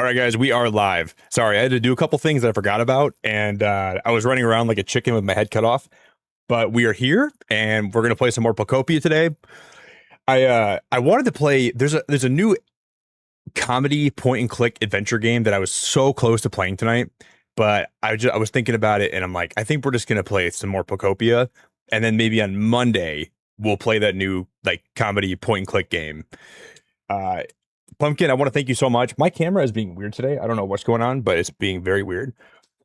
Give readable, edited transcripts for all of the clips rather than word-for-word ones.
right, guys, we are live. Sorry, I had to do a couple things that I forgot about, and I was running around like a chicken with my head cut off. But we are here, and we're gonna play some more Pokopia today. I wanted to play. There's a new comedy point and click adventure game that I was so close to playing tonight, but I was thinking about it, and I'm like, I think we're just gonna play some more Pokopia, and then maybe on Monday we'll play that new like comedy point and click game. Pumpkin, I want to thank you so much. My camera is being weird today. I don't know what's going on, but it's being very weird.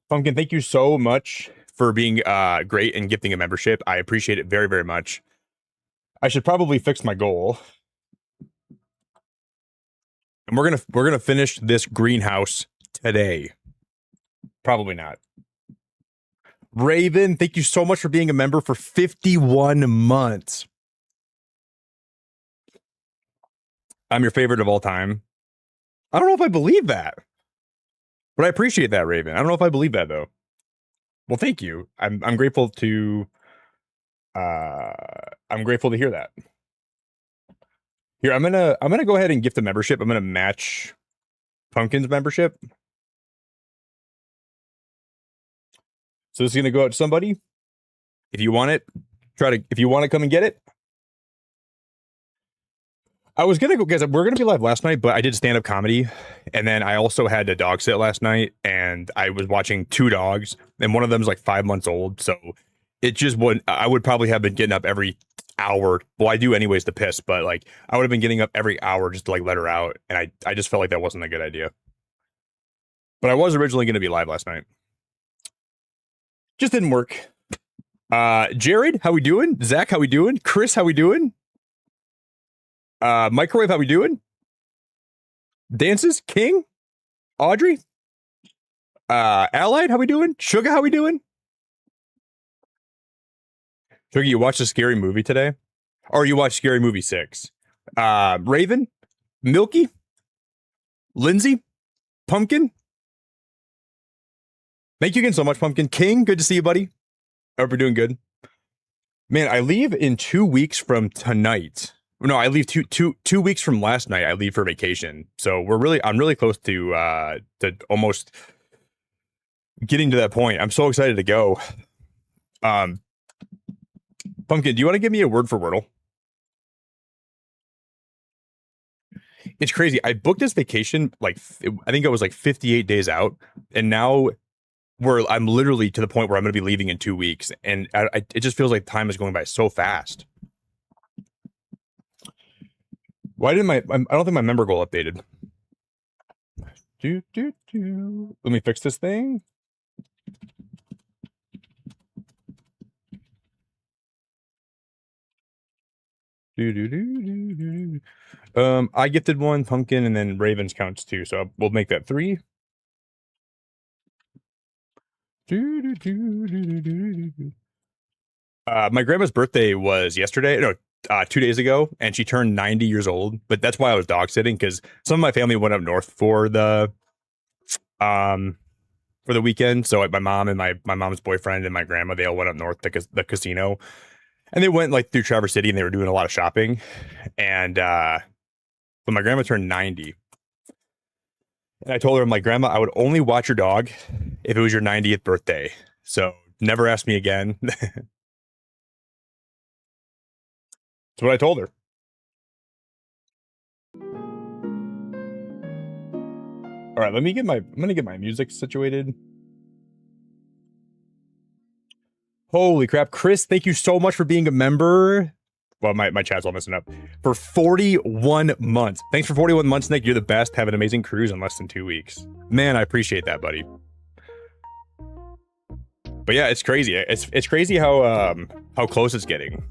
Pumpkin, thank you so much for being great and gifting a membership. I appreciate it very, very much. I should probably fix my goal. And we're gonna finish this greenhouse today. Probably not. Raven, thank you so much for being a member for 51 months. I'm your favorite of all time. I don't know if I believe that, but I appreciate that, Raven. I don't know if I believe that though. Well, thank you. I'm grateful to hear that. Here, I'm gonna go ahead and gift the membership. I'm gonna match Pumpkin's membership. So this is gonna go out to somebody. If you want it, if you want to come and get it. I was gonna go, guys. We're gonna be live last night, but I did stand-up comedy, and then I also had to dog sit last night, and I was watching two dogs, and one of them is like 5 months old, so it just would. I would probably have been getting up every hour. Well, I do anyways to piss, but like I would have been getting up every hour just to like let her out, and I just felt like that wasn't a good idea. But I was originally gonna be live last night, just didn't work. Jared, how we doing? Zach, how we doing? Chris, how we doing? Microwave, how we doing? Dances, King, Audrey, Allied, how we doing? Sugar, how we doing? Sugar, you watched a scary movie today? Or you watched Scary Movie 6? Raven, Milky, Lindsay, Pumpkin. Thank you again so much, Pumpkin. King, good to see you, buddy. I hope you're doing good. Man, I leave in 2 weeks from tonight. No, I leave two weeks from last night. I leave for vacation, so I'm really close to almost getting to that point. I'm so excited to go. Pumpkin, do you want to give me a word for Wordle? It's crazy. I booked this vacation like I think it was like 58 days out, and now I'm literally to the point where I'm going to be leaving in 2 weeks, and it just feels like time is going by so fast. Why didn't I don't think my member goal updated. Let me fix this thing. I gifted one, Pumpkin, and then Ravens counts too, so we'll make that 3. My grandma's birthday was yesterday. No, 2 days ago, and she turned 90 years old. But that's why I was dog sitting, because some of my family went up north for the weekend. So like my mom and my mom's boyfriend and my grandma, they all went up north to the casino, and they went like through Traverse City, and they were doing a lot of shopping. And but my grandma turned 90, and I told her, I'm like, Grandma, I would only watch your dog if it was your 90th birthday. So never ask me again. That's what I told her. All right, I'm gonna get my music situated. Holy crap, Chris, thank you so much for being a member. Well, my chat's all messing up. For 41 months. Thanks for 41 months, Nick. You're the best. Have an amazing cruise in less than 2 weeks. Man, I appreciate that, buddy. But yeah, it's crazy. It's crazy how close it's getting.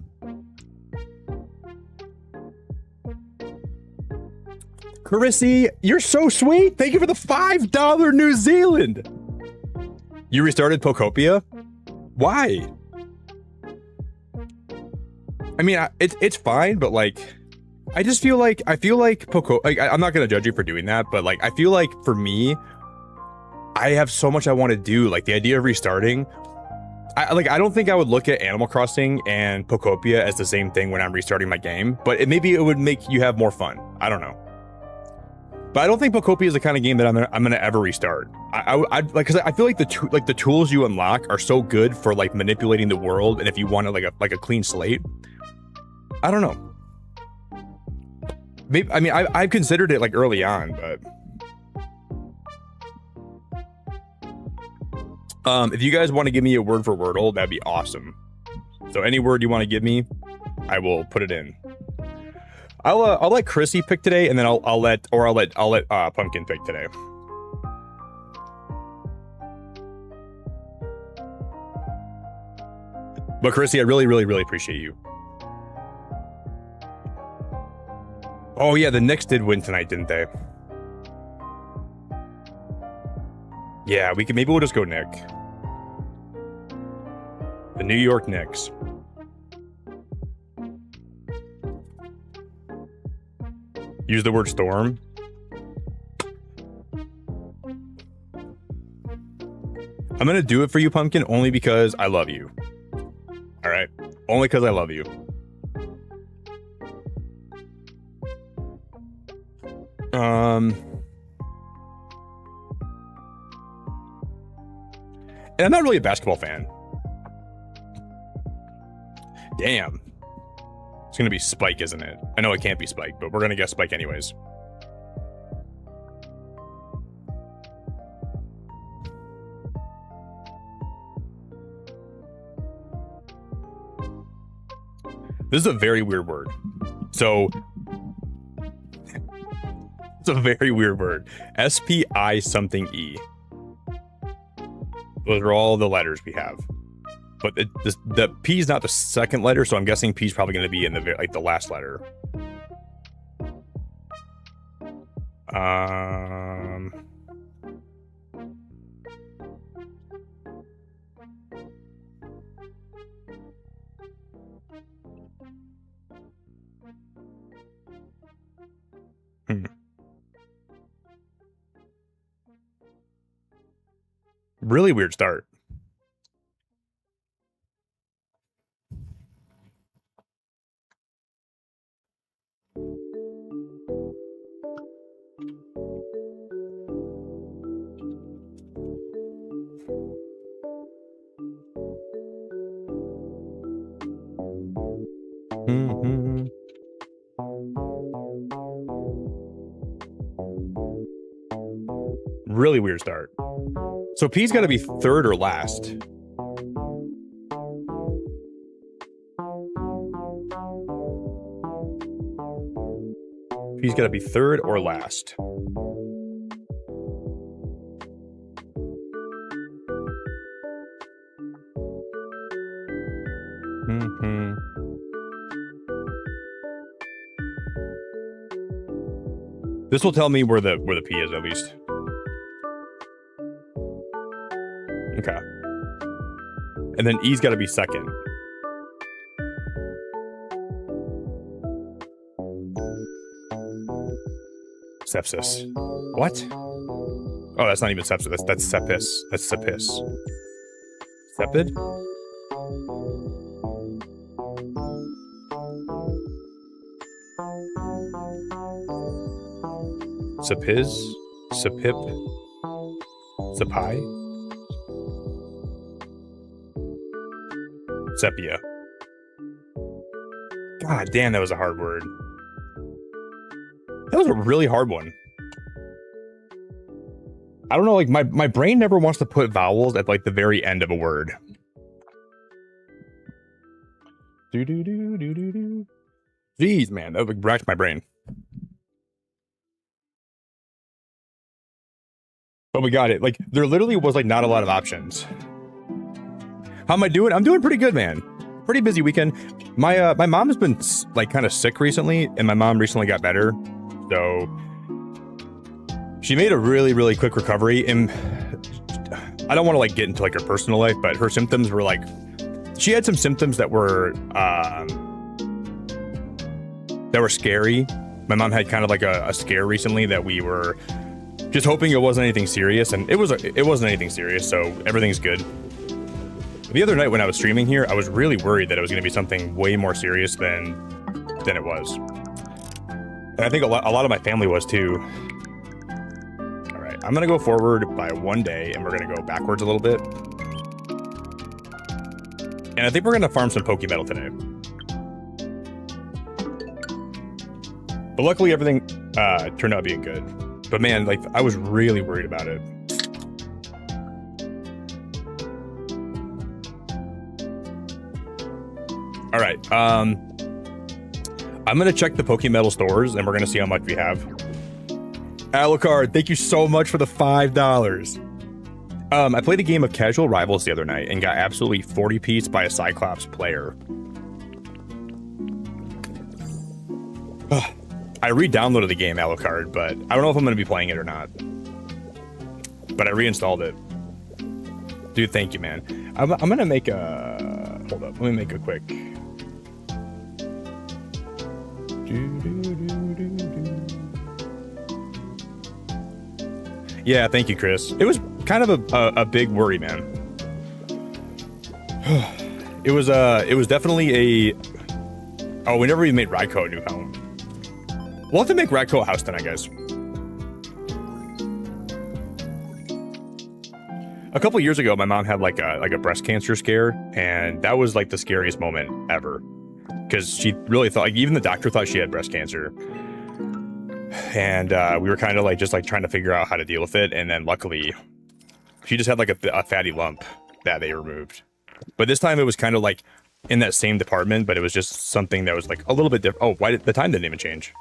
Carissy, you're so sweet. Thank you for the $5 New Zealand. You restarted Pokopia? Why? I mean, it's fine, but like, I feel like I'm not gonna judge you for doing that, but like, I feel like for me, I have so much I want to do. Like the idea of restarting, I don't think I would look at Animal Crossing and Pokopia as the same thing when I'm restarting my game, but maybe it would make you have more fun. I don't know. But I don't think Pokopia is the kind of game that I'm gonna ever restart. I like, because I feel like the tools you unlock are so good for like manipulating the world, and if you wanted like a clean slate, I don't know. Maybe, I mean, I've considered it like early on, but if you guys want to give me a word for Wordle, that'd be awesome. So any word you want to give me, I will put it in. I'll let Chrissy pick today, and then I'll let Pumpkin pick today. But Chrissy, I really appreciate you. Oh yeah, the Knicks did win tonight, didn't they? Yeah, maybe we'll just go Nick. The New York Knicks. Use the word storm. I'm gonna do it for you, Pumpkin, only because I love you. All right, only because I love you. And I'm not really a basketball fan. Damn. It's gonna be Spike, isn't it? I know it can't be Spike, but we're gonna guess Spike anyways. This is a very weird word. So it's a very weird word. SPI something E. Those are all the letters we have. But the P is not the second letter, so I'm guessing P is probably going to be in the last letter. Really weird start. Really weird start. So P's got to be third or last. P's got to be third or last. This will tell me where the P is at least. Okay. And then E's got to be second. Sepsis. What? Oh, that's not even sepsis. That's sepis. That's sepis. Sepid? Sepiz? Sepip? Sepai? Sepia. God damn, that was a hard word. That was a really hard one. I don't know, like my brain never wants to put vowels at like the very end of a word. Do. Jeez, man, that would rack my brain. But we got it. Like there literally was like not a lot of options. How am I doing? I'm doing pretty good, man. Pretty busy weekend. My mom has been like kind of sick recently, and my mom recently got better. So she made a really quick recovery, and I don't want to like get into like her personal life, but her symptoms were like, she had some symptoms that were scary. My mom had kind of like a scare recently that we were just hoping it wasn't anything serious, and it wasn't anything serious, so everything's good. The other night when I was streaming here, I was really worried that it was going to be something way more serious than it was. And I think a lot of my family was too. I'm gonna go forward by 1 day, and we're gonna go backwards a little bit. And I think we're gonna farm some Pokemetal today. But luckily everything turned out being good. But man, like, I was really worried about it. All right, I'm gonna check the Pokemetal stores, and we're gonna see how much we have. Alucard, thank you so much for the $5. I played a game of Casual Rivals the other night and got absolutely 40-pieced by a Cyclops player. I re-downloaded the game, Alucard, but I don't know if I'm going to be playing it or not. But I reinstalled it. Dude, thank you, man. I'm going to make a... Hold up, let me make a quick... Yeah, thank you, Chris. It was kind of a big worry, man. It was definitely a... Oh, we never even made Raikou a new home. We'll have to make Raikou a house then, I guess. A couple years ago, my mom had like a breast cancer scare, and that was like the scariest moment ever. Because she really thought, like, even the doctor thought she had breast cancer. And we were kind of like just like trying to figure out how to deal with it, and then luckily she just had like a fatty lump that they removed. But this time it was kind of like in that same department, but it was just something that was like a little bit different. Oh, why did the time didn't even change?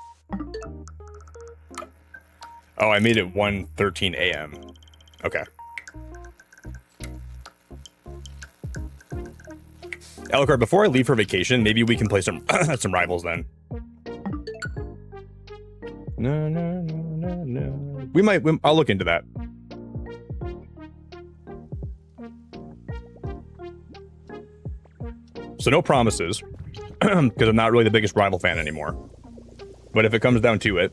Oh, I made it 1:13 a.m. Okay. Alucard, before I leave for vacation, maybe we can play some some rivals then. No. I'll look into that. So no promises, because I'm not really the biggest rival fan anymore. But if it comes down to it...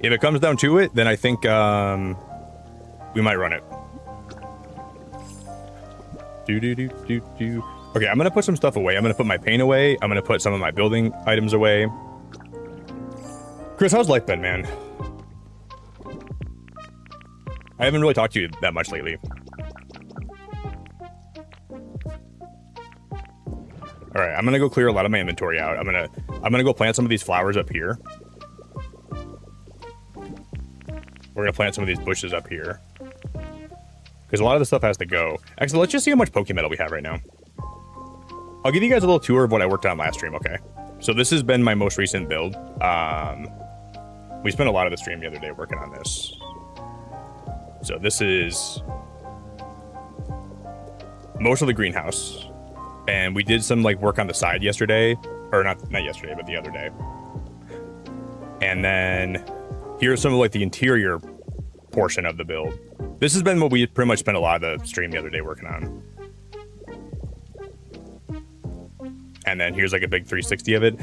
If it comes down to it, then I think we might run it. Okay, I'm gonna put some stuff away. I'm gonna put my paint away. I'm gonna put some of my building items away. Chris, how's life been, man? I haven't really talked to you that much lately. All right, I'm gonna go clear a lot of my inventory out. I'm gonna go plant some of these flowers up here. We're gonna plant some of these bushes up here, because a lot of the stuff has to go. Actually, let's just see how much Pokemetal we have right now. I'll give you guys a little tour of what I worked on last stream, okay? So this has been my most recent build. We spent a lot of the stream the other day working on this. So this is most of the greenhouse. And we did some like work on the side yesterday, or not yesterday, but the other day. And then here's some of like the interior portion of the build. This has been what we pretty much spent a lot of the stream the other day working on. And then here's like a big 360 of it.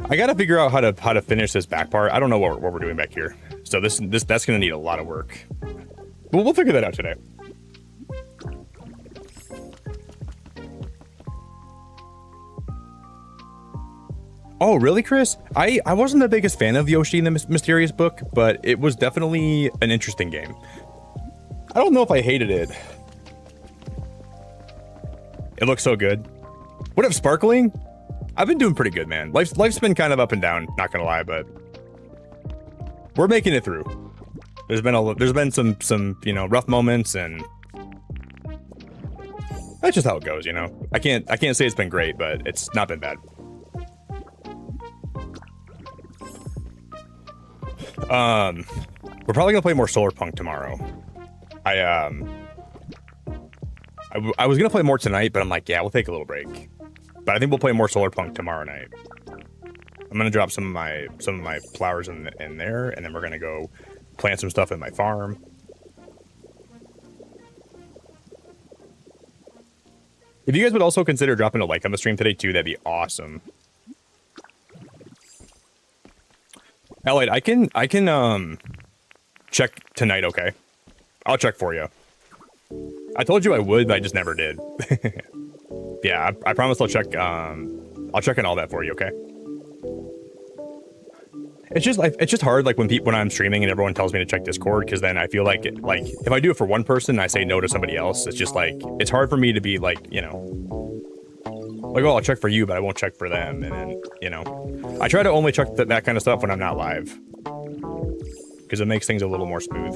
I gotta figure out how to finish this back part. I don't know what we're doing back here. So that's gonna need a lot of work. But we'll figure that out today. Oh, really, Chris? I wasn't the biggest fan of Yoshi in the Mysterious Book, but it was definitely an interesting game. I don't know if I hated it. It looks so good. What up, Sparkling? I've been doing pretty good, man. Life's been kind of up and down, not gonna lie, but we're making it through. There's been some you know, rough moments, and that's just how it goes, you know. I can't say it's been great, but it's not been bad. We're probably gonna play more Solar Punk tomorrow. I was gonna play more tonight, but I'm like, yeah, we'll take a little break. But I think we'll play more Solar Punk tomorrow night. I'm gonna drop some of my flowers in there, and then we're gonna go plant some stuff in my farm. If you guys would also consider dropping a like on the stream today too, that'd be awesome. Allied, I can check tonight, okay? I'll check for you. I told you I would, but I just never did. Yeah, I promise I'll check I'll check on all that for you, okay? It's just hard like when I'm streaming and everyone tells me to check Discord, because then I feel like if I do it for one person and I say no to somebody else, it's just like it's hard for me to be like, you know, like, oh, I'll check for you, but I won't check for them. And then, you know, I try to only check that kind of stuff when I'm not live, because it makes things a little more smooth.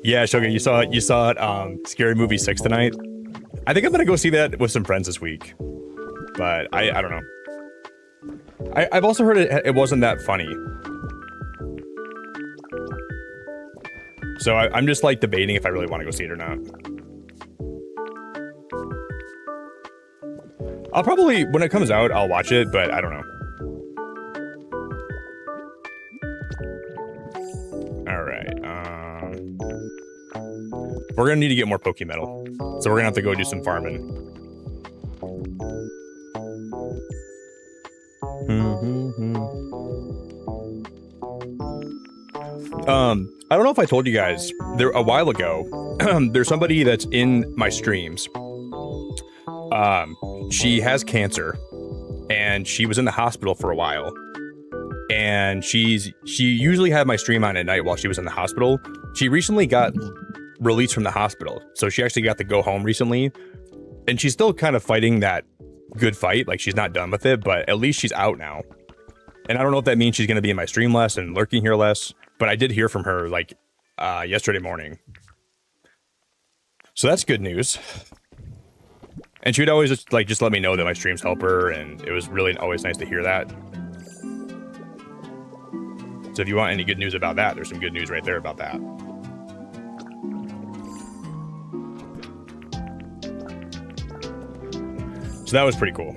Yeah, Shogun, you saw it, Scary Movie 6 tonight. I think I'm gonna go see that with some friends this week, but I don't know. I've also heard it wasn't that funny. So I'm just like debating if I really want to go see it or not. I'll probably, when it comes out, I'll watch it, but I don't know. All right. We're gonna need to get more Pokemetal, so we're gonna have to go do some farming. I don't know if I told you guys there a while ago. There's somebody that's in my streams. She has cancer, and she was in the hospital for a while. And she usually had my stream on at night while she was in the hospital. She recently got released from the hospital, so she actually got to go home recently. And she's still kind of fighting that good fight, like she's not done with it, but at least she's out now. And I don't know if that means she's going to be in my stream less and lurking here less, but I did hear from her like yesterday morning. So that's good news. And she would always just let me know that my streams help her, and it was really always nice to hear that. So if you want any good news about that, there's some good news right there about that. So that was pretty cool.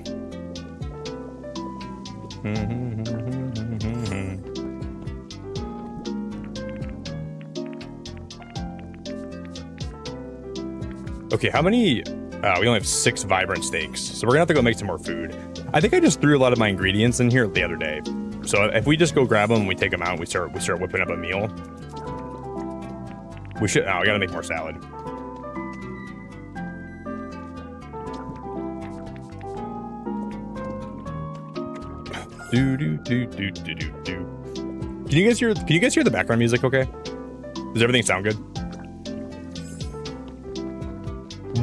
Okay, how many? We only have 6 vibrant steaks, so we're gonna have to go make some more food. I think I just threw a lot of my ingredients in here the other day. So if we just go grab them and we take them out and we start whipping up a meal. We should, we gotta make more salad. Can you guys hear the background music okay? Does everything sound good?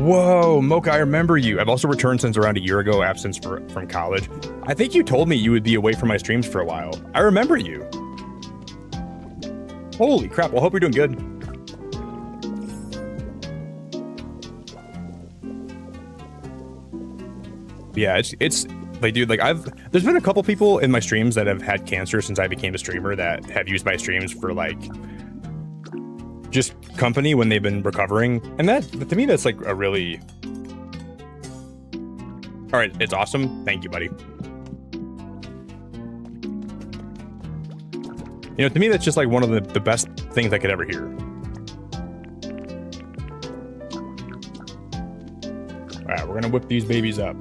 Whoa, Mocha, I remember you. I've also returned since around a year ago, absence from college. I think you told me you would be away from my streams for a while. I remember you. Holy crap, well, I hope you're doing good. Yeah, it's like, dude, like there's been a couple people in my streams that have had cancer since I became a streamer that have used my streams for like just company when they've been recovering, and that to me that's like a really all right. It's awesome. Thank you, buddy. You know, to me that's just like one of the best things I could ever hear. All right, we're gonna whip these babies up.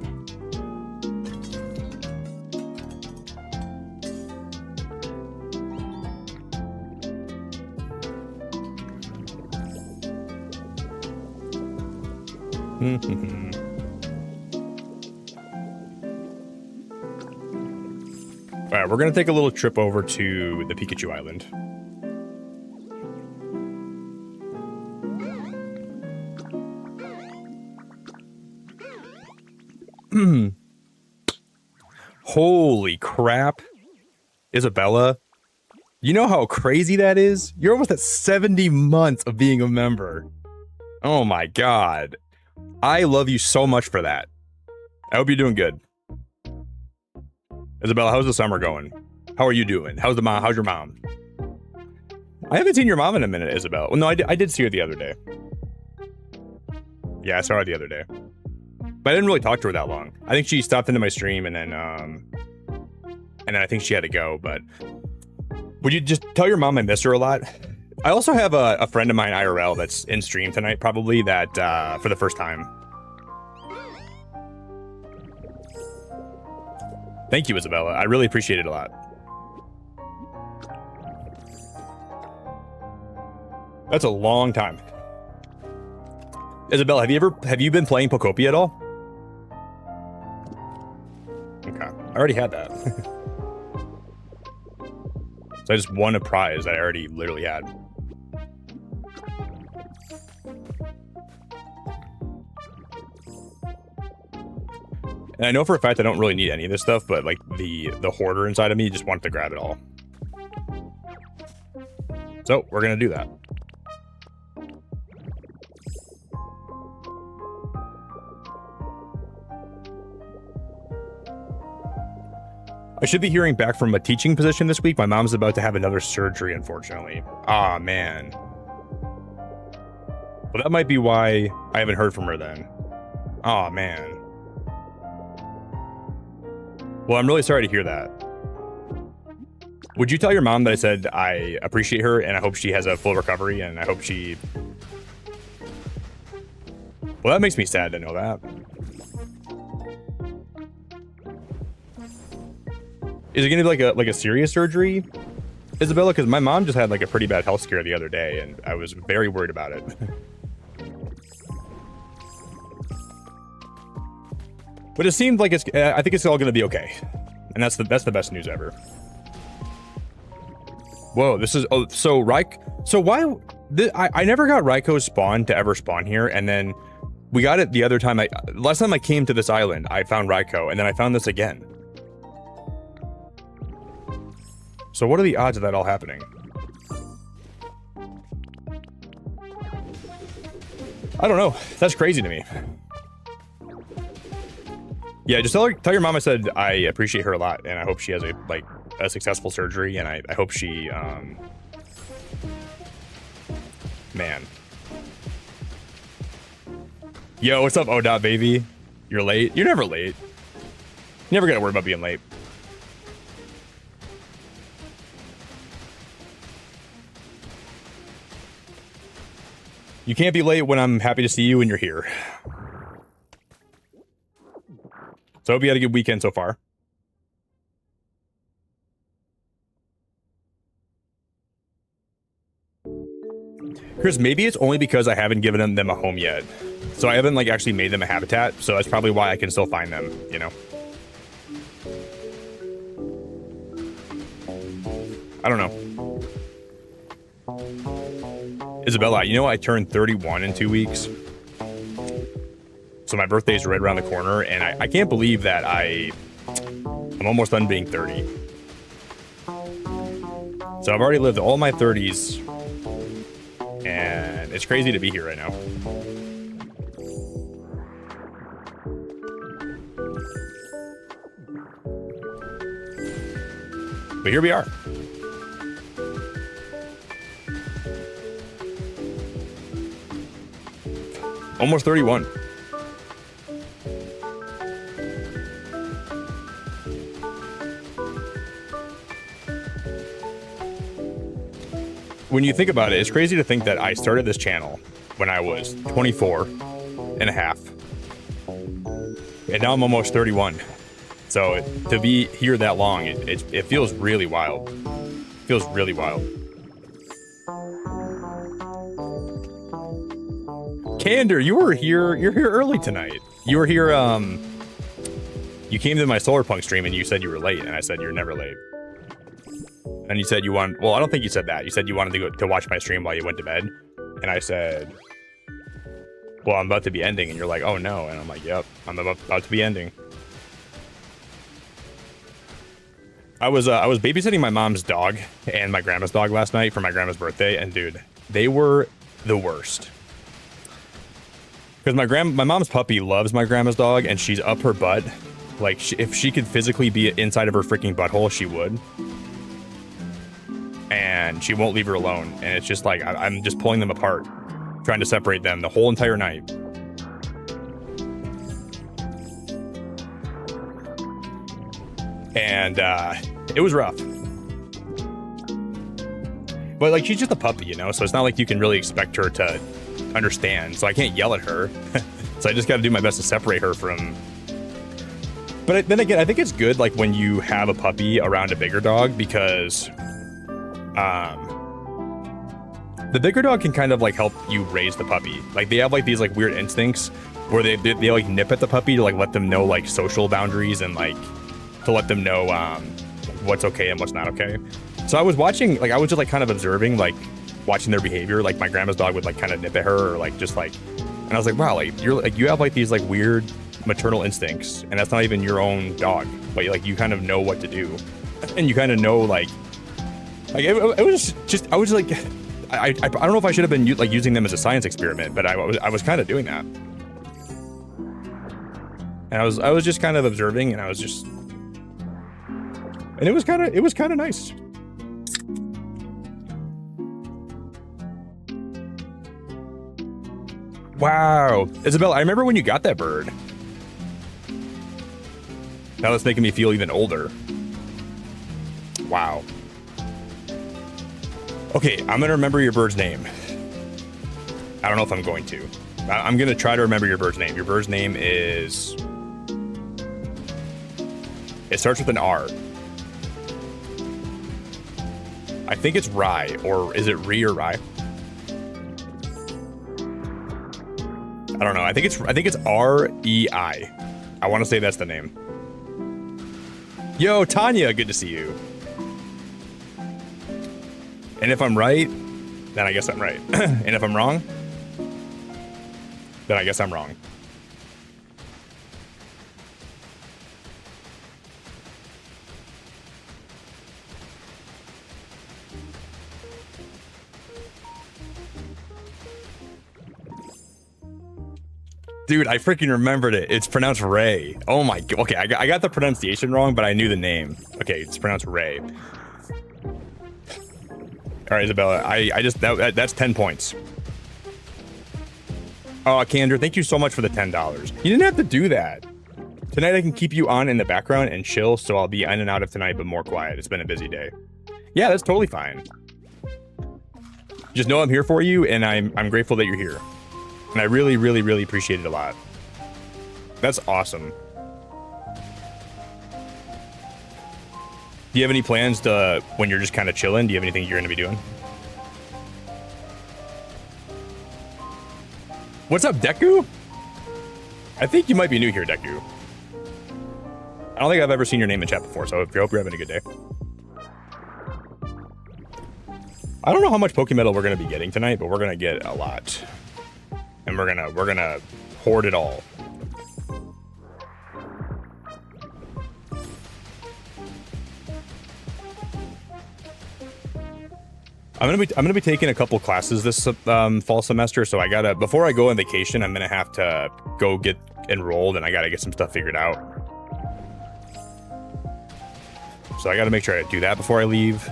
All right, we're gonna take a little trip over to the Pikachu Island. Holy crap, Isabella! You know how crazy that is? You're almost at 70 months of being a member. Oh my god. I love you so much for that. I hope you're doing good. Isabella, how's the summer going? How are you doing? How's your mom? I haven't seen your mom in a minute, Isabella. Well, no, I did see her the other day. Yeah, I saw her the other day. But I didn't really talk to her that long. I think she stopped into my stream and then I think she had to go, but would you just tell your mom I miss her a lot? I also have a friend of mine, IRL, that's in stream tonight, probably, that for the first time. Thank you, Isabella. I really appreciate it a lot. That's a long time. Isabella, have you been playing Pokopia at all? already had that. So I just won a prize that I already literally had. And I know for a fact I don't really need any of this stuff, but like the hoarder inside of me just wanted to grab it all. So we're gonna do that. I should be hearing back from a teaching position this week. My mom's about to have another surgery, unfortunately. Ah, man. Well, that might be why I haven't heard from her then. Oh, man. Well, I'm really sorry to hear that. Would you tell your mom that I said I appreciate her and I hope she has a full recovery and I hope she... Well, that makes me sad to know that. Is it going to be like a serious surgery, Isabella? Because my mom just had like a pretty bad health scare the other day and I was very worried about it. But it seemed like I think it's all going to be okay. And that's the best news ever. Whoa, this is... Oh, so So why... I never got Raiko's spawn to ever spawn here. And then we got it the other time. Last time I came to this island, I found Raiko. And then I found this again. So what are the odds of that all happening? I don't know. That's crazy to me. Yeah, just tell your mom I said I appreciate her a lot, and I hope she has a successful surgery, and I hope she man. Yo, what's up, O-Dot baby? You're late? You're never late. You never gotta worry about being late. You can't be late when I'm happy to see you and you're here. So I hope you had a good weekend so far. Chris, maybe it's only because I haven't given them a home yet. So I haven't like actually made them a habitat. So that's probably why I can still find them, you know? I don't know. Isabella, you know I turned 31 in 2 weeks. So my birthday's right around the corner, and I can't believe that I'm almost done being 30. So I've already lived all my 30s, and it's crazy to be here right now. But here we are. Almost 31. When you think about it, it's crazy to think that I started this channel when I was 24 and a half. And now I'm almost 31. So to be here that long, it feels really wild. It feels really wild. Candor, you were here. You're here early tonight. You were here. You came to my Solarpunk stream and you said you were late, and I said you're never late. And you said you want. Well, I don't think you said that. You said you wanted to go to watch my stream while you went to bed, and I said, "Well, I'm about to be ending," and you're like, "Oh no," and I'm like, "Yep, I'm about to be ending." I was babysitting my mom's dog and my grandma's dog last night for my grandma's birthday, and dude, they were the worst. Because my mom's puppy loves my grandma's dog, and she's up her butt. Like, if she could physically be inside of her freaking butthole, she would. And she won't leave her alone. And it's just like, I'm just pulling them apart, trying to separate them the whole entire night. And it was rough. But like, she's just a puppy, you know? So it's not like you can really expect her to understand. So I can't yell at her. So I just got to do my best to separate her from... But then again, I think it's good like when you have a puppy around a bigger dog, because the bigger dog can kind of like help you raise the puppy. Like they have like these like weird instincts where they like nip at the puppy to like let them know like social boundaries and like to let them know what's okay and what's not okay. So I was watching, like I was just like kind of observing, like watching their behavior. Like my grandma's dog would like kind of nip at her or like just like, and I was like, wow, like you're like, you have like these like weird maternal instincts, and that's not even your own dog, but like you kind of know what to do, and you kind of know like it was just I was like I don't know if I should have been like using them as a science experiment, but I was kind of doing that, and I was just kind of observing, and I was just, and it was kind of nice. Wow, Isabella, I remember when you got that bird. Now that's making me feel even older. Wow. Okay, I'm gonna remember your bird's name. I don't know if I'm going to. I'm gonna try to remember your bird's name. Your bird's name is... It starts with an R. I think it's Rye, or is it Ree or Rye? I don't know. I think it's R-E-I. I want to say that's the name. Yo, Tanya, good to see you. And if I'm right, then I guess I'm right. And if I'm wrong, then I guess I'm wrong. Dude, I freaking remembered it. It's pronounced Ray. Oh my god. Okay, I got the pronunciation wrong, but I knew the name. Okay, it's pronounced Ray. All right, Isabella, I just, that's 10 points. Oh, Kander, thank you so much for the $10. You didn't have to do that. Tonight I can keep you on in the background and chill, so I'll be in and out of tonight, but more quiet. It's been a busy day. Yeah, that's totally fine. Just know I'm here for you, and I'm grateful that you're here. And I really, really, really appreciate it a lot. That's awesome. Do you have any plans to, when you're just kind of chilling, do you have anything you're going to be doing? What's up, Deku? I think you might be new here, Deku. I don't think I've ever seen your name in chat before, so I hope you're having a good day. I don't know how much Pokemetal we're going to be getting tonight, but we're going to get a lot. And we're gonna hoard it all. I'm gonna be taking a couple classes this fall semester, so I gotta, before I go on vacation, I'm gonna have to go get enrolled, and I gotta get some stuff figured out. So I gotta make sure I do that before I leave,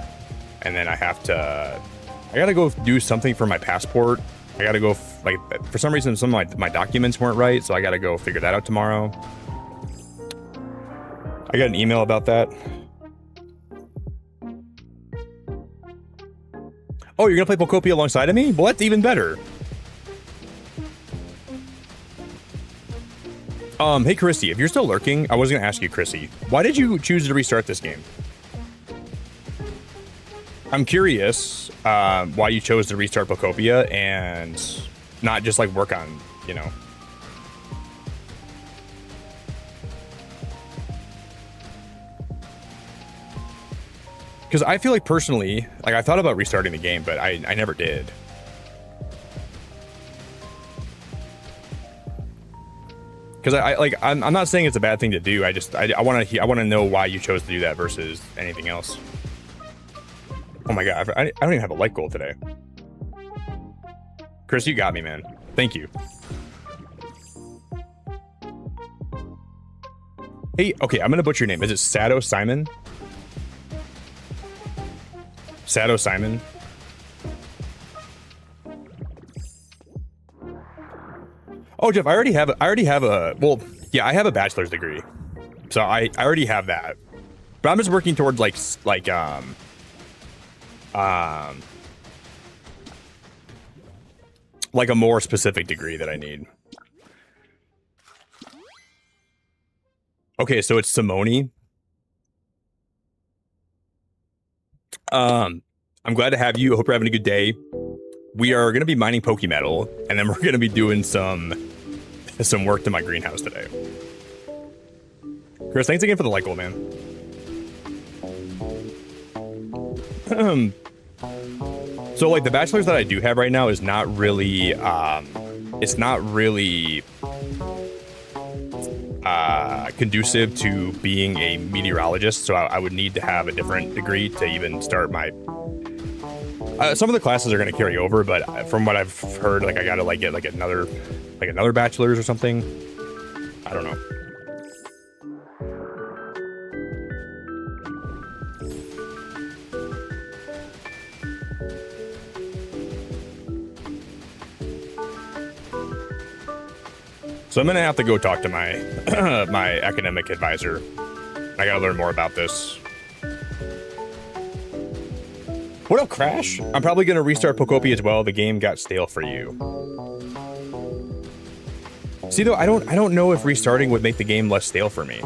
and then I gotta go do something for my passport. I gotta go, like, for some reason, some of my documents weren't right, so I gotta go figure that out tomorrow. I got an email about that. Oh, you're gonna play Pokopia alongside of me? Well, that's even better. Hey, Chrissy, if you're still lurking, I was gonna ask you, Chrissy, why did you choose to restart this game? I'm curious why you chose to restart Pokopia and not just like work on, you know. Because I feel like personally, like I thought about restarting the game, but I never did. Because I'm not saying it's a bad thing to do. I want to know why you chose to do that versus anything else. Oh my god, I don't even have a light goal today. Chris, you got me, man. Thank you. Hey, okay, I'm gonna butcher your name. Is it Sado Simon? Sado Simon? Oh, Jeff, I already have a, well, yeah, I have a bachelor's degree. So I already have that. But I'm just working towards like a more specific degree that I need. Okay, so it's Simone. I'm glad to have you. I hope you're having a good day. We are going to be mining Pokemetal, and then we're going to be doing some work to my greenhouse today. Chris, thanks again for the like goal, man. So like the bachelor's that I do have right now is not really it's not really conducive to being a meteorologist, so I would need to have a different degree to even start my some of the classes are going to carry over, but from what I've heard, like I gotta like get like another bachelor's or something. I don't know. So I'm gonna have to go talk to my my academic advisor. I gotta learn more about this. What up, Crash? I'm probably gonna restart Pokopia as well. The game got stale for you. See though, I don't know if restarting would make the game less stale for me.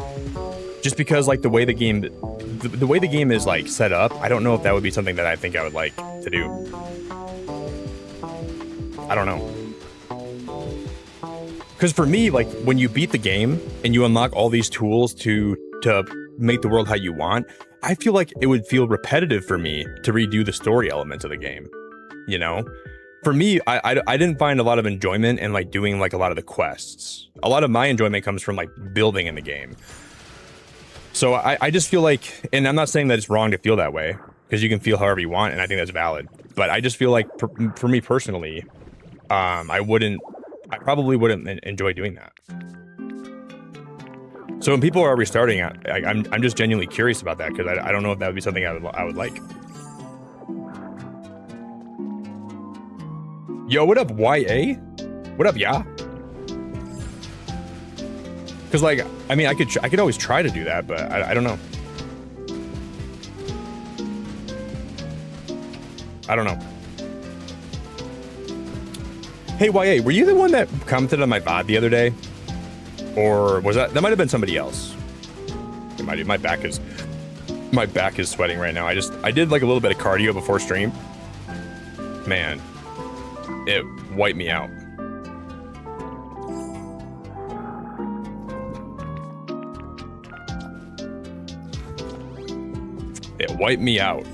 Just because like the way the game is like set up, I don't know if that would be something that I think I would like to do. I don't know. Because for me, like when you beat the game and you unlock all these tools to make the world how you want, I feel like it would feel repetitive for me to redo the story elements of the game. You know, for me, I didn't find a lot of enjoyment in like doing like a lot of the quests. A lot of my enjoyment comes from like building in the game. So I just feel like, and I'm not saying that it's wrong to feel that way, because you can feel however you want, and I think that's valid. But I just feel like for me personally, I probably wouldn't enjoy doing that. So when people are restarting, I'm just genuinely curious about that, because I don't know if that would be something I would like. Yo, what up, YA? What up, yeah? Because like, I mean, I could always try to do that, but I don't know. I don't know. Hey, YA, were you the one that commented on my VOD the other day? Or was that might have been somebody else? It might be. My back is sweating right now. I did like a little bit of cardio before stream. Man, it wiped me out. It wiped me out.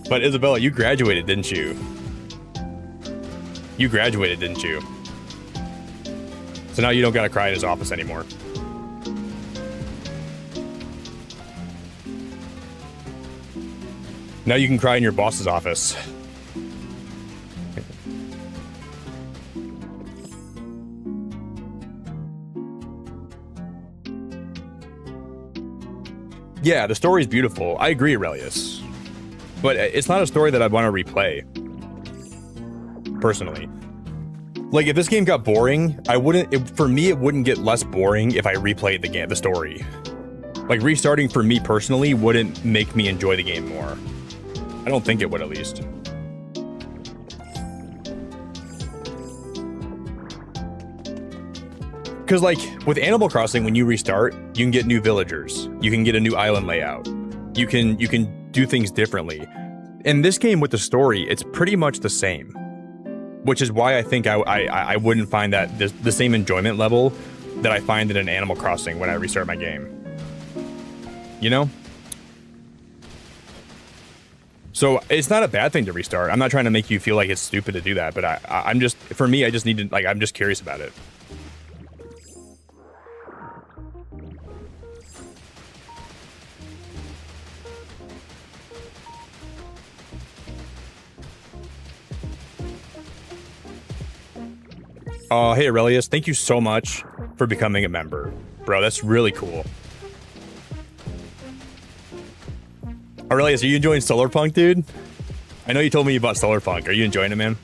But Isabella, you graduated, didn't you? You graduated, didn't you? So now you don't gotta cry in his office anymore. Now you can cry in your boss's office. Yeah, the story's beautiful. I agree, Aurelius. But it's not a story that I'd want to replay. Personally. Like, if this game got boring, for me, it wouldn't get less boring if I replayed the story. Like, restarting for me personally wouldn't make me enjoy the game more. I don't think it would, at least. Because, like, with Animal Crossing, when you restart, you can get new villagers. You can get a new island layout. You can do things differently. In this game with the story, it's pretty much the same, which is why I think I wouldn't find that the same enjoyment level that I find in an Animal Crossing when I restart my game. You know? So it's not a bad thing to restart. I'm not trying to make you feel like it's stupid to do that, but I'm just, for me, I just need to, like, I'm just curious about it. Oh, hey, Aurelius, thank you so much for becoming a member. Bro, that's really cool. Aurelius, are you enjoying Solarpunk, dude? I know you told me about Solarpunk. Are you enjoying it, man?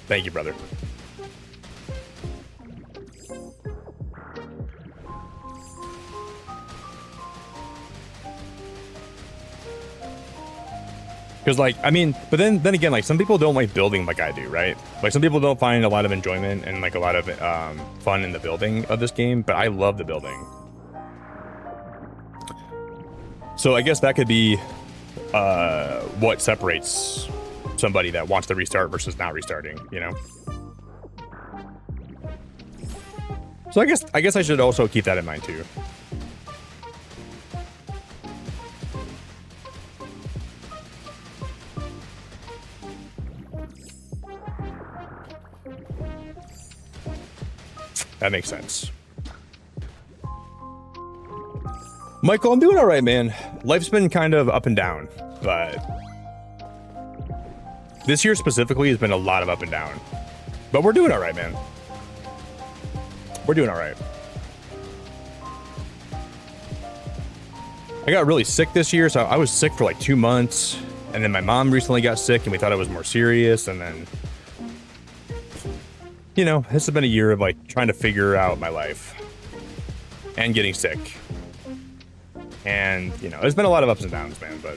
Thank you, brother. Because, like, I mean, but then again, like, some people don't like building like I do, right? Like, some people don't find a lot of enjoyment and, like, a lot of fun in the building of this game, but I love the building. So I guess that could be what separates somebody that wants to restart versus not restarting, you know? So I guess I should also keep that in mind too. That makes sense. Michael, I'm doing all right, man. Life's been kind of up and down, but this year specifically has been a lot of up and down. But we're doing all right, man. We're doing all right. I got really sick this year, so I was sick for like 2 months, and then my mom recently got sick, and we thought it was more serious, and then, you know, this has been a year of like trying to figure out my life and getting sick. And, you know, there's been a lot of ups and downs, man, but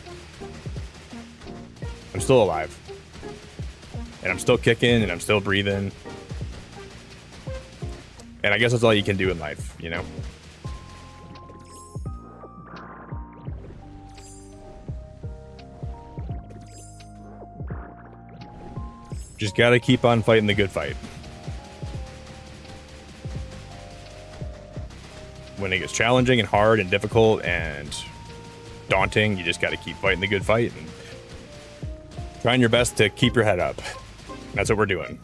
I'm still alive. And I'm still kicking, and I'm still breathing. And I guess that's all you can do in life, you know? Just gotta keep on fighting the good fight. When it gets challenging and hard and difficult and daunting, you just got to keep fighting the good fight and trying your best to keep your head up. That's what we're doing.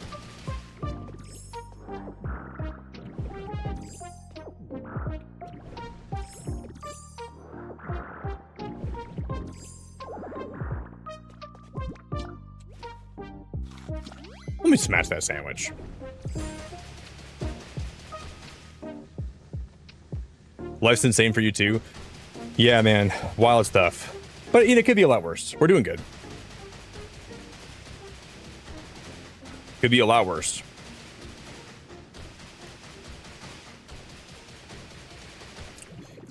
Let me smash that sandwich. Life's insane for you too. Yeah, man, wild stuff. But you know, it could be a lot worse. We're doing good. Could be a lot worse.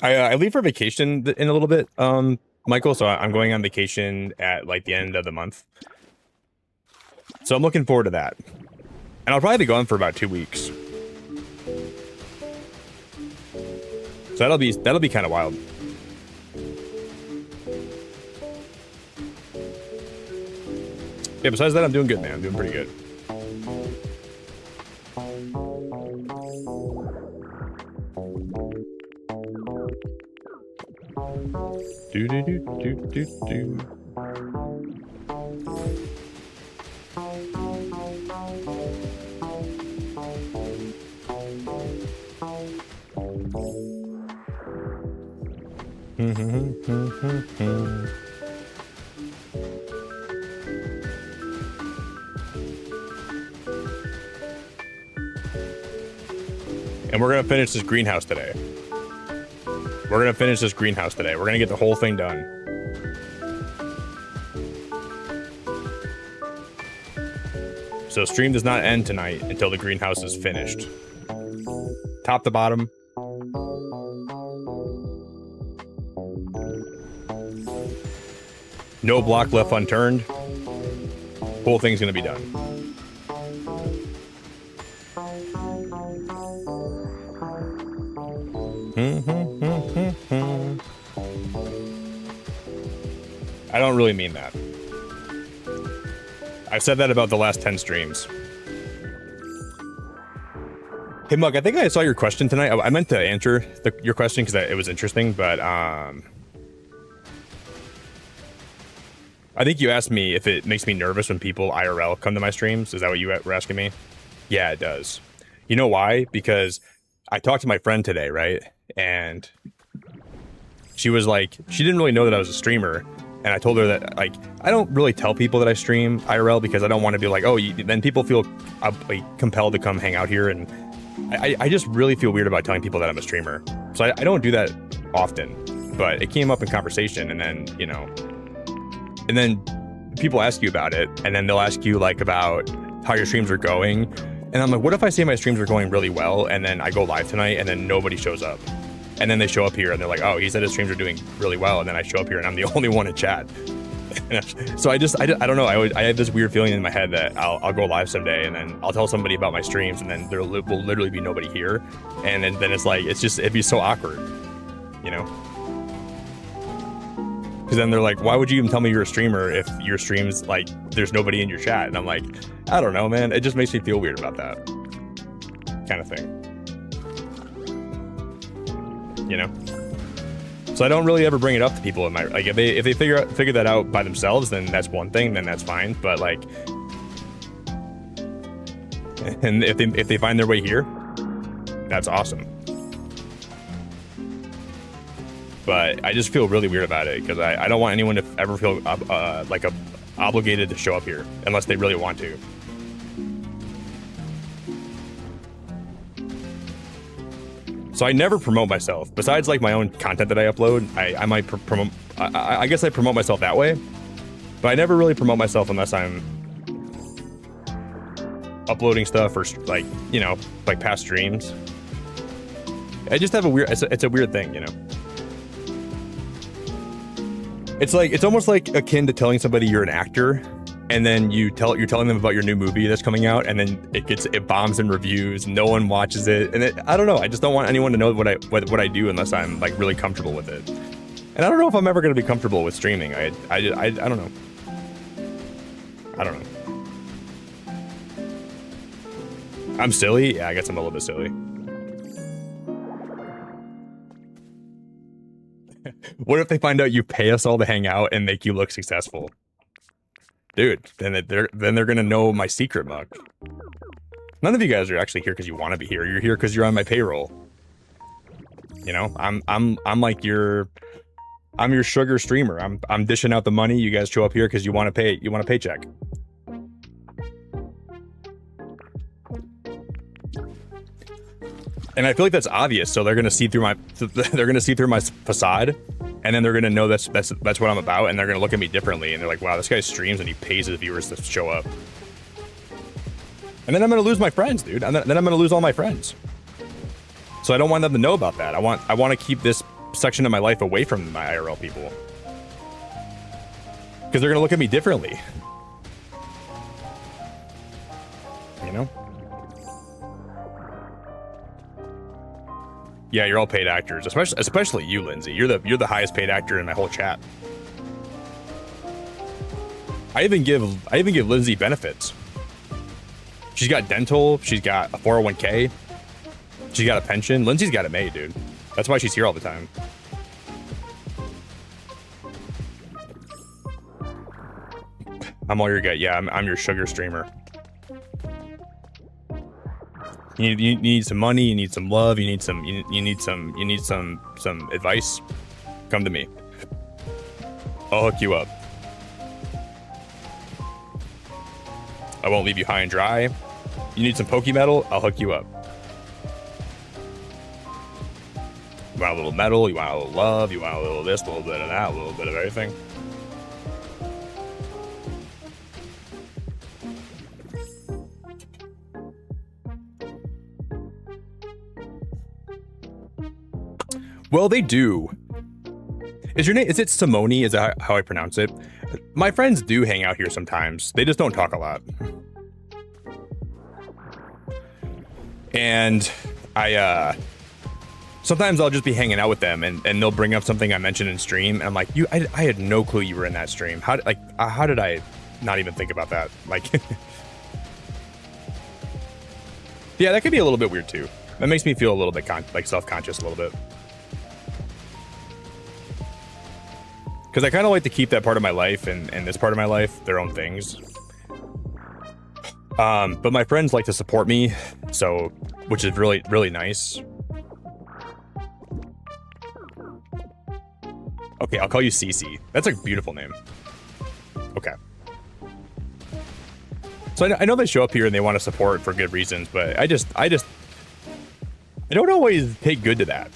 I leave for vacation in a little bit, Michael. So I'm going on vacation at like the end of the month. So I'm looking forward to that. And I'll probably be gone for about 2 weeks. So that'll be kind of wild. Yeah, besides that, I'm doing good, man. I'm doing pretty good. Do do do do do do. And we're gonna finish this greenhouse today. We're gonna get the whole thing done. So stream does not end tonight until the greenhouse is finished. Top to bottom. No block left unturned. Whole thing's gonna be done. I don't really mean that. I've said that about the last 10 streams. Hey, Mug, I think I saw your question tonight. I meant to answer your question because it was interesting, but I think you asked me if it makes me nervous when people IRL come to my streams. Is that what you were asking me? Yeah, it does. You know why? Because I talked to my friend today, right? And she was like, she didn't really know that I was a streamer. And I told her that, like, I don't really tell people that I stream IRL because I don't want to be like, oh, then people feel like, compelled to come hang out here. And I just really feel weird about telling people that I'm a streamer. So I don't do that often. But it came up in conversation, and then, you know, and then people ask you about it, and then they'll ask you, like, about how your streams are going. And I'm like, what if I say my streams are going really well, and then I go live tonight, and then nobody shows up? And then they show up here and they're like, oh, he said his streams are doing really well. And then I show up here and I'm the only one in chat. So I don't know. I have this weird feeling in my head that I'll go live someday and then I'll tell somebody about my streams and then there will literally be nobody here. And then it's like, it'd be so awkward, you know? Because then they're like, why would you even tell me you're a streamer if your streams, like, there's nobody in your chat? And I'm like, I don't know, man. It just makes me feel weird about that kind of thing. you know. So I don't really ever bring it up to people in my, like, if they figure that out by themselves, then that's one thing, then that's fine. But like, and if they find their way here, that's awesome. But I just feel really weird about it because I don't want anyone to ever feel like obligated to show up here unless they really want to. So I never promote myself. Besides like my own content that I upload, I might promote. I guess I promote myself that way, but I never really promote myself unless I'm uploading stuff or like, you know, like past streams. I just have a weird. It's a weird thing, you know. It's almost like akin to telling somebody you're an actor, and then you're telling them about your new movie that's coming out, and then it bombs in reviews, no one watches it, and I don't know. I just don't want anyone to know what I do unless I'm like really comfortable with it. And I don't know if I'm ever going to be comfortable with streaming. I don't know. I don't know. I'm silly. Yeah, I guess I'm a little bit silly. What if they find out you pay us all to hang out and make you look successful? Dude, then they're gonna know my secret, Muck. None of you guys are actually here because you want to be here. You're here because you're on my payroll. You know, I'm like your sugar streamer. I'm dishing out the money. You guys show up here because you want to pay. You want a paycheck. And I feel like that's obvious. So they're gonna see through my facade, and then they're gonna know that's what I'm about, and they're gonna look at me differently, and they're like, wow, this guy streams and he pays his viewers to show up. And then I'm gonna lose my friends, dude. And then I'm gonna lose all my friends. So I don't want them to know about that. I want to keep this section of my life away from my IRL people, because they're gonna look at me differently. You know? Yeah, you're all paid actors, especially you, Lindsay. You're the highest paid actor in my whole chat. I even give Lindsay benefits. She's got dental. She's got a 401k. She's got a pension. Lindsay's got it made, dude. That's why she's here all the time. I'm all your guy. Yeah, I'm your sugar streamer. You need some money. You need some love. You need some advice. Come to me. I'll hook you up. I won't leave you high and dry. You need some Poke Metal? I'll hook you up. You want a little metal? You want a little love? You want a little this, a little bit of that, a little bit of everything? Well, they do. Is your name? Is it Simone? Is that how I pronounce it? My friends do hang out here sometimes. They just don't talk a lot. And sometimes I'll just be hanging out with them, and they'll bring up something I mentioned in stream, and I'm like, I had no clue you were in that stream. How did I not even think about that? Like, yeah, that could be a little bit weird too. That makes me feel a little bit self-conscious a little bit. Because I kind of like to keep that part of my life and this part of my life their own things. But my friends like to support me, so, which is really, really nice. Okay, I'll call you Cece. That's a beautiful name. Okay. So I know they show up here and they want to support for good reasons, but I don't always take good to that.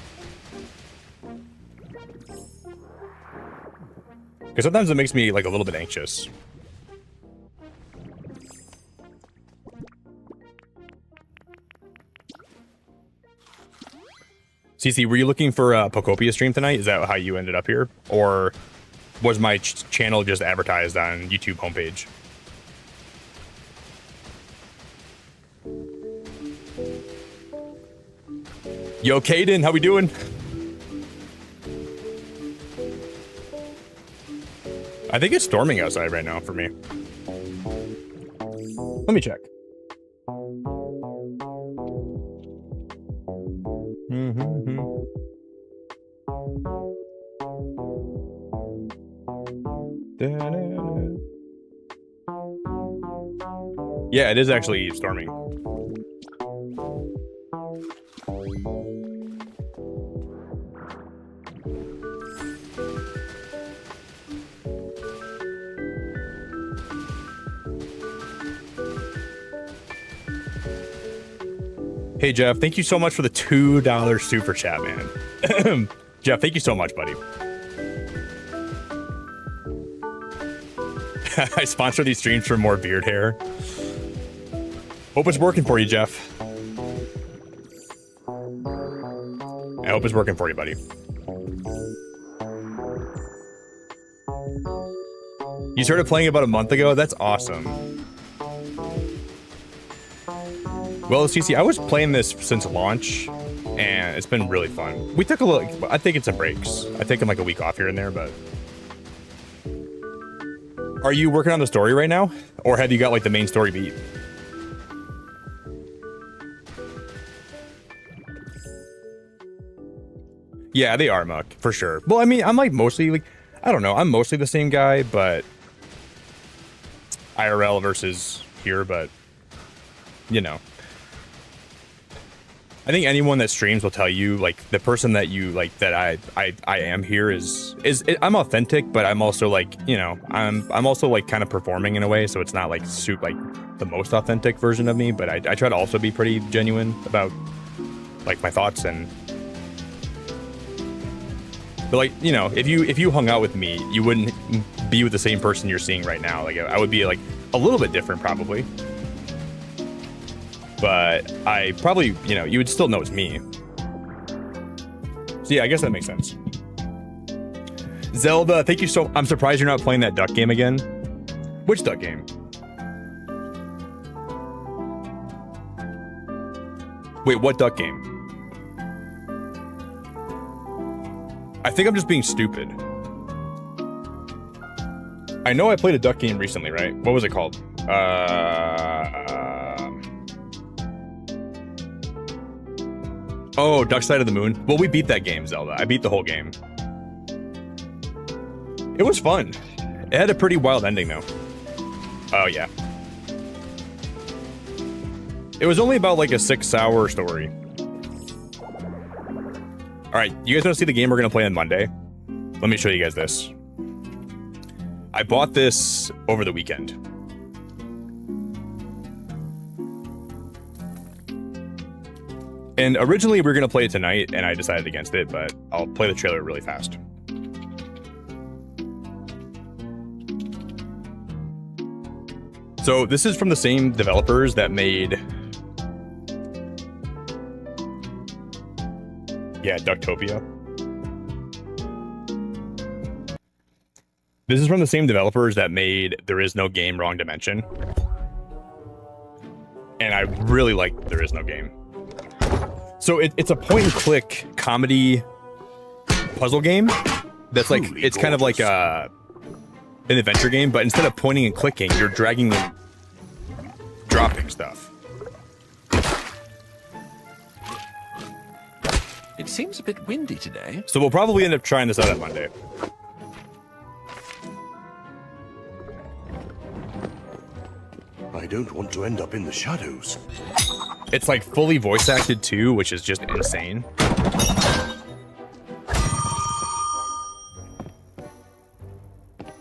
Because sometimes it makes me like a little bit anxious. Cece, were you looking for a Pokopia stream tonight? Is that how you ended up here? Or was my channel just advertised on YouTube homepage? Yo, Caden, how we doing? I think it's storming outside right now for me. Let me check. Yeah, it is actually storming. Hey, Jeff, thank you so much for the $2 super chat, man. Jeff, thank you so much, buddy. I sponsor these streams for more beard hair. Hope it's working for you, Jeff. I hope it's working for you, buddy. You started playing about a month ago? That's awesome. Well, CC, I was playing this since launch, and it's been really fun. We took a look. I think it's some breaks. I take like a week off here and there, but... Are you working on the story right now? Or have you got like the main story beat? Yeah, they are, Muck, for sure. Well, I mean, I'm like mostly like, I don't know, I'm mostly the same guy, but IRL versus here, but you know. I think anyone that streams will tell you, like, the person that you like that I am here is I'm authentic, but I'm also like, you know, I'm also like kind of performing in a way, so it's not like the most authentic version of me, but I try to also be pretty genuine about like my thoughts. And but like, you know, if you hung out with me, you wouldn't be with the same person you're seeing right now. Like I would be like a little bit different probably. But I probably, you know, you would still know it's me. So yeah, I guess that makes sense. Zelda, thank you so... I'm surprised you're not playing that duck game again. Which duck game? Wait, what duck game? I think I'm just being stupid. I know I played a duck game recently, right? What was it called? Oh, Duck Side of the Moon. Well, we beat that game, Zelda. I beat the whole game. It was fun. It had a pretty wild ending, though. Oh, yeah. It was only about like a 6-hour story. All right, you guys want to see the game we're going to play on Monday? Let me show you guys this. I bought this over the weekend. And originally we were going to play it tonight, and I decided against it, but I'll play the trailer really fast. So this is from the same developers that made... Yeah, Ducktopia. This is from the same developers that made There Is No Game, Wrong Dimension. And I really like There Is No Game. So it's a point-and-click comedy puzzle game that's like, it's kind of like an adventure game, but instead of pointing and clicking, you're dragging and dropping stuff. It seems a bit windy today. So we'll probably end up trying this out on Monday. I don't want to end up in the shadows. It's like fully voice acted too, which is just insane.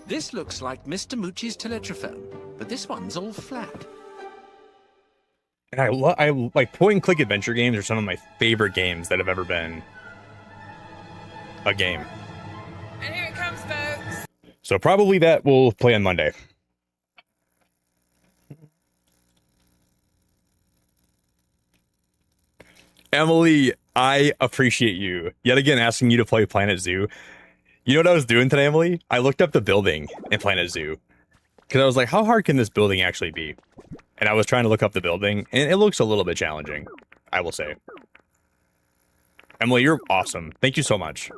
This looks like Mr. Moochie's teletrophone, but this one's all flat. And I like point and click adventure games are some of my favorite games that have ever been a game. And here it comes, folks. So probably that we'll play on Monday. Emily, I appreciate you yet again asking you to play Planet Zoo. You know what I was doing today, Emily? I looked up the building in Planet Zoo because I was like, how hard can this building actually be? And I was trying to look up the building, and it looks a little bit challenging, I will say. Emily, you're awesome. Thank you so much.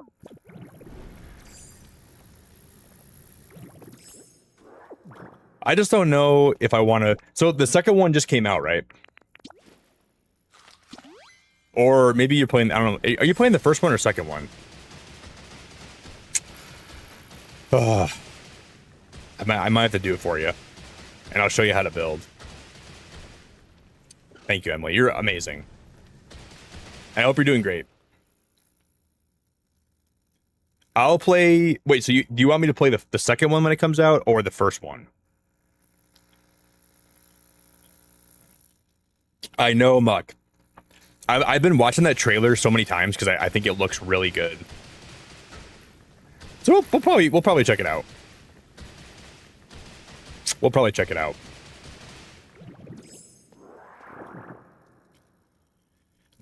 I just don't know if I want to... So the second one just came out, right? Or maybe you're playing... I don't know. Are you playing the first one or second one? I might have to do it for you. And I'll show you how to build. Thank you, Emily. You're amazing. I hope you're doing great. I'll play... Wait, so do you want me to play the second one when it comes out, or the first one? I know, Muck. I've been watching that trailer so many times because I think it looks really good. So we'll probably check it out. We'll probably check it out.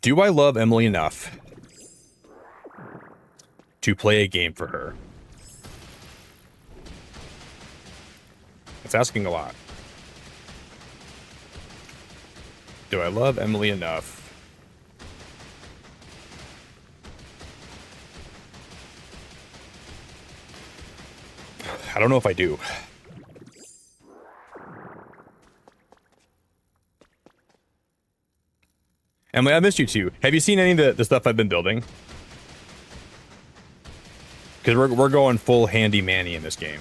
Do I love Emily enough to play a game for her? It's asking a lot. Do I love Emily enough? I don't know if I do. Emily, I missed you too. Have you seen any of the stuff I've been building? Because we're going full handy manny in this game.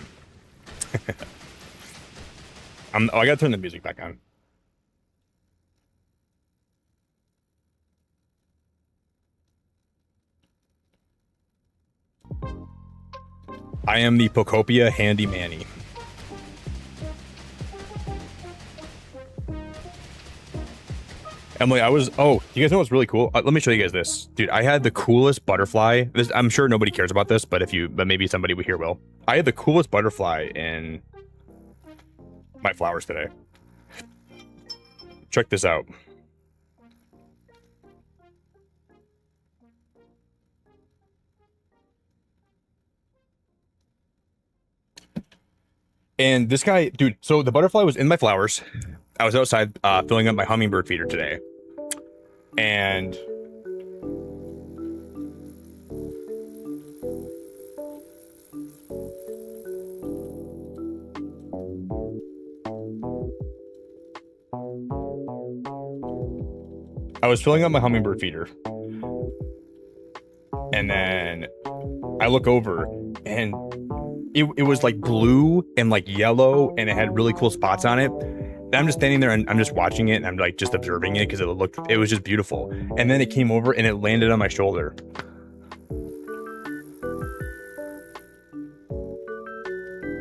I gotta turn the music back on. I am the Pokopia handy manny. Emily, oh, you guys know what's really cool? Let me show you guys this. Dude, I had the coolest butterfly. I'm sure nobody cares about this, but maybe somebody here will. I had the coolest butterfly in my flowers today. Check this out. And this guy, dude, so the butterfly was in my flowers. I was outside filling up my hummingbird feeder today. And I was filling up my hummingbird feeder. And then I look over and it was like blue and like yellow and it had really cool spots on it. And I'm just standing there and I'm just watching it and I'm like just observing it because it was just beautiful. And then it came over and it landed on my shoulder.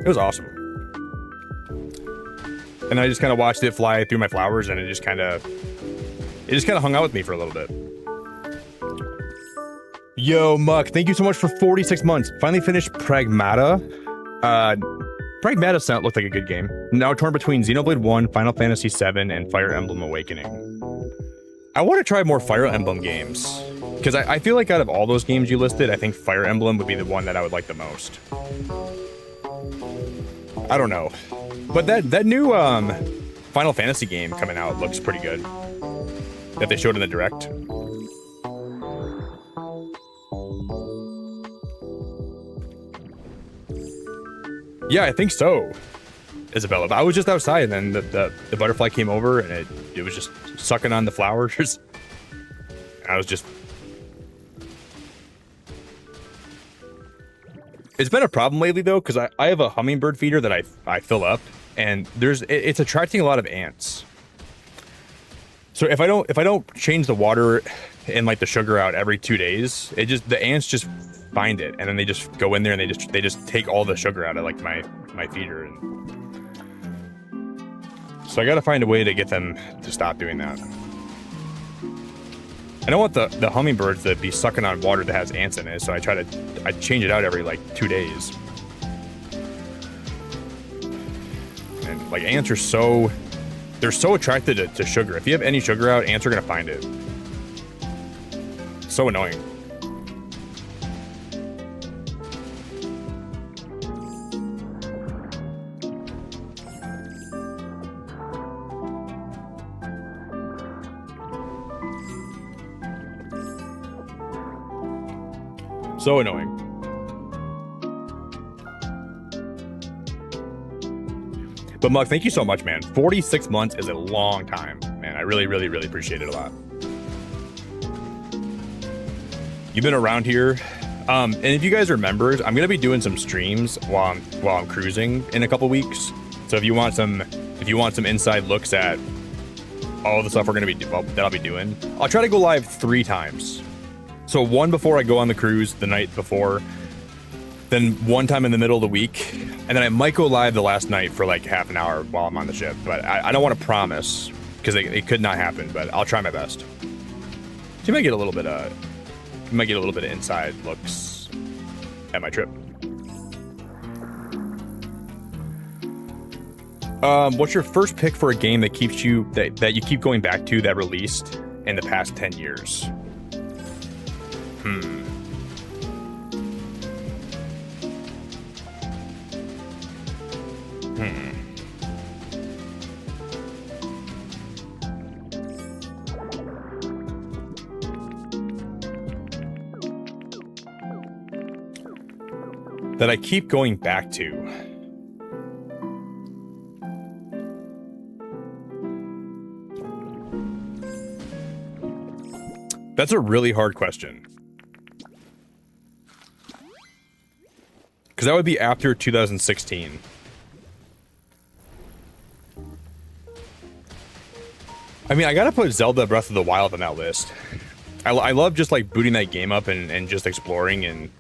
It was awesome. And I just kind of watched it fly through my flowers and it just kind of hung out with me for a little bit. Yo, Muck, thank you so much for 46 months. Finally finished Pragmata. Pragmata looked like a good game. Now torn between Xenoblade 1, Final Fantasy 7, and Fire Emblem Awakening. I want to try more Fire Emblem games. Because I feel like out of all those games you listed, I think Fire Emblem would be the one that I would like the most. I don't know. But that new Final Fantasy game coming out looks pretty good. That they showed in the Direct. Yeah, I think so, Isabella. But I was just outside, and then the butterfly came over, and it was just sucking on the flowers. I was just... It's been a problem lately, though, because I have a hummingbird feeder that I fill up, and it's attracting a lot of ants. So if I don't change the water and like the sugar out every 2 days, the ants just find it, and then they just go in there and they just take all the sugar out of like my feeder, and so I got to find a way to get them to stop doing that. I don't want the hummingbirds to be sucking on water that has ants in it, so I change it out every like 2 days. And like ants are they're so attracted to sugar. If you have any sugar out, ants are gonna find it. So annoying. So annoying. But Mug, thank you so much, man. 46 months is a long time, man. I really, really, really appreciate it a lot. You've been around here. And if you guys are members, I'm gonna be doing some streams while I'm cruising in a couple weeks. So if you want some inside looks at all the stuff we're gonna be that I'll be doing. I'll try to go live 3 times. So one before I go on the cruise the night before, then one time in the middle of the week, and then I might go live the last night for like half an hour while I'm on the ship. But I don't want to promise because it could not happen. But I'll try my best. So you might get a little bit of inside looks at my trip. What's your first pick for a game that keeps you that you keep going back to that released in the past 10 years? That I keep going back to. That's a really hard question. Because that would be after 2016. I mean, I gotta put Zelda Breath of the Wild on that list. I love just like booting that game up and just exploring, and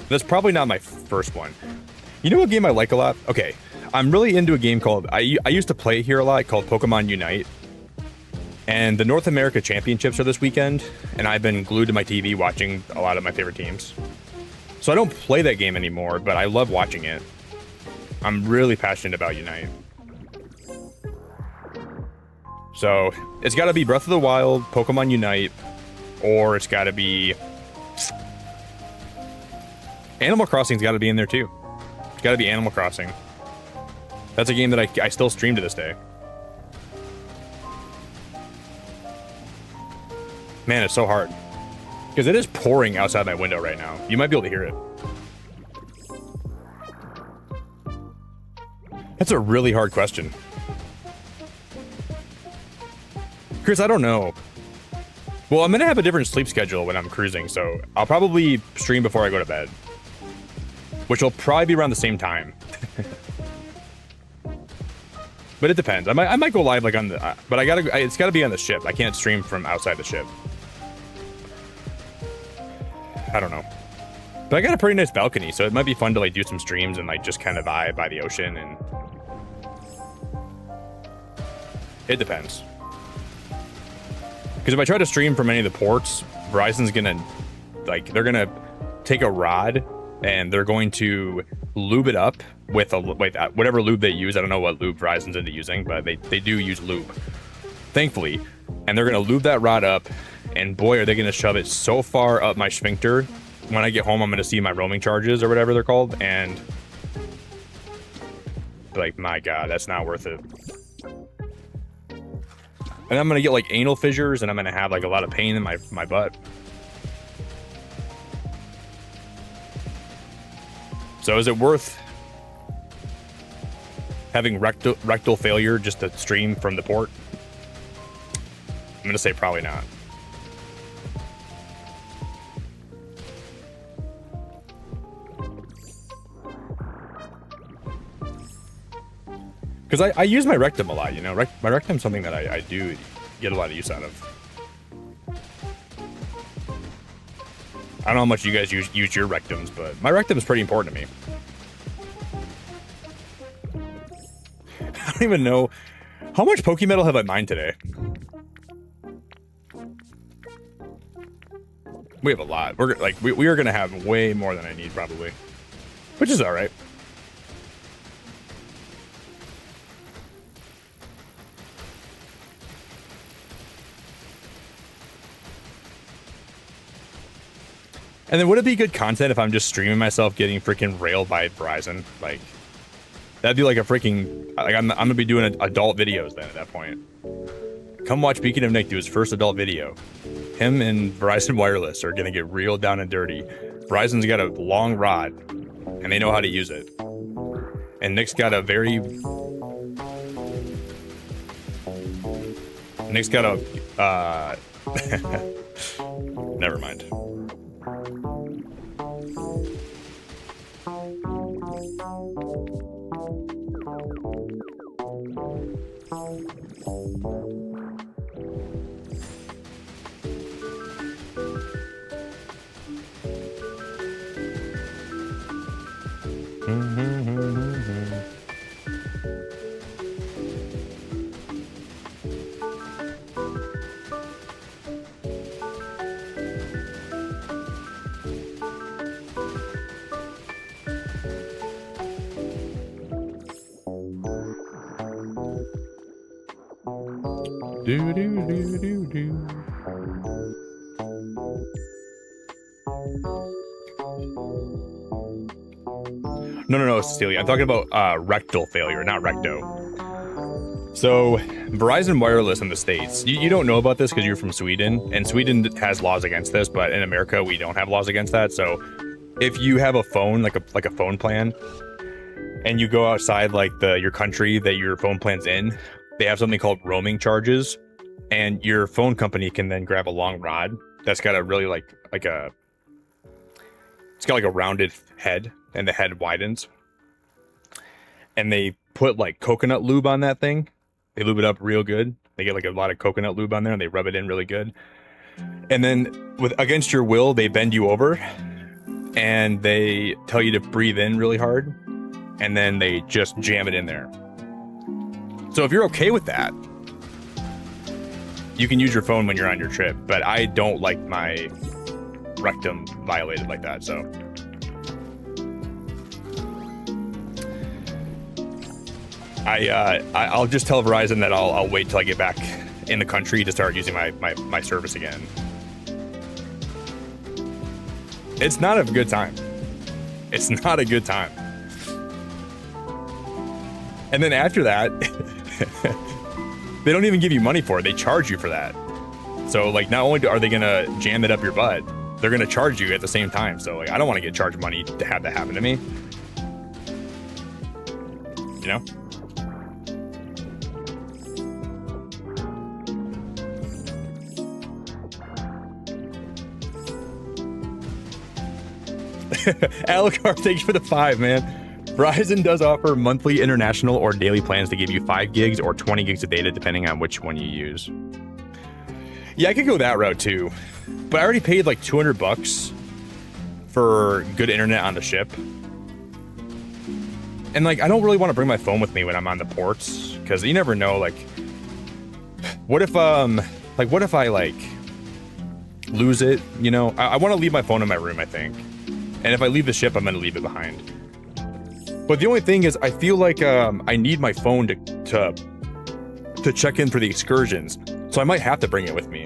that's probably not my first one. You know what game I like a lot? Okay, I'm really into a game called, I used to play here a lot, called Pokemon Unite. And the North America Championships are this weekend, and I've been glued to my TV watching a lot of my favorite teams. So I don't play that game anymore, but I love watching it. I'm really passionate about Unite. So it's got to be Breath of the Wild, Pokemon Unite, or it's got to be Animal Crossing's got to be in there too. It's got to be Animal Crossing. That's a game that I still stream to this day. Man, it's so hard. Because it is pouring outside my window right now. You might be able to hear it. That's a really hard question. Chris, I don't know. Well, I'm going to have a different sleep schedule when I'm cruising, so I'll probably stream before I go to bed. Which will probably be around the same time. But it depends. I might go live like on the... but it's got to be on the ship. I can't stream from outside the ship. I don't know. But I got a pretty nice balcony, so it might be fun to like do some streams and like just kind of vibe by the ocean, and it depends. Because if I try to stream from any of the ports, Verizon's gonna they're gonna take a rod and they're going to lube it up with whatever lube they use. I don't know what lube Verizon's into using, but they do use lube, thankfully. And they're gonna lube that rod up, and boy, are they gonna shove it so far up my sphincter. When I get home, I'm gonna see my roaming charges or whatever they're called, and like, my God, that's not worth it. And I'm gonna get like anal fissures, and I'm gonna have like a lot of pain in my butt. So is it worth having rectal failure just to stream from the port? I'm gonna say probably not. Because I use my rectum a lot, you know? My rectum's something that I do get a lot of use out of. I don't know how much you guys use your rectums, but my rectum is pretty important to me. I don't even know... How much Pokemetal have I mined today? We have a lot. We are going to have way more than I need, probably. Which is alright. And then would it be good content if I'm just streaming myself getting freaking railed by Verizon? Like, that'd be like a freaking... Like, I'm gonna be doing adult videos then at that point. Come watch Beacon of Nick do his first adult video. Him and Verizon Wireless are gonna get real down and dirty. Verizon's got a long rod, and they know how to use it. And Nick's got a very... Nick's got a... Never mind. Do, do, do, do, do. No, Cecilia. I'm talking about rectal failure, not recto. So, Verizon Wireless in the States, you don't know about this because you're from Sweden, and Sweden has laws against this, but in America, we don't have laws against that. So, if you have a phone, like a phone plan, and you go outside like your country that your phone plan's in, they have something called roaming charges, and your phone company can then grab a long rod that's got a really it's got like a rounded head, and the head widens, and they put like coconut lube on that thing. They lube it up real good. They get like a lot of coconut lube on there and they rub it in really good. And then against your will, they bend you over and they tell you to breathe in really hard. And then they just jam it in there. So if you're okay with that, you can use your phone when you're on your trip. But I don't like my rectum violated like that, so. I'll just tell Verizon that I'll wait till I get back in the country to start using my service again. It's not a good time. It's not a good time. And then after that, they don't even give you money for it. They charge you for that. So like, not only are they gonna jam it up your butt, they're gonna charge you at the same time. So like, I don't want to get charged money to have that happen to me. You know? Alucard, thank you for the 5, man. Verizon does offer monthly, international, or daily plans to give you 5 gigs or 20 gigs of data, depending on which one you use. Yeah, I could go that route too, but I already paid like $200 for good internet on the ship. And like, I don't really want to bring my phone with me when I'm on the ports, because you never know, like, what if I like lose it, you know? I want to leave my phone in my room, I think. And if I leave the ship, I'm going to leave it behind. But the only thing is, I feel like I need my phone to check in for the excursions. So I might have to bring it with me.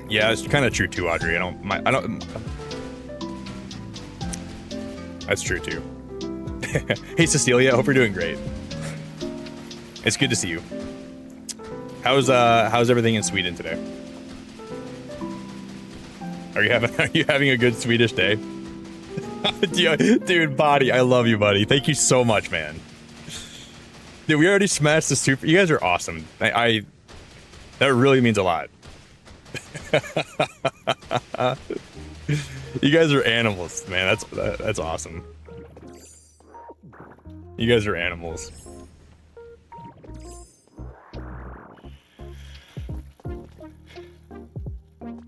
Yeah, it's kind of true too, Audrey. I don't. That's true too. Hey, Cecilia, I hope you're doing great. It's good to see you. How's everything in Sweden today? Are you having a good Swedish day? Dude, Body, I love you, buddy. Thank you so much, man. Dude, we already smashed the super. You guys are awesome. That really means a lot. You guys are animals, man. That's awesome. You guys are animals.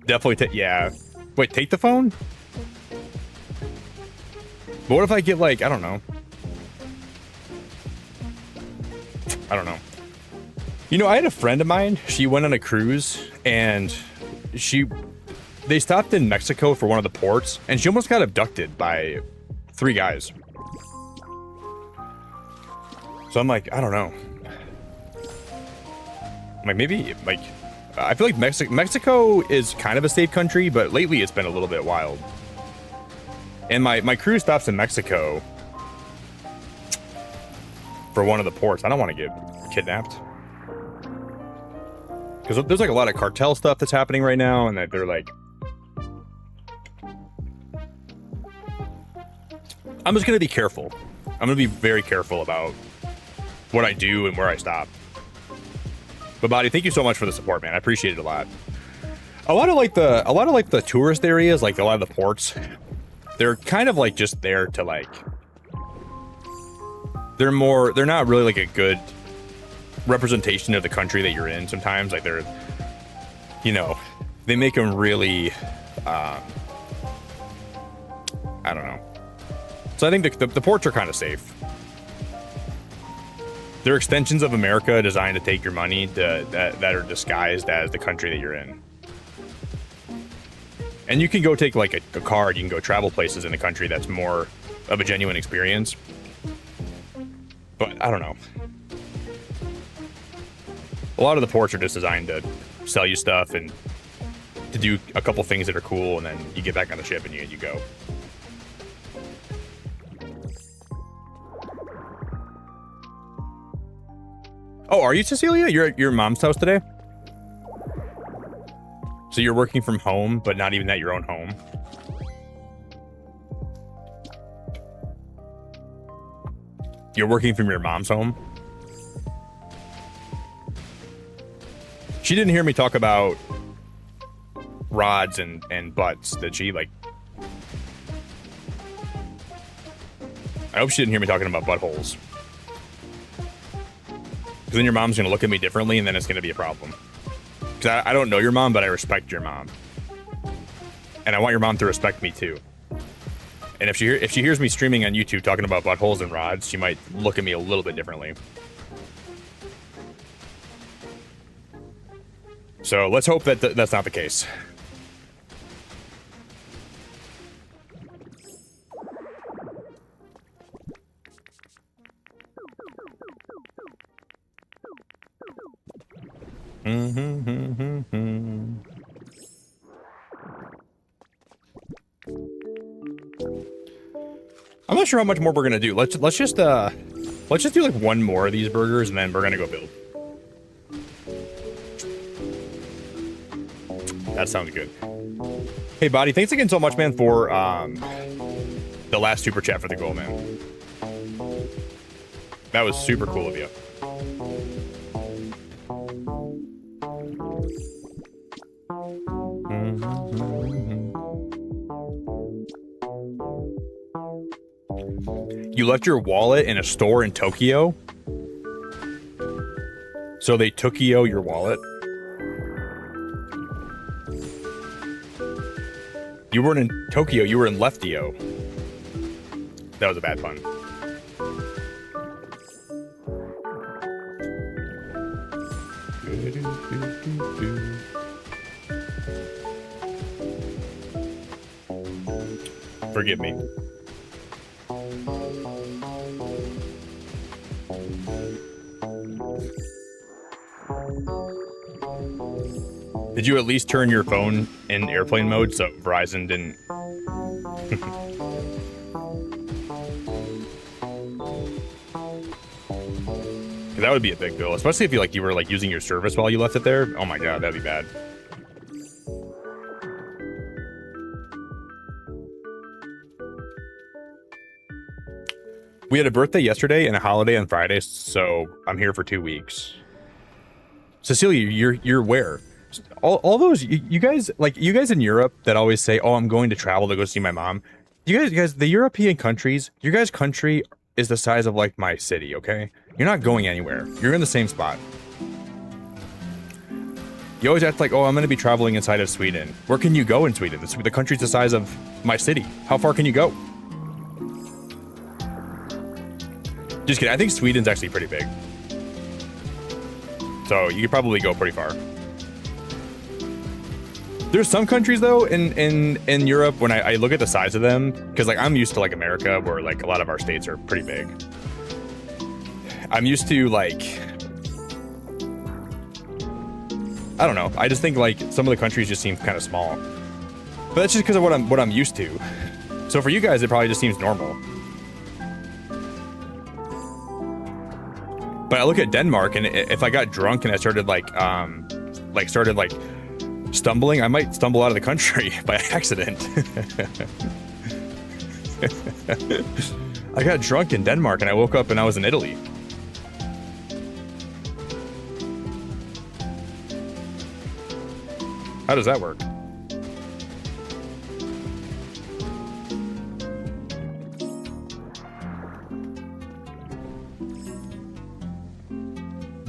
Definitely yeah. Wait, take the phone? But what if I get like, I don't know. You know, I had a friend of mine, she went on a cruise and they stopped in Mexico for one of the ports and she almost got abducted by 3 guys. So I'm like, I don't know. Like maybe like, I feel like Mexico is kind of a safe country, but lately it's been a little bit wild. And my cruise stops in Mexico for one of the ports. I don't want to get kidnapped. Because there's like a lot of cartel stuff that's happening right now, and that they're like... I'm just going to be careful. I'm going to be very careful about what I do and where I stop. But Body, thank you so much for the support, man. I appreciate it a lot. A lot of the tourist areas, like a lot of the ports, they're kind of like just there to like, they're not really like a good representation of the country that you're in sometimes. Like they're, you know, they make them really, I don't know. So I think the ports are kind of safe. They're extensions of America designed to take your money that are disguised as the country that you're in. And you can go take like a card, you can go travel places in the country that's more of a genuine experience. But I don't know. A lot of the ports are just designed to sell you stuff and to do a couple things that are cool, and then you get back on the ship and you go. Oh, are you Cecilia? You're at your mom's house today? So you're working from home, but not even at your own home? You're working from your mom's home? She didn't hear me talk about rods and butts, did she? Like, I hope she didn't hear me talking about buttholes. Because then your mom's going to look at me differently, and then it's going to be a problem. Because I don't know your mom, but I respect your mom. And I want your mom to respect me, too. And if she hears me streaming on YouTube talking about buttholes and rods, she might look at me a little bit differently. So let's hope that that's not the case. I'm not sure how much more we're gonna do. Let's just do like one more of these burgers, and then we're gonna go build. That sounds good. Hey, Body, thanks again so much, man, for the last super chat for the goal, man. That was super cool of you. You left your wallet in a store in Tokyo? So they Tokyo your wallet? You weren't in Tokyo, you were in Leftio. That was a bad pun. Forgive me. Did you at least turn your phone in airplane mode so Verizon didn't? That would be a big bill, especially if you were using your service while you left it there. Oh my god, that'd be bad. We had a birthday yesterday and a holiday on Friday, so I'm here for 2 weeks. Cecilia, you're where? All those you guys in Europe that always say, "Oh, I'm going to travel to go see my mom." You guys, the European countries, your guys' country is the size of like my city. Okay, you're not going anywhere. You're in the same spot. You always act like, "Oh, I'm going to be traveling inside of Sweden." Where can you go in Sweden? The country's the size of my city. How far can you go? Just kidding. I think Sweden's actually pretty big. So you could probably go pretty far. There's some countries though in Europe when I look at the size of them, because like I'm used to like America where like a lot of our states are pretty big. I'm used to like, I don't know. I just think like some of the countries just seem kind of small. But that's just because of what I'm used to. So for you guys, it probably just seems normal. But I look at Denmark, and if I got drunk and I started stumbling, I might stumble out of the country by accident. I got drunk in Denmark and I woke up and I was in Italy. How does that work?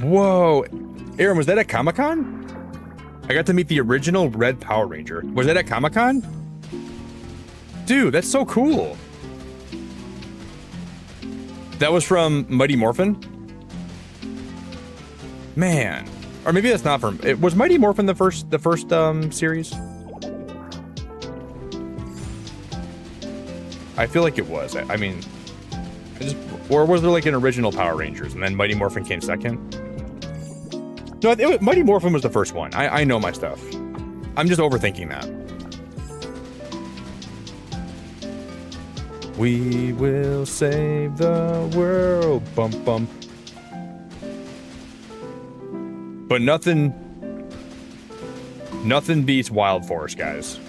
Whoa, Aaron, was that at Comic-Con? I got to meet the original Red Power Ranger. Was that at Comic-Con? Dude, that's so cool. That was from Mighty Morphin? Man. Or maybe that's not from... Was Mighty Morphin the first series? I feel like it was. I mean... Or was there like an original Power Rangers and then Mighty Morphin came second? No, Mighty Morphin was the first one. I know my stuff. I'm just overthinking that. We will save the world. Bump, bump. But nothing beats Wild Force, guys.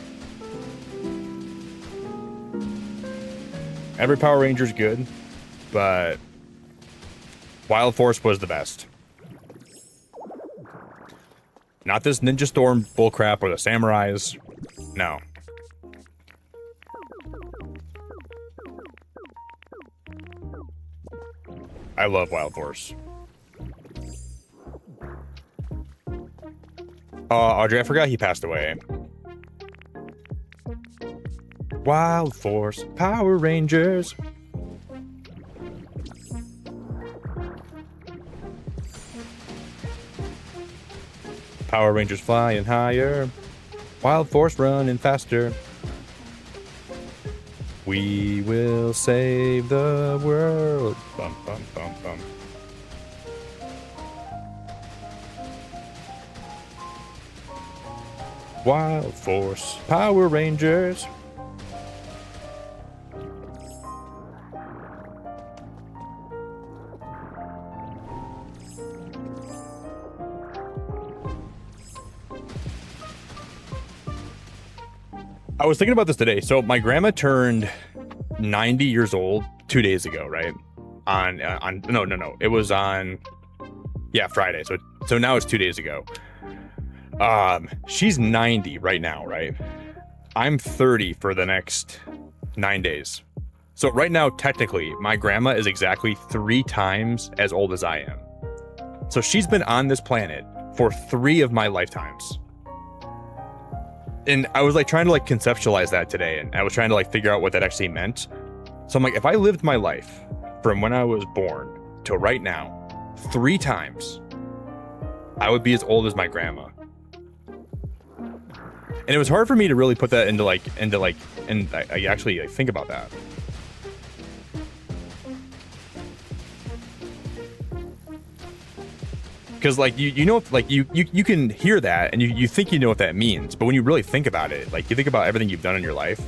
Every Power Ranger's good, but Wild Force was the best. Not this Ninja Storm bullcrap or the Samurais. No. I love Wild Force. Audrey, I forgot he passed away. Wild Force, Power Rangers. Power Rangers flying higher. Wild Force running faster. We will save the world. Bum, bum, bum, bum. Wild Force, Power Rangers. I was thinking about this today. So my grandma turned 90 years old 2 days ago, right? No. It was on, yeah, Friday. So now it's 2 days ago. She's 90 right now, right? I'm 30 for the next 9 days. So right now, technically, my grandma is exactly 3 times as old as I am. So she's been on this planet for 3 of my lifetimes. And I was like trying to like conceptualize that today, and I was trying to like figure out what that actually meant. So I'm like, if I lived my life from when I was born to right now 3 times, I would be as old as my grandma. And it was hard for me to really put that into I actually like, think about that. Because like you know, like you can hear that and you think you know what that means, but when you really think about it, like you think about everything you've done in your life,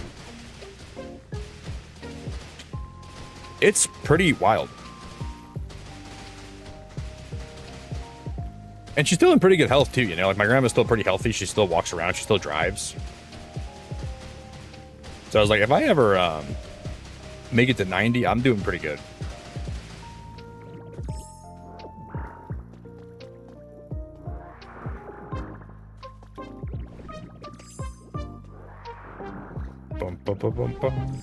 it's pretty wild. And she's still in pretty good health too, you know, like my grandma's still pretty healthy. She still walks around, she still drives. So I was like, if I ever make it to 90, I'm doing pretty good. Bum, bum, bum, bum, bum.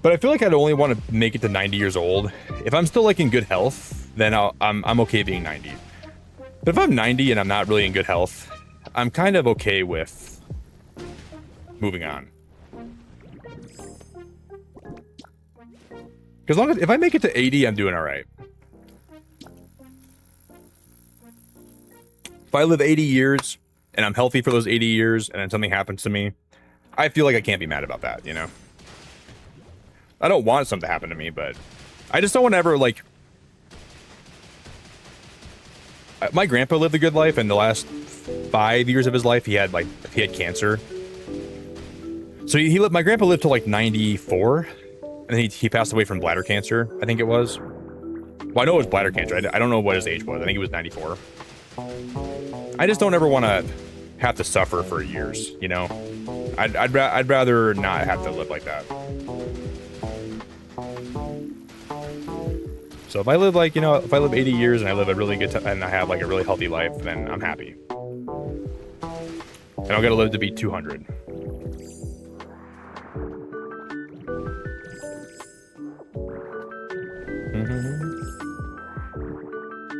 But I feel like I'd only want to make it to 90 years old. If I'm still like in good health, then I'm okay being 90. But if I'm 90 and I'm not really in good health, I'm kind of okay with moving on. Because long as if I make it to 80, I'm doing all right. If I live 80 years and I'm healthy for those 80 years and then something happens to me, I feel like I can't be mad about that, you know? I don't want something to happen to me, but I just don't want to ever, like... My grandpa lived a good life, and the last 5 years of his life, he had cancer. So my grandpa lived till like 94, and then he passed away from bladder cancer, I think it was. Well, I know it was bladder cancer. I don't know what his age was. I think it was 94. I just don't ever want to have to suffer for years, you know? I'd rather not have to live like that. So if I live like, you know, if I live 80 years and I live a really good time and I have like a really healthy life, then I'm happy. And I'll get to live to be 200.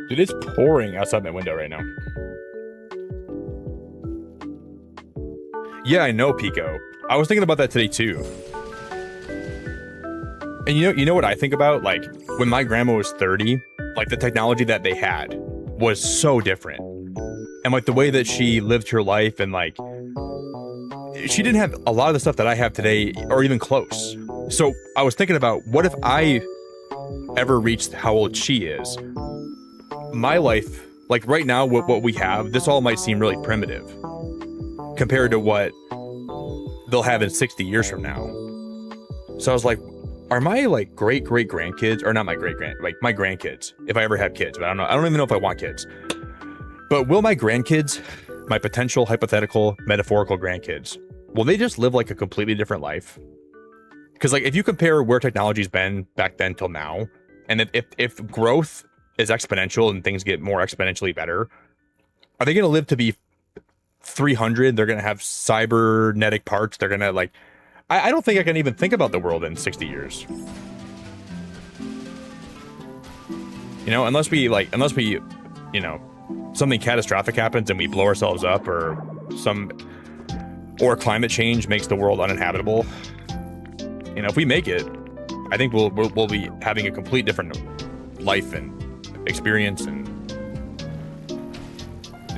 Dude, it's pouring outside my window right now. Yeah, I know, Pico. I was thinking about that today too. And you know what I think about? Like, when my grandma was 30, like, the technology that they had was so different. And, like, the way that she lived her life and, like, she didn't have a lot of the stuff that I have today, or even close. So I was thinking about, what if I ever reached how old she is? My life, like right now, what we have, this all might seem really primitive compared to what they'll have in 60 years from now. So I was like, are my like great grandkids, or not my like my grandkids, if I ever have kids, but I don't even know if I want kids. But will my grandkids, my potential hypothetical metaphorical grandkids, will they just live like a completely different life? Because like if you compare where technology's been back then till now, and if growth is exponential and things get more exponentially better, are they going to live to be 300? They're going to have cybernetic parts. They're going to like, I don't think I can even think about the world in 60 years. You know, unless we, you know, something catastrophic happens and we blow ourselves up, or climate change makes the world uninhabitable. You know, if we make it, I think we'll be having a complete different life and experience, and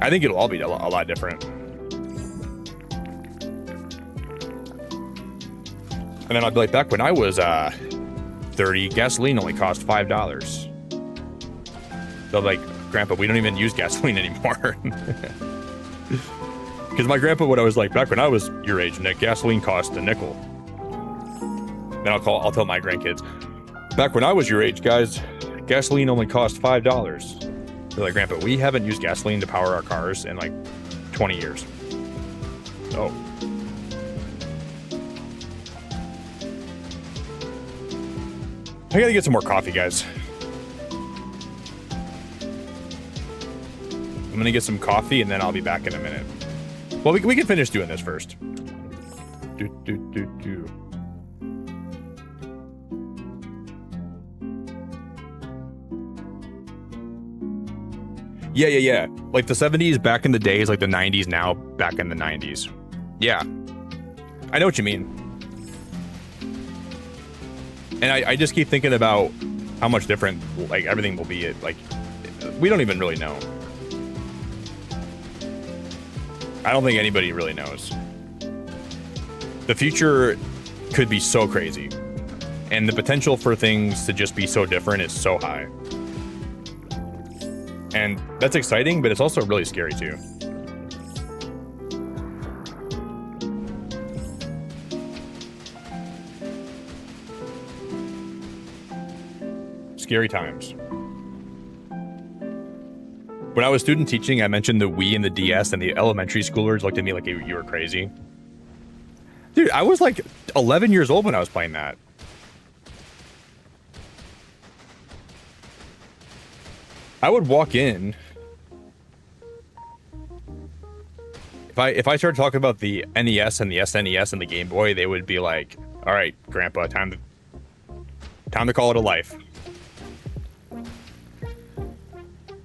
I think it'll all be a lot different. And then I'll be like, back when I was 30, gasoline only cost $5. So like, Grandpa, we don't even use gasoline anymore. Because my grandpa, what I was like, back when I was your age, Nick, gasoline cost a nickel. Then I'll tell my grandkids, back when I was your age, guys, gasoline only cost $5. They're like, Grandpa, we haven't used gasoline to power our cars in like 20 years. Oh. I gotta get some more coffee, guys. I'm gonna get some coffee and then I'll be back in a minute. Well, we can finish doing this first. Yeah. Like the 70s back in the days, like the 90s now, back in the 90s. Yeah. I know what you mean. And I just keep thinking about how much different, like, everything will be. Like, we don't even really know. I don't think anybody really knows. The future could be so crazy. And the potential for things to just be so different is so high. And that's exciting, but it's also really scary too. Scary times. When I was student teaching, I mentioned the Wii and the DS, and the elementary schoolers looked at me like you were crazy. Dude, I was like 11 years old when I was playing that. I would walk in. If I started talking about the NES and the SNES and the Game Boy, they would be like, "All right, Grandpa, time to call it a life."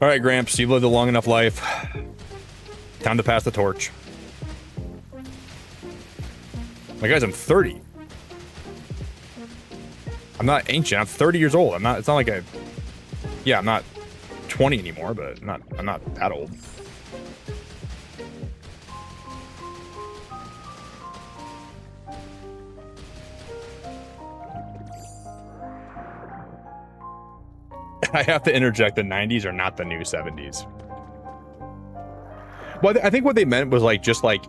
All right, Gramps, you've lived a long enough life. Time to pass the torch. My guys, I'm 30. I'm not ancient. I'm 30 years old. I'm not. It's not like I'm not 20 anymore, but I'm not that old. I have to interject, the 90s are not the new 70s. Well, I think what they meant was like, just like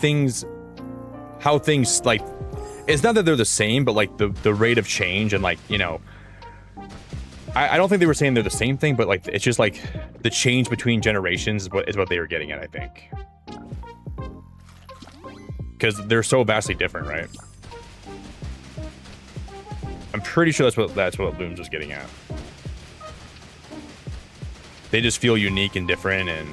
things, how things, like, it's not that they're the same, but like the rate of change, and like, you know, I don't think they were saying they're the same thing, but like, it's just like the change between generations is what they were getting at, I think. Because they're so vastly different, right? I'm pretty sure that's what Looms was getting at. They just feel unique and different, and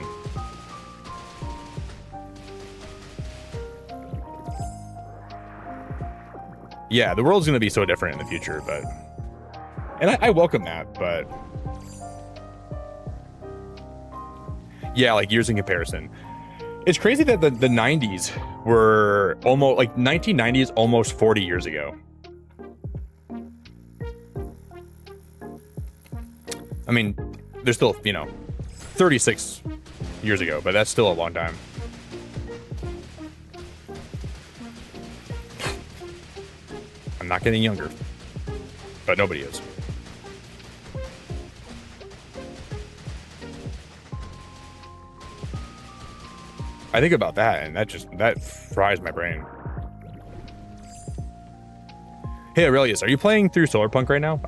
yeah, the world's gonna be so different in the future, but and I welcome that, but yeah, like years in comparison. It's crazy that the 90s were almost like 1990s, almost 40 years ago. I mean, there's still, you know, 36 years ago, but that's still a long time. I'm not getting younger, but nobody is. I think about that, and that fries my brain. Hey Aurelius, are you playing through Solarpunk right now?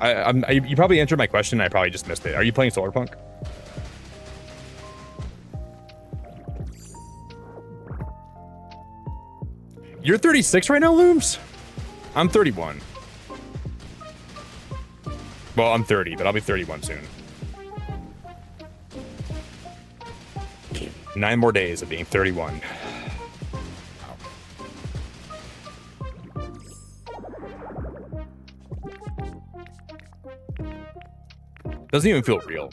You probably answered my question, and I probably just missed it. Are you playing Solarpunk? You're 36 right now, Looms? I'm 31. Well, I'm 30, but I'll be 31 soon. 9 more days of being 31. Doesn't even feel real.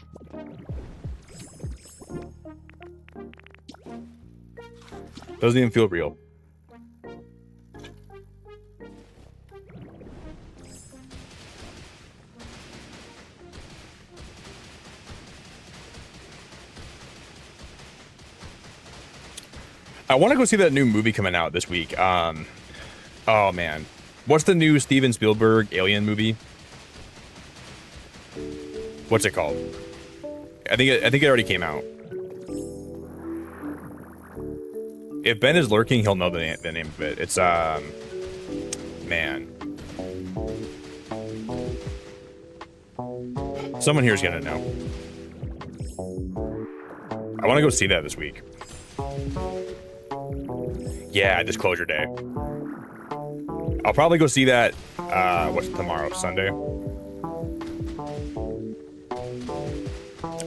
Doesn't even feel real. I want to go see that new movie coming out this week. Oh man, what's the new Steven Spielberg alien movie? What's it called? I think it already came out. If Ben is lurking, he'll know the name of it. It's man. Someone here is gonna know. I want to go see that this week. Yeah, Disclosure Day. I'll probably go see that. What's tomorrow? Sunday.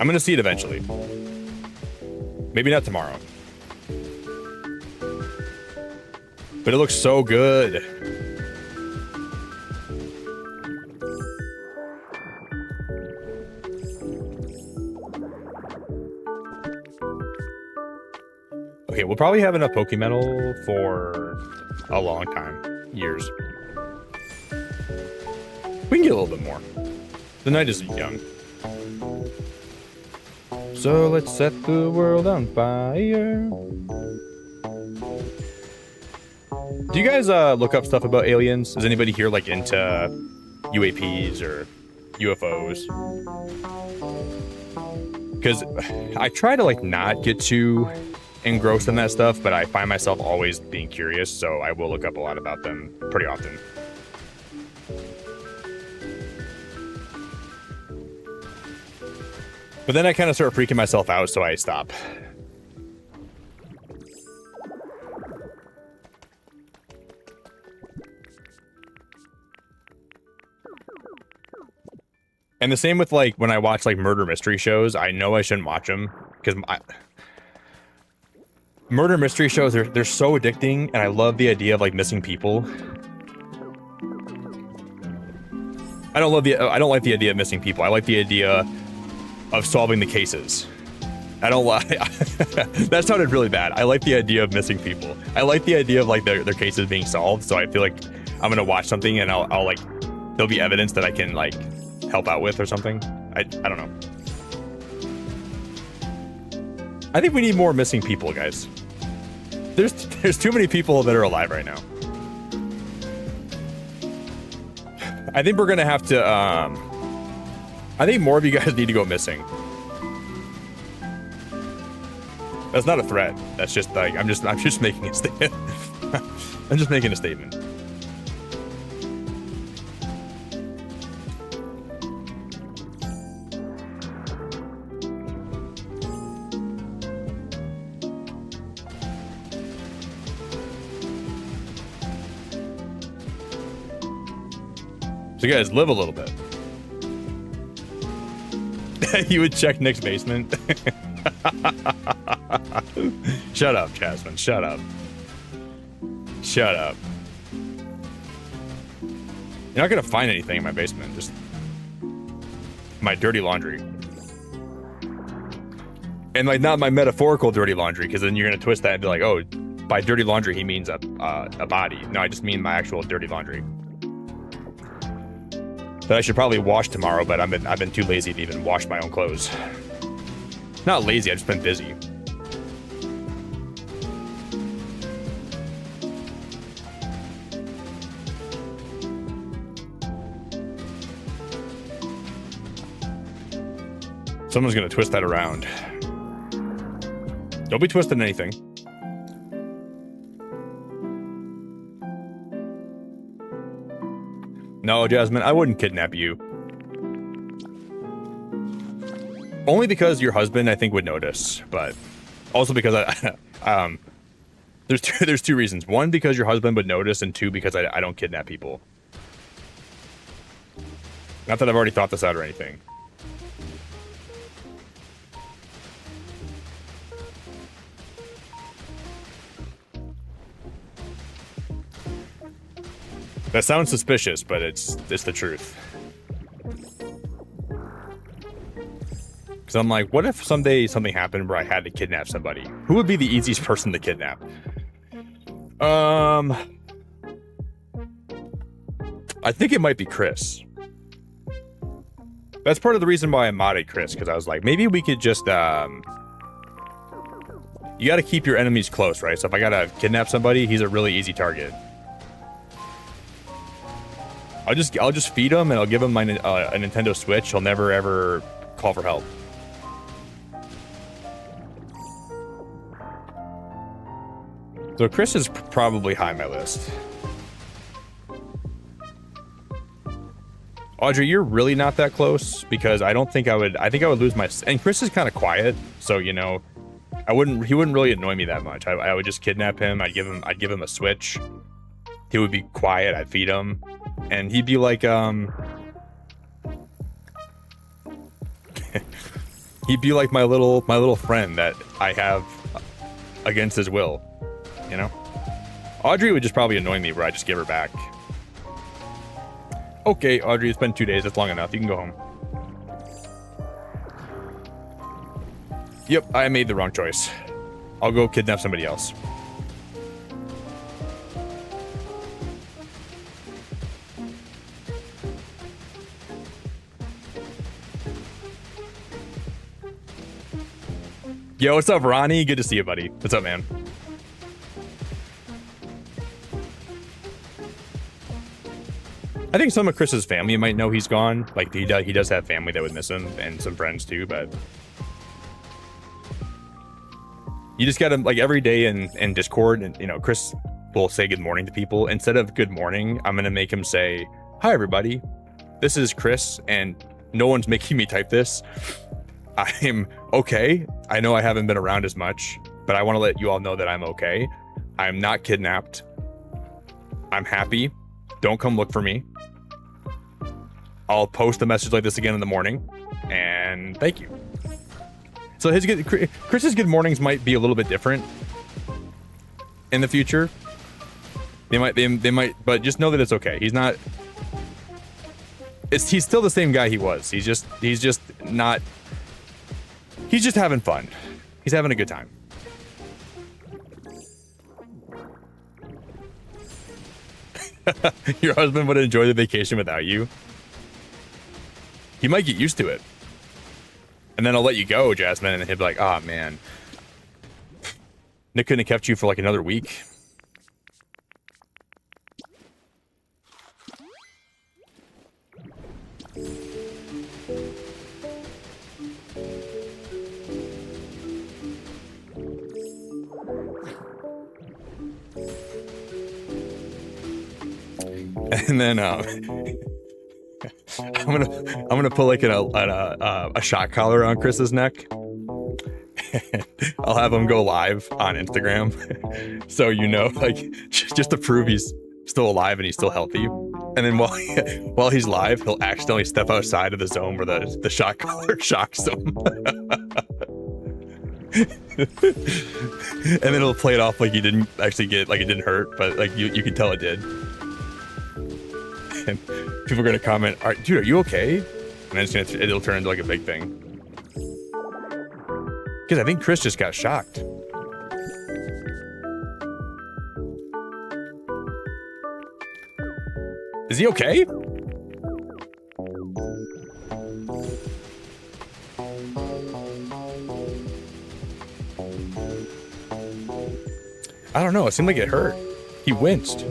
I'm gonna see it eventually. Maybe not tomorrow. But it looks so good. Okay, we'll probably have enough Pokemetal for a long time. Years. We can get a little bit more. The night is young. So let's set the world on fire. Do you guys look up stuff about aliens? Is anybody here like into UAPs or UFOs? Because I try to like not get too engrossed in that stuff, but I find myself always being curious, so I will look up a lot about them pretty often. But then I kind of start freaking myself out, so I stop. And the same with like when I watch like murder mystery shows, I know I shouldn't watch them because murder mystery shows they're so addicting, and I love the idea of like missing people. I don't like the idea of missing people. I like the idea of solving the cases. I don't like that sounded really bad. I like the idea of missing people. I like the idea of like their cases being solved. So I feel like I'm gonna watch something and I'll like there'll be evidence that I can like help out with or something. I don't know. I think we need more missing people, guys. There's too many people that are alive right now. I think we're gonna have to I think more of you guys need to go missing. That's not a threat. That's just like I'm just making a statement. I'm just making a statement. So you guys live a little bit. You would check Nick's basement. Shut up, Jasmine. Shut up. Shut up. You're not gonna find anything in my basement. Just my dirty laundry. And like not my metaphorical dirty laundry, because then you're gonna twist that and be like, oh, by dirty laundry he means a body. No, I just mean my actual dirty laundry. That I should probably wash tomorrow, but I've been too lazy to even wash my own clothes. Not lazy, I've just been busy. Someone's gonna twist that around. Don't be twisting anything. No, Jasmine, I wouldn't kidnap you. Only because your husband, I think, would notice, but also because there's two reasons. One, because your husband would notice, and two, because I don't kidnap people. Not that I've already thought this out or anything. That sounds suspicious, but it's the truth. Because I'm like, what if someday something happened where I had to kidnap somebody? Who would be the easiest person to kidnap? I think it might be Chris. That's part of the reason why I modded Chris, because I was like, maybe we could just, you gotta keep your enemies close, right? So if I gotta kidnap somebody, he's a really easy target. I'll just feed him and I'll give him my a Nintendo Switch. He'll never ever call for help. So Chris is probably high on my list. Audrey, you're really not that close because I don't think I would. I think I would lose my. And Chris is kind of quiet, so you know, he wouldn't really annoy me that much. I would just kidnap him. I'd give him a Switch. He would be quiet. I'd feed him. And he'd be like, he'd be like my little friend that I have against his will, you know? Audrey would just probably annoy me where I just give her back. Okay, Audrey, it's been 2 days. That's long enough. You can go home. Yep, I made the wrong choice. I'll go kidnap somebody else. Yo, what's up, Ronnie? Good to see you, buddy. What's up, man? I think some of Chris's family might know he's gone. Like, he does have family that would miss him, and some friends too, but... You just gotta, like, every day in Discord, and, you know, Chris will say good morning to people. Instead of good morning, I'm gonna make him say, hi, everybody. This is Chris, and no one's making me type this. I'm okay. I know I haven't been around as much, but I want to let you all know that I'm okay. I'm not kidnapped. I'm happy. Don't come look for me. I'll post a message like this again in the morning, and thank you. So Chris's good mornings might be a little bit different in the future. They might, but just know that it's okay. He's not. He's still the same guy he was. He's just not. He's just having fun. He's having a good time. Your husband would enjoy the vacation without you. He might get used to it. And then I'll let you go, Jasmine, and he'll be like, oh, man. Nick couldn't have kept you for like another week. And then I'm gonna put like a shock collar on Chris's neck. I'll have him go live on Instagram, so you know, like just to prove he's still alive and he's still healthy. And then while he's live, he'll accidentally step outside of the zone where the shock collar shocks him. And then it'll play it off like you didn't actually get, like it didn't hurt, but like you can tell it did. And people are gonna comment, dude, are you okay? And then it'll turn into like a big thing. Because I think Chris just got shocked. Is he okay? I don't know. It seemed like it hurt. He winced.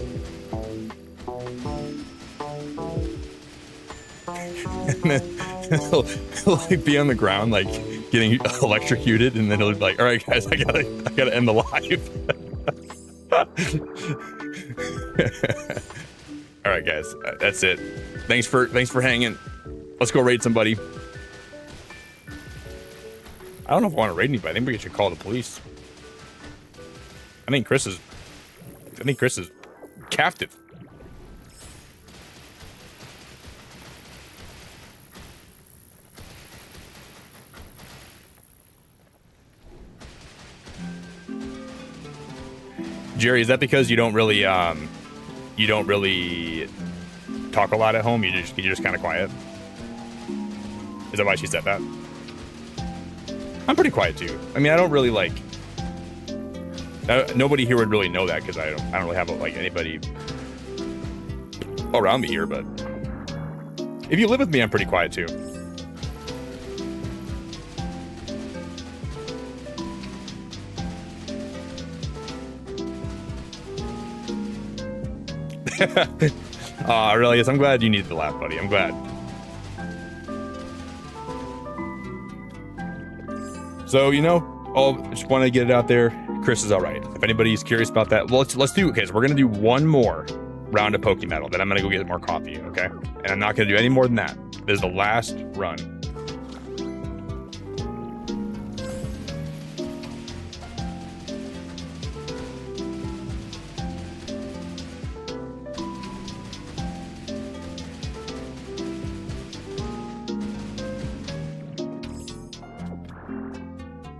he'll like be on the ground, like getting electrocuted, and then he'll be like, "All right, guys, I gotta end the live." All right, guys, that's it. Thanks for hanging. Let's go raid somebody. I don't know if I want to raid anybody. I think we should call the police. I think Chris is captive. Jerry, is that because you don't really talk a lot at home? You're just kind of quiet. Is that why she said that? I'm pretty quiet too. I mean, I don't really like. Nobody here would really know that because I don't really have like anybody around me here. But if you live with me, I'm pretty quiet too. Really? Yes, I'm glad you needed to laugh, buddy. I'm glad. So, you know, I just want to get it out there. Chris is all right. If anybody's curious about that, well, let's do. Okay, so we're gonna do one more round of Pokemetal. Then I'm gonna go get more coffee. Okay, and I'm not gonna do any more than that. This is the last run.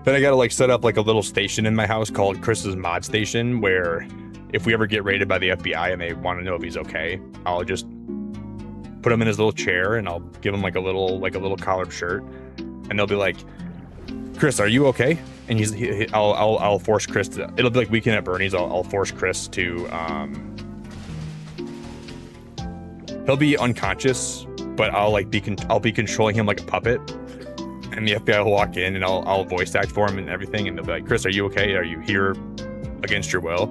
Then I gotta like set up like a little station in my house called Chris's Mod Station, where if we ever get raided by the FBI and they want to know if he's okay, I'll just put him in his little chair and I'll give him like a little collared shirt, and they'll be like, "Chris, are you okay?" And I'll force Chris to. It'll be like Weekend at Bernie's. I'll force Chris to. He'll be unconscious, but I'll be controlling him like a puppet. And the FBI will walk in and I'll voice act for him and everything, and they'll be like, "Chris, are you okay? Are you here against your will?"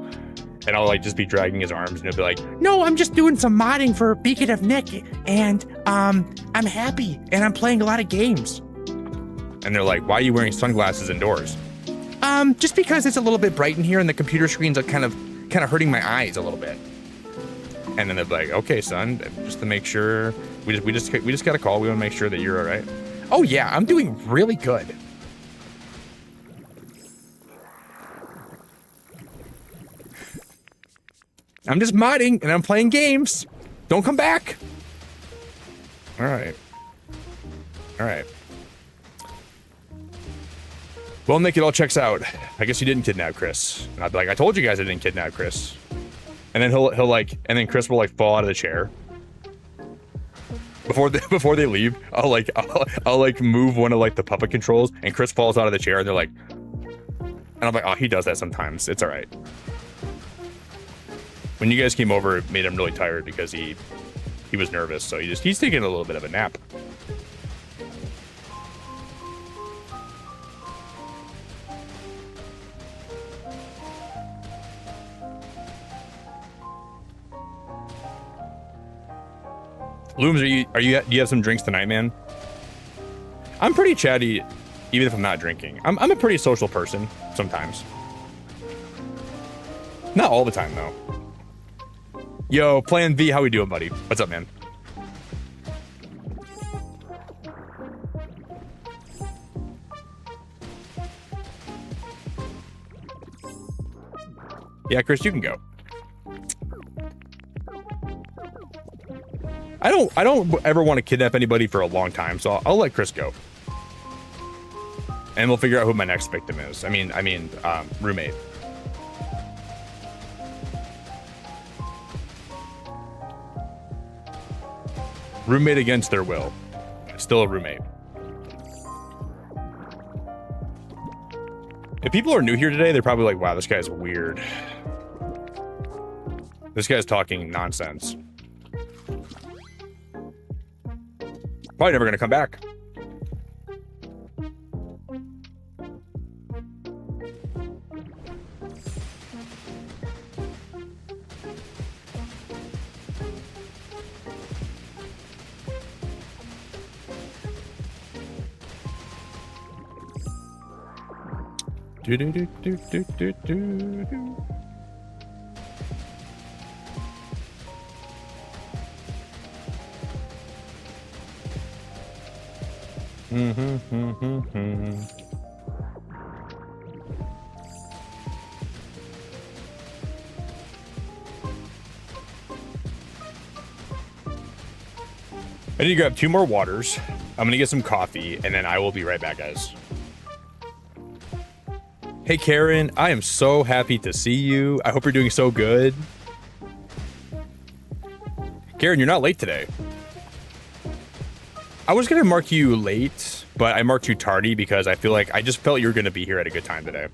And I'll like just be dragging his arms and he'll be like, "No, I'm just doing some modding for Beacon of Nick, and I'm happy and I'm playing a lot of games." And they're like, "Why are you wearing sunglasses indoors?" Just because it's a little bit bright in here and the computer screens are kind of hurting my eyes a little bit. And then they're like, "Okay, son, just to make sure, we just got a call. We want to make sure that you're all right." Oh yeah, I'm doing really good. I'm just modding and I'm playing games. Don't come back. All right. Well, Nick, it all checks out. I guess you didn't kidnap Chris. And I'd be like, "I told you guys I didn't kidnap Chris." And then he'll like, and then Chris will like fall out of the chair. Before they leave, I'll move one of like the puppet controls, and Chris falls out of the chair, and they're like, and I'm like, "Oh, he does that sometimes. It's all right." When you guys came over, it made him really tired because he was nervous, so he's taking a little bit of a nap. Looms, do you have some drinks tonight, man? I'm pretty chatty, even if I'm not drinking. I'm a pretty social person sometimes. Not all the time though. Yo, Plan V, how we doing, buddy? What's up, man? Yeah, Chris, you can go. I don't ever want to kidnap anybody for a long time, so I'll let Chris go. And we'll figure out who my next victim is. I mean, roommate. Roommate against their will. Still a roommate. If people are new here today, they're probably like, "Wow, this guy's weird. This guy's talking nonsense." Probably never gonna come back. I need to grab 2 more waters. I'm gonna get some coffee, and then I will be right back, guys. Hey, Karen, I am so happy to see you. I hope you're doing so good. Karen, you're not late today. I was gonna mark you late, but I marked you tardy because I feel like I just felt you were gonna be here at a good time today.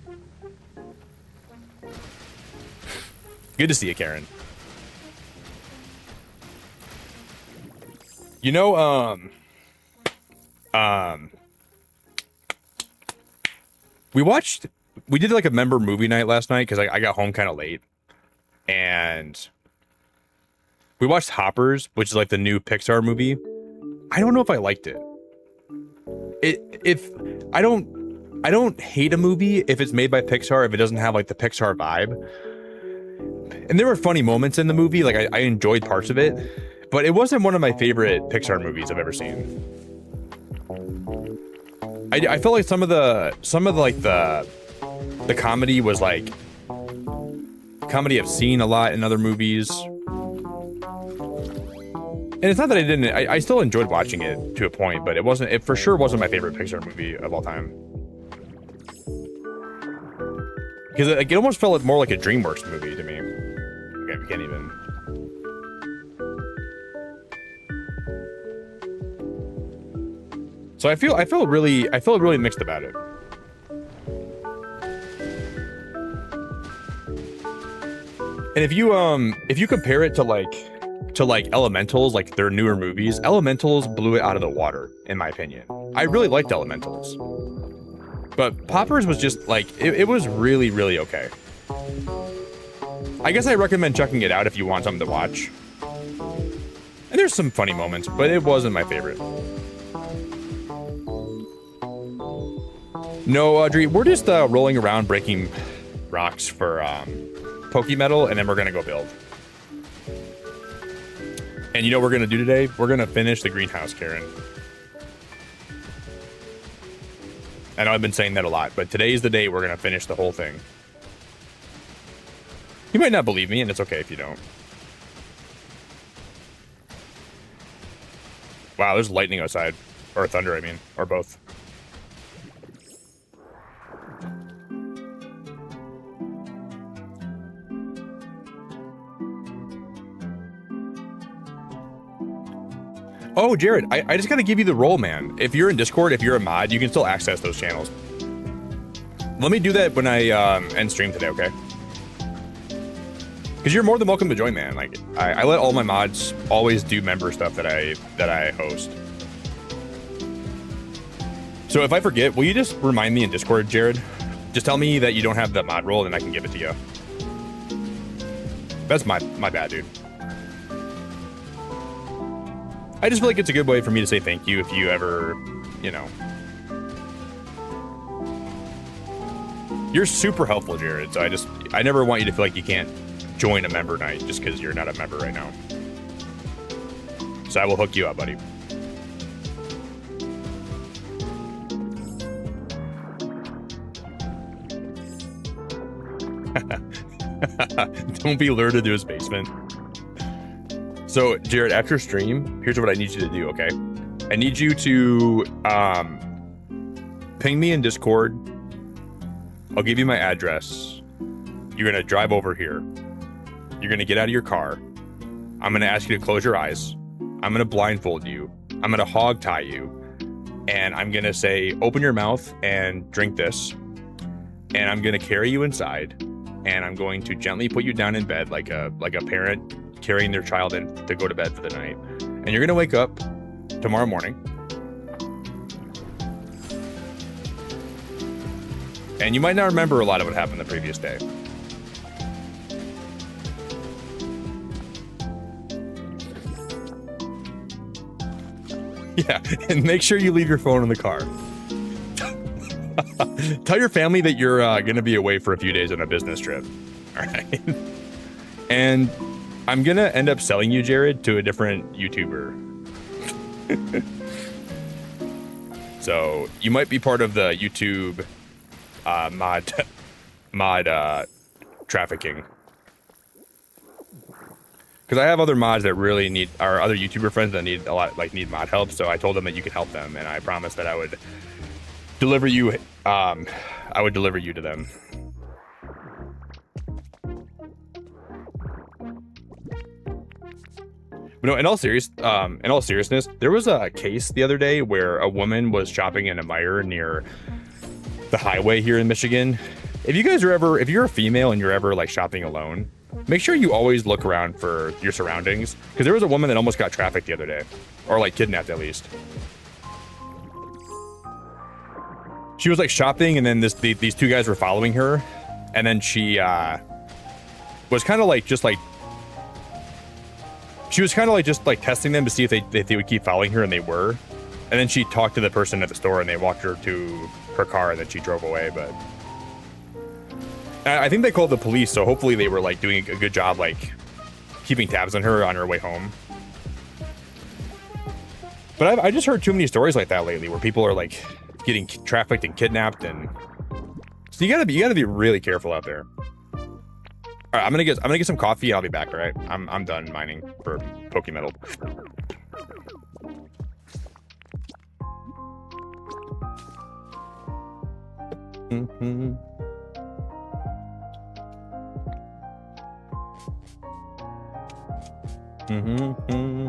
Good to see you, Karen. You know, we did like a member movie night last night because I got home kind of late, and we watched Hoppers, which is like the new Pixar movie. I don't know if I liked it. I don't hate a movie if it's made by Pixar, if it doesn't have like the Pixar vibe. And there were funny moments in the movie, like I enjoyed parts of it. But it wasn't one of my favorite Pixar movies I've ever seen. I felt like some of the comedy was like comedy I've seen a lot in other movies. And it's not that I didn't. I still enjoyed watching it to a point, but it for sure wasn't my favorite Pixar movie of all time. Because it almost felt more like a DreamWorks movie to me. Okay, we can't even. So I felt really mixed about it. And if you compare it to like Elementals, like their newer movies, Elementals blew it out of the water, in my opinion. I really liked Elementals. But Poppers was just like it was really, really okay. I guess I recommend checking it out if you want something to watch. And there's some funny moments, but it wasn't my favorite. No, Audrey, we're just rolling around breaking rocks for Pokemetal, and then we're gonna go build. And you know what we're gonna do today? We're gonna finish the greenhouse, Karen. I know I've been saying that a lot, but today is the day we're gonna finish the whole thing. You might not believe me, and it's okay if you don't. Wow, there's lightning outside. Or thunder, I mean. Or both. Oh, Jared, I just gotta give you the role, man. If you're in Discord, if you're a mod, you can still access those channels. Let me do that when I end stream today, okay? Because you're more than welcome to join, man. Like, I let all my mods always do member stuff that I host. So if I forget, will you just remind me in Discord, Jared? Just tell me that you don't have the mod role, and I can give it to you. That's my bad, dude. I just feel like it's a good way for me to say thank you if you ever, you know. You're super helpful, Jared, so I never want you to feel like you can't join a member night just because you're not a member right now. So I will hook you up, buddy. Don't be lured into his basement. So, Jared, after stream, here's what I need you to do, okay? I need you to ping me in Discord. I'll give you my address. You're going to drive over here. You're going to get out of your car. I'm going to ask you to close your eyes. I'm going to blindfold you. I'm going to hog tie you. And I'm going to say, open your mouth and drink this. And I'm going to carry you inside. And I'm going to gently put you down in bed like a parent carrying their child in to go to bed for the night. And you're going to wake up tomorrow morning. And you might not remember a lot of what happened the previous day. Yeah, and make sure you leave your phone in the car. Tell your family that you're going to be away for a few days on a business trip. All right. And I'm going to end up selling you, Jared, to a different YouTuber. So you might be part of the YouTube mod trafficking. Because I have other mods that really need, or other YouTuber friends that need a lot, like need mod help. So I told them that you could help them, and I promised that I would deliver you. I would deliver you to them. But no, in all seriousness, there was a case the other day where a woman was shopping in a Meijer near the highway here in Michigan. If you're a female and you're ever like shopping alone, make sure you always look around for your surroundings, because there was a woman that almost got trafficked the other day, or like kidnapped at least. She was like shopping, and then these two guys were following her, and then she was kind of like just testing them to see if they would keep following her, and they were. And then she talked to the person at the store, and they walked her to her car, and then she drove away. But I think they called the police, so hopefully they were like doing a good job, like keeping tabs on her way home. But I just heard too many stories like that lately, where people are like getting trafficked and kidnapped, and so you gotta be really careful out there. All right, I'm gonna get some coffee, and I'll be back. All right, I'm done mining for Pokemetal. Mm-hmm. Mm-hmm.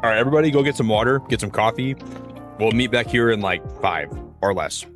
All right, everybody, go get some water, get some coffee. We'll meet back here in like 5 or less.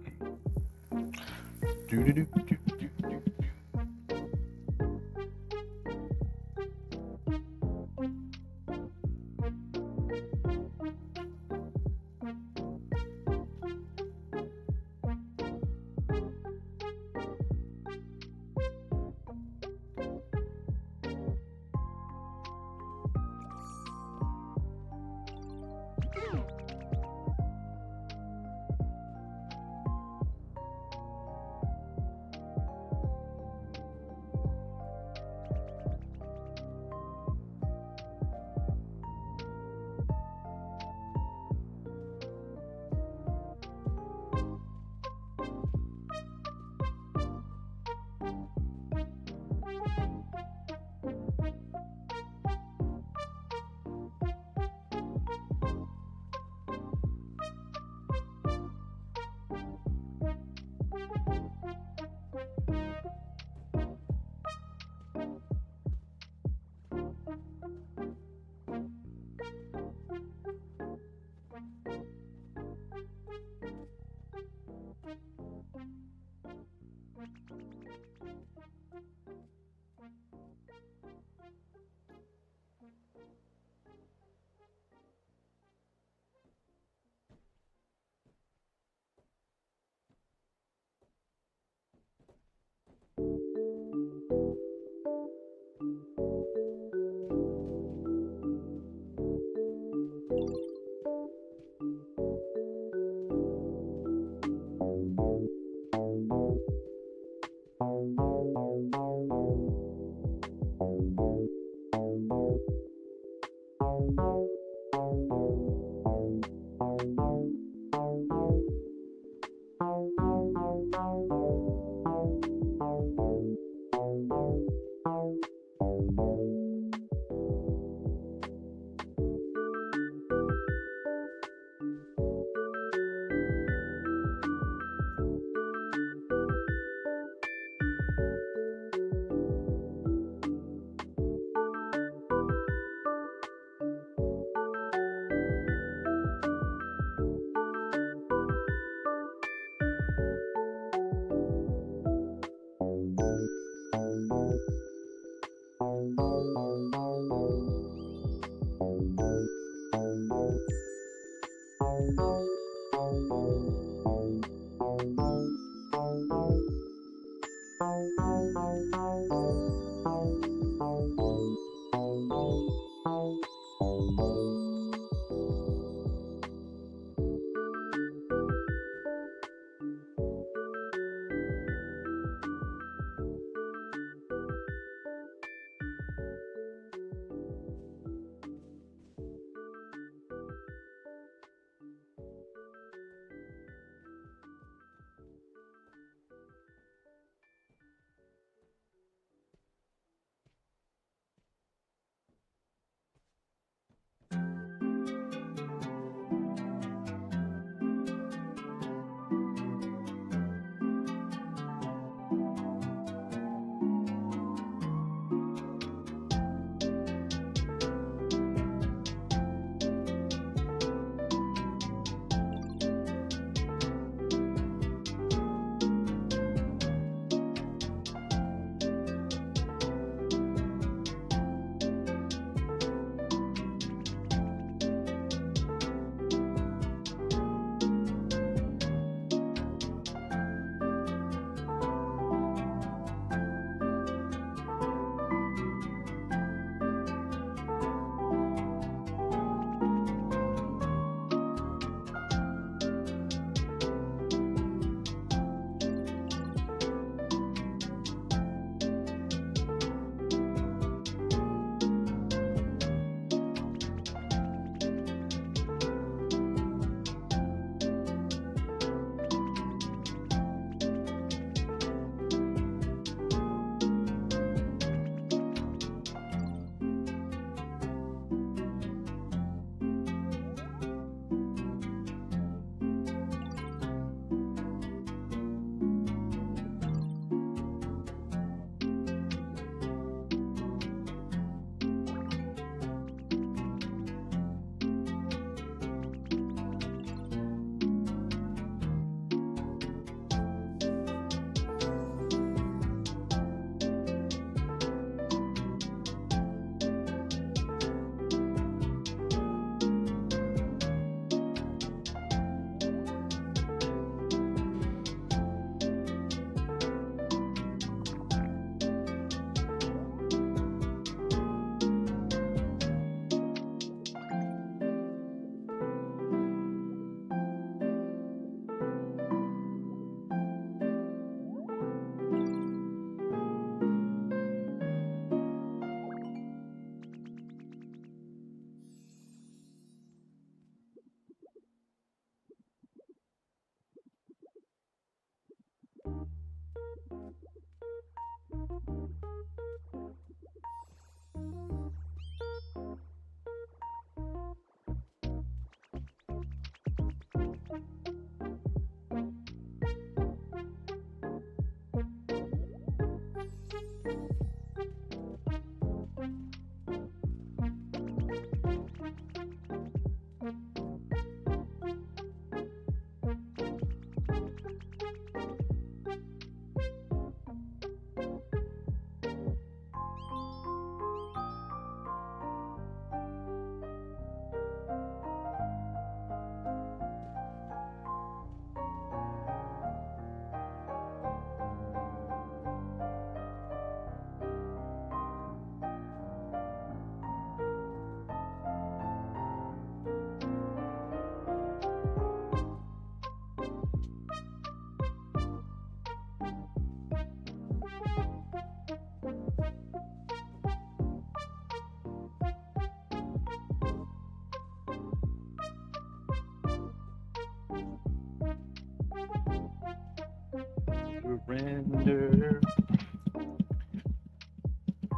surrender.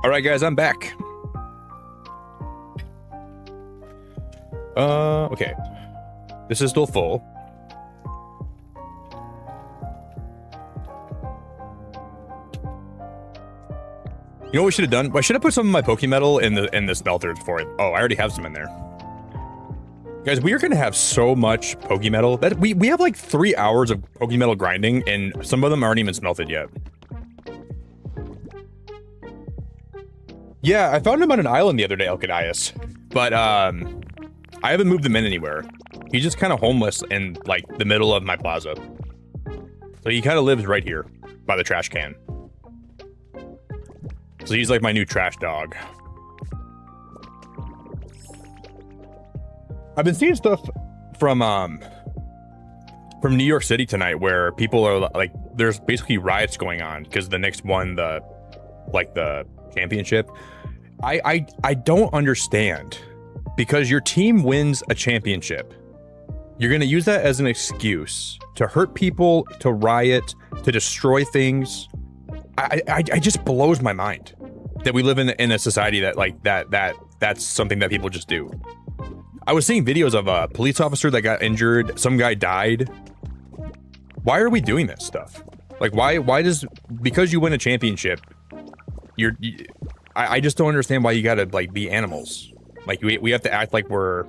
All right, guys, I'm back. Okay. This is still full. You know what we should have done? I should have put some of my Pokemetal in the smelters before it. Oh, I already have some in there. Guys, we are gonna have so much Pokemetal that we have like 3 hours of Pokemetal grinding, and some of them aren't even smelted yet. Yeah, I found him on an island the other day, Alcadias, but I haven't moved him in anywhere. He's just kind of homeless in like the middle of my plaza. So he kind of lives right here by the trash can. So he's like my new trash dog. I've been seeing stuff from New York City tonight where people are like, there's basically riots going on because the Knicks won the championship. I don't understand, because your team wins a championship. You're gonna use that as an excuse to hurt people, to riot, to destroy things. I just blows my mind that we live in a society that like that's something that people just do. I was seeing videos of a police officer that got injured. Some guy died. Why are we doing this stuff? Like, why does, because you win a championship, I just don't understand why you gotta like be animals. Like we have to act like we're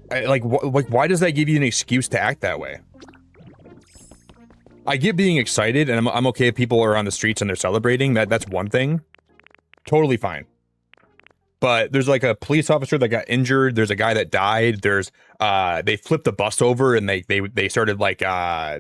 like why does that give you an excuse to act that way? I get being excited, and I'm okay if people are on the streets and they're celebrating. That's one thing. Totally fine. But there's like a police officer that got injured. There's a guy that died. There's they flipped the bus over, and they started like I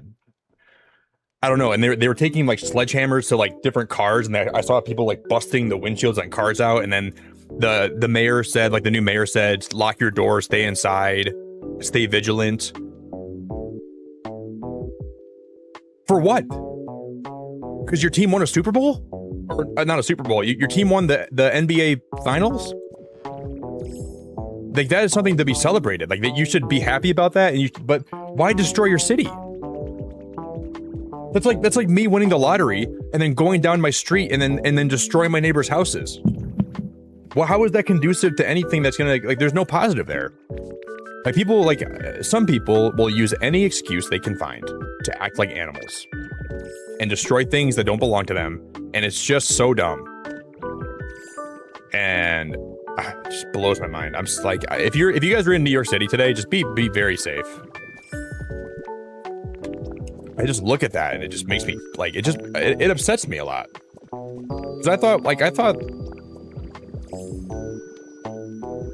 don't know, and they were taking like sledgehammers to like different cars, and I saw people like busting the windshields on cars out, and then the mayor said, like the new mayor said, lock your doors, stay inside, stay vigilant. For what? Because your team won a Super Bowl? Or not a Super Bowl. Your team won the NBA Finals? Like, that is something to be celebrated. Like, that you should be happy about that. But why destroy your city? That's like me winning the lottery and then going down my street and then destroying my neighbors' houses. Well, how is that conducive to anything that's gonna, like, there's no positive there. Like, people, like, some people will use any excuse they can find to act like animals and destroy things that don't belong to them, and it's just so dumb. And it just blows my mind. I'm just like, if you guys are in New York City today, just be very safe. I just look at that and it just makes me like, it upsets me a lot. Because I thought,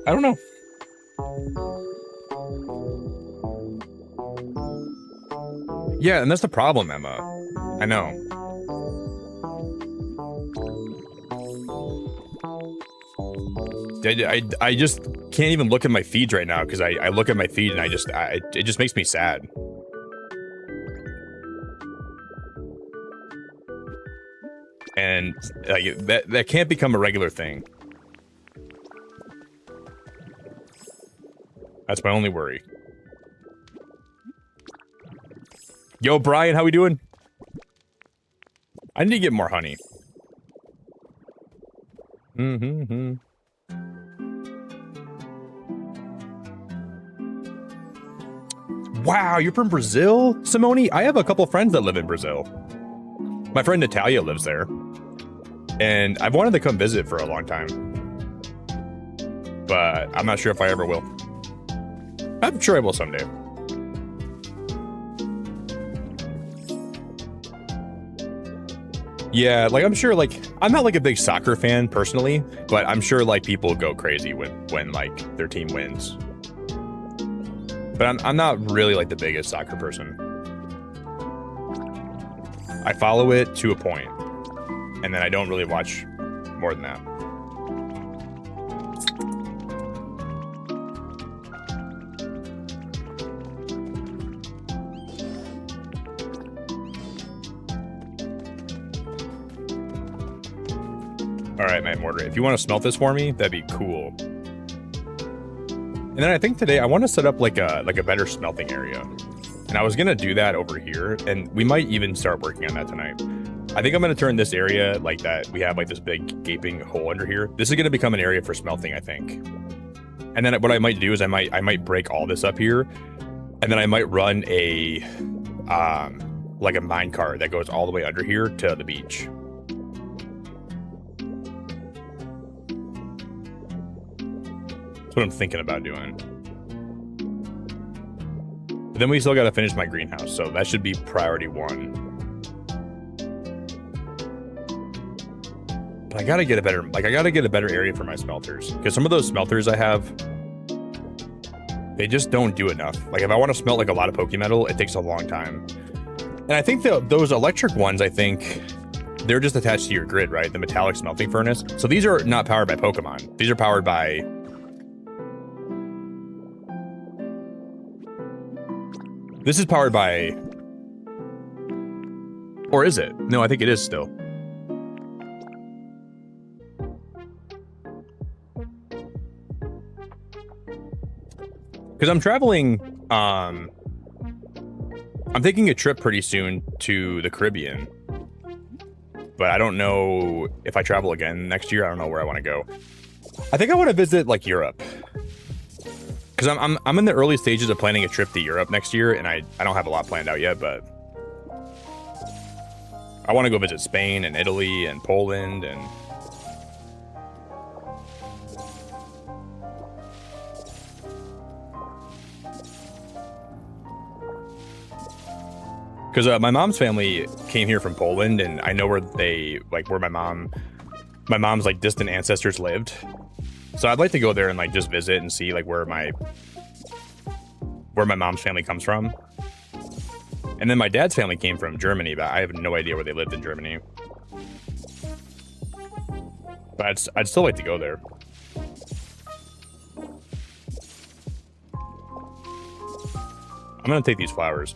I don't know. Yeah, and that's the problem, Emma. I know. I just can't even look at my feeds right now because I look at my feed and it just makes me sad. And like that can't become a regular thing. That's my only worry. Yo, Brian, how we doing? I need to get more honey. Wow, you're from Brazil, Simone? I have a couple friends that live in Brazil. My friend Natalia lives there. And I've wanted to come visit for a long time. But I'm not sure if I ever will. I'm sure I will someday. Yeah, like I'm sure, like I'm not like a big soccer fan personally, but I'm sure like people go crazy when like their team wins. But I'm not really like the biggest soccer person. I follow it to a point, and then I don't really watch more than that. All right, my mortar. If you want to smelt this for me, that'd be cool. And then I think today I want to set up like a better smelting area. And I was gonna do that over here, and we might even start working on that tonight. I think I'm gonna turn this area like that. We have like this big gaping hole under here. This is gonna become an area for smelting, I think. And then what I might do is I might break all this up here, and then I might run a like a mine cart that goes all the way under here to the beach. That's what I'm thinking about doing. But then we still got to finish my greenhouse, so that should be priority 1. But I gotta get a better, I gotta get a better area for my smelters, because some of those smelters I have, they just don't do enough. Like if I want to smelt like a lot of Pokemetal, it takes a long time. And I think those electric ones, I think they're just attached to your grid, right? The metallic smelting furnace. So these are not powered by Pokemon. These are powered by... This is powered by... Or is it? No, I think it is still. Because I'm traveling... I'm taking a trip pretty soon to the Caribbean. But I don't know if I travel again next year. I don't know where I want to go. I think I want to visit like Europe. Because I'm in the early stages of planning a trip to Europe next year, and I don't have a lot planned out yet, but I want to go visit Spain and Italy and Poland and because my mom's family came here from Poland, and I know where they where my mom's like distant ancestors lived. So I'd like to go there and like just visit and see like where my mom's family comes from. And then my dad's family came from Germany, but I have no idea where they lived in Germany. But I'd still like to go there. I'm gonna take these flowers.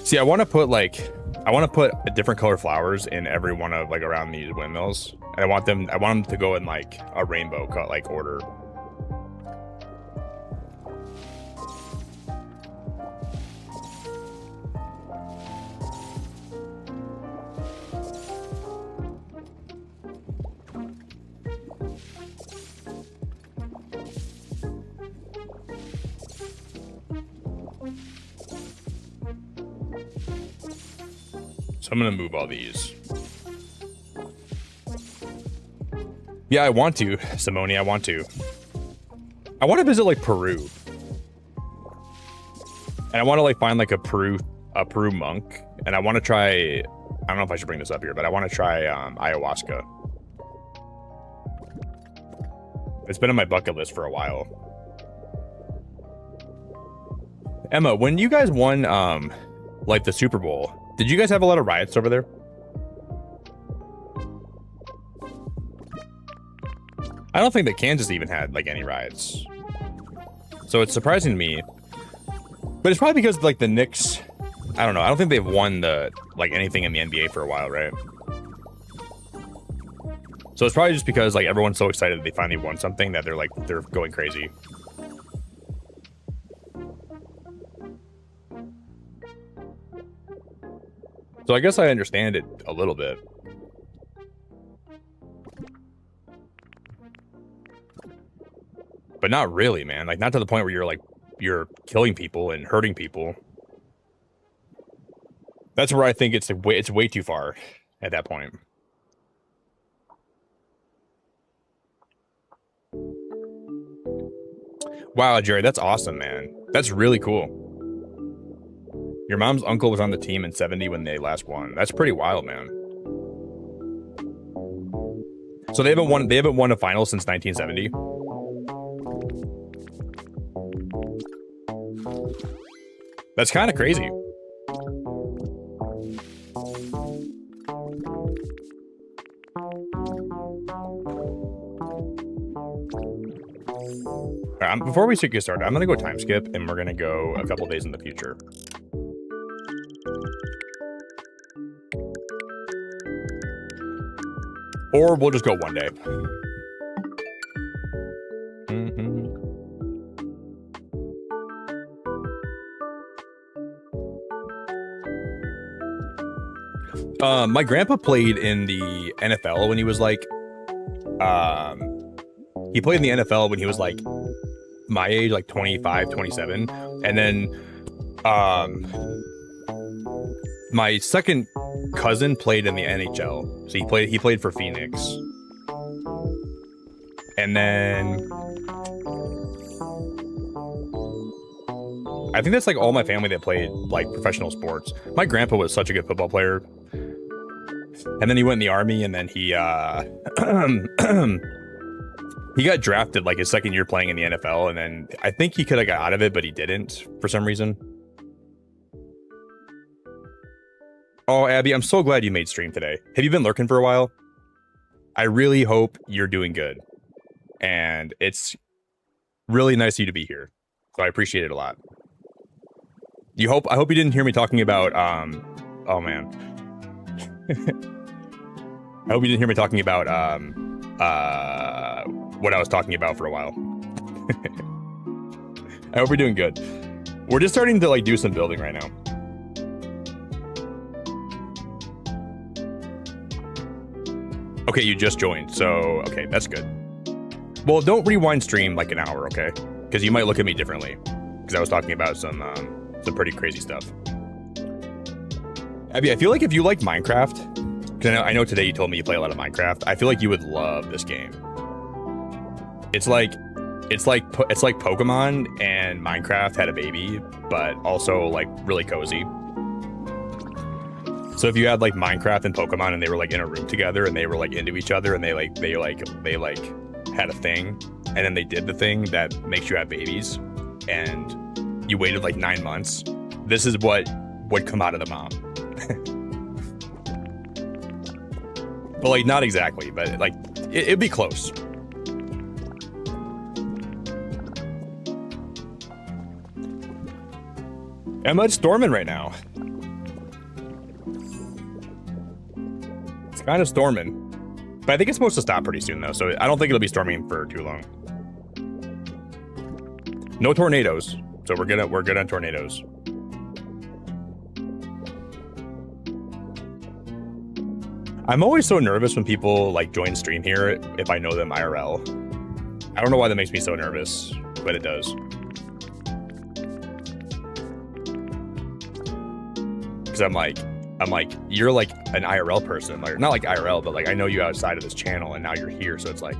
See, I want to put a different color flowers in every one of like around these windmills. And I want them to go in like a rainbow cut like order. So I'm gonna move all these. Yeah, I want to, Simone. I want to visit like Peru, and I want to like find like a Peru monk, and I want to try. I don't know if I should bring this up here, but I want to try ayahuasca. It's been on my bucket list for a while. Emma, when you guys won like the Super Bowl, did you guys have a lot of riots over there? I don't think that Kansas even had like any riots. So it's surprising to me. But it's probably because like the Knicks, I don't know. I don't think they've won anything in the NBA for a while, right? So it's probably just because like everyone's so excited that they finally won something that they're going crazy. So I guess I understand it a little bit. But not really, man. Like, not to the point where you're killing people and hurting people. That's where I think it's way too far at that point. Wow, Jerry, that's awesome, man. That's really cool. Your mom's uncle was on the team in '70 when they last won. That's pretty wild, man. So they haven't won a final since 1970. That's kind of crazy. All right, before we get started, I'm gonna go time skip, and we're gonna go a couple days in the future. Or we'll just go one day. My grandpa played in the NFL when he was like, he played in the NFL when he was like my age, like 25, 27. And then, my second cousin played in the NHL. So he played for Phoenix. And then I think that's like all my family that played like professional sports. My grandpa was such a good football player. And then he went in the army, and then he he got drafted like his second year playing in the NFL, and then I think he could have got out of it, but he didn't for some reason. Oh, Abby, I'm so glad you made stream today. Have you been lurking for a while? I really hope you're doing good. And it's really nice of you to be here. So I appreciate it a lot. I hope you didn't hear me talking about oh man. I hope you didn't hear me talking about what I was talking about for a while. I hope you're doing good. We're just starting to like do some building right now. Okay, you just joined, so okay, that's good. Well, don't rewind stream like an hour, okay? Because you might look at me differently. Because I was talking about some pretty crazy stuff. Abby, I feel like if you like Minecraft, because I know today you told me you play a lot of Minecraft, I feel like you would love this game. It's like Pokemon and Minecraft had a baby, but also like really cozy. So if you had like Minecraft and Pokemon and they were like in a room together and they were like into each other and they had a thing, and then they did the thing that makes you have babies, and you waited like 9 months, this is what would come out of the mom. But like not exactly, but like it'd be close. Emma, it's storming right now. It's kind of storming. But I think it's supposed to stop pretty soon though, so I don't think it'll be storming for too long. No tornadoes, so we're good on tornadoes. I'm always so nervous when people like join stream here if I know them IRL. I don't know why that makes me so nervous, but it does. Because I'm like, you're like an IRL person, like not like IRL, but like I know you outside of this channel, and now you're here, so it's like,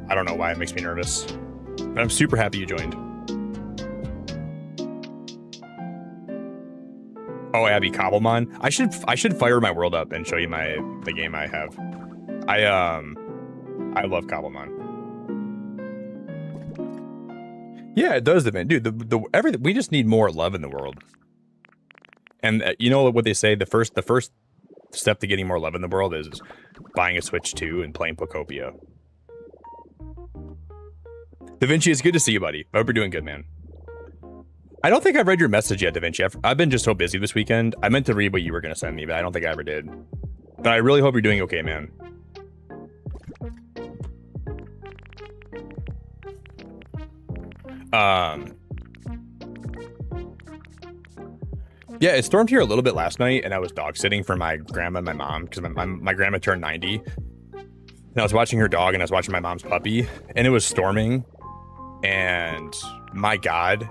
I don't know why it makes me nervous, but I'm super happy you joined. Oh, Abby, Cobblemon. I should fire my world up and show you the game I have. I love Cobblemon. Yeah, it does, man, dude. The everything, we just need more love in the world. And you know what they say? The first step to getting more love in the world is buying a Switch 2 and playing Pokopia. Da Vinci, it's good to see you, buddy. I hope you're doing good, man. I don't think I've read your message yet, Da Vinci. I've been just so busy this weekend. I meant to read what you were going to send me, but I don't think I ever did. But I really hope you're doing okay, man. Yeah, it stormed here a little bit last night, and I was dog sitting for my grandma and my mom, because my grandma turned 90. And I was watching her dog, and I was watching my mom's puppy, and it was storming. And my God,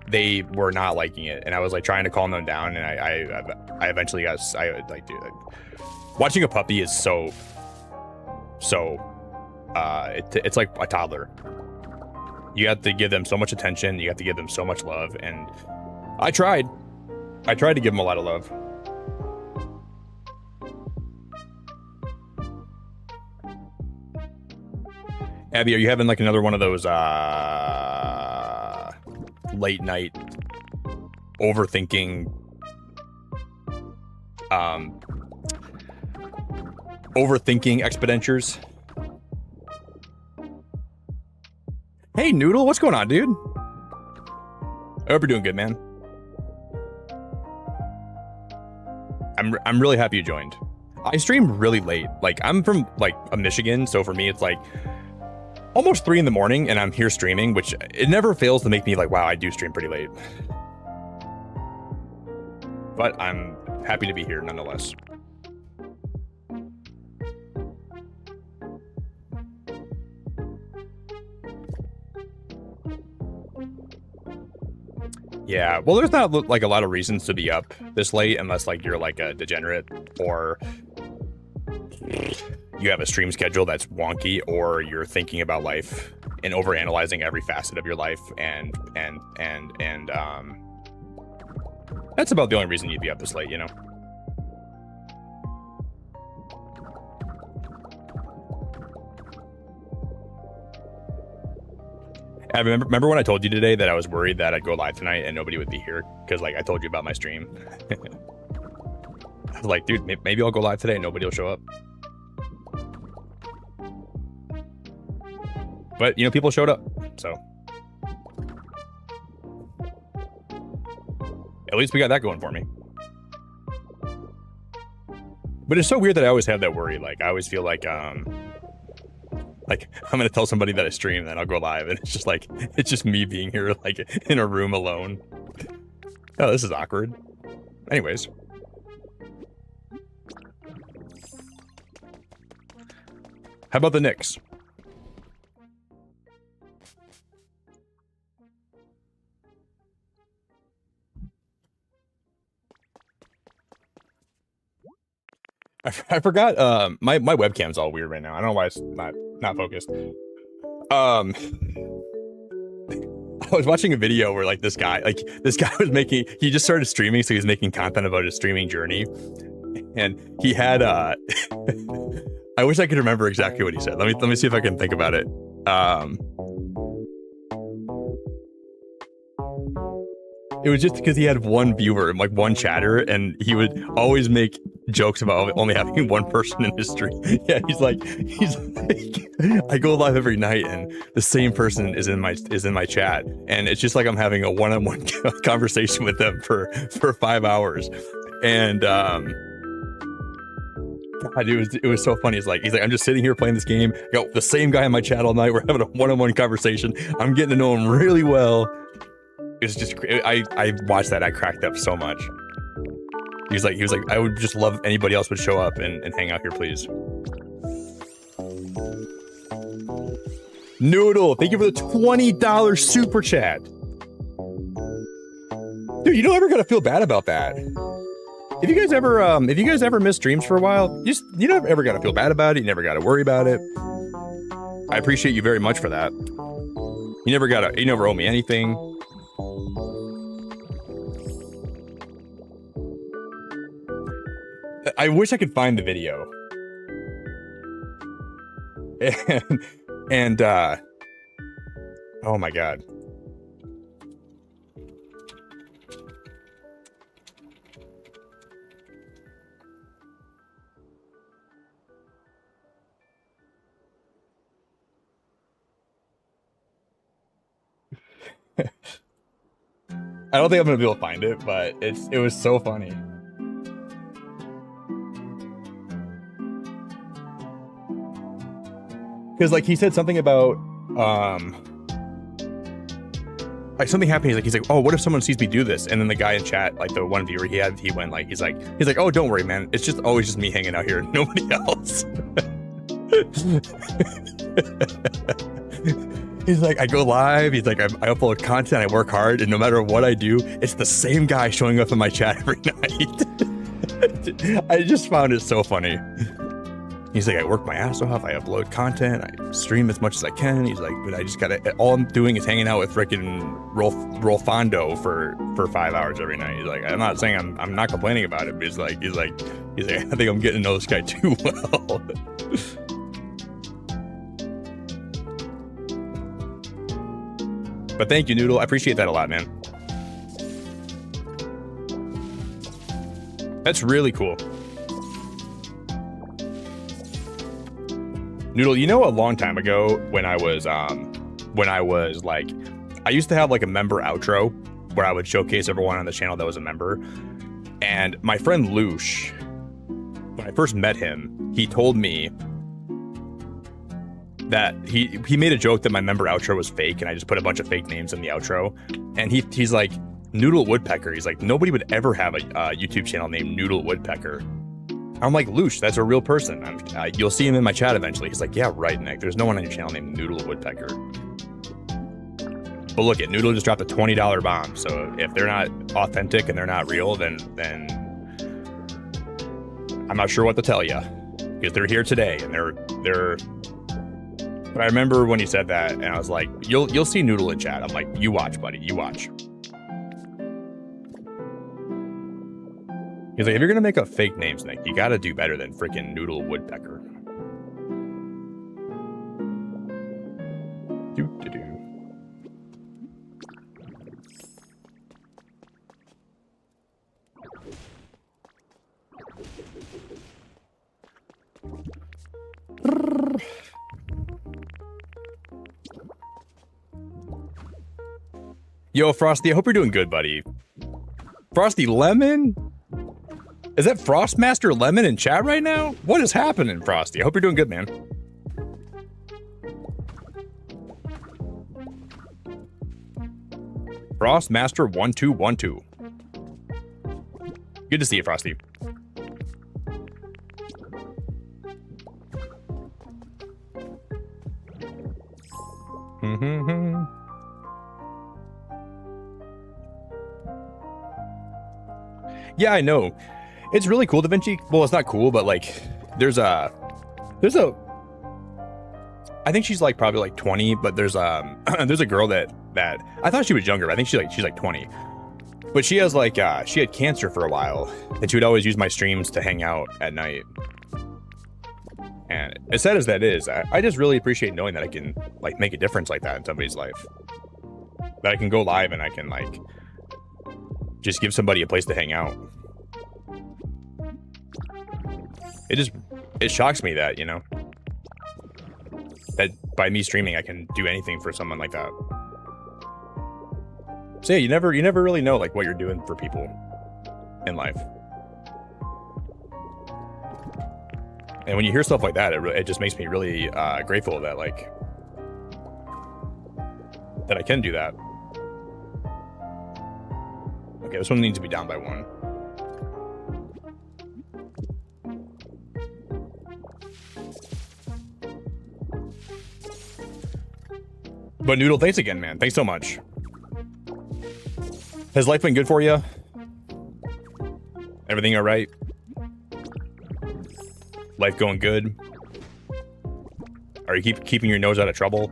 they were not liking it, and I was like trying to calm them down, and I eventually got dude, watching a puppy is so it's like a toddler. You have to give them so much attention, you have to give them so much love, and I tried to give them a lot of love. Abby, are you having like another one of those late night overthinking expenditures? Hey Noodle, what's going on, dude? I hope you're doing good, man. I'm really happy you joined. I stream really late. Like I'm from like Michigan, so for me it's like almost 3 in the morning, and I'm here streaming, which it never fails to make me like, wow, I do stream pretty late. but I'm happy to be here nonetheless. Yeah, well, there's not like a lot of reasons to be up this late unless like you're like a degenerate or you have a stream schedule that's wonky or you're thinking about life and overanalyzing every facet of your life and that's about the only reason you'd be up this late, you know. I remember when I told you today that I was worried that I'd go live tonight and nobody would be here because like I told you about my stream. I was like, dude, maybe I'll go live today and nobody will show up. But you know, people showed up, so at least we got that going for me. But it's so weird that I always have that worry. Like I always feel like I'm gonna tell somebody that I stream, then I'll go live, and it's just me being here, like in a room alone. Oh, this is awkward. Anyways, how about the Knicks? I forgot. My webcam's all weird right now. I don't know why it's not focused. I was watching a video where like this guy was making, he just started streaming, so he's making content about his streaming journey, and he had I wish I could remember exactly what he said. Let me see if I can think about it. It was just because he had one viewer, like one chatter, and he would always make jokes about only having one person in his stream. Yeah, he's like, I go live every night, and the same person is in my chat, and it's just like I'm having a one-on-one conversation with them for 5 hours, and God, it was so funny. He's like, I'm just sitting here playing this game. I got the same guy in my chat all night. We're having a one-on-one conversation. I'm getting to know him really well. It's just, I watched that. I cracked up so much. He was like, I would just love if anybody else would show up and hang out here, please. Noodle, thank you for the $20 super chat. Dude, you don't ever gotta feel bad about that. If you guys ever miss streams for a while, you never ever gotta feel bad about it. You never gotta worry about it. I appreciate you very much for that. You never owe me anything. I wish I could find the video. And oh my God. I don't think I'm gonna be able to find it, but it was so funny. Because like he said something about like something happened. He's like, oh, what if someone sees me do this? And then the guy in chat, like the one viewer he went like, he's like, oh, don't worry, man. It's just always just me hanging out here, nobody else. He's like, I go live. He's like, I upload content. I work hard, and no matter what I do, it's the same guy showing up in my chat every night. I just found it so funny. He's like, I work my ass off. I upload content. I stream as much as I can. He's like, but I just gotta. All I'm doing is hanging out with frickin' Rolfando for 5 hours every night. He's like, I'm not saying I'm not complaining about it, but he's like, I think I'm getting to know this guy too well. But thank you, Noodle. I appreciate that a lot, man. That's really cool. Noodle, you know, a long time ago when I was like, I used to have like a member outro where I would showcase everyone on the channel that was a member. And my friend Lush, when I first met him, he told me that he made a joke that my member outro was fake and I just put a bunch of fake names in the outro. And he's like, Noodle Woodpecker. He's like, nobody would ever have a YouTube channel named Noodle Woodpecker. I'm like, Loosh, that's a real person. You'll see him in my chat eventually. He's like, yeah, right, Nick. There's no one on your channel named Noodle Woodpecker. But look, Noodle just dropped a $20 bomb. So if they're not authentic and they're not real, then I'm not sure what to tell you. Because they're here today, and they're. But I remember when he said that, and I was like, you'll see Noodle in chat. I'm like, you watch, buddy, you watch. He's like, if you're gonna make up fake names, Nick, you gotta do better than freaking Noodle Woodpecker. Do. Yo, Frosty, I hope you're doing good, buddy. Frosty Lemon? Is that Frostmaster Lemon in chat right now? What is happening, Frosty? I hope you're doing good, man. Frostmaster 1212. Good to see you, Frosty. Yeah, I know. It's really cool, Da Vinci. Well, it's not cool, but like, there's a, I think she's like probably like 20, but there's a girl that I thought she was younger. I think she's like 20, but she has like, she had cancer for a while, and she would always use my streams to hang out at night. And as sad as that is, I just really appreciate knowing that I can like make a difference like that in somebody's life. That I can go live and I can like just give somebody a place to hang out. It shocks me that, you know, that by me streaming I can do anything for someone like that. So yeah, you never really know like what you're doing for people in life. And when you hear stuff like that, it just makes me really grateful that like that I can do that. Okay, this one needs to be down by 1. But Noodle, thanks again, man. Thanks so much. Has life been good for you? Everything all right? Life going good? Are you keeping your nose out of trouble?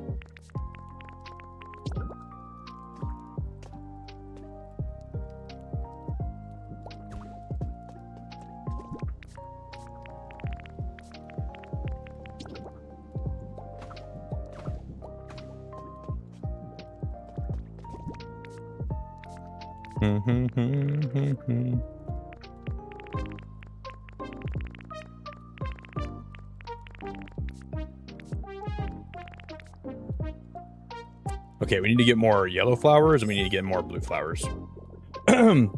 Okay, we need to get more yellow flowers and we need to get more blue flowers. And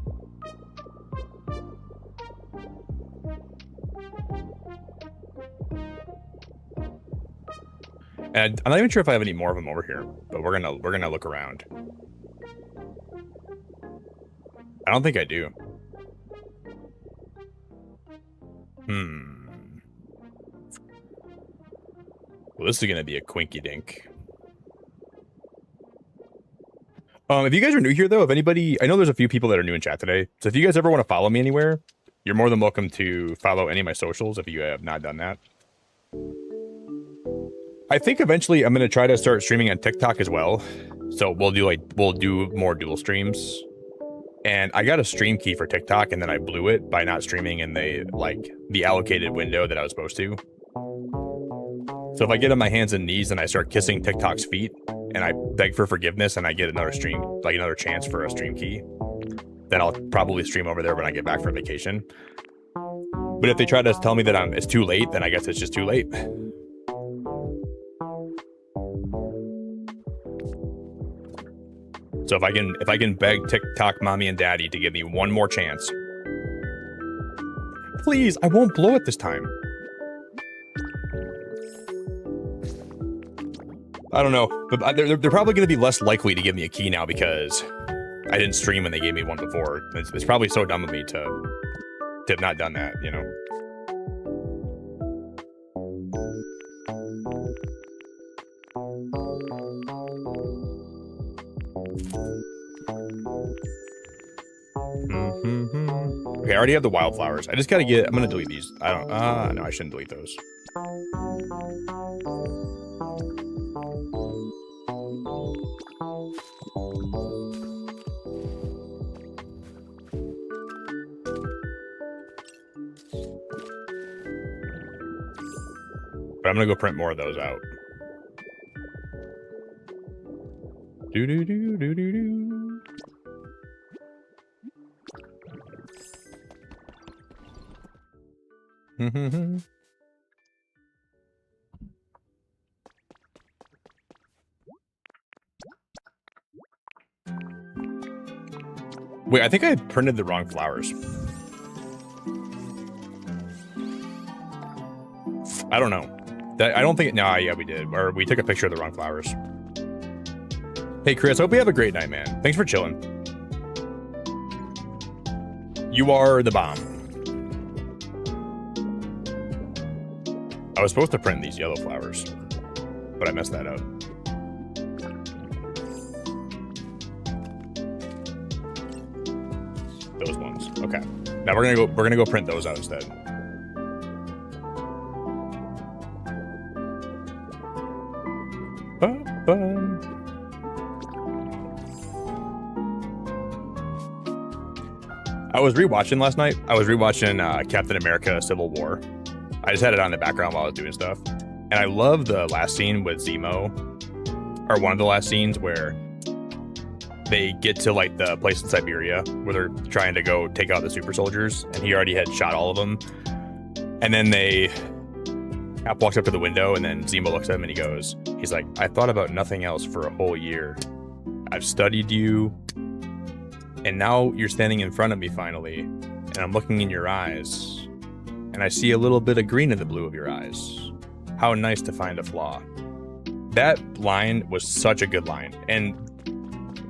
I'm not even sure if I have any more of them over here, but we're gonna look around. I don't think I do. Well, this is gonna be a quinky dink. If you guys are new here, though, if anybody, I know there's a few people that are new in chat today. So if you guys ever want to follow me anywhere, you're more than welcome to follow any of my socials if you have not done that. I think eventually I'm going to try to start streaming on TikTok as well. So we'll do more dual streams. And I got a stream key for TikTok and then I blew it by not streaming in the allocated window that I was supposed to. So if I get on my hands and knees and I start kissing TikTok's feet and I beg for forgiveness and I get another stream, like another chance for a stream key, then I'll probably stream over there when I get back from vacation. But if they try to tell me that it's too late, then I guess it's just too late. So if I can beg TikTok mommy and daddy to give me one more chance, please, I won't blow it this time. I don't know, but they're probably going to be less likely to give me a key now because I didn't stream when they gave me one before. It's probably so dumb of me to have not done that, you know. Okay, I already have the wildflowers. I just gotta get. I'm gonna delete these. I don't. No, I shouldn't delete those. But I'm gonna go print more of those out. Do do do do do do. Wait, I think I printed the wrong flowers. I don't know. I don't think. No, yeah, we did. Or we took a picture of the wrong flowers. Hey, Chris, hope you have a great night, man. Thanks for chilling. You are the bomb. I was supposed to print these yellow flowers, but I messed that up. Those ones. Okay. Now we're gonna go print those out instead. I was rewatching last night. I was rewatching Captain America: Civil War. I just had it on in the background while I was doing stuff, and I love the last scene with Zemo, or one of the last scenes where they get to like the place in Siberia where they're trying to go take out the super soldiers, and he already had shot all of them. And then Cap walks up to the window, and then Zemo looks at him and he's like, I thought about nothing else for a whole year. I've studied you, and now you're standing in front of me finally, and I'm looking in your eyes, and I see a little bit of green in the blue of your eyes. How nice to find a flaw. That line was such a good line, and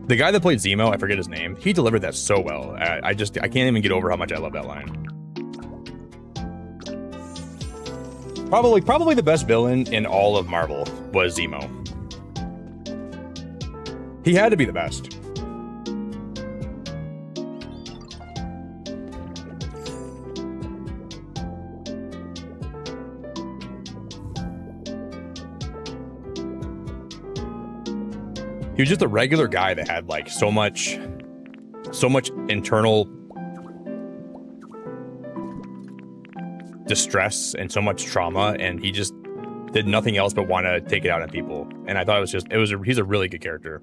the guy that played Zemo, I forget his name, he delivered that so well. I can't even get over how much I love that line. Probably the best villain in all of Marvel was Zemo. He had to be the best. He was just a regular guy that had like so much internal distress and so much trauma, and he just did nothing else but want to take it out on people. And I thought he's a really good character.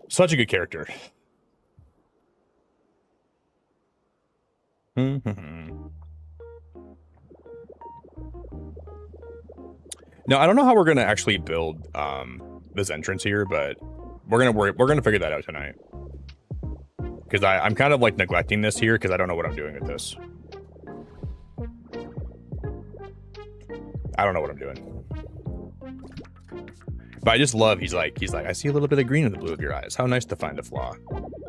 Such a good character. Now, I don't know how we're gonna actually build this entrance here, but we're gonna figure that out tonight. Because I'm kind of like neglecting this here because I don't know what I'm doing with this. I don't know what I'm doing. But I just love, he's like, I see a little bit of green in the blue of your eyes. How nice to find a flaw.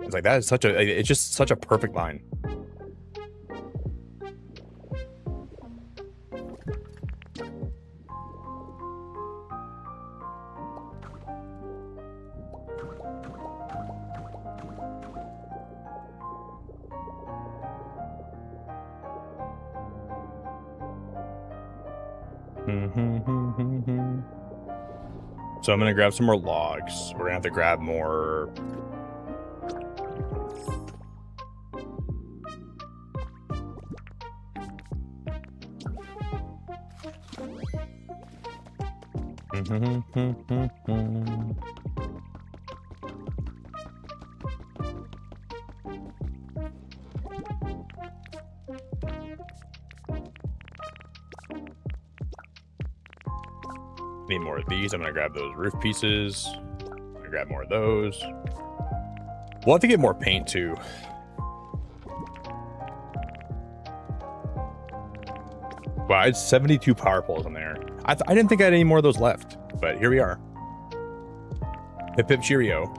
It's like, it's just such a perfect line. So I'm gonna grab some more logs. We're gonna have to grab more. Need more of these. I'm gonna grab those roof pieces. I'm gonna grab more of those. We'll have to get more paint too. Wow, it's 72 power poles in there. I didn't think I had any more of those left, but here we are. Hip hip cheerio.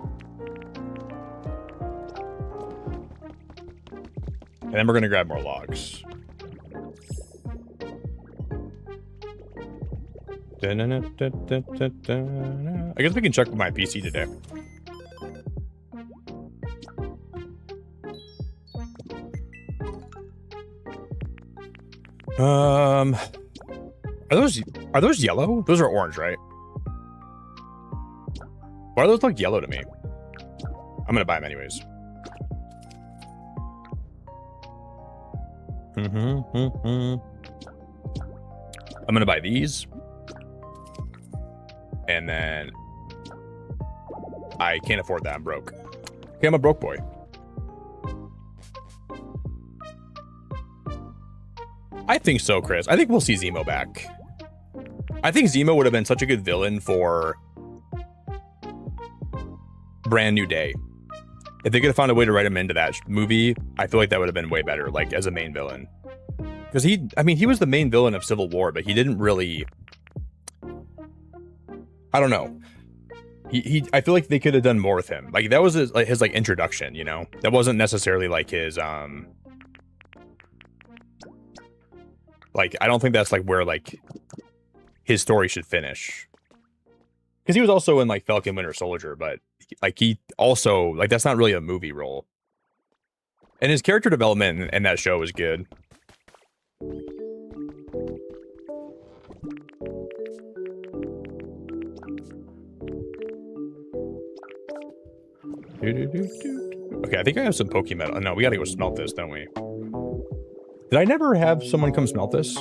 And then we're gonna grab more logs. I guess we can check my PC today. Are those yellow? Those are orange, right? Why do those look yellow to me? I'm gonna buy them anyways. I'm gonna buy these. And then I can't afford that. I'm broke. Okay, I'm a broke boy. I think so, Chris. I think we'll see Zemo back. I think Zemo would have been such a good villain for Brand New Day. If they could have found a way to write him into that movie, I feel like that would have been way better, like as a main villain. Because he was the main villain of Civil War, but he didn't really, I don't know. I feel like they could have done more with him. Like that was his like introduction, you know? That wasn't necessarily like his like I don't think that's like where like his story should finish. Because he was also in like Falcon Winter Soldier, but like he also like that's not really a movie role. And his character development in that show was good. Okay, I think I have some Pokemon. Oh, no, we gotta go smelt this, don't we? Did I never have someone come smelt this?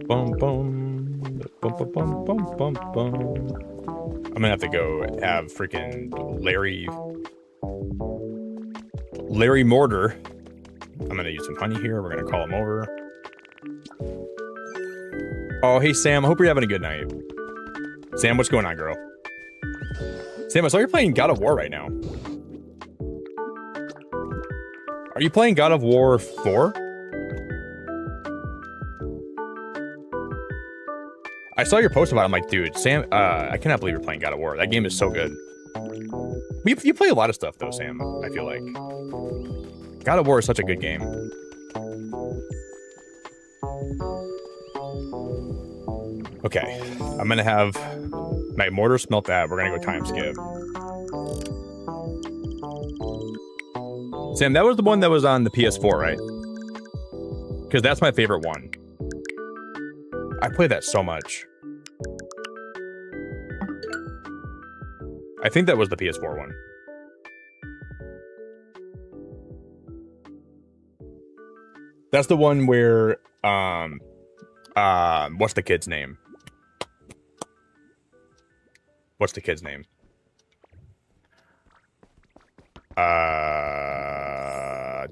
Bum, bum, bum, bum, bum, bum, bum, bum. I'm gonna have to go have freaking Larry Mortar. I'm gonna use some honey here. We're gonna call him over. Oh, hey, Sam. I hope you're having a good night. Sam, what's going on, girl? Sam, I saw you're playing God of War right now. Are you playing God of War 4? I saw your post about it. I'm like, dude, Sam, I cannot believe you're playing God of War. That game is so good. You play a lot of stuff, though, Sam, I feel like. God of War is such a good game. Okay, I'm gonna have my mortar smelt that. We're gonna go time skip. Sam, that was the one that was on the PS4, right? Because that's my favorite one. I play that so much. I think that was the PS4 one. That's the one where, what's the kid's name? What's the kid's name?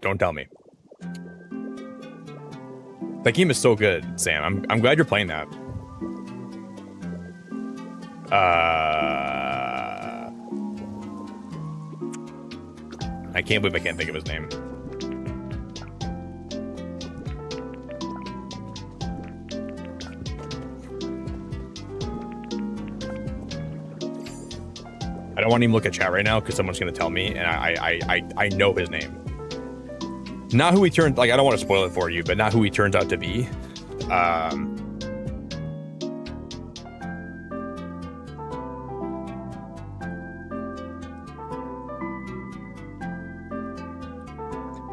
Don't tell me. That game is so good, Sam. I'm glad you're playing that. I can't believe I can't think of his name. I don't want to even look at chat right now because someone's going to tell me, and I know his name. Not who he turned, like, I don't want to spoil it for you, but not who he turns out to be.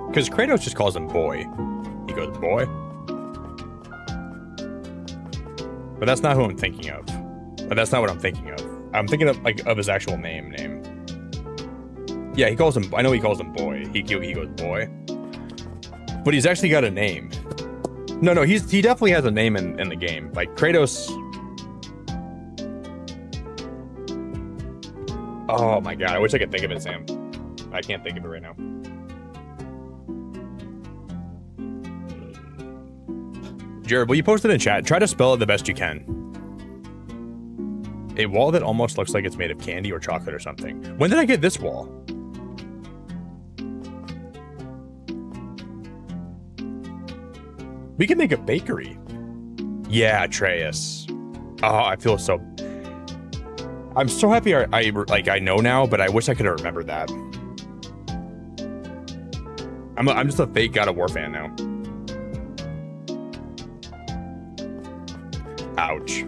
Because Kratos just calls him boy. He goes, boy. But that's not who I'm thinking of. But that's not what I'm thinking of. I'm thinking of, like, of his actual name. Yeah, he calls him, I know he calls him boy. He goes, boy. But he's actually got a name. No, he definitely has a name in the game. Like, Kratos... Oh my god, I wish I could think of it, Sam. I can't think of it right now. Jared, will you post it in chat? Try to spell it the best you can. A wall that almost looks like it's made of candy or chocolate or something. When did I get this wall? We can make a bakery. Yeah, Atreus. Oh, I feel so... I'm so happy I know now, but I wish I could have remembered that. I'm just a fake God of War fan now. Ouch.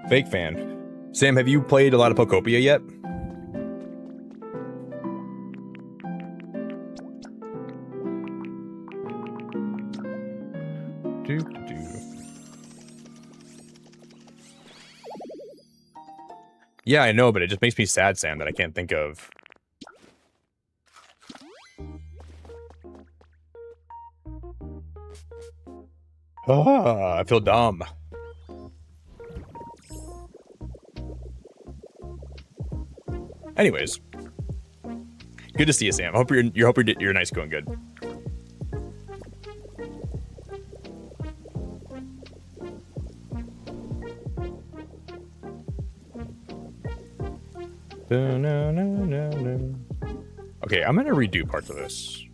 Fake fan. Sam, have you played a lot of Pokopia yet? Yeah, I know, but it just makes me sad, Sam, that I can't think of. I feel dumb. Anyways, good to see you, Sam. I hope your night's going good. Okay, I'm gonna redo parts of this.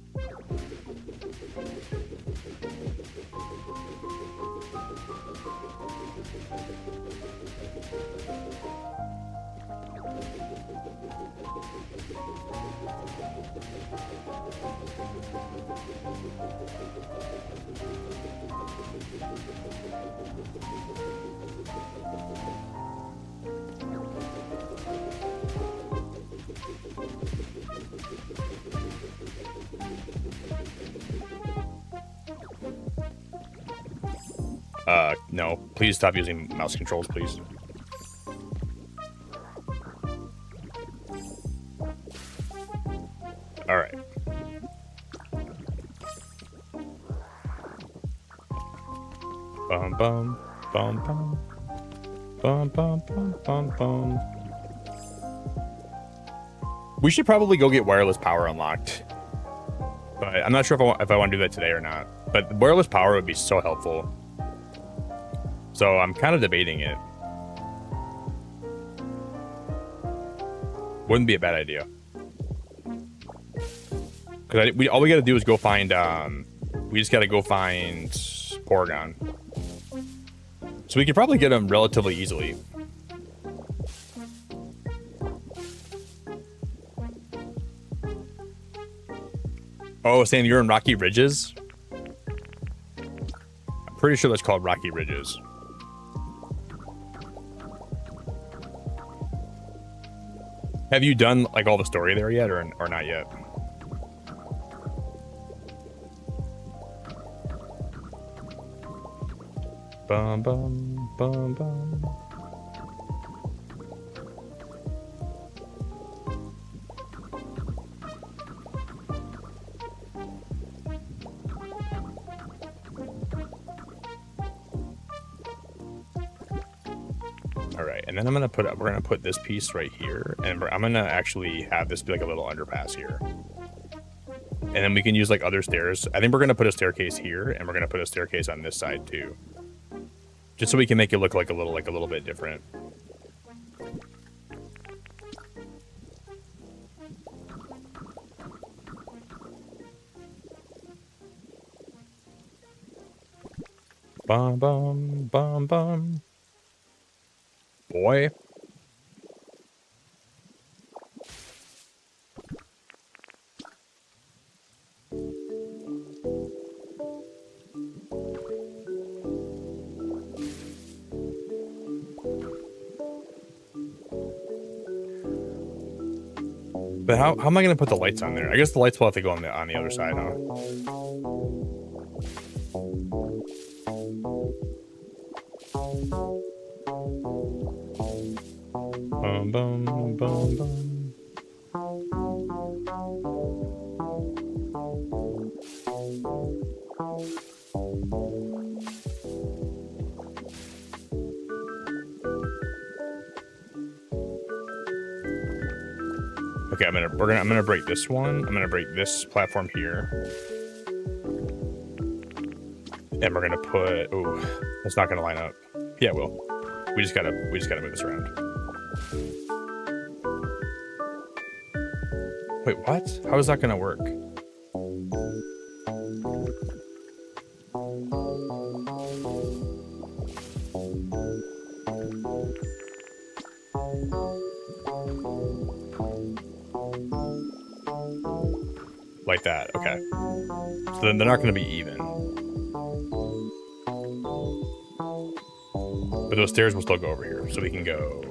No, please stop using mouse controls, please. All right. Bum bum bum bum bum bum bum bum bum. We should probably go get wireless power unlocked, but I'm not sure if I want to do that today or not. But wireless power would be so helpful. So I'm kind of debating it. Wouldn't be a bad idea. Because all we got to do is go find. We just got to go find Porygon. So we could probably get him relatively easily. Oh, Sam, you're in Rocky Ridges? I'm pretty sure that's called Rocky Ridges. Have you done like all the story there yet, or not yet? Bum bum bum bum. And then we're gonna put this piece right here, and I'm gonna actually have this be like a little underpass here. And then we can use like other stairs. I think we're gonna put a staircase here, and we're gonna put a staircase on this side too. Just so we can make it look like a little bit different. Bum bum bum bum. Boy. But how am I going to put the lights on there? I guess the lights will have to go on the other side, huh? Bum, bum, bum, bum. Okay, I'm gonna break this one. I'm gonna break this platform here. And we're gonna put, oh, that's not gonna line up. Yeah, it will. We just gotta move this around. Wait, what? How is that gonna work? like that. Okay. So then they're not going to be even. But those stairs will still go over here. So we can go...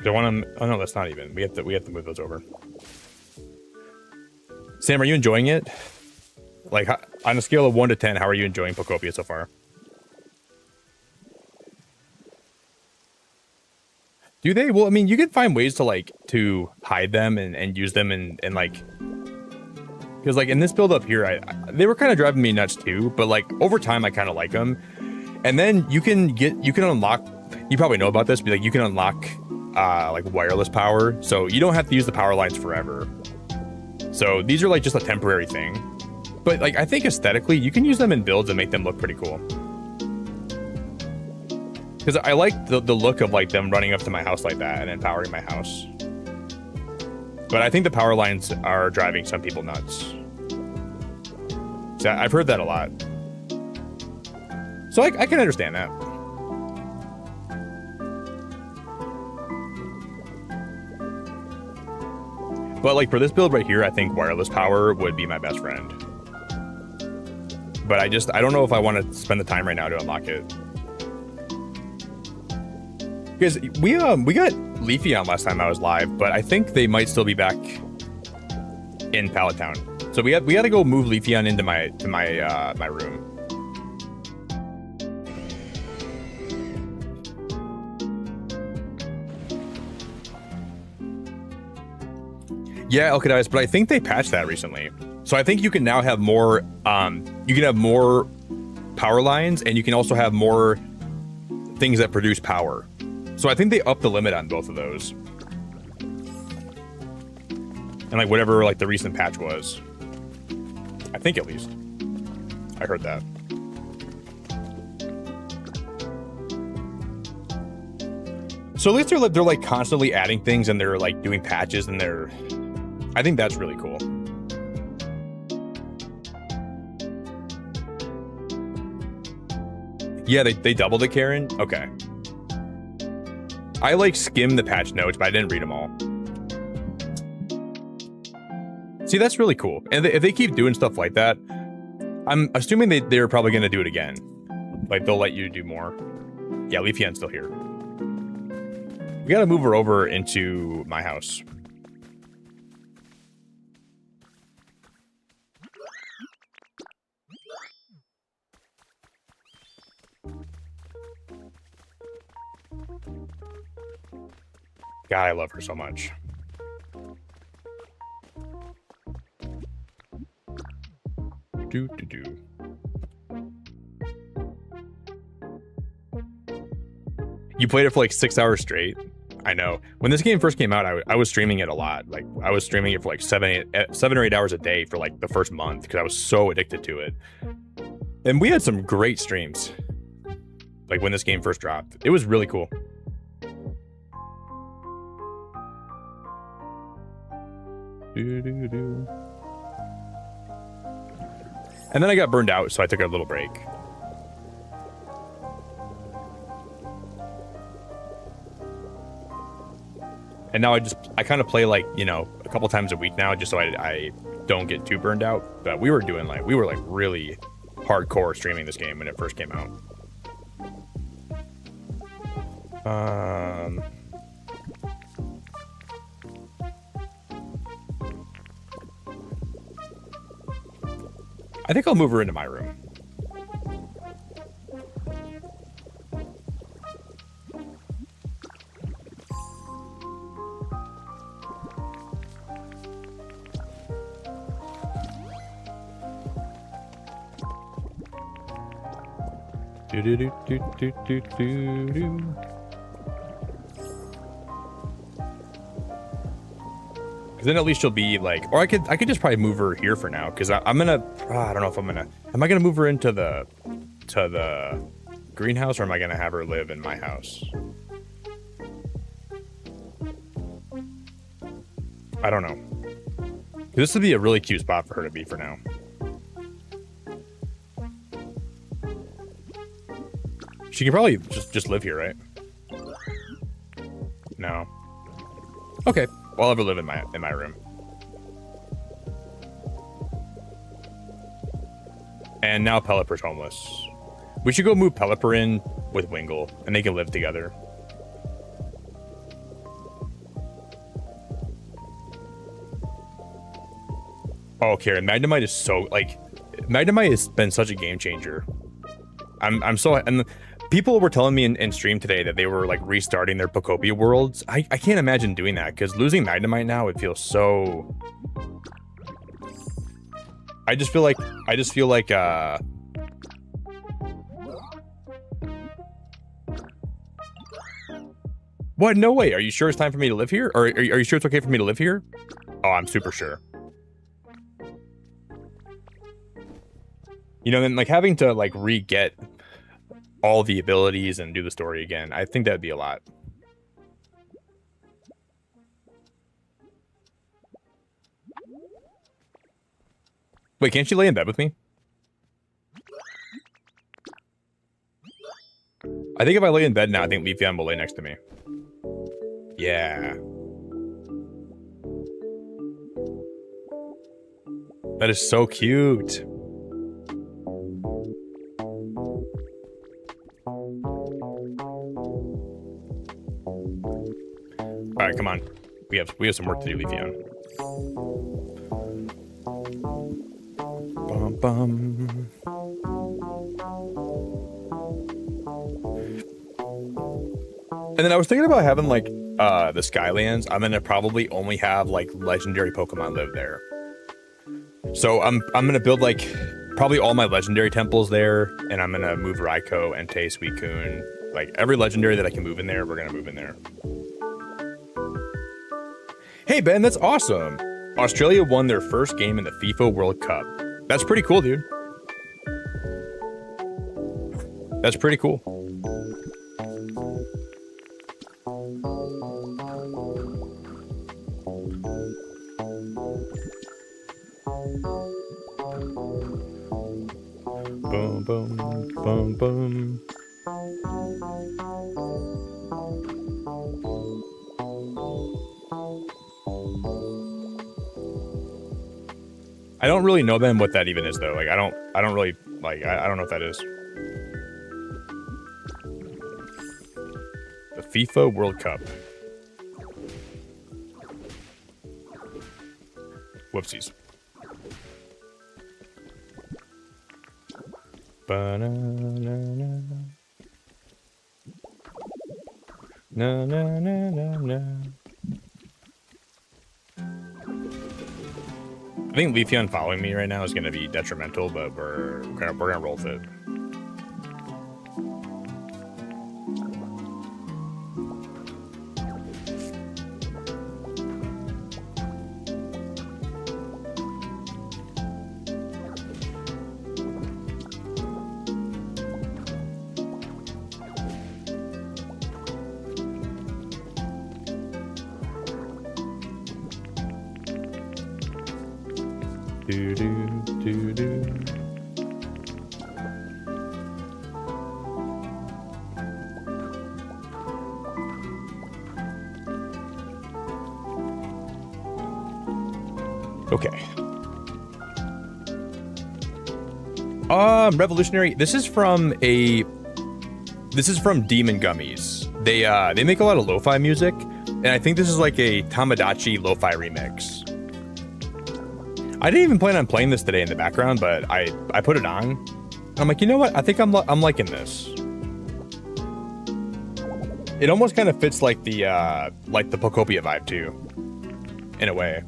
Do I want to... Oh, no, that's not even. We have to move those over. Sam, are you enjoying it? Like, on a scale of 1 to 10, how are you enjoying Pokopia so far? Do they? Well, I mean, you can find ways to, like, to hide them and use them and like... Because, like, in this build up here, they were kind of driving me nuts, too. But, like, over time, I kind of like them. And then you can unlock... You probably know about this, but, like, you can unlock... like wireless power, so you don't have to use the power lines forever. So these are like just a temporary thing, but like I think aesthetically you can use them in builds and make them look pretty cool, because I like the look of like them running up to my house like that and then powering my house. But I think the power lines are driving some people nuts. So I've heard that a lot, so I can understand that. But like for this build right here, I think wireless power would be my best friend. But I don't know if I want to spend the time right now to unlock it. Because we got Leafy on last time I was live, but I think they might still be back in Pallet Town. So we got to go move Leafy on into my room. Yeah, okay, guys, but I think they patched that recently. So I think you can now have more, power lines, and you can also have more things that produce power. So I think they upped the limit on both of those. And like whatever like the recent patch was. I think at least. I heard that. So at least they're like constantly adding things and they're like doing patches and I think that's really cool. Yeah, they doubled it, Karen? Okay. I like skimmed the patch notes, but I didn't read them all. See, that's really cool. And if they keep doing stuff like that, I'm assuming they're probably going to do it again. Like, they'll let you do more. Yeah, Leafy still here. We got to move her over into my house. God, I love her so much. Do. You played it for like 6 hours straight? I know. When this game first came out, I was streaming it a lot. Like, I was streaming it for like 7 or 8 hours a day for like the first month because I was so addicted to it. And we had some great streams. Like when this game first dropped. It was really cool. And then I got burned out, so I took a little break. And now I kind of play like, you know, a couple times a week now, just so I don't get too burned out. But we were really hardcore streaming this game when it first came out. I think I'll move her into my room. Do. Because then at least she'll be like, or I could just probably move her here for now. Because I'm gonna, I don't know if am I gonna move her into the greenhouse, or am I gonna have her live in my house? I don't know. This would be a really cute spot for her to be for now. She can probably just live here, right? No. Okay. Well, I'll ever live in my room. And now Pelipper's homeless. We should go move Pelipper in with Wingle, and they can live together. Oh, Karen, Magnemite is so, like, Magnemite has been such a game changer. I'm so, and people were telling me in stream today that they were like restarting their Pokopia worlds. I can't imagine doing that because losing Magnemite now would feel so. I just feel like what? No way. Are you sure it's time for me to live here? Or are you sure it's okay for me to live here? Oh, I'm super sure. You know, then like having to like re-get all the abilities and do the story again, I think that'd be a lot. Wait, can't she lay in bed with me? I think if I lay in bed now, I think Leafeon will lay next to me. Yeah. That is so cute. All right, come on. We have some work to do, Leafeon. Bum bum. And then I was thinking about having like the Skylands. I'm gonna probably only have like legendary Pokemon live there. So I'm gonna build like probably all my legendary temples there, and I'm gonna move Raikou, Entei, Suicune, like every legendary that I can move in there. We're gonna move in there. Hey Ben, that's awesome. Australia won their first game in the FIFA World Cup. That's pretty cool, dude. That's pretty cool. Boom, boom, boom, boom. I don't really know then what that even is though. Like I don't really like I don't know what that is. The FIFA World Cup. Whoopsies. Ba-na-na-na. Na-na-na-na-na. I think Leafeon following me right now is going to be detrimental, but we're gonna roll with it. Do do do do. Okay. Revolutionary. This is from Demon Gummies. They make a lot of lo-fi music, and I think this is like a Tamagotchi lo-fi remix. I didn't even plan on playing this today in the background, but I put it on. I'm like, you know what? I think I'm liking this. It almost kind of fits like the Pokopia vibe too, in a way.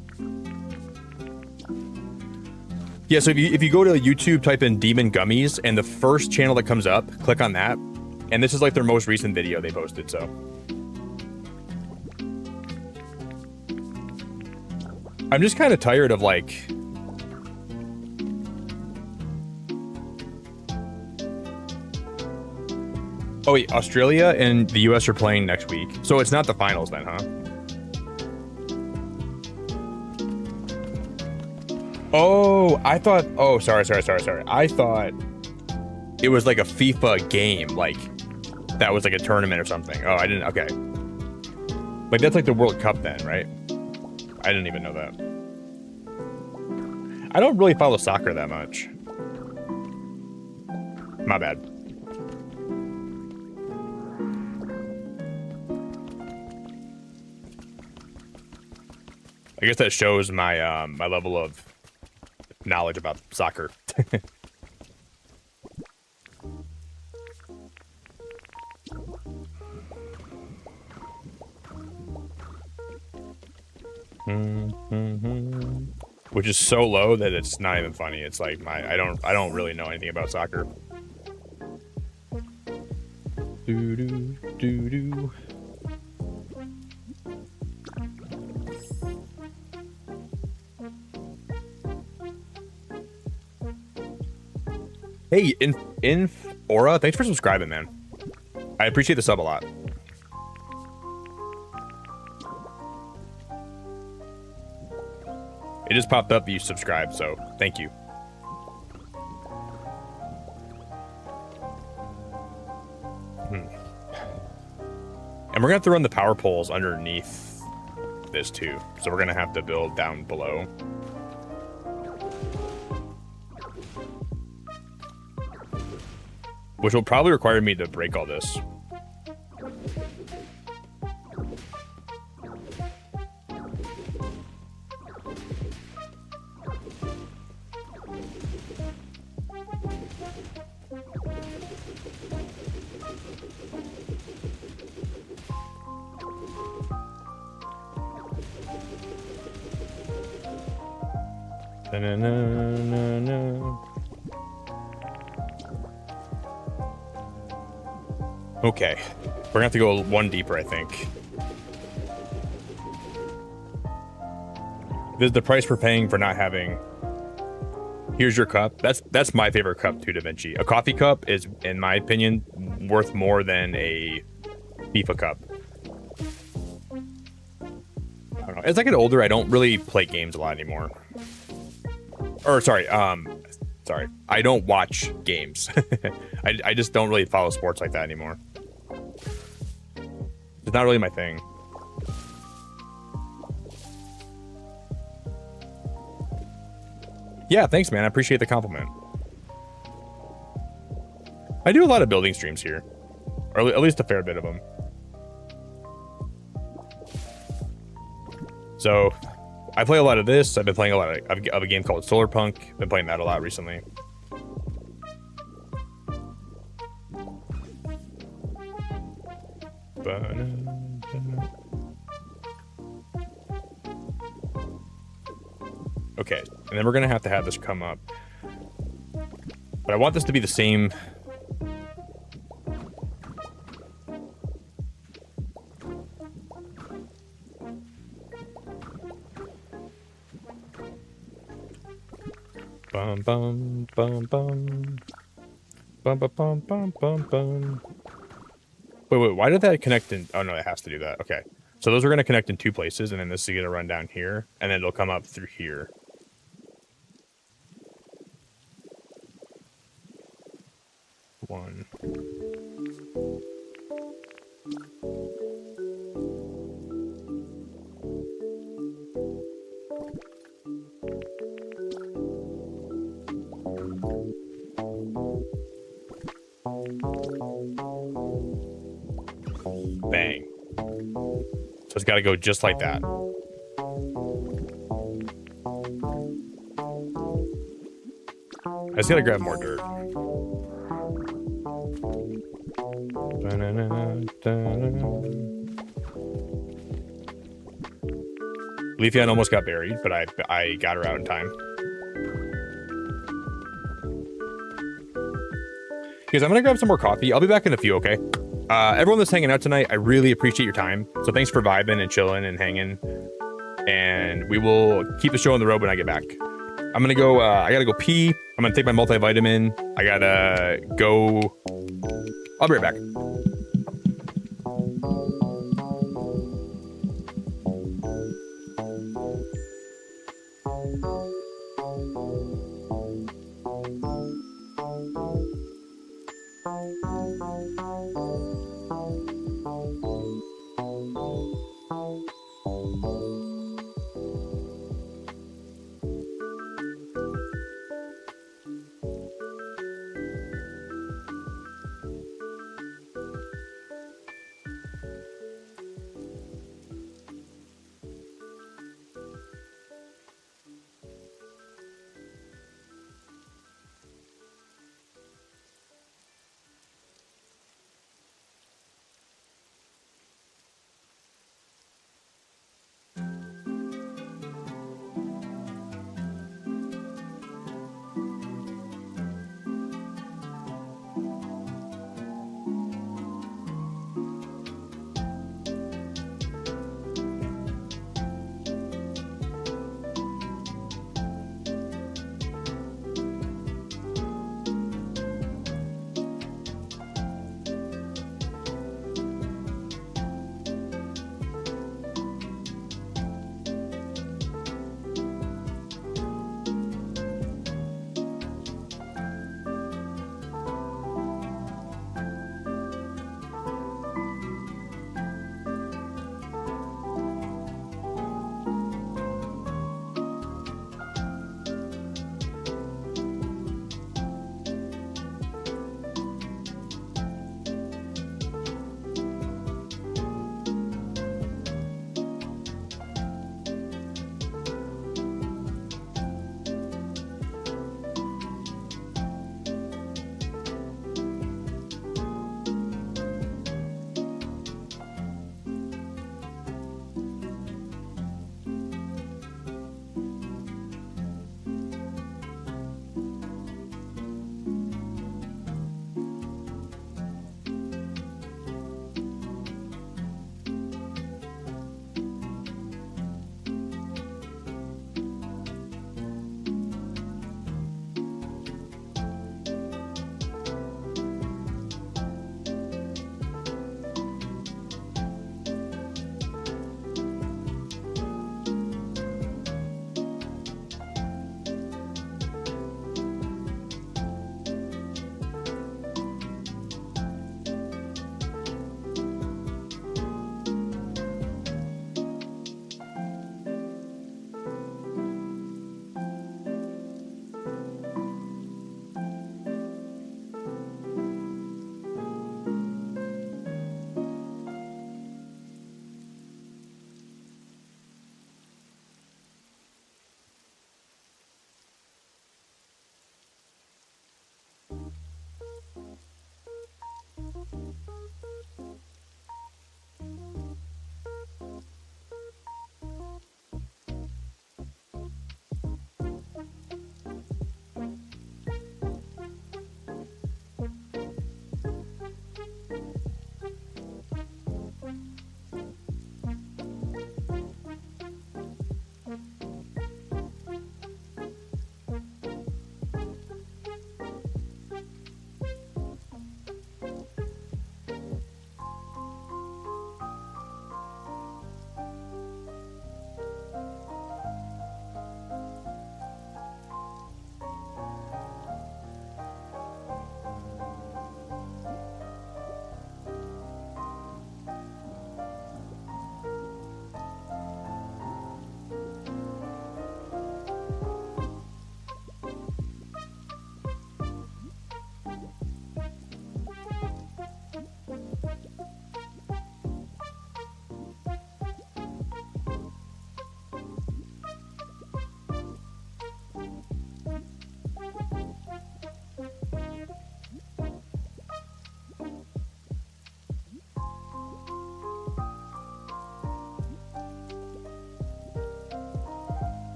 Yeah, so if you go to YouTube, type in Demon Gummies, and the first channel that comes up, click on that, and this is like their most recent video they posted. So. I'm just kind of tired of like. Oh wait, Australia and the US are playing next week. So it's not the finals then, huh? Oh, I thought, oh, sorry. I thought it was like a FIFA game, like that was like a tournament or something. Oh, I didn't. Okay. Like that's like the World Cup then, right? I didn't even know that. I don't really follow soccer that much. My bad. I guess that shows my my level of knowledge about soccer. Which is so low that it's not even funny. It's like I don't really know anything about soccer. Do do do do. Hey, in Aura, thanks for subscribing, man. I appreciate the sub a lot. It just popped up, you subscribed, so thank you. And we're gonna have to run the power poles underneath this too. So we're gonna have to build down below. Which will probably require me to break all this. Okay, we're gonna have to go one deeper, I think. This is the price we're paying for not having. Here's your cup. That's my favorite cup too, Da Vinci. A coffee cup is, in my opinion, worth more than a FIFA cup. I don't know. As I get older, I don't really play games a lot anymore. Or sorry, I don't watch games. I just don't really follow sports like that anymore. It's not really my thing. Yeah, thanks, man. I appreciate the compliment. I do a lot of building streams here, or at least a fair bit of them. So, I play a lot of this. I've been playing a lot of a game called Solarpunk. Been playing that a lot recently. Okay, and then we're gonna have to have this come up. But I want this to be the same. Bum bum bum bum. Bum bum bum bum bum bum. Wait, why did that connect in? Oh no, it has to do that. Okay. So those are going to connect in two places, and then this is going to run down here, and then it'll come up through here. One. Bang. So it's got to go just like that. I just got to grab more dirt. Leafeon almost got buried, but I got her out in time. Guys, I'm going to grab some more coffee. I'll be back in a few, okay? Everyone that's hanging out tonight, I really appreciate your time. So thanks for vibing and chilling and hanging. And we will keep the show on the road when I get back. I'm gonna go, I gotta go pee. I'm gonna take my multivitamin. I gotta go. I'll be right back.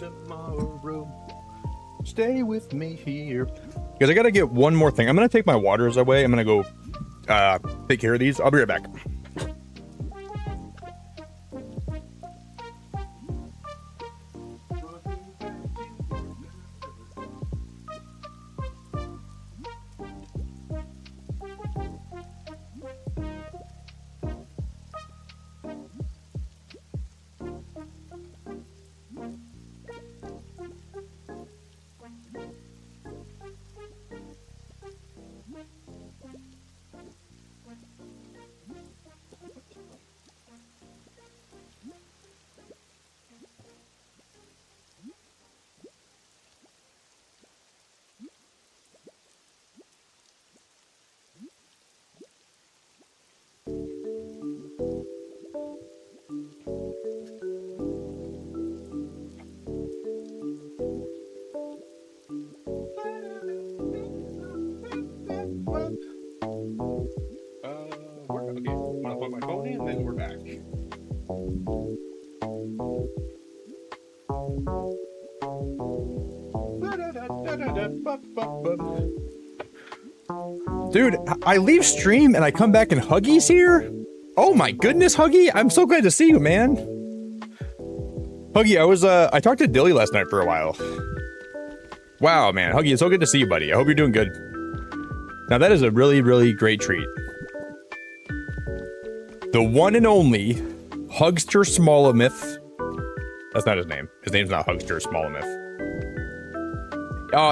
tomorrow. Stay with me here. Because I gotta get one more thing. I'm gonna take my waters away. I'm gonna go take care of these. I'll be right back. Okay, I'm gonna plug my phone in, and then we're back. Dude, I leave stream and I come back and Huggy's here? Oh my goodness, Huggy! I'm so glad to see you, man. Huggy, I talked to Dilly last night for a while. Wow, man, Huggy, it's so good to see you, buddy. I hope you're doing good. Now that is a really, really great treat. The one and only Hugster Smallomith. That's not his name. His name's not Hugster Smallomith.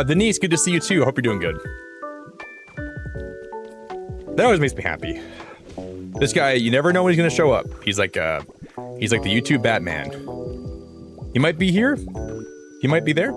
Denise, good to see you too. Hope you're doing good. That always makes me happy. This guy, you never know when he's gonna show up. He's like the YouTube Batman. He might be here. He might be there.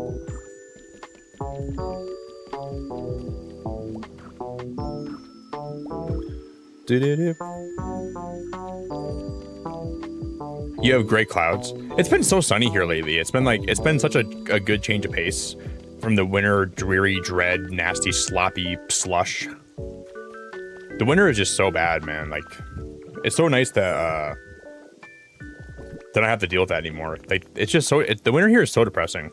You have gray clouds. It's been so sunny here lately. It's been such a good change of pace from the winter dreary dread nasty sloppy slush. The winter is just so bad, man. Like, it's so nice that I don't have to deal with that anymore. Like, it's just so the winter here is so depressing.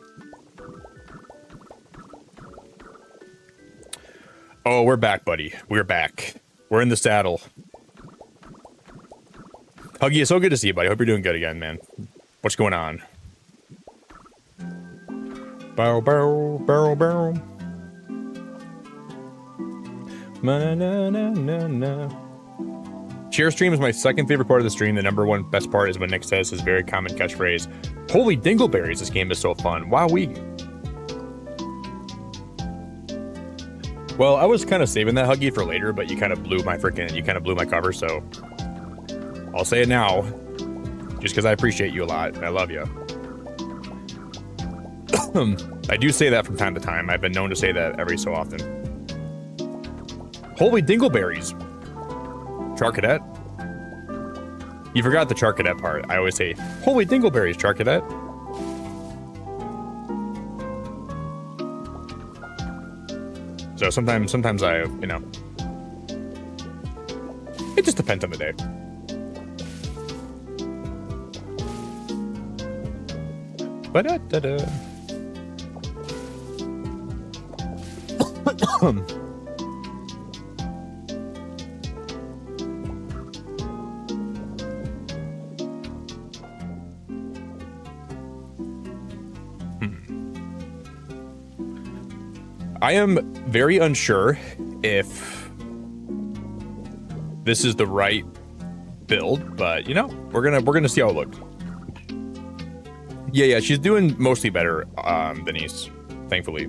Oh, we're back, buddy. We're back. We're in the saddle. Huggy, it's so good to see you, buddy. Hope you're doing good again, man. What's going on? Bow, bow, bow, bow. Na, na, na, na, na. Share stream is my second favorite part of the stream. The number one best part is when Nick says his very common catchphrase, "Holy dingleberries, this game is so fun. Wowee." Well, I was kind of saving that, Huggy, for later, but you kind of blew my cover, so I'll say it now, just because I appreciate you a lot and I love you. I do say that from time to time. I've been known to say that every so often. Holy dingleberries. Charcadet? You forgot the Charcadet part. I always say, holy dingleberries, Charcadet. So sometimes I, you know, it just depends on the day. Ba-da-da-da. I am very unsure if this is the right build, but you know, we're gonna see how it looks. Yeah, she's doing mostly better, Denise, thankfully.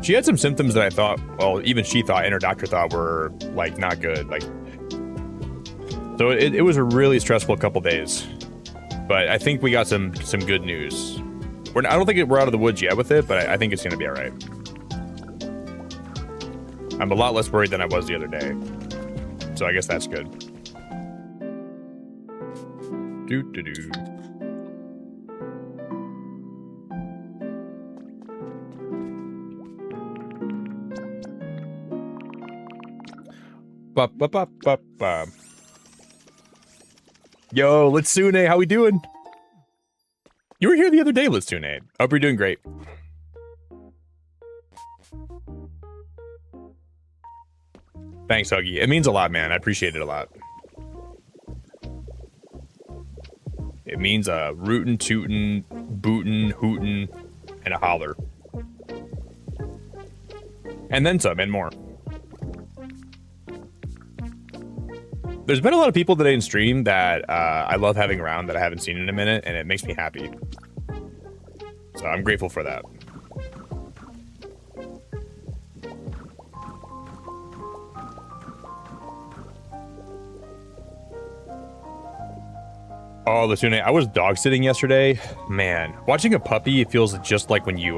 She had some symptoms that I thought, well, even she thought and her doctor thought were like not good. Like, so it was a really stressful couple days. But I think we got some good news. I don't think we're out of the woods yet with it, but I think it's going to be all right. I'm a lot less worried than I was the other day. So I guess that's good. Doo-doo-doo. Ba-ba-ba-ba-ba. Yo, Litsune, how we doing? You were here the other day, Litsune. Hope you're doing great. Thanks, Huggy. It means a lot, man. I appreciate it a lot. It means a rootin', tootin', bootin', hootin', and a holler. And then some, and more. There's been a lot of people today in stream that I love having around that I haven't seen in a minute, and it makes me happy. So I'm grateful for that. Oh, Litsune, I was dog sitting yesterday. Man, watching a puppy, it feels just like when you,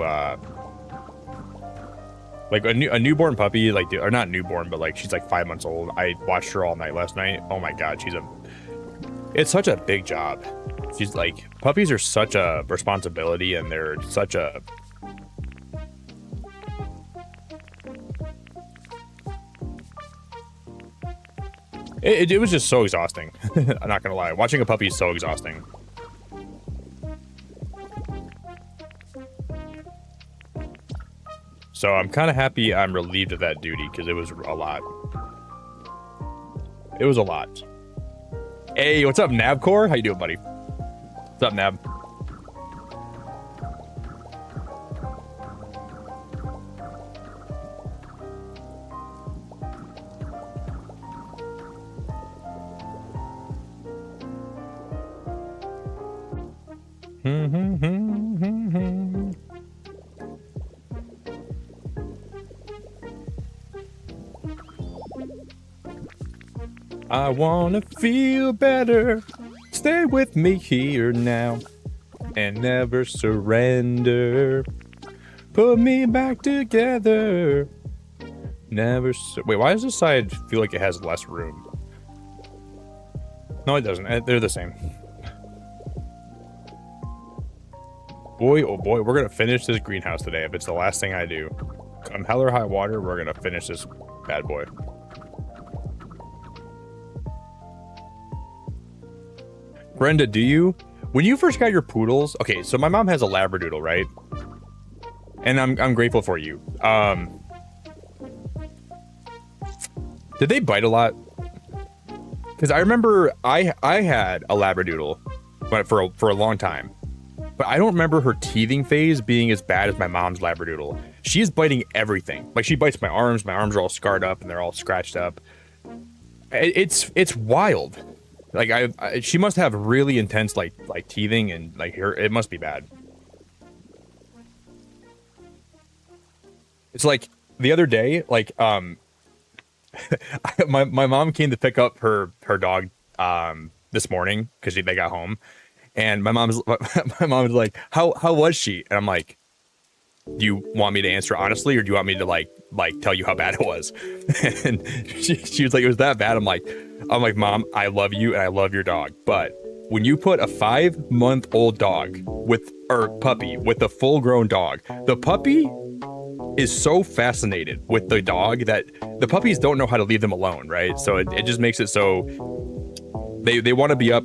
like a newborn puppy, like, or not newborn, but like she's like 5 months old. I watched her all night last night. Oh my God, it's such a big job. She's like, puppies are such a responsibility, and they're such a, it was just so exhausting. I'm not gonna lie. Watching a puppy is so exhausting. So I'm kind of happy I'm relieved of that duty, because it was a lot. It was a lot. Hey, what's up, Nabcore? How you doing, buddy? What's up, Nab? I wanna feel better. Stay with me here now and never surrender. Put me back together. Wait, why does this side feel like it has less room? No, it doesn't. They're the same. Boy, oh boy, we're gonna finish this greenhouse today if it's the last thing I do. Come hell or high water, we're gonna finish this bad boy. Brenda, when you first got your poodles, okay, so my mom has a Labradoodle, right? And I'm grateful for you. Did they bite a lot? Because I remember I had a Labradoodle, but for a long time. But I don't remember her teething phase being as bad as my mom's Labradoodle. She is biting everything. Like, she bites my arms. My arms are all scarred up and they're all scratched up. It's wild. Like, she must have really intense like teething, and like it must be bad. It's like the other day, like my mom came to pick up her dog this morning because they got home, and my mom's like, how was she? And I'm like, do you want me to answer honestly, or do you want me to like tell you how bad it was? And she was like, it was that bad. I'm like, Mom, I love you and I love your dog, but when you put a 5-month-old dog puppy with a full-grown dog, the puppy is so fascinated with the dog that the puppies don't know how to leave them alone, right? So it just makes it so they want to be up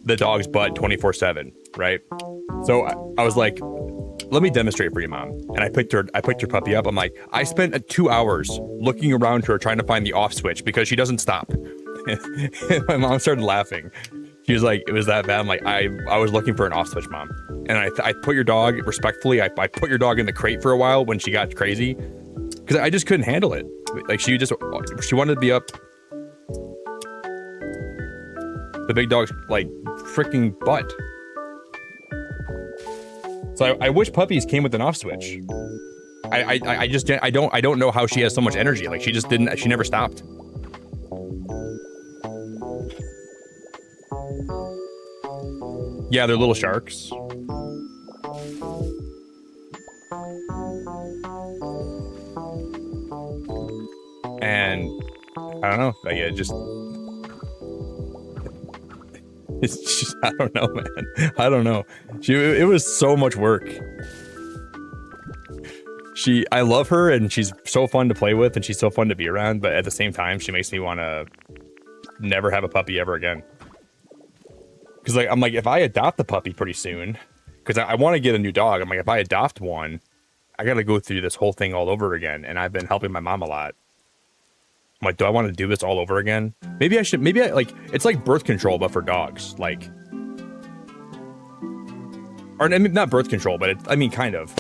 the dog's butt 24/7, right? So I was like, let me demonstrate for you, Mom. And I picked her puppy up. I'm like, I spent 2 hours looking around her trying to find the off switch because she doesn't stop. And my mom started laughing. She was like, it was that bad. I'm like, I was looking for an off switch, Mom. And I put your dog, respectfully, I put your dog in the crate for a while when she got crazy, because I just couldn't handle it. Like, she wanted to be up the big dog's like freaking butt. So I wish puppies came with an off switch. I don't know how she has so much energy. Like, she never stopped. Yeah, they're little sharks. And I don't know, like, it's just, I don't know, man. I don't know. It was so much work. I love her, and she's so fun to play with, and she's so fun to be around, but at the same time, she makes me want to never have a puppy ever again. Because like I'm like, if I adopt a puppy pretty soon, because I want to get a new dog. I'm like, if I adopt one, I got to go through this whole thing all over again. And I've been helping my mom a lot. I'm like, do I want to do this all over again? Maybe I should. Maybe I like. It's like birth control, but for dogs. Like, or I mean, not birth control, but I mean, kind of.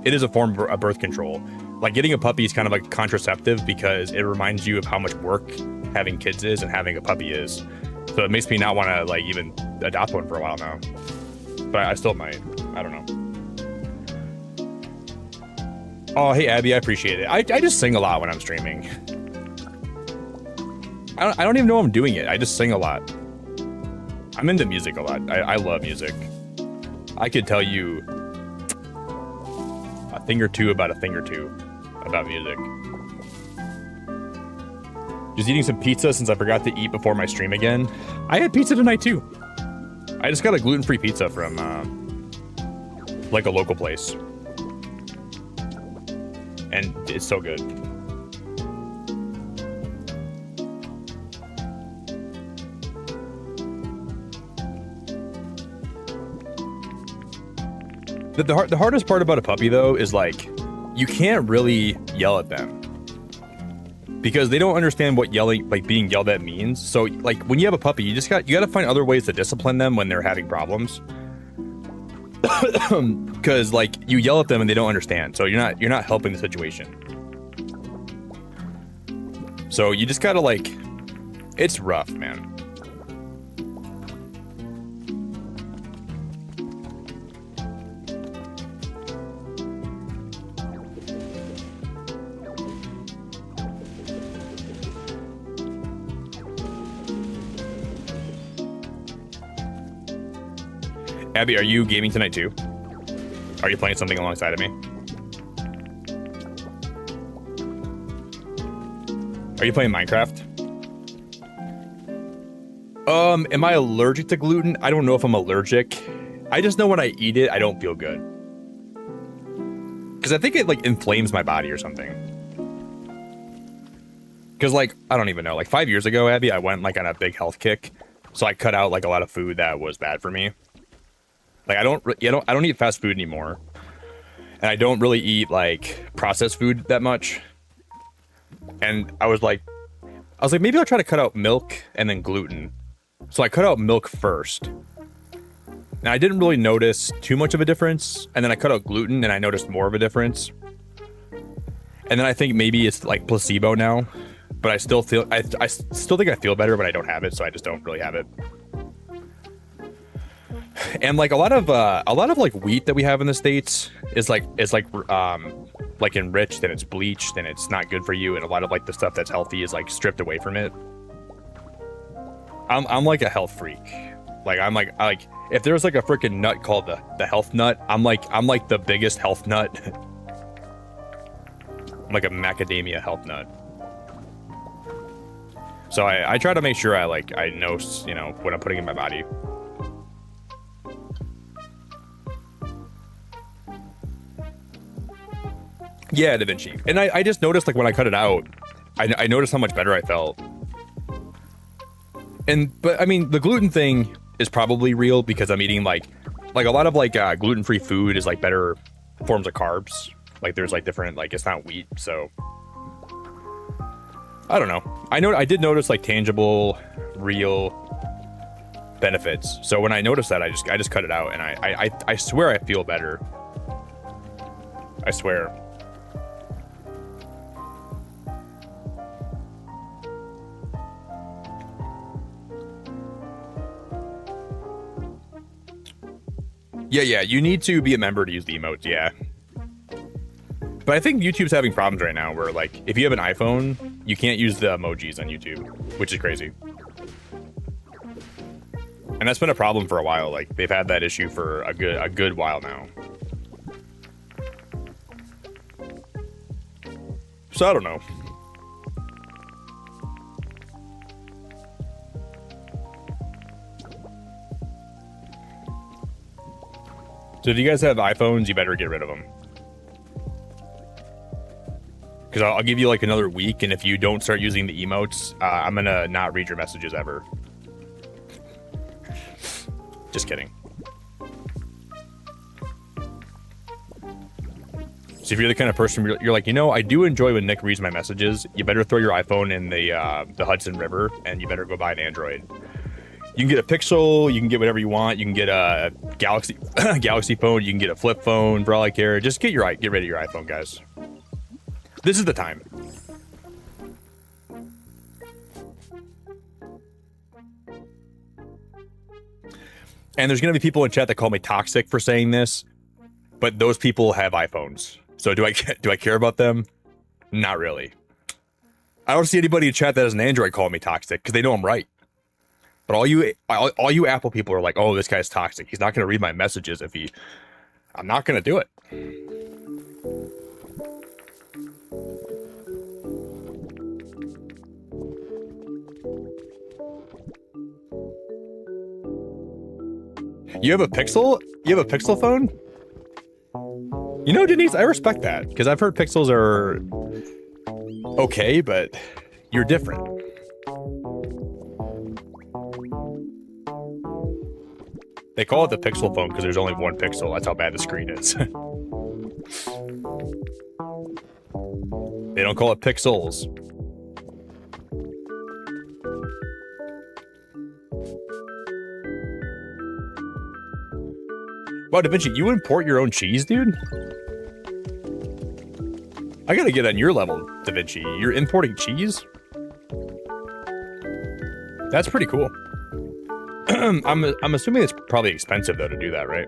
It is a form of birth control. Like getting a puppy is kind of like contraceptive because it reminds you of how much work having kids is and having a puppy is. So it makes me not want to like even adopt one for a while now. But I still might. I don't know. Oh, hey Abby, I appreciate it. I just sing a lot when I'm streaming. I don't even know I'm doing it. I just sing a lot. I'm into music a lot. I love music. I could tell you a thing or two about music. Just eating some pizza since I forgot to eat before my stream again. I had pizza tonight too. I just got a gluten-free pizza from like a local place. And it's so good. The hardest part about a puppy though is like you can't really yell at them because they don't understand what yelling, like being yelled at, means. So like when you have a puppy, you got to find other ways to discipline them when they're having problems. Because like you yell at them and they don't understand, so you're not helping the situation. So you just gotta like, it's rough, man. Abby, are you gaming tonight too? Are you playing something alongside of me? Are you playing Minecraft? Am I allergic to gluten? I don't know if I'm allergic. I just know when I eat it, I don't feel good. Because I think it like inflames my body or something. Because like, I don't even know, like 5 years ago, Abby, I went like on a big health kick. So I cut out like a lot of food that was bad for me. Like I don't eat fast food anymore. And I don't really eat like processed food that much. And I was like maybe I'll try to cut out milk and then gluten. So I cut out milk first. And I didn't really notice too much of a difference. And then I cut out gluten and I noticed more of a difference. And then I think maybe it's like placebo now. But I still feel, I still think I feel better, but I don't have it. So I just don't really have it. And like a lot of like wheat that we have in the States is like enriched and it's bleached and it's not good for you. And a lot of like the stuff that's healthy is like stripped away from it. I'm like a health freak. Like I like if there's like a freaking nut called the health nut, I'm like the biggest health nut. I'm like a macadamia health nut. So I try to make sure I know, you know, what I'm putting in my body. Yeah, Da Vinci. And I just noticed, like, when I cut it out, I noticed how much better I felt. But I mean, the gluten thing is probably real because I'm eating, like a lot of, like, gluten-free food is, like, better forms of carbs. Like, there's, like, different, like, it's not wheat, so... I don't know. I did notice, like, tangible, real benefits. So when I noticed that, I just cut it out, and I swear I feel better. I swear. Yeah, you need to be a member to use the emotes, yeah. But I think YouTube's having problems right now where, like, if you have an iPhone, you can't use the emojis on YouTube, which is crazy. And that's been a problem for a while. Like, they've had that issue for a good while now. So I don't know. So if you guys have iPhones, you better get rid of them. Because I'll give you like another week, and if you don't start using the emotes, I'm gonna not read your messages ever. Just kidding. So if you're the kind of person you're like, you know, I do enjoy when Nick reads my messages, you better throw your iPhone in the Hudson River, and you better go buy an Android. You can get a Pixel, you can get whatever you want. You can get a Galaxy Galaxy phone, you can get a flip phone, for all I care. Just get rid of your iPhone, guys. This is the time. And there's gonna be people in chat that call me toxic for saying this, but those people have iPhones. So do I care about them? Not really. I don't see anybody in chat that has an Android call me toxic because they know I'm right. But all you Apple people are like, oh, this guy's toxic. He's not going to read my messages if he... I'm not going to do it. You have a Pixel? You have a Pixel phone? You know, Denise, I respect that, because I've heard Pixels are okay, but you're different. They call it the Pixel phone because there's only one pixel. That's how bad the screen is. They don't call it Pixels. Wow, Da Vinci, you import your own cheese, dude? I gotta get on your level, Da Vinci. You're importing cheese? That's pretty cool. I'm assuming it's probably expensive, though, to do that, right?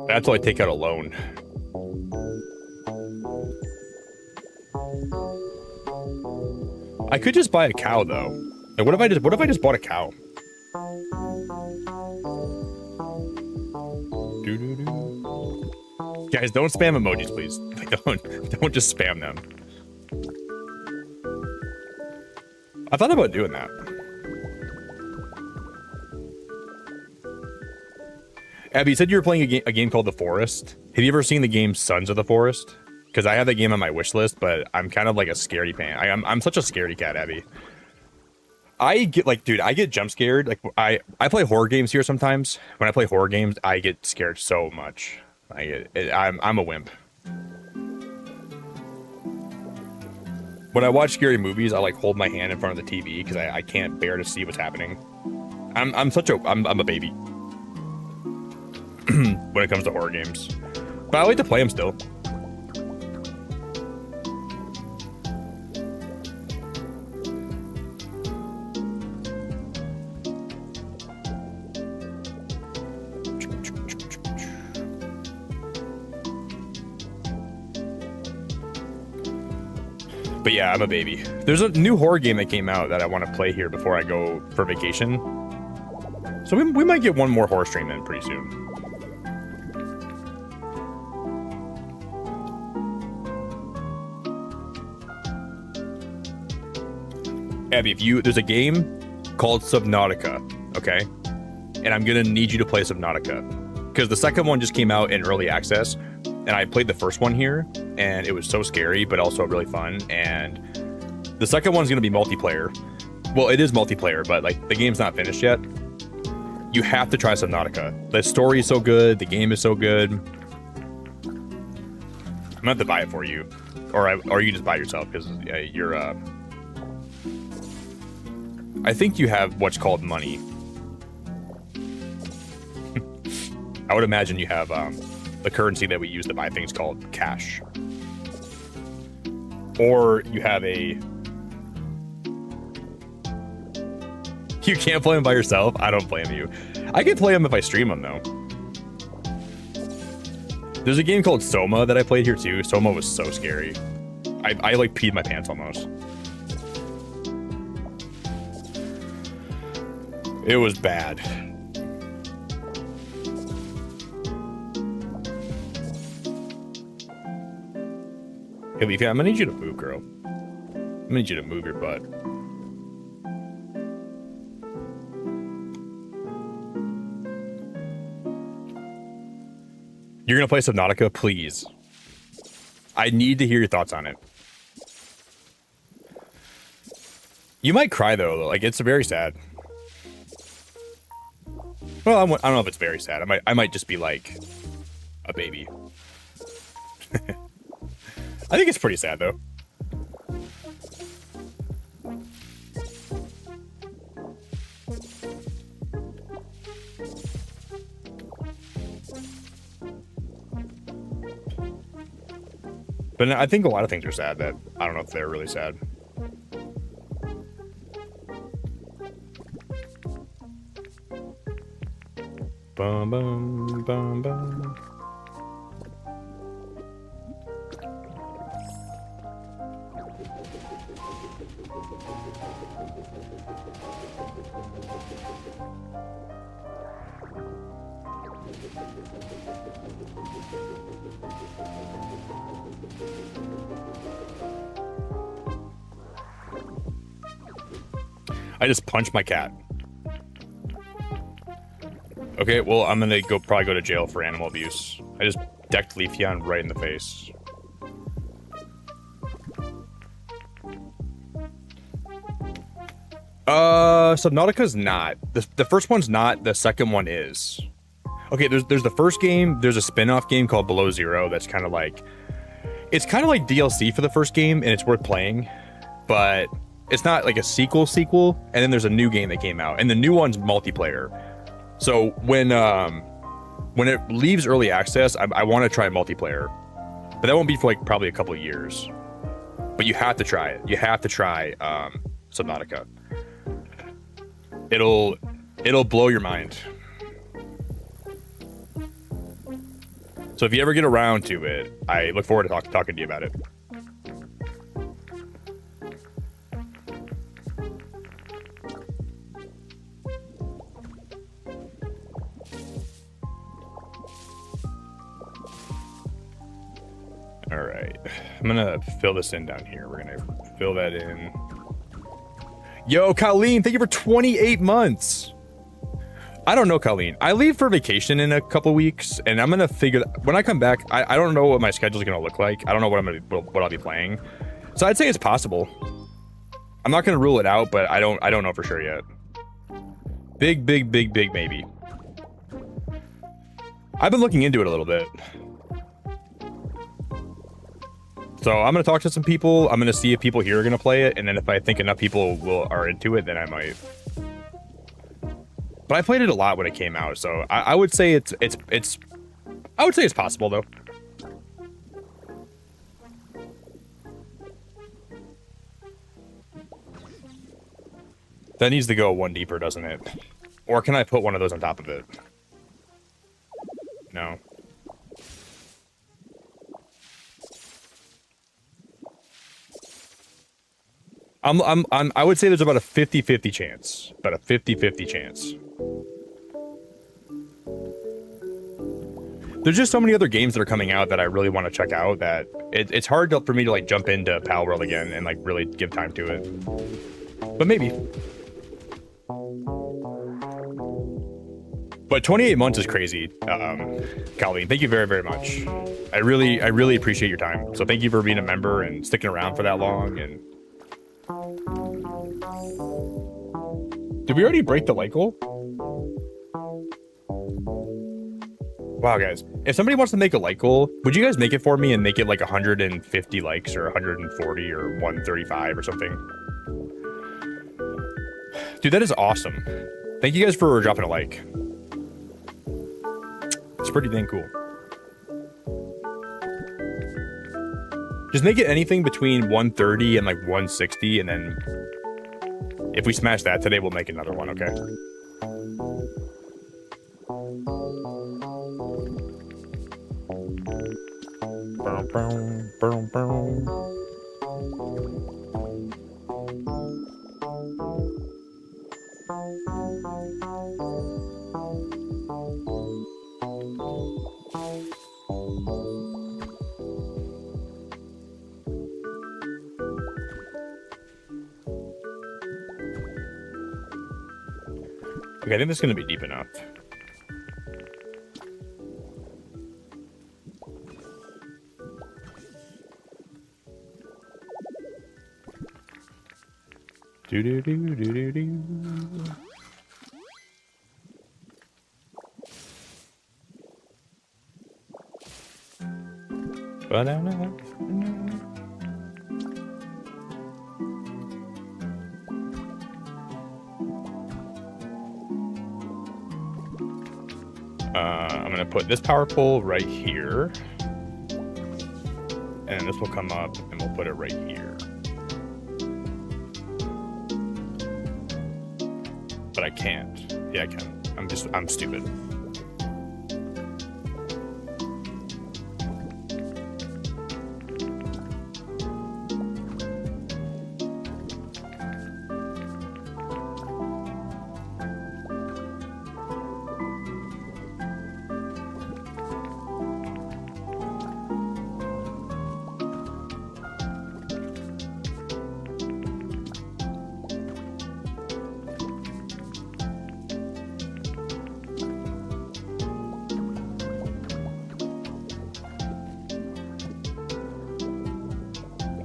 That's why I take out a loan. I could just buy a cow, though. Like, what if I just bought a cow? Guys, don't spam emojis, please. Like, don't just spam them. I thought about doing that. Abby, you said you were playing a game called The Forest. Have you ever seen the game Sons of the Forest? Because I have that game on my wish list, but I'm kind of like a scaredy fan. I'm such a scaredy cat, Abby. I get like, dude, I get jump scared. Like I play horror games here sometimes. When I play horror games, I get scared so much. I'm a wimp. When I watch scary movies, I like hold my hand in front of the TV because I can't bear to see what's happening. I'm a baby when it comes to horror games, but I like to play them still. But yeah, I'm a baby. There's a new horror game that came out that I want to play here before I go for vacation. So we might get one more horror stream in pretty soon. Abby, there's a game called Subnautica, okay? And I'm gonna need you to play Subnautica. Because the second one just came out in early access. And I played the first one here, and it was so scary, but also really fun. And the second one's going to be multiplayer. Well, it is multiplayer, but like the game's not finished yet. You have to try Subnautica. The story is so good. The game is so good. I'm going to have to buy it for you. Or you can just buy it yourself, because you're... I think you have what's called money. I would imagine you have... the currency that we use to buy things called cash. Or you have a... You can't play them by yourself? I don't blame you. I can play them if I stream them, though. There's a game called Soma that I played here, too. Soma was so scary. I like, peed my pants almost. It was bad. Hey, Leafy, I'm gonna need you to move, girl. I'm gonna need you to move your butt. You're gonna play Subnautica, please. I need to hear your thoughts on it. You might cry though. Like it's very sad. Well, I don't know if it's very sad. I might just be like a baby. I think it's pretty sad though. But I think a lot of things are sad that I don't know if they're really sad. Bum, bum, bum, bum. I just punched my cat. Okay, well, I'm gonna probably go to jail for animal abuse. I just decked Leafeon right in the face. Subnautica's not. The first one's not, the second one is. Okay, there's the first game, there's a spin-off game called Below Zero that's kind of like... It's kind of like DLC for the first game, and it's worth playing, but it's not like a sequel, and then there's a new game that came out, and the new one's multiplayer. So when it leaves early access, I want to try multiplayer, but that won't be for like probably a couple of years. But you have to try it. You have to try Subnautica. It'll blow your mind. So if you ever get around to it, I look forward to talking to you about it. All right, I'm gonna fill this in down here. We're gonna fill that in. Yo, Colleen, thank you for 28 months. I don't know, Colleen. I leave for vacation in a couple weeks, and I'm gonna figure when I come back. I don't know what my schedule is gonna look like. I don't know what I'll be playing. So I'd say it's possible. I'm not gonna rule it out, but I don't know for sure yet. Big maybe. I've been looking into it a little bit. So I'm gonna talk to some people. I'm gonna see if people here are gonna play it, and then if I think enough people are into it, then I might. But I played it a lot when it came out, so I would say it's I would say it's possible though. That needs to go one deeper, doesn't it? Or can I put one of those on top of it? No. I would say there's about a 50-50 chance. About a 50-50 chance. There's just so many other games that are coming out that I really want to check out that it's hard for me to like jump into Pal World again and like really give time to it. But maybe. But 28 months is crazy, Colleen. Thank you very much. I really appreciate your time. So thank you for being a member and sticking around for that long. And did we already break the like goal? Wow, guys. If somebody wants to make a like goal, would you guys make it for me and make it like 150 likes or 140 or 135 or something? Dude, that is awesome. Thank you guys for dropping a like. It's pretty dang cool. Just make it anything between 130 and like 160, and then if we smash that today, we'll make another one, okay? Okay, I think this is going to be deep enough. Do do do do do do. Banana. I'm gonna put this power pole right here, and this will come up, and we'll put it right here. But I can't. Yeah, I can. I'm stupid.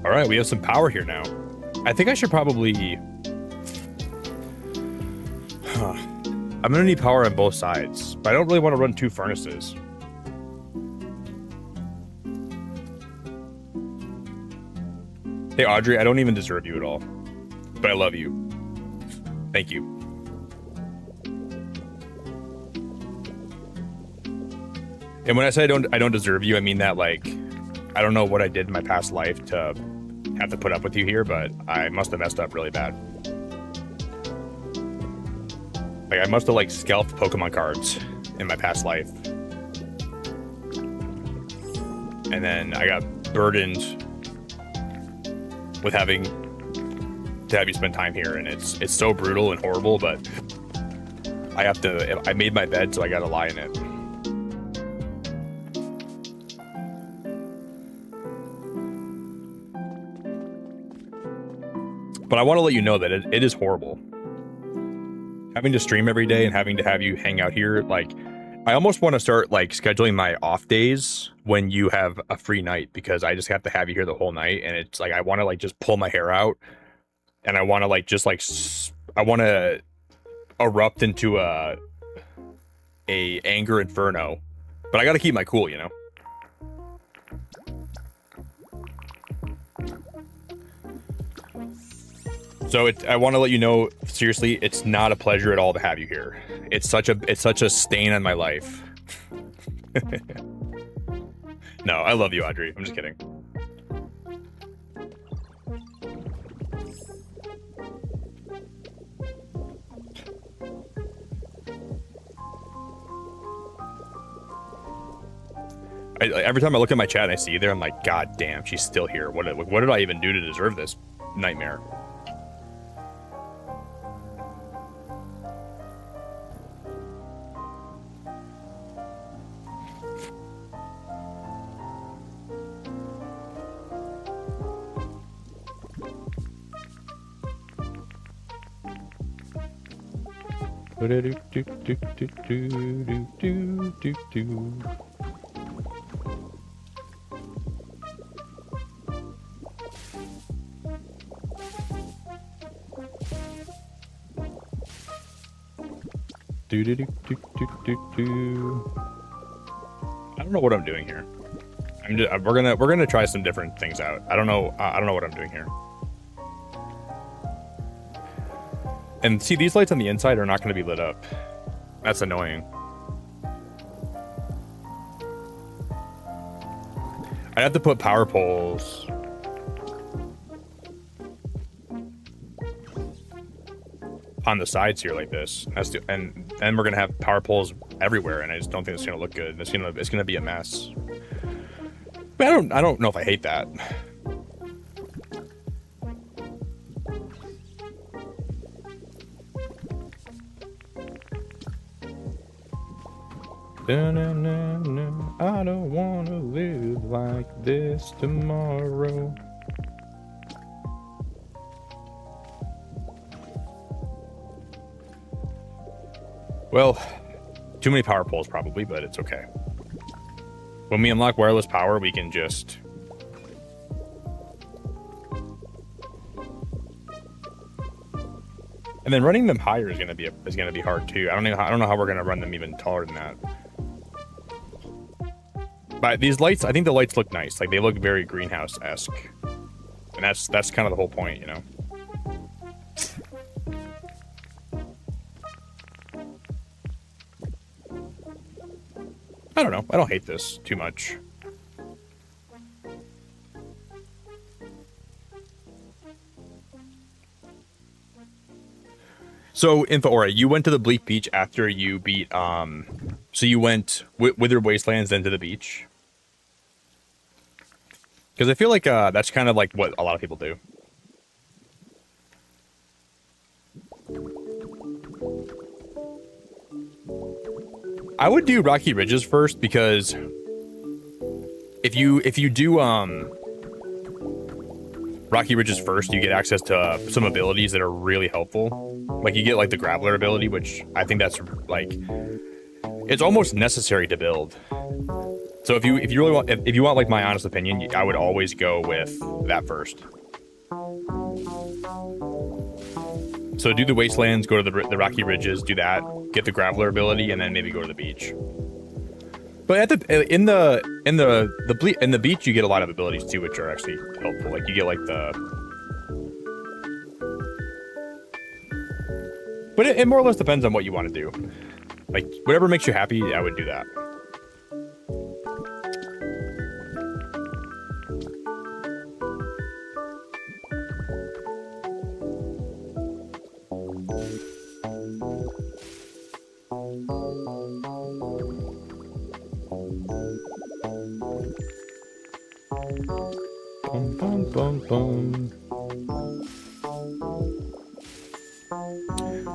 All right, we have some power here now. I think I should probably... I'm gonna need power on both sides, but I don't really want to run 2 furnaces. Hey, Audrey, I don't even deserve you at all, but I love you. Thank you. And when I say I don't deserve you, I mean that, like, I don't know what I did in my past life to have to put up with you here, but I must have messed up really bad. Like, I must have, like, scalped Pokemon cards in my past life. And then I got burdened with having to have you spend time here, and it's so brutal and horrible, but I made my bed, so I gotta lie in it. But I want to let you know that it is horrible. Having to stream every day and having to have you hang out here, like, I almost want to start, like, scheduling my off days when you have a free night, because I just have to have you here the whole night, and it's like I want to, like, just pull my hair out, and I want to, like, just, like, I want to erupt into a anger inferno, but I got to keep my cool, you know. So I want to let you know, seriously, it's not a pleasure at all to have you here. It's such a stain on my life. No, I love you, Audrey. I'm just kidding. Every time I look at my chat and I see you there, I'm like, God damn, she's still here. What did I even do to deserve this nightmare? I don't know what I'm doing here. We're gonna try some different things out. I don't know what I'm doing here. And see, these lights on the inside are not going to be lit up. That's annoying. I'd have to put power poles on the sides here like this. And we're going to have power poles everywhere, and I just don't think it's going to look good. It's going to be a mess. But I don't know if I hate that. I don't want to live like this tomorrow. Well, too many power poles probably, but it's okay. When we unlock wireless power, we can just... And then running them higher is gonna be hard too. I don't know how we're gonna run them even taller than that. But these lights, I think the lights look nice. Like they look very greenhouse-esque. And that's kind of the whole point, you know. I don't know. I don't hate this too much. So, Infoaura, you went to the Bleak Beach after you beat, so you went Withered Wastelands then to the beach? Because I feel like that's kind of like what a lot of people do. I would do Rocky Ridges first because if you do Rocky Ridges first, you get access to some abilities that are really helpful. Like you get like the Grappler ability, which I think that's like it's almost necessary to build. So if you really want, if you want like my honest opinion, I would always go with that first. So do the Wastelands, go to the Rocky Ridges, do that, get the Graveler ability, and then maybe go to the beach. But at in the beach, you get a lot of abilities too, which are actually helpful. Like you get like but it more or less depends on what you want to do. Like whatever makes you happy, I would do that.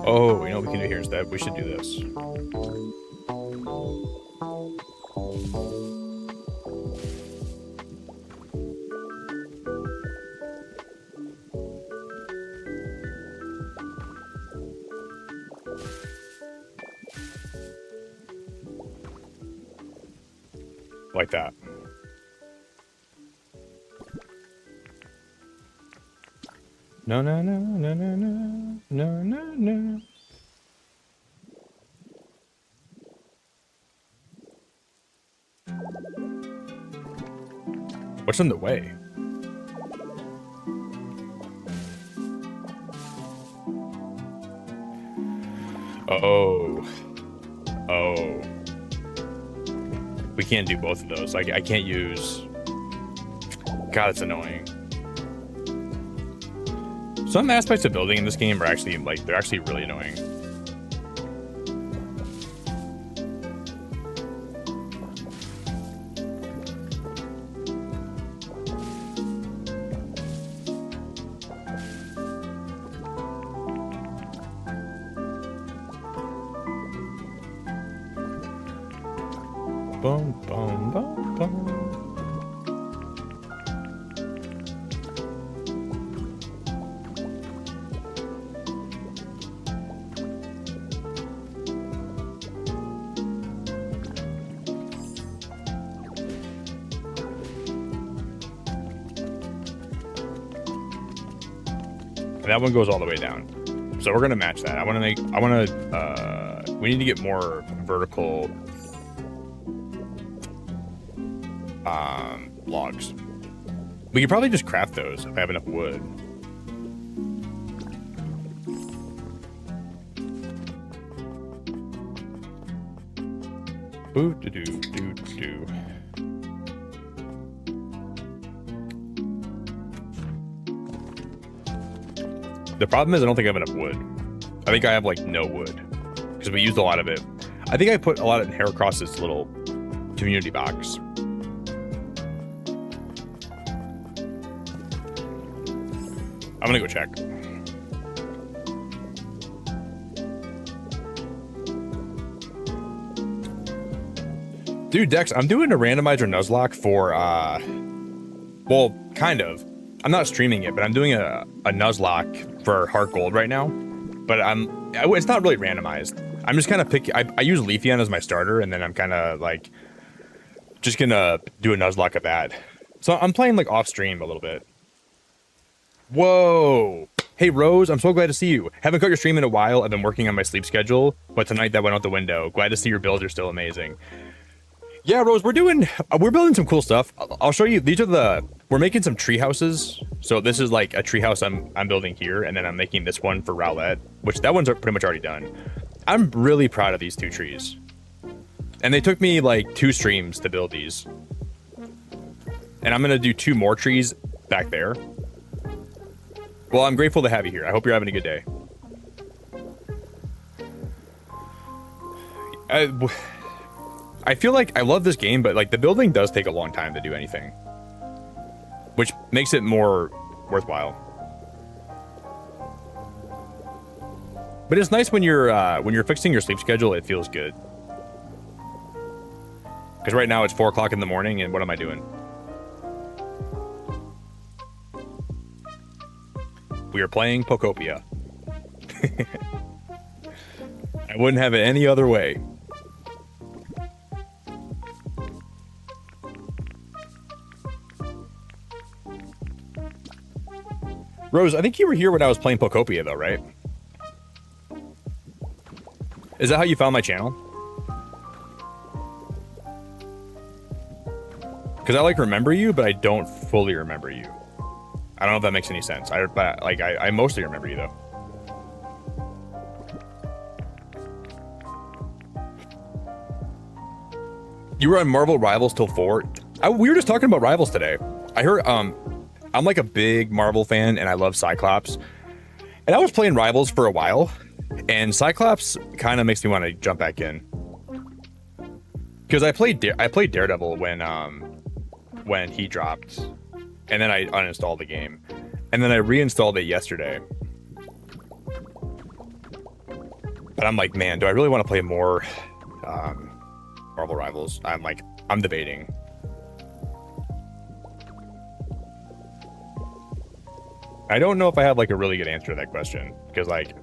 Oh, you know what we can do here instead? We should do this. Like that. No, no, no, no, no, no, no, no, no. What's in the way? Oh. Oh. We can't do both of those. I can't use... God, it's annoying. Some aspects of building in this game are actually, like, they're actually really annoying. Boom, boom, boom, boom. That one goes all the way down. So we're gonna match that. We need to get more vertical logs. We could probably just craft those if I have enough wood. Boo doo doo doo doo. The problem is I don't think I have enough wood. I think I have like no wood because we used a lot of it. I think I put a lot of hair across this little community box. I'm gonna go check. Dude, Dex, I'm doing a randomizer Nuzlocke for, well, kind of. I'm not streaming it, but I'm doing a Nuzlocke for Heart Gold right now. But it's not really randomized. I'm just kind of I use Leafeon as my starter, and then I'm kind of like, just gonna do a Nuzlocke of that. So I'm playing like off stream a little bit. Whoa. Hey Rose, I'm so glad to see you. Haven't caught your stream in a while. I've been working on my sleep schedule, but tonight that went out the window. Glad to see your builds are still amazing. Yeah, Rose, we're building some cool stuff. I'll show you. We're making some tree houses. So this is like a tree house I'm building here, and then I'm making this one for Rowlett, which that one's pretty much already done. I'm really proud of these 2 trees. And they took me like 2 streams to build these. And I'm gonna do 2 more trees back there. Well, I'm grateful to have you here. I hope you're having a good day. I feel like I love this game, but like the building does take a long time to do anything, which makes it more worthwhile. But it's nice when you're fixing your sleep schedule. It feels good. Because right now it's 4 o'clock in the morning, and what am I doing? We are playing Pokopia. I wouldn't have it any other way. Rose, I think you were here when I was playing Pokopia, though, right? Is that how you found my channel? Because I like remember you, but I don't fully remember you. I don't know if that makes any sense. I mostly remember you though. You were on Marvel Rivals till 4. We were just talking about Rivals today. I heard I'm like a big Marvel fan, and I love Cyclops. And I was playing Rivals for a while, and Cyclops kind of makes me want to jump back in. Because I played Daredevil when he dropped. And then I uninstalled the game. And then I reinstalled it yesterday. But I'm like, man, do I really want to play more Marvel Rivals? I'm debating. I don't know if I have like a really good answer to that question. Because like,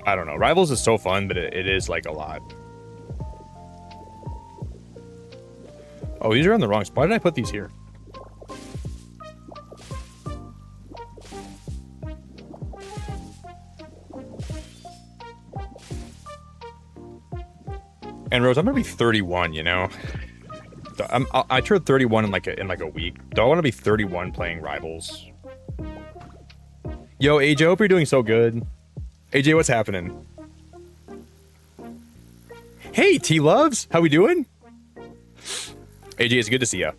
I don't know. Rivals is so fun, but it is like a lot. Oh, these are on the wrong spot. Why did I put these here? And Rose, I'm gonna be 31. You know, I turned 31 in like a week. Do I want to be 31 playing Rivals? Yo, AJ, hope you're doing so good. AJ, what's happening? Hey, T Loves, how we doing? AJ, it's good to see you.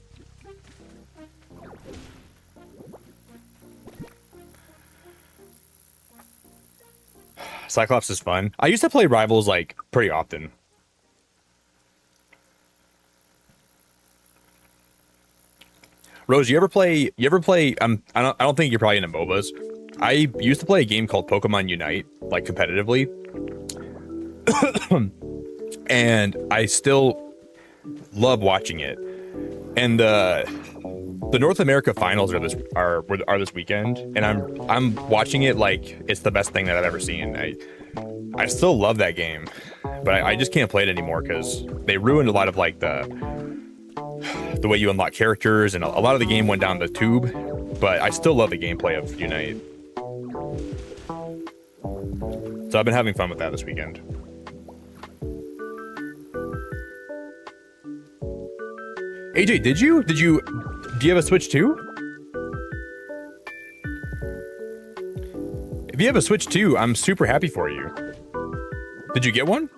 Cyclops is fun. I used to play Rivals like pretty often. Rose, you ever play? I don't think you're probably into MOBAs. I used to play a game called Pokemon Unite, like competitively, and I still love watching it. And the North America finals are this weekend, and I'm watching it like it's the best thing that I've ever seen. I still love that game, but I just can't play it anymore because they ruined a lot of like the way you unlock characters, and a lot of the game went down the tube. But I still love the gameplay of Unite. So I've been having fun with that this weekend. AJ, do you have a Switch too? If you have a Switch too, I'm super happy for you. Did you get one?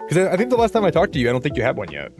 Because I think the last time I talked to you, I don't think you had one yet.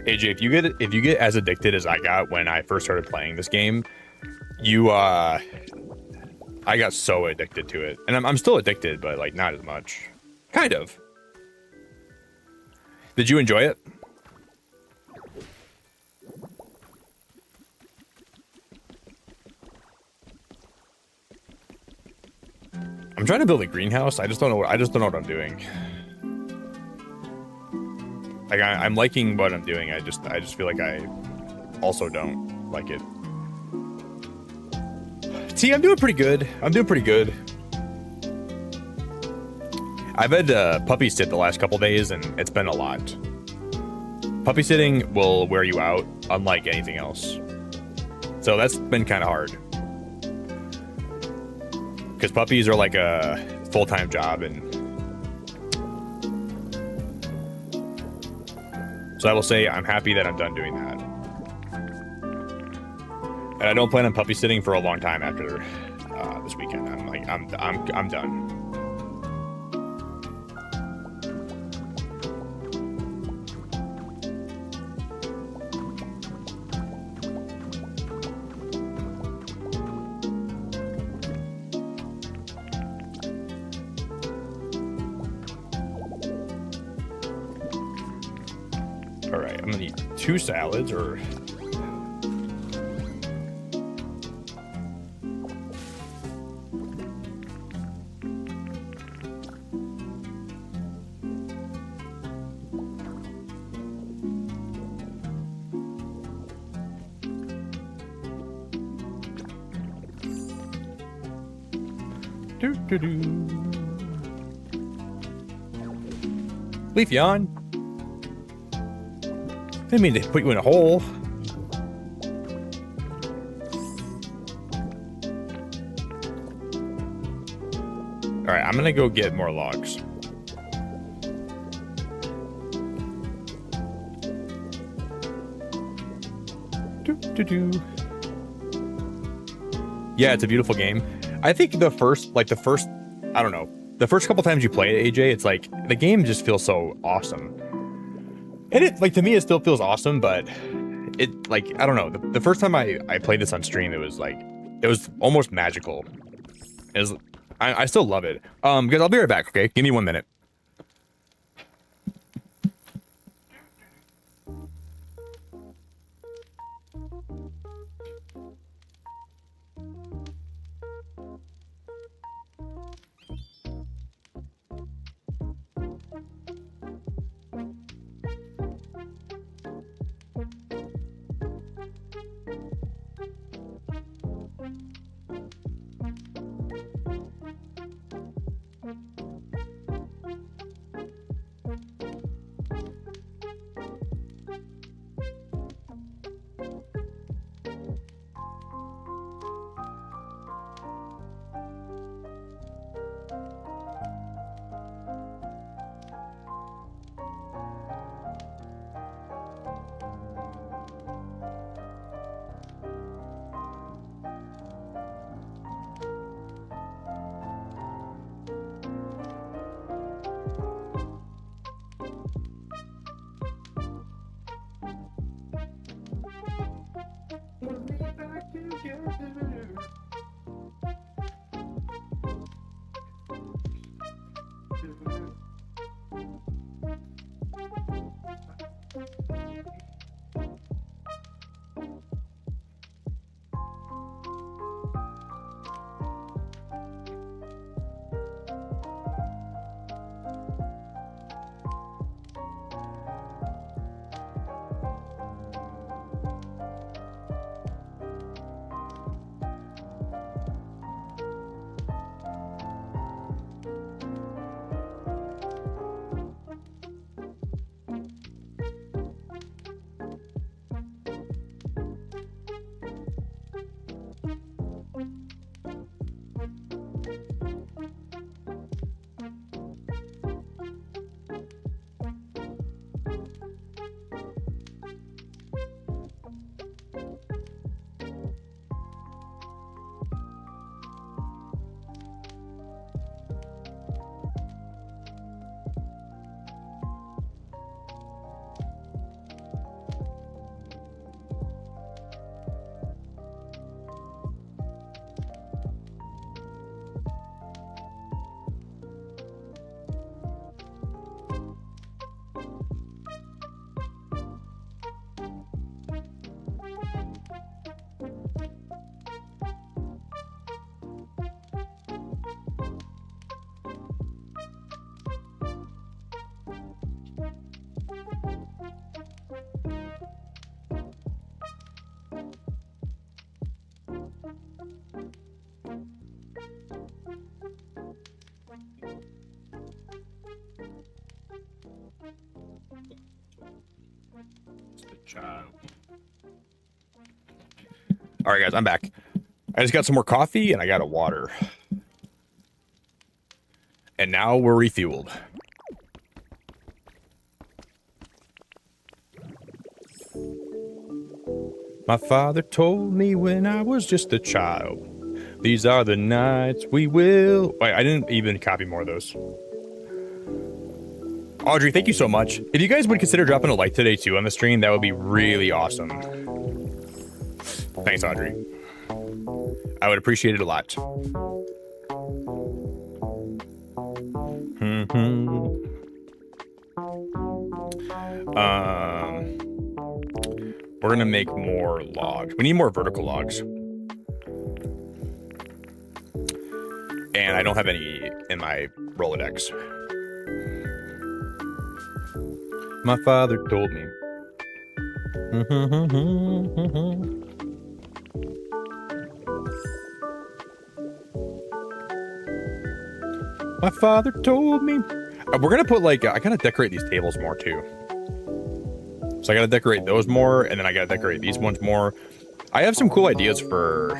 AJ, if you get as addicted as I got when I first started playing this game, I got so addicted to it, and I'm still addicted, but like not as much. Kind of. Did you enjoy it? trying to build a greenhouse. I just don't know what I'm doing. Like I'm liking what I'm doing. I just feel like I also don't like it. See, I'm doing pretty good. I've had puppy sit the last couple days, and it's been a lot. Puppy sitting will wear you out, unlike anything else. So that's been kind of hard. Because puppies are like a full-time job, and so I will say I'm happy that I'm done doing that. And I don't plan on puppy sitting for a long time after this weekend. I'm done. All right, I'm gonna need 2 salads or. Leaf yawn. Didn't mean to put you in a hole. All right, I'm gonna go get more logs. Yeah, it's a beautiful game. I think the first, I don't know, the first couple times you play it, AJ, it's like the game just feels so awesome. And it, like, to me, it still feels awesome, but it, like, I don't know. The first time I played this on stream, it was almost magical. I still love it. Guys, I'll be right back, okay? Give me 1 minute. child. All right, guys, I'm back. I just got some more coffee and I got a water. And now we're refueled. My father told me when I was just a child, these are the nights we will... Wait, I didn't even copy more of those. Audrey, thank you so much. If you guys would consider dropping a like today too on the stream, that would be really awesome. Thanks, Audrey. I would appreciate it a lot. We're gonna make more logs. We need more vertical logs. And I don't have any in my Rolodex. My father told me. My father told me. We're gonna put like, I gotta decorate these tables more too. So I gotta decorate those more, and then I gotta decorate these ones more. I have some cool ideas for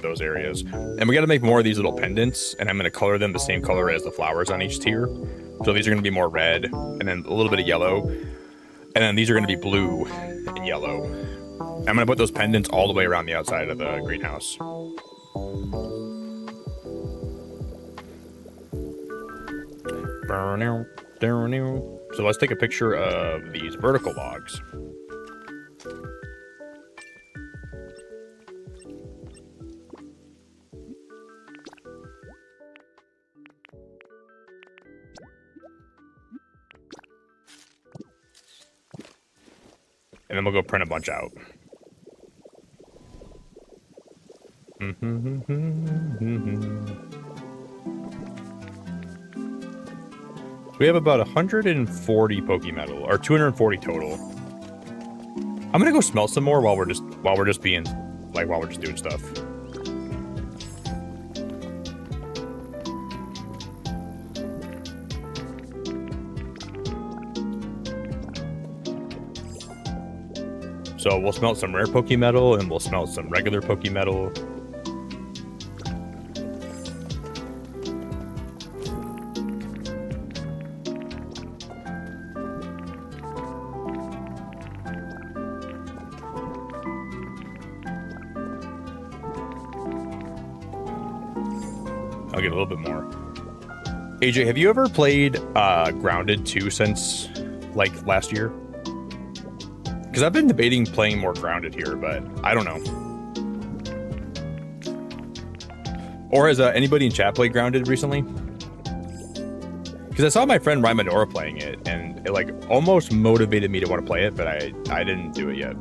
those areas. And we gotta make more of these little pendants, and I'm gonna color them the same color as the flowers on each tier. So these are gonna be more red, and then a little bit of yellow. And then these are gonna be blue and yellow. I'm gonna put those pendants all the way around the outside of the greenhouse. So let's take a picture of these vertical logs. And then we'll go print a bunch out. We have about 140 Pokemetal, or 240 total. I'm gonna go smelt some more while we're just doing stuff. So we'll smelt some rare Pokemetal and we'll smelt some regular Pokemetal. I'll get a little bit more. AJ, have you ever played Grounded 2 since like last year? Because I've been debating playing more Grounded here, but I don't know. Or has anybody in chat played Grounded recently? Because I saw my friend Rymadora playing it, and it like almost motivated me to want to play it, but I didn't do it yet.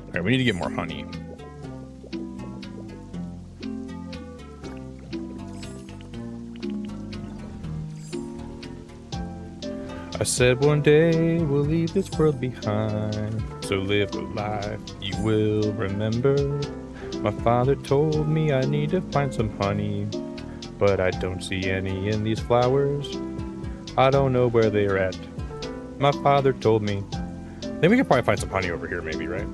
All right, we need to get more honey. I said one day we'll leave this world behind, so live a life you will remember. My father told me I need to find some honey, but I don't see any in these flowers. I don't know where they're at. My father told me. Then we could probably find some honey over here maybe, right?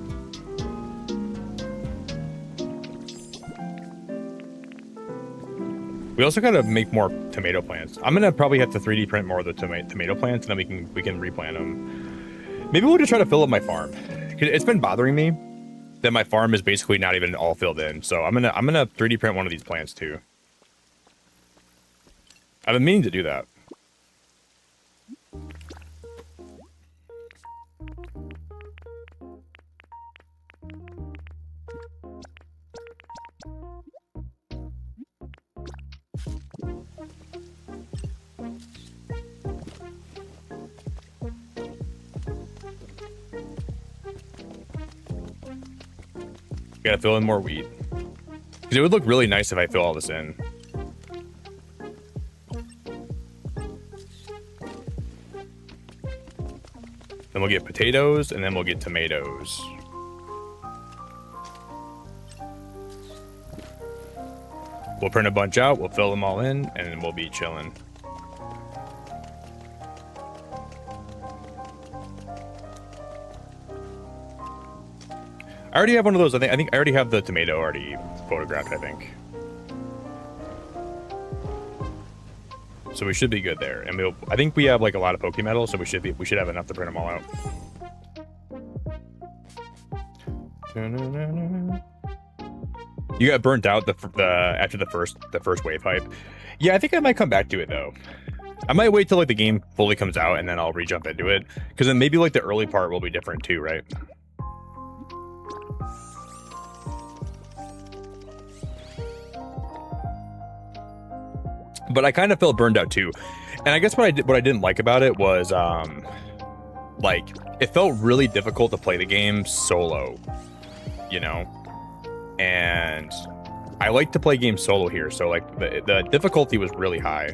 We also gotta make more tomato plants. I'm gonna probably have to 3D print more of the tomato plants, and then we can replant them. Maybe we'll just try to fill up my farm. It's been bothering me that my farm is basically not even all filled in. So I'm gonna 3D print one of these plants too. I've been meaning to do that. Gotta fill in more wheat. Because it would look really nice if I fill all this in. Then we'll get potatoes, and then we'll get tomatoes. We'll print a bunch out, we'll fill them all in, and then we'll be chilling. I already have one of those. I think I already have the tomato already photographed, I think. So we should be good there. And I think we have like a lot of Pokemetal, so we should have enough to print them all out. You got burnt out after the first wave hype. Yeah, I think I might come back to it though. I might wait till like the game fully comes out and then I'll re-jump into it, because then maybe like the early part will be different too, right? But I kind of felt burned out too, and I guess what I didn't like about it was like it felt really difficult to play the game solo, you know. And I like to play games solo here, so like the difficulty was really high.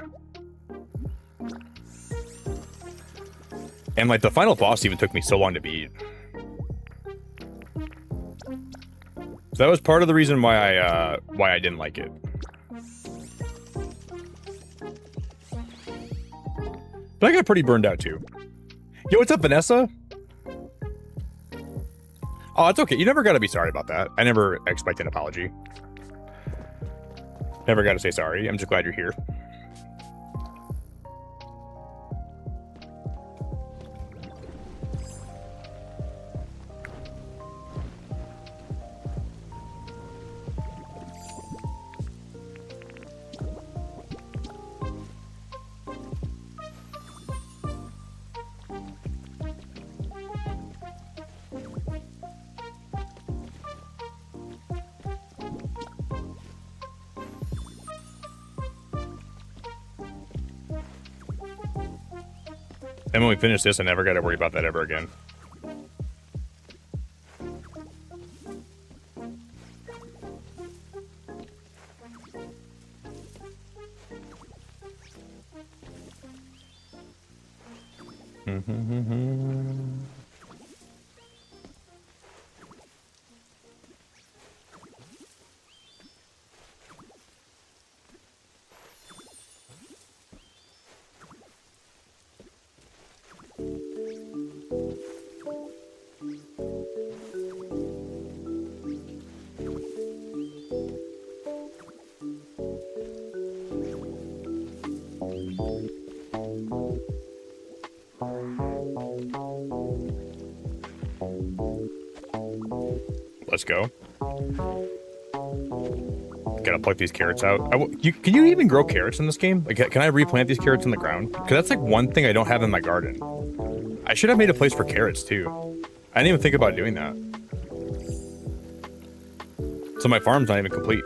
And like the final boss even took me so long to beat. So that was part of the reason why I didn't like it. But I got pretty burned out too. Yo, what's up, Vanessa? Oh, it's okay. You never got to be sorry about that. I never expect an apology. Never got to say sorry. I'm just glad you're here. And when we finish this, I never got to worry about that ever again. Let's go. Gotta pluck these carrots out. Can you even grow carrots in this game? Like, can I replant these carrots in the ground? Because that's like one thing I don't have in my garden. I should have made a place for carrots too. I didn't even think about doing that. So my farm's not even complete.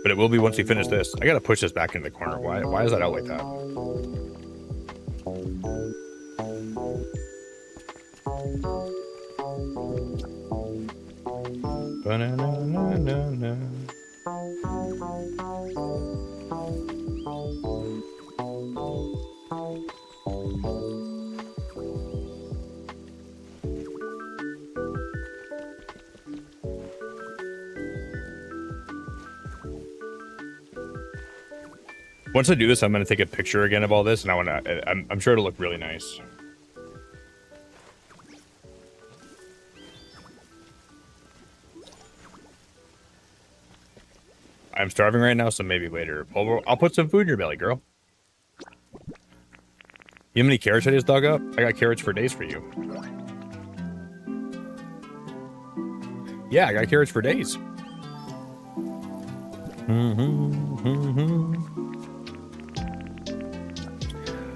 But it will be once we finish this. I gotta push this back into the corner. Why is that out like that? Ba-na-na-na-na-na. Once I do this, I'm going to take a picture again of all this, and I'm sure it'll look really nice. I'm starving right now, so maybe later. I'll put some food in your belly, girl. You know how many carrots I just dug up? I got carrots for days for you. Yeah, I got carrots for days.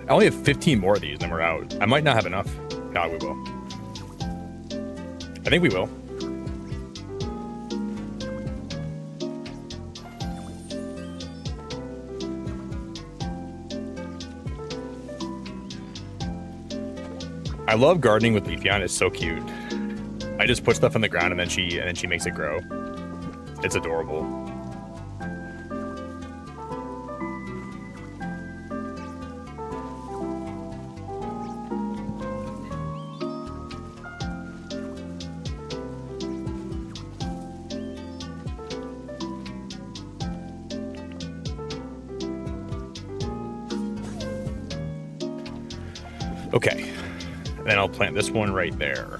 I only have 15 more of these, then we're out. I might not have enough. No, we will. I think we will. I love gardening with Leafeon. It's so cute. I just put stuff on the ground and then she makes it grow. It's adorable. Okay, then I'll plant this one right there.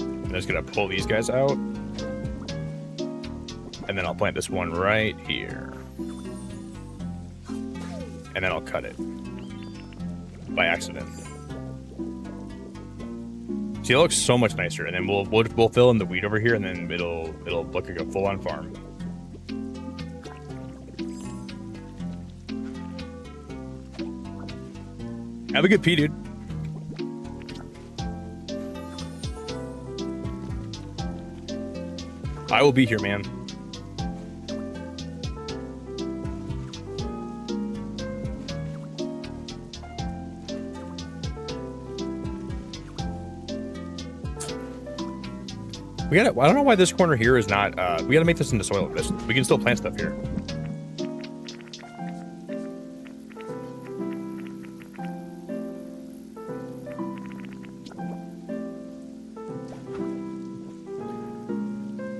I'm just gonna pull these guys out. And then I'll plant this one right here. And then I'll cut it. By accident. See, it looks so much nicer. And then we'll fill in the weed over here and then it'll look like a full-on farm. Have a good pee, dude. I will be here, man. We gotta. I don't know why this corner here is not. We gotta make this into soil. We can still plant stuff here.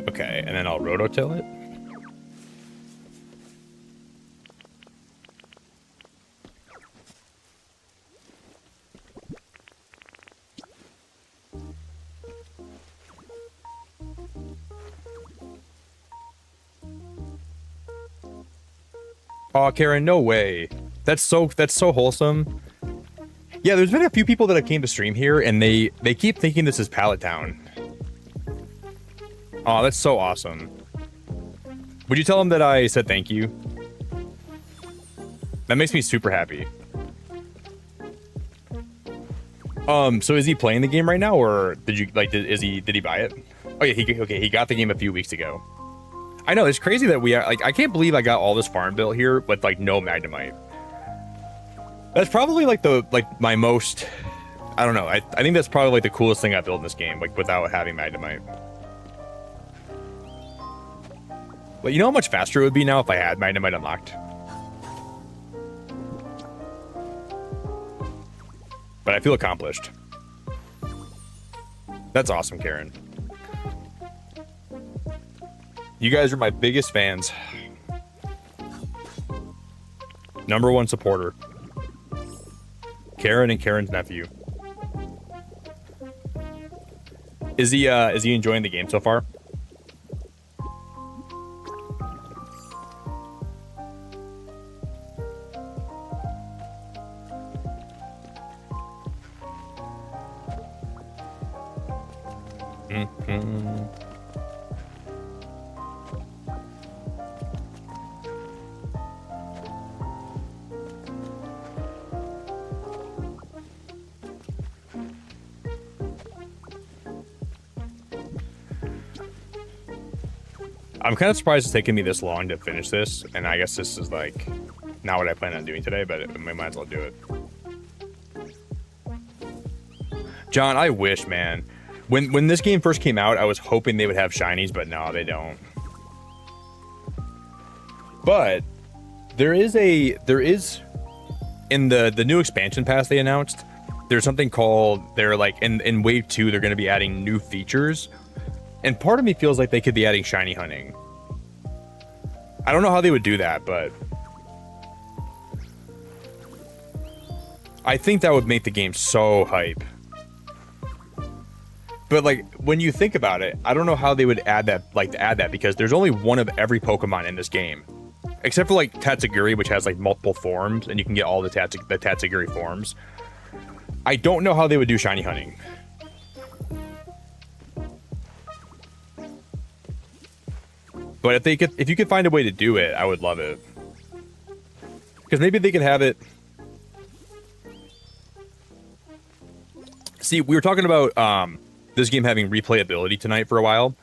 Okay, and then I'll rototill it. Oh, Karen, no way. That's so wholesome. Yeah, there's been a few people that have came to stream here and they keep thinking this is Pallet Town. Oh, that's so awesome. Would you tell him that I said thank you? That makes me super happy. So is he playing the game right now, or did you did he buy it? Oh yeah, he got the game a few weeks ago. I know, it's crazy that we are I can't believe I got all this farm built here with no Magnemite. That's probably my most, I don't know. I think that's probably the coolest thing I built in this game, without having Magnemite. But you know how much faster it would be now if I had Magnemite unlocked? But I feel accomplished. That's awesome, Karen. You guys are my biggest fans. #1 supporter. Karen and Karen's nephew. Is he enjoying the game so far? I'm kind of surprised it's taken me this long to finish this, and I guess this is not what I plan on doing today, but I might as well do it. John, I wish, man. When this game first came out, I was hoping they would have shinies, but no, they don't. But there is in the new expansion pass they announced, there's something called, in wave 2 they're going to be adding new features. And part of me feels like they could be adding shiny hunting. I don't know how they would do that, but I think that would make the game so hype. But when you think about it, I don't know how they would add that, because there's only one of every Pokemon in this game. Except for Tatsugiri, which has multiple forms, and you can get all the Tatsugiri forms. I don't know how they would do shiny hunting. But if you could find a way to do it, I would love it. Because maybe they could have it. See, we were talking about this game having replayability tonight for a while.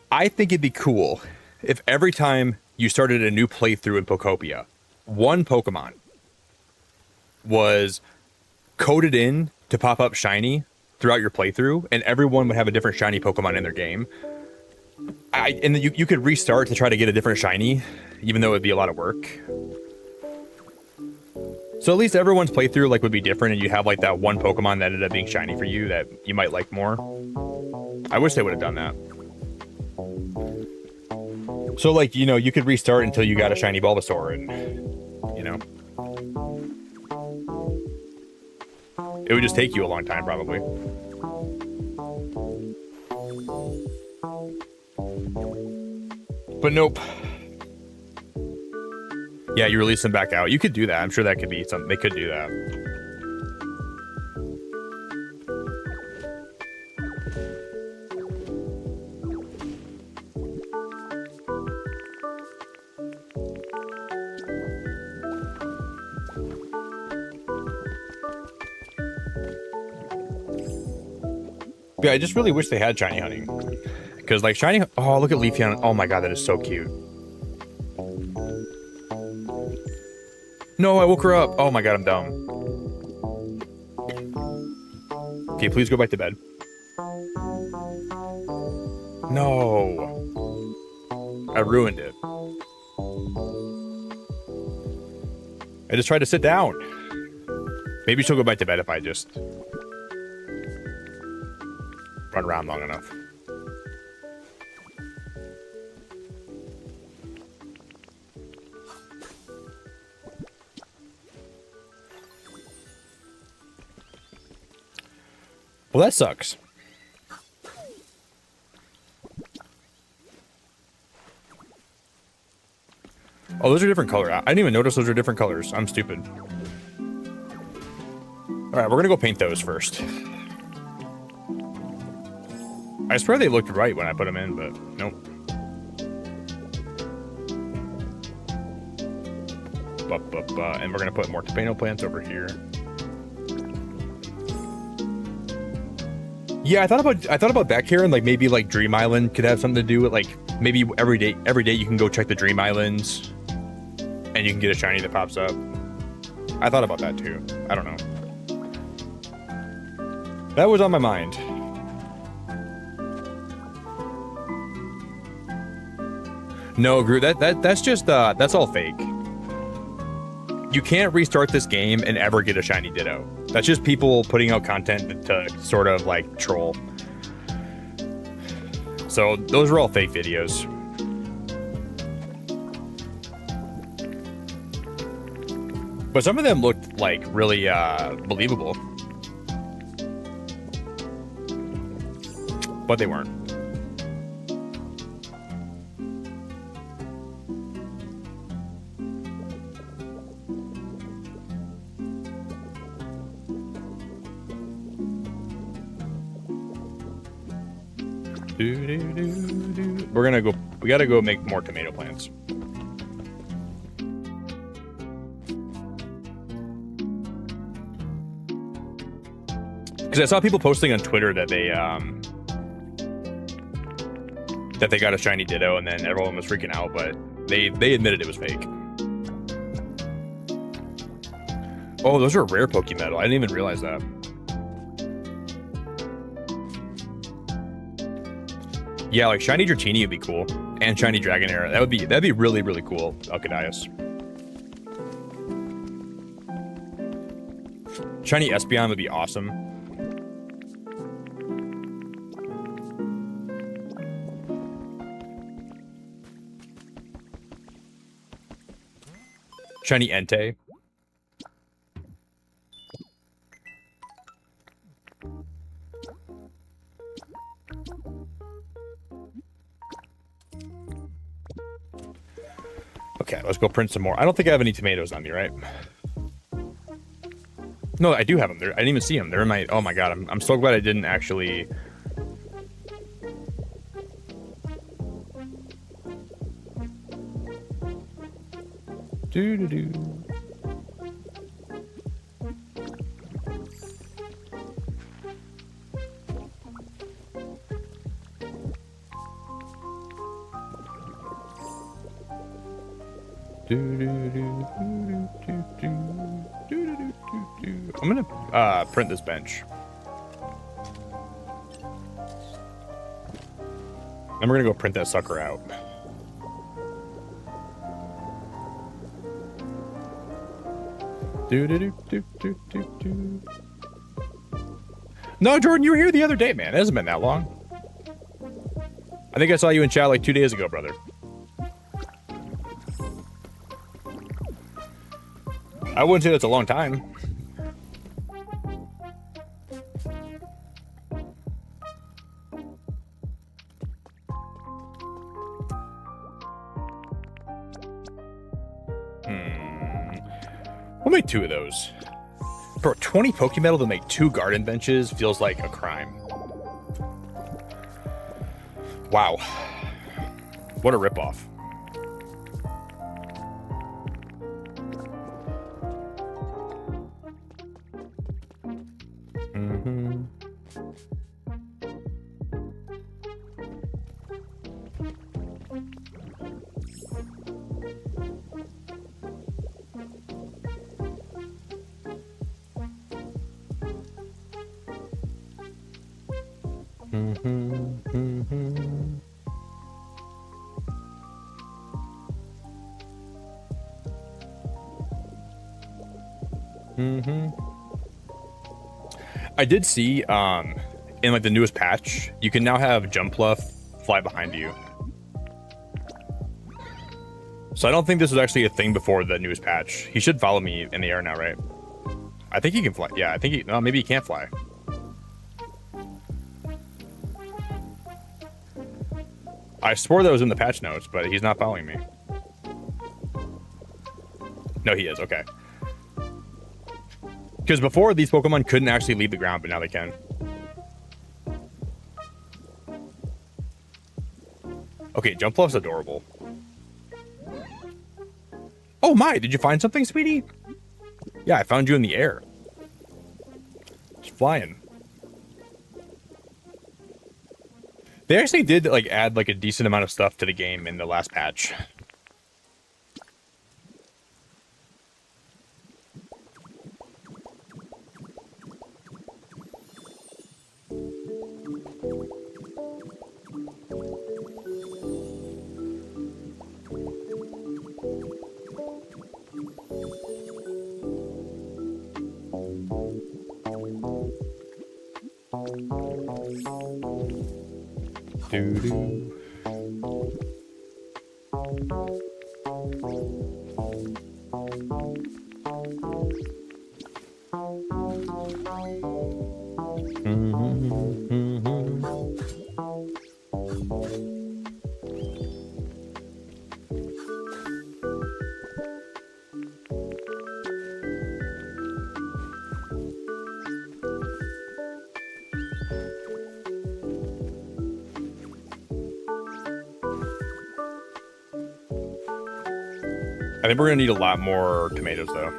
I think it'd be cool if every time you started a new playthrough in Pokopia, one Pokemon was coded in to pop up shiny throughout your playthrough, and everyone would have a different shiny Pokemon in their game. And then you could restart to try to get a different shiny, even though it'd be a lot of work. So at least everyone's playthrough like would be different, and you have like that one Pokemon that ended up being shiny for you that you might like more. I wish they would have done that. So like, you know, you could restart until you got a shiny Bulbasaur, and you know, it would just take you a long time probably. But nope. Yeah, you release them back out. You could do that. I'm sure that could be something. They could do that. Yeah, I just really wish they had shiny hunting. Because like shiny, oh, look at Leafeon. Oh my god, that is so cute. No, I woke her up. Oh my god, I'm dumb. Okay, please go back to bed. No. I ruined it. I just tried to sit down. Maybe she'll go back to bed if I just run around long enough. Well, that sucks. Oh, those are different color. I didn't even notice those are different colors. I'm stupid. All right, we're gonna go paint those first. I swear they looked right when I put them in, but nope. And we're gonna put more tomato plants over here. Yeah, I thought about back here, and like maybe like Dream Island could have something to do with like maybe every day you can go check the Dream Islands and you can get a shiny that pops up. I thought about that too. I don't know. That was on my mind. No, Groot, that's just that's all fake. You can't restart this game and ever get a shiny Ditto. That's just people putting out content to sort of like troll. So those are all fake videos. But some of them looked like really believable. But they weren't. We're gonna go. We gotta go make more tomato plants. Because I saw people posting on Twitter that they got a shiny Ditto, and then everyone was freaking out, but they admitted it was fake. Oh, those are rare Pokemetal. I didn't even realize that. Yeah, like shiny Dratini would be cool, and shiny Dragonair. That'd be really really cool. Alkadias. Shiny Espeon would be awesome. Shiny Entei. Okay, let's go print some more. I don't think I have any tomatoes on me, right? No, I do have them. I didn't even see them. They're in my... Oh my god, I'm so glad I didn't actually... Doo-doo-doo. I'm gonna print this bench. Then we're gonna go print that sucker out. No, Jordan, you were here the other day, man. It hasn't been that long. I think I saw you in chat like 2 days ago, brother. I wouldn't say that's a long time. We'll make 2 of those. For 20 Pokemetal to make 2 garden benches feels like a crime. Wow. What a ripoff. I did see in like the newest patch, you can now have Jumpluff fly behind you. So I don't think this was actually a thing before the newest patch. He should follow me in the air now, right? I think he can fly. Yeah, I think he... No, maybe he can't fly. I swore that was in the patch notes, but he's not following me. No, he is. Okay. Because before, these Pokemon couldn't actually leave the ground, but now they can. Okay, Jumpluff's adorable. Oh my, did you find something, sweetie? Yeah, I found you in the air. Just flying. They actually did like add like a decent amount of stuff to the game in the last patch. Doo-doo. I think we're gonna need a lot more tomatoes, though.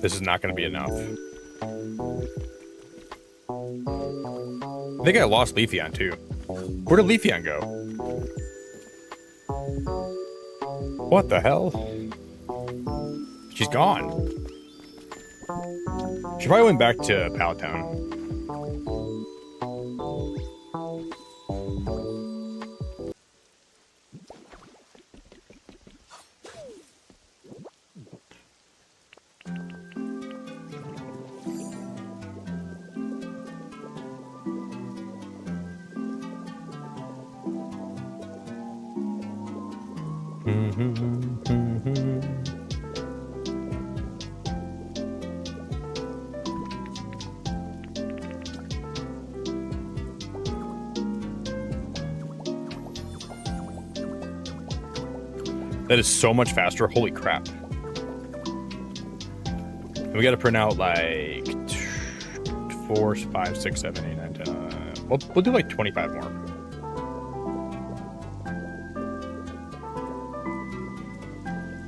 This is not gonna be enough. I think I lost Leafeon, too. Where did Leafeon go? What the hell? She's gone. She probably went back to Pallet Town. That is so much faster. Holy crap. And we got to print out like 4, 5, 6, 7, 8, 9, 10. We'll do like 25 more.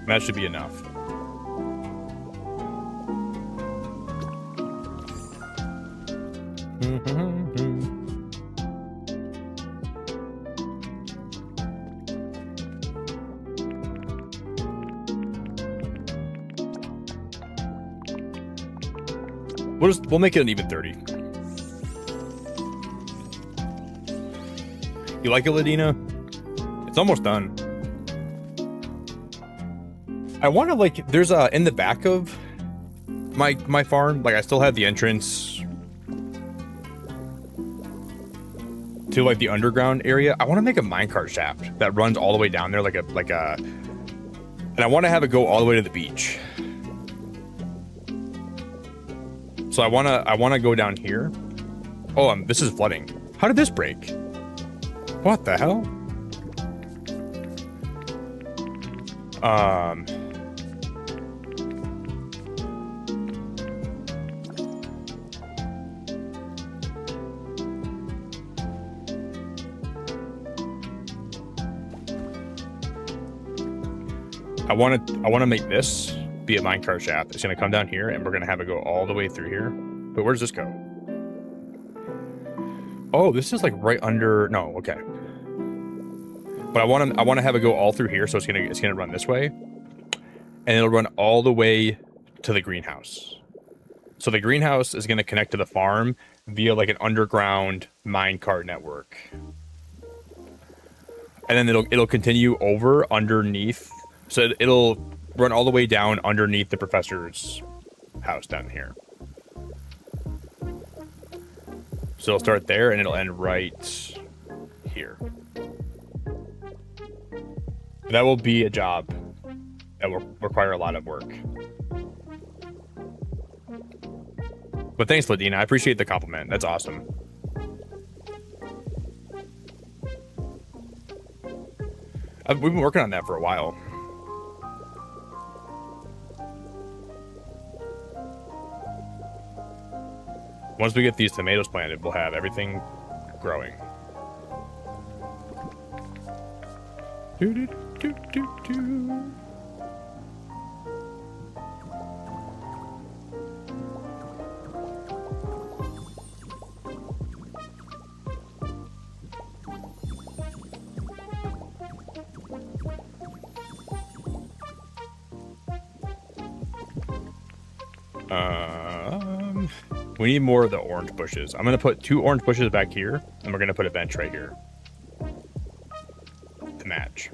That should be enough. We'll make it an even 30. You like it, Ladina? It's almost done. I want to like. There's in the back of my farm. Like I still have the entrance to like the underground area. I want to make a minecart shaft that runs all the way down there, like a. And I want to have it go all the way to the beach. So I want to go down here. Oh, this is flooding. How did this break? What the hell? I want to make this be a minecart shaft. It's going to come down here, and we're going to have it go all the way through here. But where does this go? Oh, this is like right under. No, okay. But I want to have it go all through here, so it's gonna run this way, and it'll run all the way to the greenhouse. So the greenhouse is gonna connect to the farm via like an underground minecart network, and then it'll continue over underneath. So it'll run all the way down underneath the professor's house down here. So it'll start there, and it'll end right here. That will be a job that will require a lot of work. But thanks, Ladina. I appreciate the compliment. That's awesome. We've been working on that for a while. Once we get these tomatoes planted, we'll have everything growing. Do. We need more of the orange bushes. I'm gonna put 2 orange bushes back here, and we're gonna put a bench right here to match.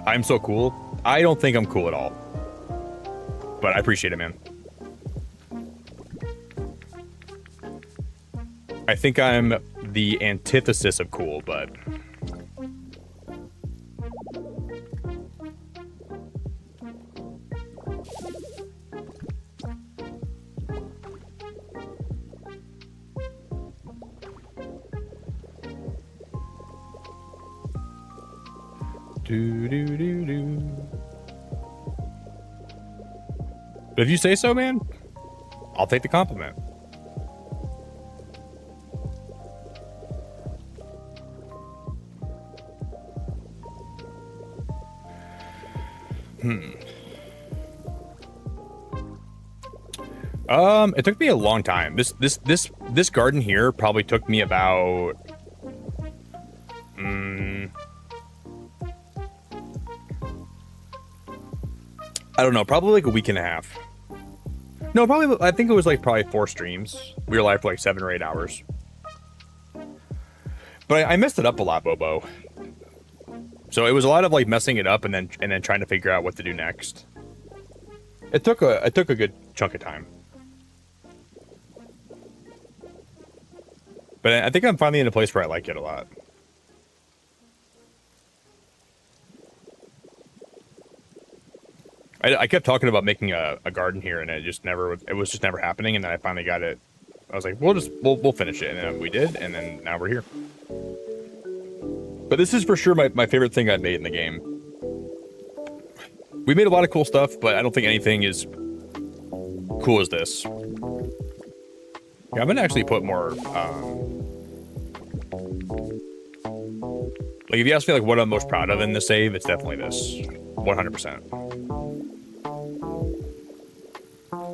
I'm so cool. I don't think I'm cool at all, but I appreciate it, man. I think I'm the antithesis of cool, but But if you say so, man, I'll take the compliment. It took me a long time. This garden here probably took me about I don't know, probably like a week and a half. No, probably, I think it was like probably 4 streams. We were live for like 7 or 8 hours. But I messed it up a lot, Bobo. So it was a lot of like messing it up and then trying to figure out what to do next. It took a good chunk of time. But I think I'm finally in a place where I like it a lot. I kept talking about making a garden here, and it was just never happening. And then I finally got it. I was like, we'll finish it, and then we did, and then now we're here. But this is for sure my favorite thing I've made in the game. We made a lot of cool stuff, but I don't think anything is cool as this. Yeah, I'm gonna actually put more. Like if you ask me like what I'm most proud of in this save, it's definitely this, 100%. Doo-doo.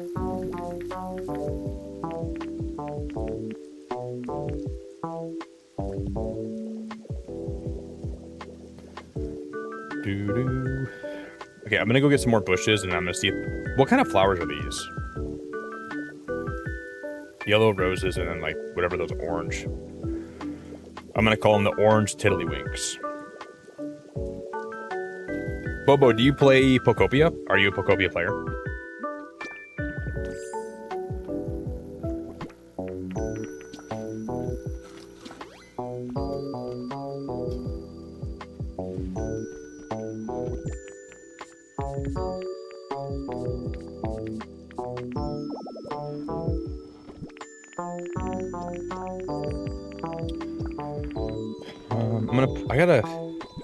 Okay, I'm gonna go get some more bushes and I'm gonna see what kind of flowers are these. Yellow roses and then like whatever those orange. I'm gonna call them the orange tiddlywinks. Bobo, do you play Pokopia? Are you a Pokopia player?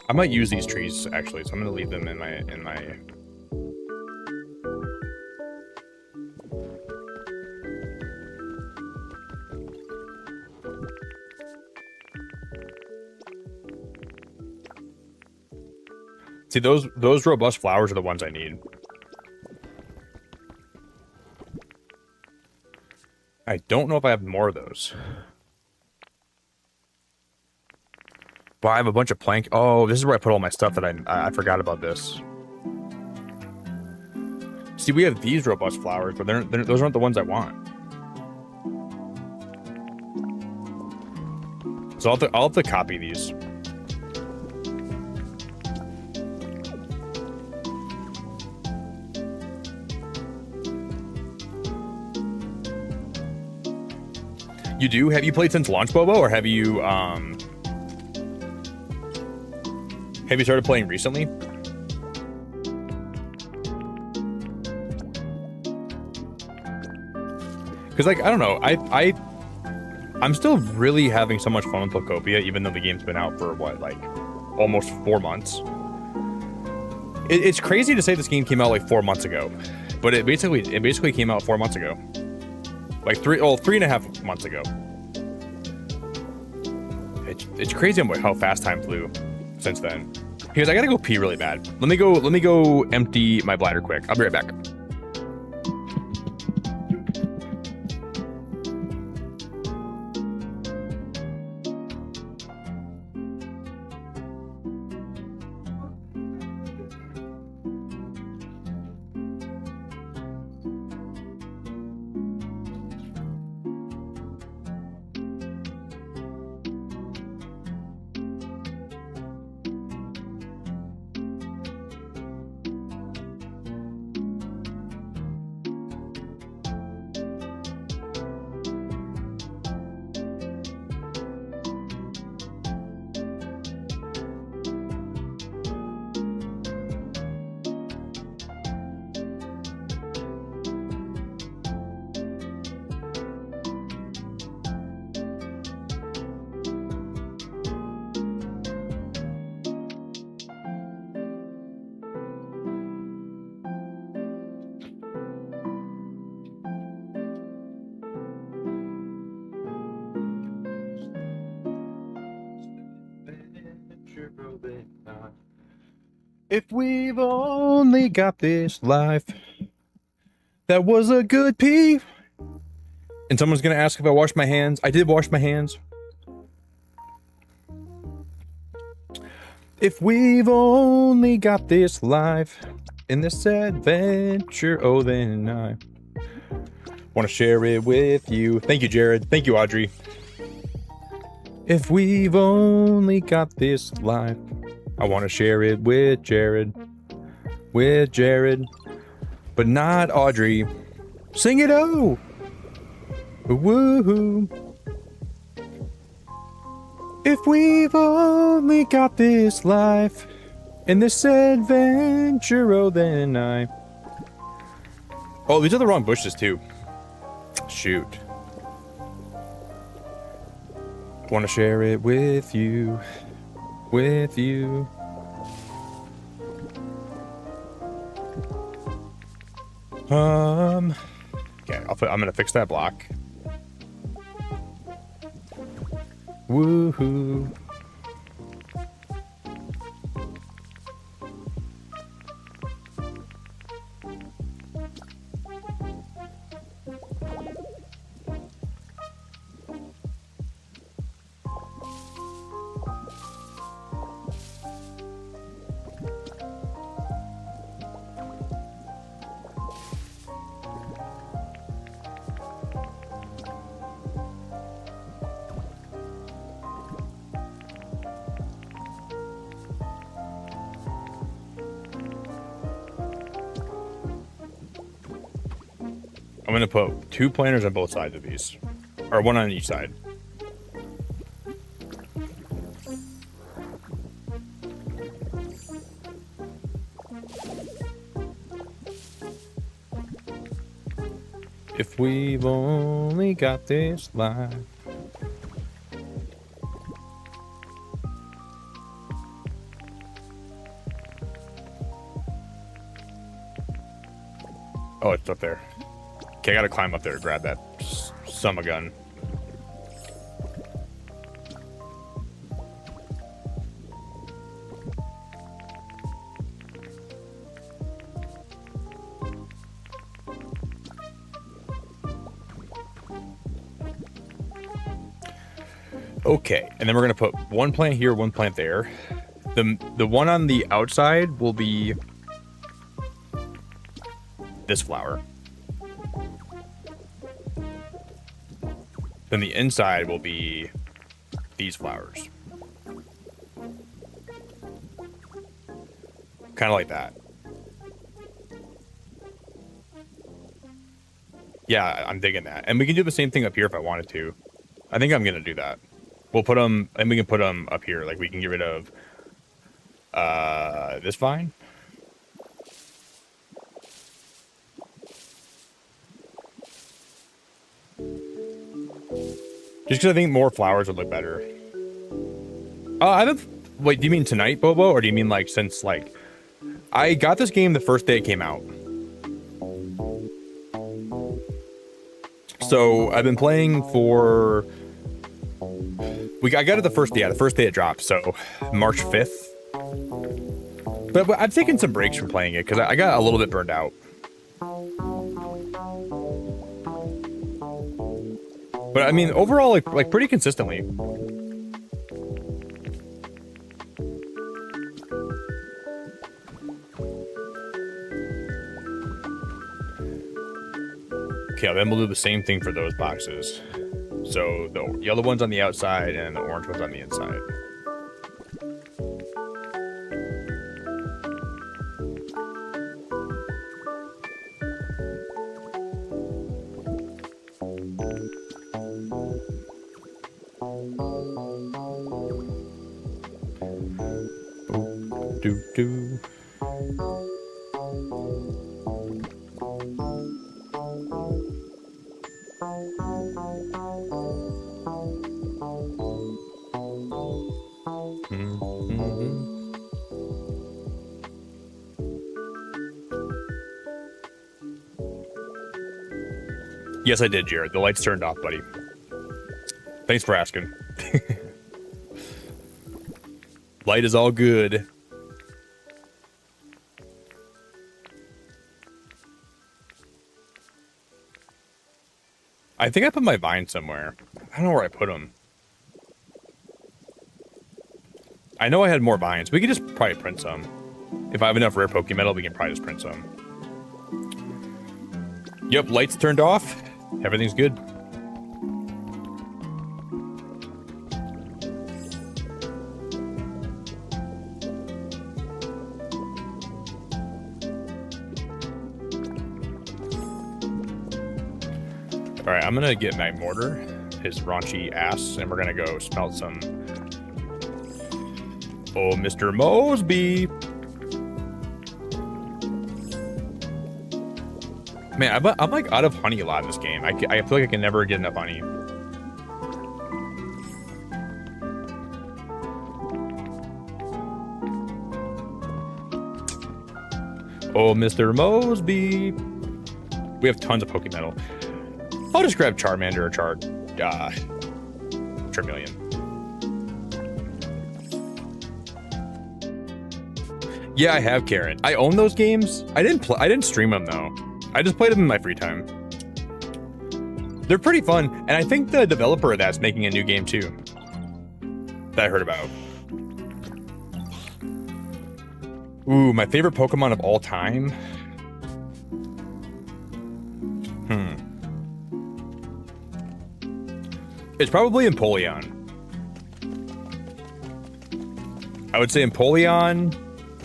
I might use these trees actually, so I'm gonna leave them in my See, those robust flowers are the ones I need. I don't know if I have more of those. Well, I have a bunch of plank. Oh, this is where I put all my stuff that I forgot about this. See, we have these robust flowers, but those aren't the ones I want. So I'll have to copy these. You do? Have you played since launch, Bobo, or have you started playing recently? Because, like, I don't know, I'm still really having so much fun with Pokopia, even though the game's been out for what, like, almost 4 months. It's crazy to say this game came out like 4 months ago, but it basically came out 4 months ago, like 3.5 months ago. It's crazy how fast time flew since then. Because I gotta go pee really bad. Let me go empty my bladder quick. I'll be right back. If we've only got this life, that was a good pee. And someone's gonna ask if I washed my hands. I did wash my hands. If we've only got this life in this adventure, oh then I want to share it with you. Thank you, Jared. Thank you, Audrey. If we've only got this life, I want to share it with Jared. With Jared. But not Audrey. Sing it, oh! Woohoo! If we've only got this life in this adventure, oh then I... Oh, these are the wrong bushes too. Shoot. Want to share it with you. With you. Okay, I'm gonna fix that block. Woohoo. I'm gonna put 2 planters on both sides of these, or 1 on each side. If we've only got this life. Oh, it's up there. Okay, I gotta climb up there to grab that summer gun. Okay, and then we're gonna put 1 plant here, 1 plant there. The one on the outside will be this flower. Then the inside will be these flowers. Kind of like that. Yeah, I'm digging that. And we can do the same thing up here if I wanted to. I think I'm going to do that. We'll put them, and we can put them up here. Like, we can get rid of this vine. Just because I think more flowers would look better. Wait, do you mean tonight, Bobo? Or do you mean, like, since, like... I got this game the first day it came out. So, I've been playing for... I got it the first day it dropped, so March 5th. But I've taken some breaks from playing it, because I got a little bit burned out. But I mean, overall, like pretty consistently. Okay, then we'll do the same thing for those boxes. So the yellow one's on the outside and the orange one's on the inside. Do. Yes, I did, Jared. The lights turned off, buddy. Thanks for asking. Light is all good. I think I put my vine somewhere. I don't know where I put them. I know I had more vines. We could just probably print some. If I have enough rare Pokemetal, we can probably just print some. Yep, lights turned off. Everything's good. All right, I'm gonna get my mortar, his raunchy ass, and we're gonna go smelt some. Oh, Mr. Mosby. Man, I'm like out of honey a lot in this game. I feel like I can never get enough honey. Oh, Mr. Mosby. We have tons of Pokemetal. I'll just grab Charmander or Charmeleon. Yeah, I have, Karen. I own those games. I didn't stream them though. I just played them in my free time. They're pretty fun, and I think the developer of that's making a new game too. That I heard about. Ooh, my favorite Pokemon of all time? It's probably Empoleon. I would say Empoleon,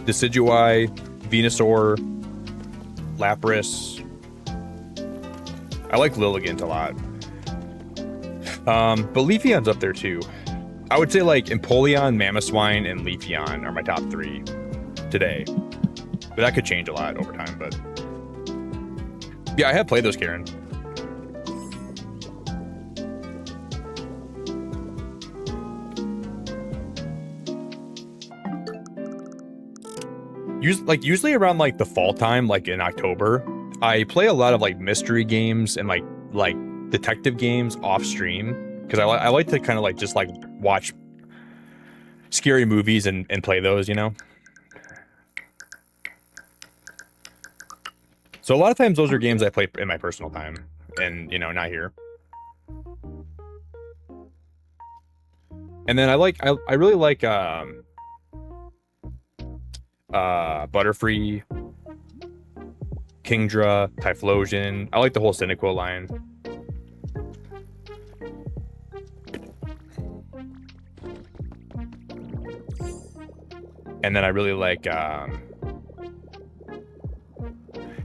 Decidueye, Venusaur, Lapras. I like Lilligant a lot. But Leafeon's up there too. I would say like Empoleon, Mamoswine, and Leafeon are my top 3 today. But that could change a lot over time, but yeah, I have played those, Karen. Usually around like the fall time, like in October, I play a lot of like mystery games and like detective games off stream because I like to kind of like just like watch scary movies and play those, you know. So a lot of times those are games I play in my personal time, and you know, not here. And then I really like Butterfree, Kingdra, Typhlosion. I like the whole Cyndaquil line. And then I really like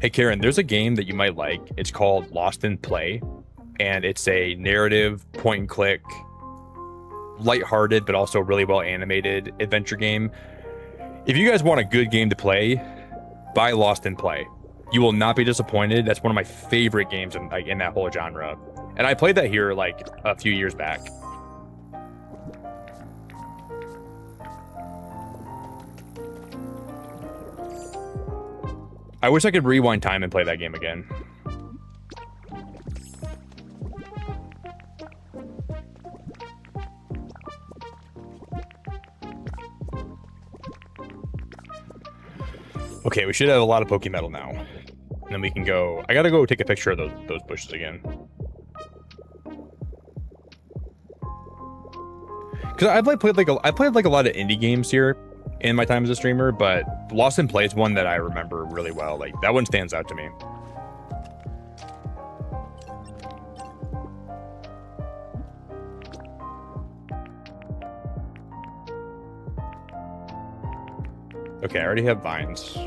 hey Karen, there's a game that you might like. It's called Lost in Play, and it's a narrative point and click, lighthearted but also really well animated adventure game. If you guys want a good game to play, buy Lost in Play. You will not be disappointed. That's one of my favorite games in that whole genre. And I played that here like a few years back. I wish I could rewind time and play that game again. Okay, we should have a lot of Pokemetal now. And then we can go... I gotta go take a picture of those bushes again. Because I played like a lot of indie games here in my time as a streamer, but Lost in Play is one that I remember really well. Like, that one stands out to me. Okay, I already have vines.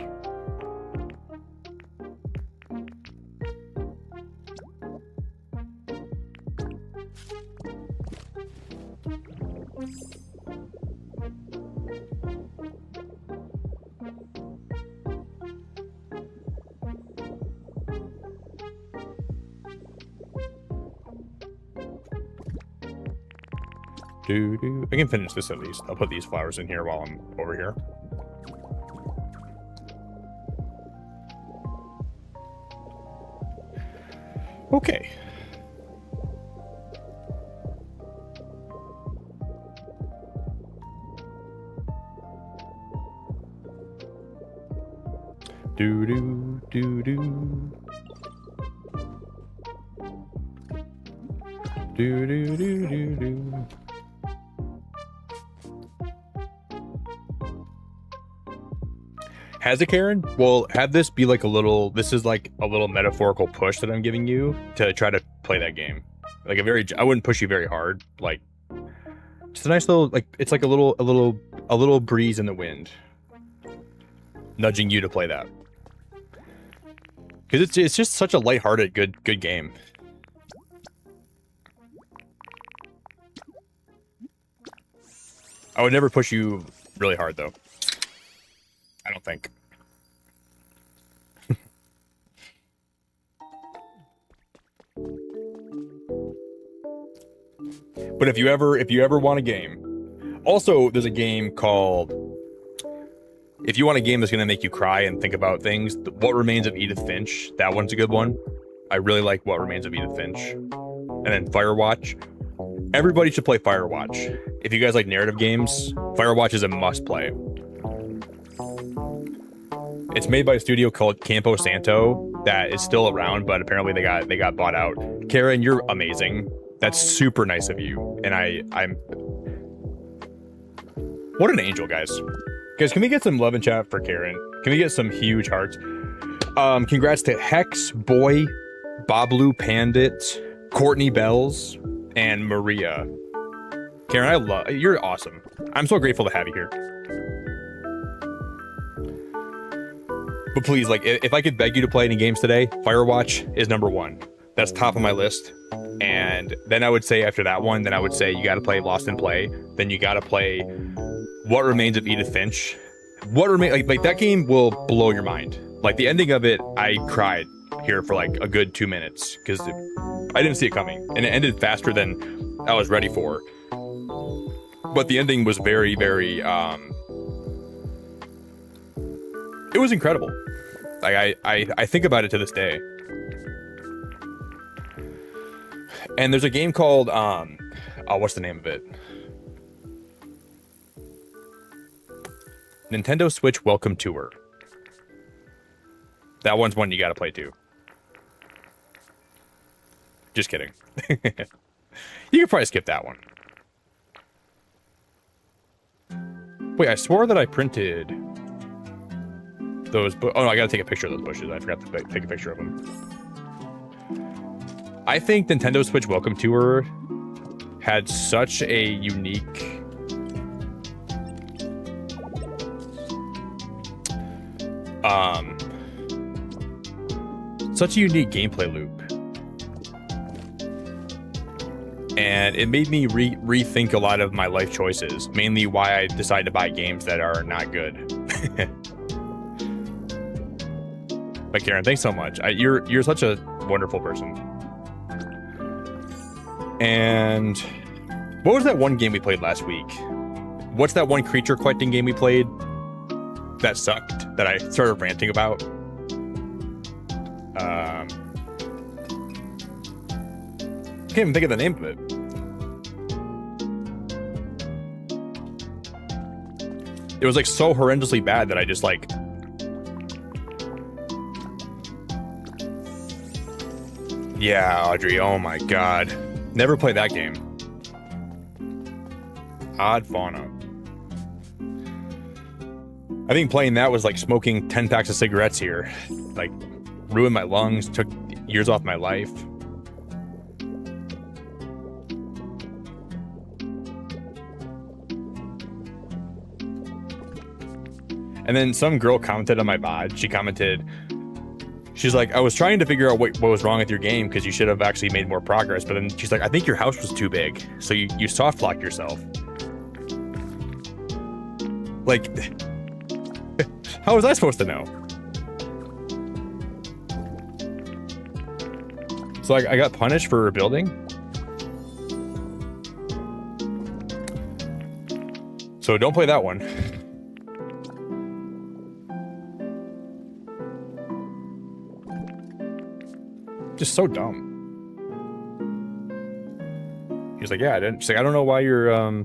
I can finish this at least. I'll put these flowers in here while I'm over here. Okay. Do do do do. Do do do do do. Has it, Karen? Well, have this be like a little, this is like a little metaphorical push that I'm giving you to try to play that game. Like I wouldn't push you very hard. Like, just a nice little, like, it's like a little breeze in the wind, nudging you to play that. Because it's just such a lighthearted, good game. I would never push you really hard, though. I don't think. But if you ever want a game, also there's a game called, if you want a game that's gonna make you cry and think about things, What Remains of Edith Finch. That one's a good one. I really like What Remains of Edith Finch. And then Firewatch. Everybody should play Firewatch. If you guys like narrative games, Firewatch is a must play. It's made by a studio called Campo Santo that is still around, but apparently they got bought out. Karen, you're amazing. That's super nice of you. And I'm what an angel, guys. Guys, can we get some love in chat for Karen? Can we get some huge hearts? Congrats to Hex, Boy, Bablu Pandit, Courtney Bells, and Maria. Karen, you're awesome. I'm so grateful to have you here. But please, like, if I could beg you to play any games today, Firewatch is #1. That's top of my list. And then I would say after that one, then I would say you got to play Lost in Play. Then you got to play What Remains of Edith Finch. What remain like that game will blow your mind. Like the ending of it, I cried here for like a good 2 minutes because I didn't see it coming, and it ended faster than I was ready for. But the ending was very, very. It was incredible. Like I think about it to this day. And there's a game called oh, what's the name of it? Nintendo Switch Welcome Tour. That one's one you gotta play too. Just kidding. You could probably skip that one. Wait, I swore that I printed those. Oh no, I gotta take a picture of those bushes. I forgot to take a picture of them. I think Nintendo Switch Welcome Tour had such a unique gameplay loop, and it made me rethink a lot of my life choices, mainly why I decided to buy games that are not good. But Karen, thanks so much. You're such a wonderful person. And what was that one game we played last week? What's that one creature collecting game we played that sucked, that I started ranting about? Can't even think of the name of it. It was like so horrendously bad that I just like. Yeah, Audrey. Oh my god. Never played that game. Odd Fauna. I think playing that was like smoking 10 packs of cigarettes here. Like, ruined my lungs, took years off my life. And then some girl commented on my VOD. She commented, she's like, I was trying to figure out what was wrong with your game because you should have actually made more progress. But then she's like, I think your house was too big. So you soft locked yourself. Like, how was I supposed to know? So I got punished for rebuilding? So don't play that one. Just so dumb. He's like, yeah, I didn't. She's like, I don't know why you're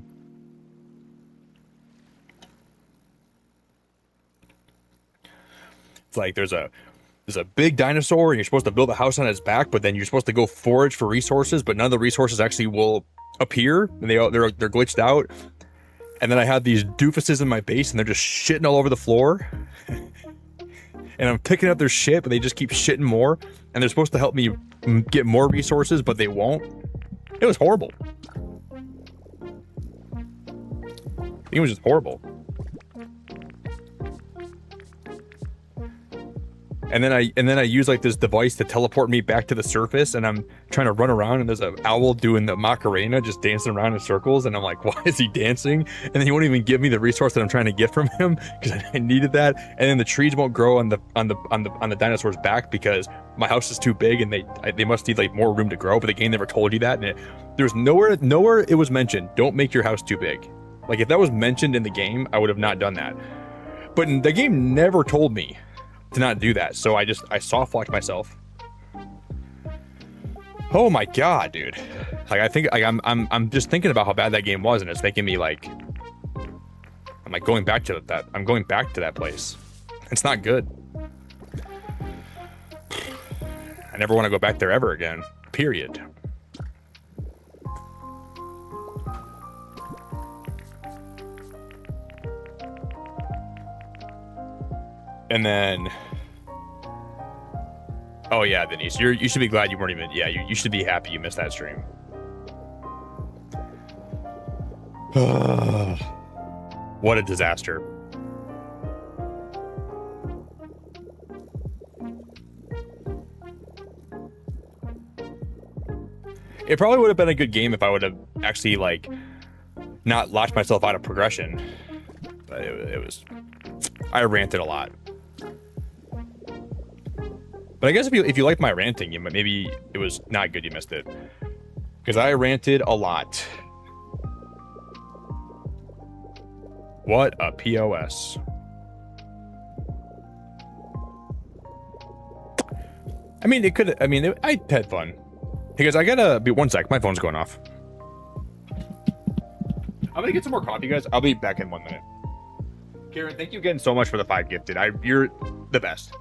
It's like there's a big dinosaur and you're supposed to build a house on its back, but then you're supposed to go forage for resources, but none of the resources actually will appear, and they're glitched out. And then I have these doofuses in my base and they're just shitting all over the floor. And I'm picking up their shit, but they just keep shitting more. And they're supposed to help me get more resources, but they won't. It was horrible. It was just horrible. And then I use like this device to teleport me back to the surface, and I'm trying to run around, and there's an owl doing the Macarena, just dancing around in circles, and I'm like, why is he dancing? And then he won't even give me the resource that I'm trying to get from him because I needed that. And then the trees won't grow on the dinosaur's back because my house is too big, and they must need like more room to grow. But the game never told you that, and there's nowhere it was mentioned. Don't make your house too big. Like if that was mentioned in the game, I would have not done that. But the game never told me to not do that, so I soft locked myself. Oh my god, dude! Like I think like I'm just thinking about how bad that game was, and it's making me like I'm like going back to that. I'm going back to that place. It's not good. I never want to go back there ever again. Period. And then, oh yeah, Denise, you should be glad you weren't even. Yeah, you should be happy you missed that stream. What a disaster. It probably would have been a good game if I would have actually like not locked myself out of progression. But it was, I ranted a lot. But I guess if you liked my ranting, maybe it was not good you missed it. Because I ranted a lot. What a POS. I mean, it could, I had fun. Because I gotta be, one sec, my phone's going off. I'm gonna get some more coffee, guys. I'll be back in 1 minute. Karen, thank you again so much for the 5 gifted. You're the best.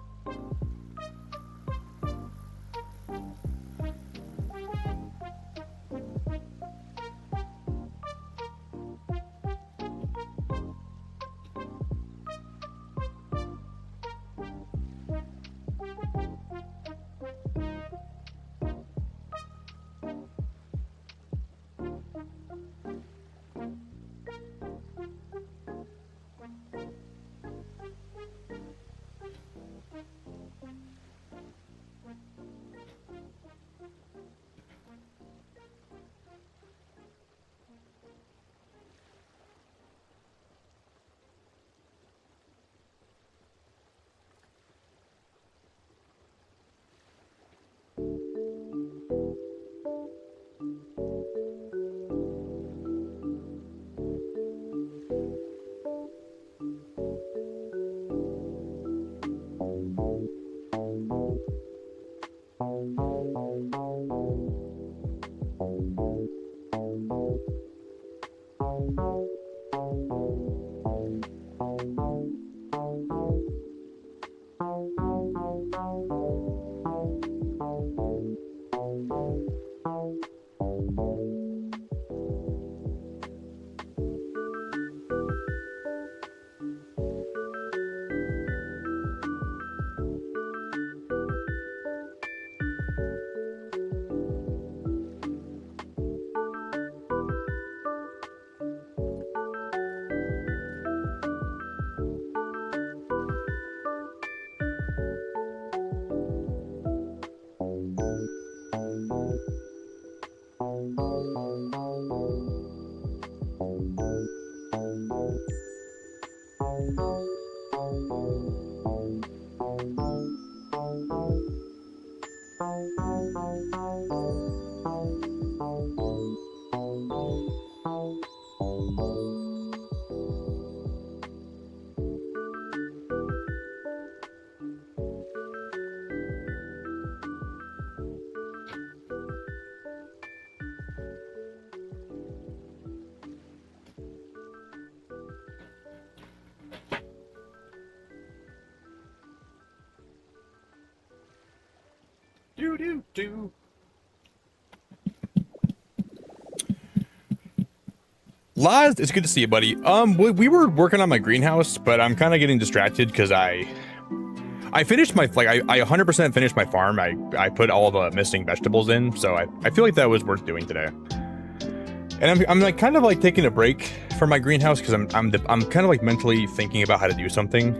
Do. Laz, it's good to see you, buddy. We were working on my greenhouse, but I'm kind of getting distracted because I finished my, like, I 100% finished my farm. I put all the missing vegetables in, so I feel like that was worth doing today. And I'm like kind of like taking a break from my greenhouse because I'm kind of like mentally thinking about how to do something.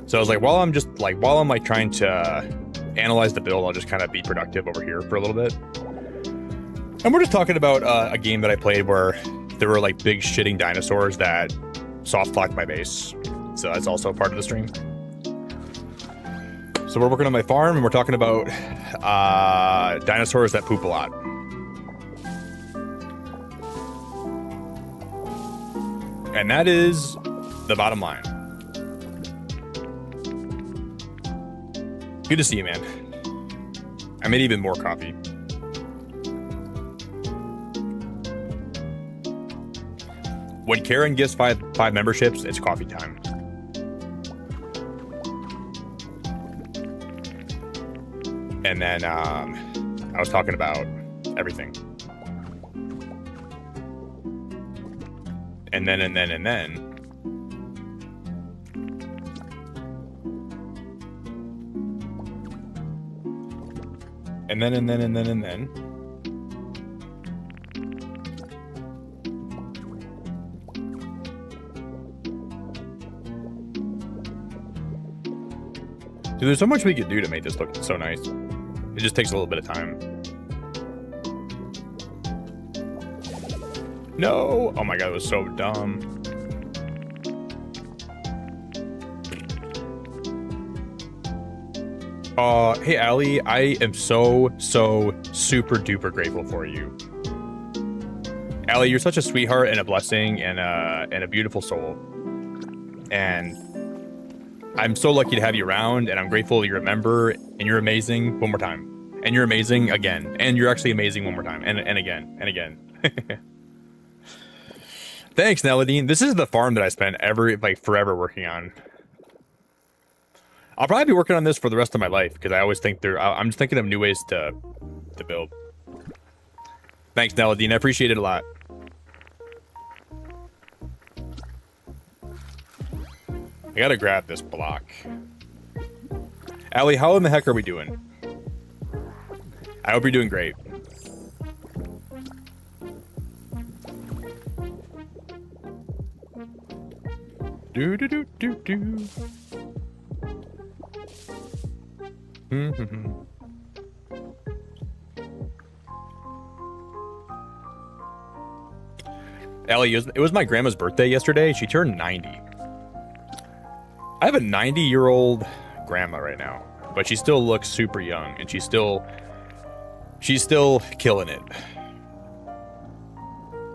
So I was like, while I'm trying to analyze the build, I'll just kind of be productive over here for a little bit. And we're just talking about a game that I played where there were like big shitting dinosaurs that soft locked my base. So that's also part of the stream. So we're working on my farm and we're talking about dinosaurs that poop a lot. And that is the bottom line. Good to see you, man. I made even more coffee. When Karen gives five memberships, it's coffee time. And then I was talking about everything. And then. And then. And then. Dude, there's so much we could do to make this look so nice. It just takes a little bit of time. No. Oh my god, it was so dumb. Hey Allie, I am so super duper grateful for you. Allie, you're such a sweetheart and a blessing and a beautiful soul. And I'm so lucky to have you around, and I'm grateful you're a member, and you're amazing one more time. And you're amazing again. And you're actually amazing one more time. And again. And again. Thanks, Nelladine. This is the farm that I spent forever working on. I'll probably be working on this for the rest of my life, because I always think I'm just thinking of new ways to build. Thanks, Nelladine. I appreciate it a lot. I gotta grab this block. Allie, how in the heck are we doing? I hope you're doing great. Do do do do do. Allie, it was my grandma's birthday yesterday. She turned 90. I have a 90-year-old grandma right now, but she still looks super young, and she's still killing it.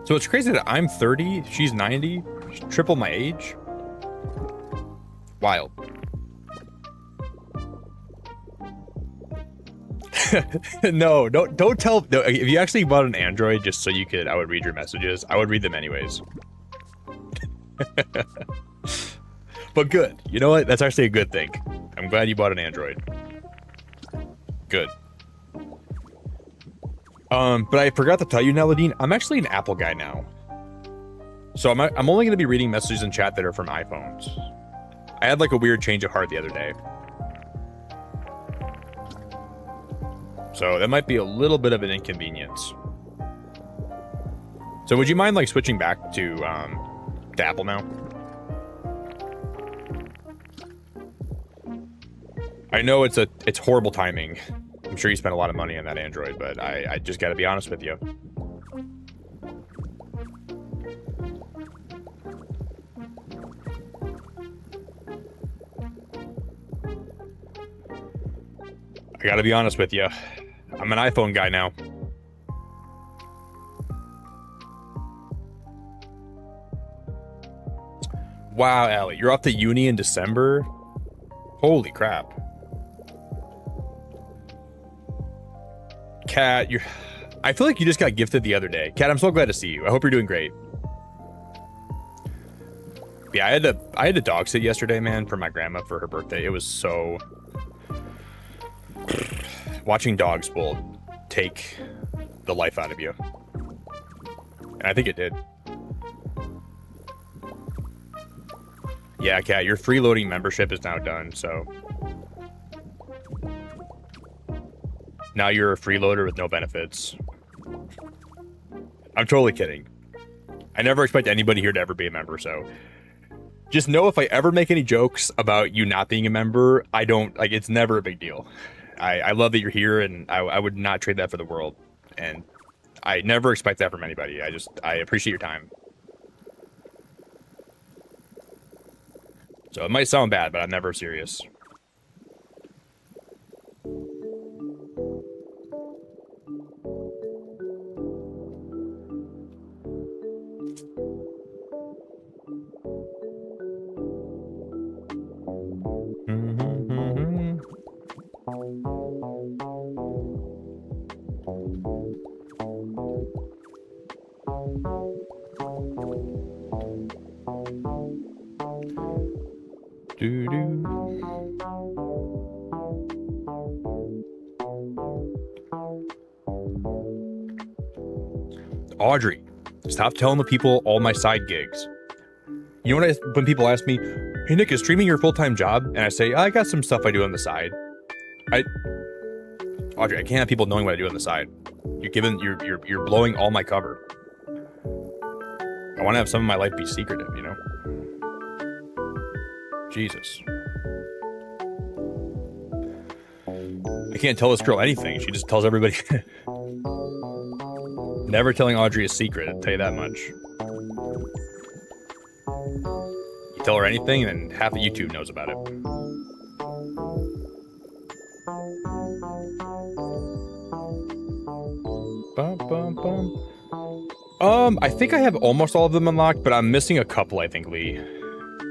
So it's crazy that I'm 30, she's 90, she's triple my age. Wild. No, don't tell. No, if you actually bought an Android just so I would read your messages, I would read them anyways. But good. You know what? That's actually a good thing. I'm glad you bought an Android. Good. But I forgot to tell you, Nelladine, I'm actually an Apple guy now. So I'm only going to be reading messages in chat that are from iPhones. I had like a weird change of heart the other day. So that might be a little bit of an inconvenience. So would you mind like switching back to Apple now? I know it's horrible timing. I'm sure you spent a lot of money on that Android, but I just gotta be honest with you. I gotta be honest with you. I'm an iPhone guy now. Wow, Allie, you're off to uni in December? Holy crap. Kat, I feel like you just got gifted the other day. Kat, I'm so glad to see you. I hope you're doing great. Yeah, I had to dog sit yesterday, man, for my grandma for her birthday. It was so... Watching dogs will take the life out of you. And I think it did. Yeah, Kat, your freeloading membership is now done, so... Now you're a freeloader with no benefits. I'm totally kidding. I never expect anybody here to ever be a member, so... Just know if I ever make any jokes about you not being a member, I don't... Like, it's never a big deal. I love that you're here, and I would not trade that for the world. And I never expect that from anybody. I appreciate your time. So it might sound bad, but I'm never serious. Audrey, stop telling the people all my side gigs. You know when people ask me, hey Nick, is streaming your full-time job? And I say, I got some stuff I do on the side. Audrey, I can't have people knowing what I do on the side. You're blowing all my cover. I want to have some of my life be secretive, you know? Jesus. I can't tell this girl anything. She just tells everybody. Never telling Audrey a secret, I'll tell you that much. You tell her anything, and half of YouTube knows about it. Bum, bum, bum. I think I have almost all of them unlocked, but I'm missing a couple, I think, Lee.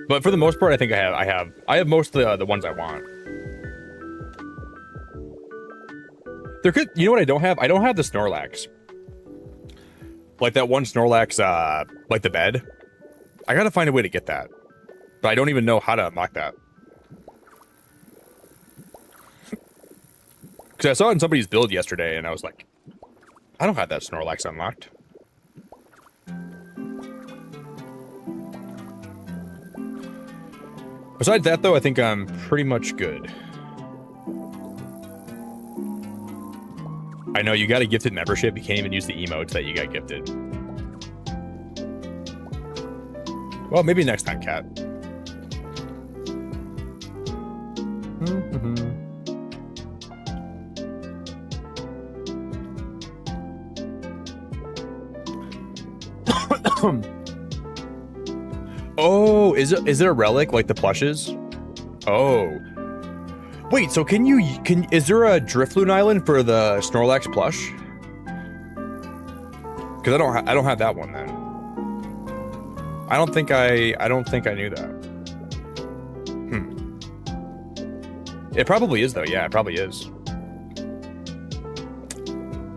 But for the most part, I think I have most of the ones I want. There could, you know what I don't have? I don't have the Snorlax. Like that one Snorlax, like the bed. I gotta find a way to get that. But I don't even know how to unlock that. Because I saw it in somebody's build yesterday, and I was like, I don't have that Snorlax unlocked. Besides that, though, I think I'm pretty much good. I know you got a gifted membership. You can't even use the emotes that you got gifted. Well, maybe next time, Cat. Oh, is it a relic like the plushes? Oh. Wait, so is there a Drifloon Island for the Snorlax plush? Because I don't have that one then. I don't think I knew that. It probably is though. Yeah, it probably is.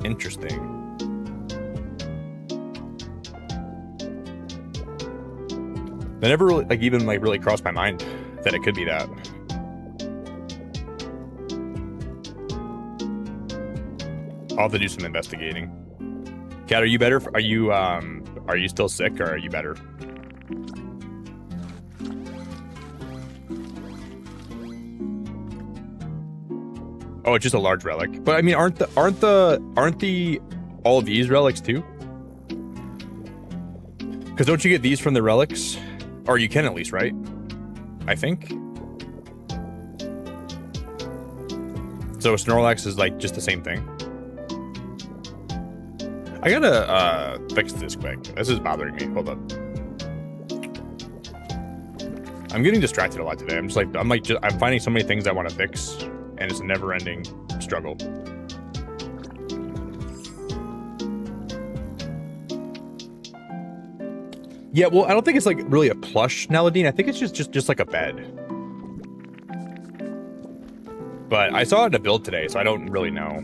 Interesting. That never really, even really crossed my mind that it could be that. I'll have to do some investigating. Kat, are you better? Are you still sick, or are you better? Oh, it's just a large relic. But I mean, aren't the all of these relics too? Because don't you get these from the relics? Or you can at least, right? I think. So Snorlax is like just the same thing. I gotta fix this quick. This is bothering me. Hold up. I'm getting distracted a lot today. I'm finding so many things I want to fix, and it's a never-ending struggle. Yeah, well, I don't think it's like really a plush Naladine. I think it's just like a bed. But I saw it in a build today, so I don't really know.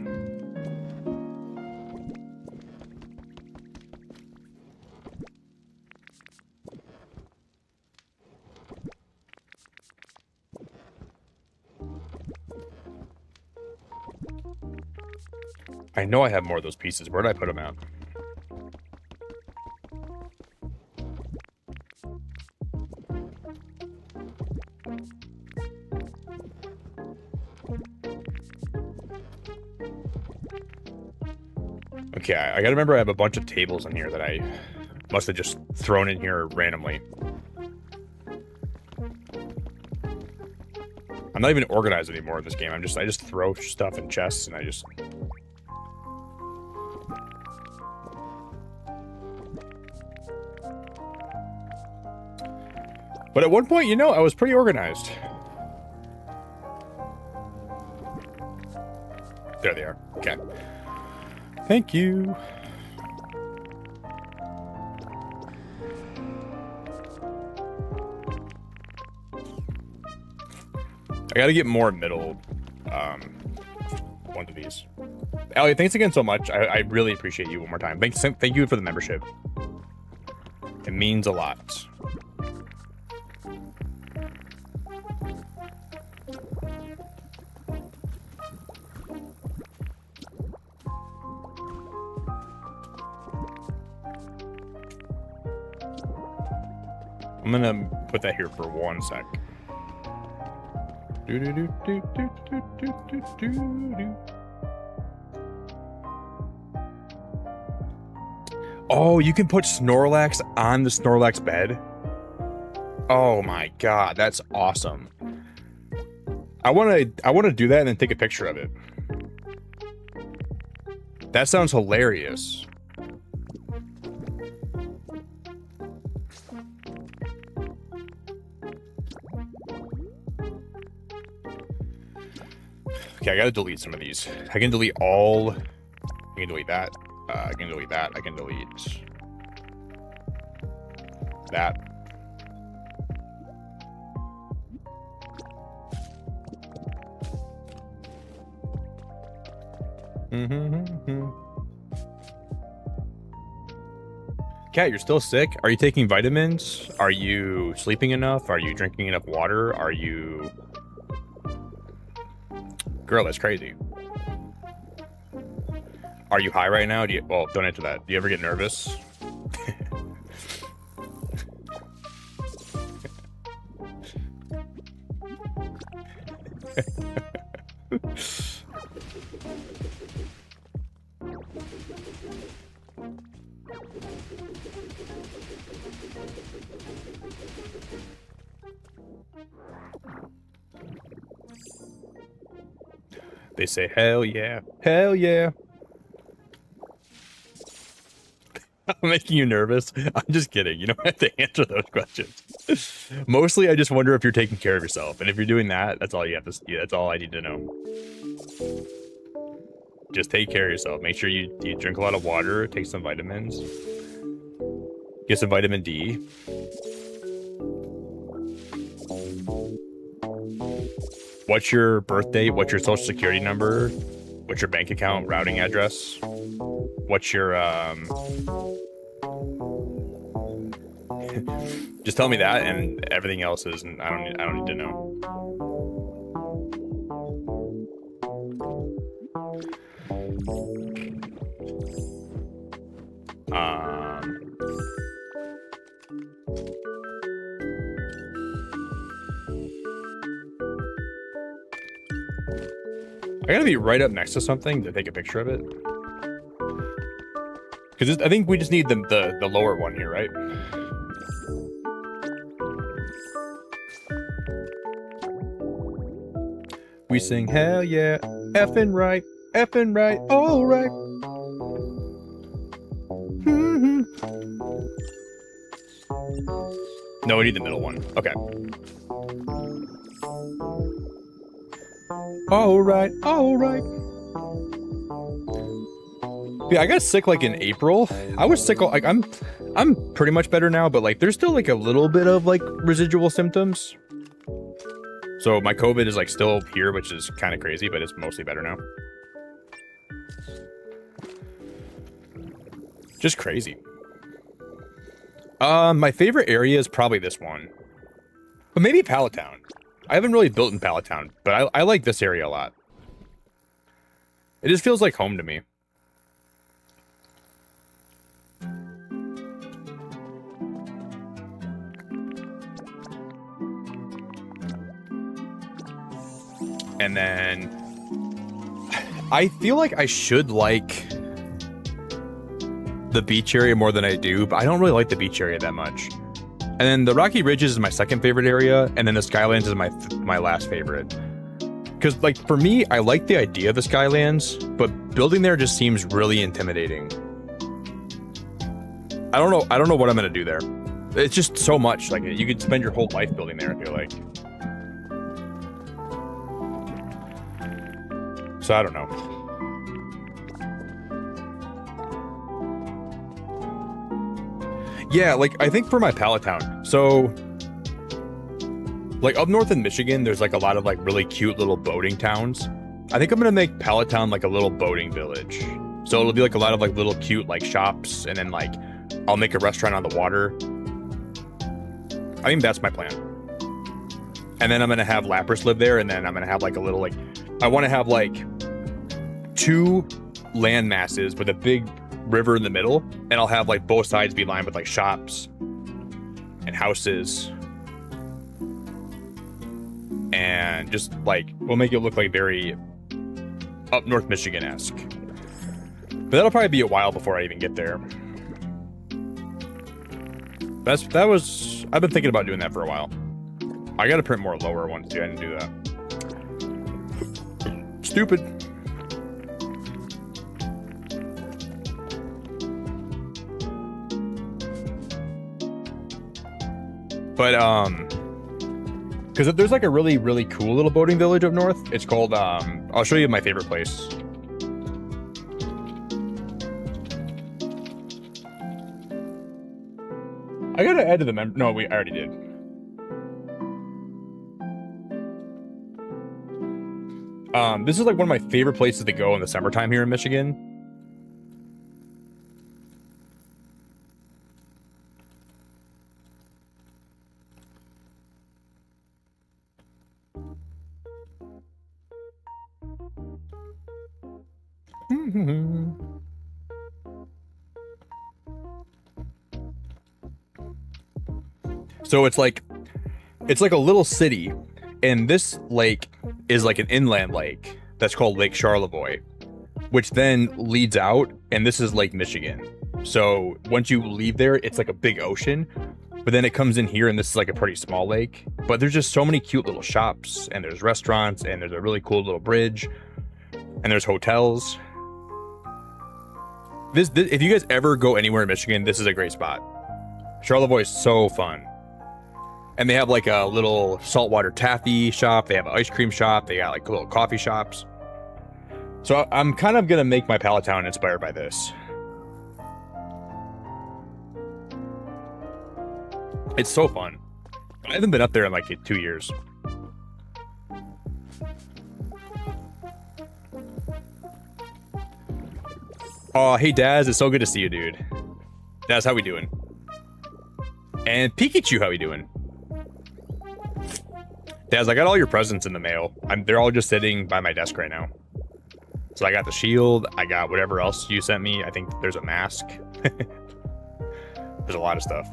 I know I have more of those pieces. Where did I put them at? Okay, I gotta remember I have a bunch of tables in here that I must have just thrown in here randomly. I'm not even organized anymore in this game. I just throw stuff in chests and I just... But at one point, you know, I was pretty organized. There they are. Okay. Thank you. I gotta get more middle one of these. Elliot, thanks again so much. I really appreciate you one more time. Thank you for the membership. It means a lot. I'm gonna put that here for 1 sec. Oh, you can put Snorlax on the Snorlax bed? Oh my god, that's awesome. I wanna do that and then take a picture of it. That sounds hilarious. Okay, I gotta delete some of these. I can delete all. I can delete that. I can delete that. I can delete that. Cat, you're still sick? Are you taking vitamins? Are you sleeping enough? Are you drinking enough water? Are you... Girl, that's crazy. Are you high right now? Well, don't answer that. Do you ever get nervous? They say, hell yeah. Hell yeah. I'm making you nervous. I'm just kidding. You don't have to answer those questions. Mostly, I just wonder if you're taking care of yourself. And if you're doing that, that's all you have to see. That's all I need to know. Just take care of yourself. Make sure you drink a lot of water, take some vitamins. Get some vitamin D. What's your birth date? What's your social security number? What's your bank account routing address? What's your just tell me that, and everything else is. I don't need to know. I gotta be right up next to something to take a picture of it. Because I think we just need the lower one here, right? We sing hell yeah, effing right, all right. No, we need the middle one. Okay. All right, all right. Yeah, I got sick like in April. I was sick. Like I'm pretty much better now, but like there's still like a little bit of like residual symptoms. So my COVID is like still here, which is kind of crazy, but it's mostly better now. Just crazy. My favorite area is probably this one, but maybe Pallet Town. I haven't really built in Pallet Town, but I like this area a lot. It just feels like home to me. And then I feel like I should like the beach area more than I do, but I don't really like the beach area that much. And then the Rocky Ridges is my second favorite area, and then the Skylands is my last favorite. Because like for me, I like the idea of the Skylands, but building there just seems really intimidating. I don't know what I'm gonna do there. It's just so much. Like you could spend your whole life building there, I feel like. So I don't know. Yeah, like I think for my Pallet Town. So like up north in Michigan, there's like a lot of like really cute little boating towns. I think I'm gonna make Pallet Town like a little boating village. So it'll be like a lot of like little cute like shops, and then like I'll make a restaurant on the water. I think that's my plan. And then I'm gonna have Lapras live there, and then I'm gonna have like a little like I want to have like 2 land masses with a big river in the middle, and I'll have like both sides be lined with like shops and houses, and just like we'll make it look like very up north Michigan-esque. But that'll probably be a while before I even get there. I've been thinking about doing that for a while. I gotta print more lower ones too. I didn't do that. Stupid. But because there's like a really cool little boating village up north. It's called I'll show you my favorite place. I gotta add to the I already did. This is like one of my favorite places to go in the summertime here in Michigan. So it's like a little city, and this lake is like an inland lake that's called Lake Charlevoix, which then leads out, and this is Lake Michigan. So once you leave there, it's like a big ocean, but then it comes in here, and this is like a pretty small lake. But there's just so many cute little shops, and there's restaurants, and there's a really cool little bridge, and there's hotels. This if you guys ever go anywhere in Michigan, this is a great spot. Charlevoix is so fun. And they have like a little saltwater taffy shop. They have an ice cream shop. They got like little coffee shops. So I'm kind of going to make my pallet town inspired by this. It's so fun. I haven't been up there in like 2 years. Oh, hey Daz, it's so good to see you, dude. Daz, how we doing? And Pikachu, how we doing? Daz, I got all your presents in the mail. They're all just sitting by my desk right now. So I got the shield. I got whatever else you sent me. I think there's a mask. There's a lot of stuff.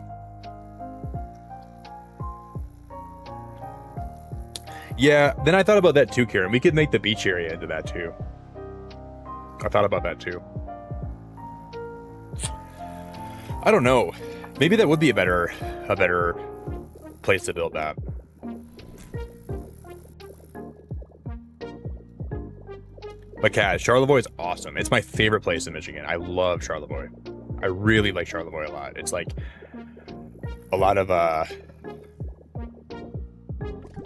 Yeah, then I thought about that too, Karen. We could make the beach area into that too. I thought about that too. I don't know. Maybe that would be a better place to build that. But yeah, Charlevoix is awesome. It's my favorite place in Michigan. I love Charlevoix. I really like Charlevoix a lot. It's like a lot of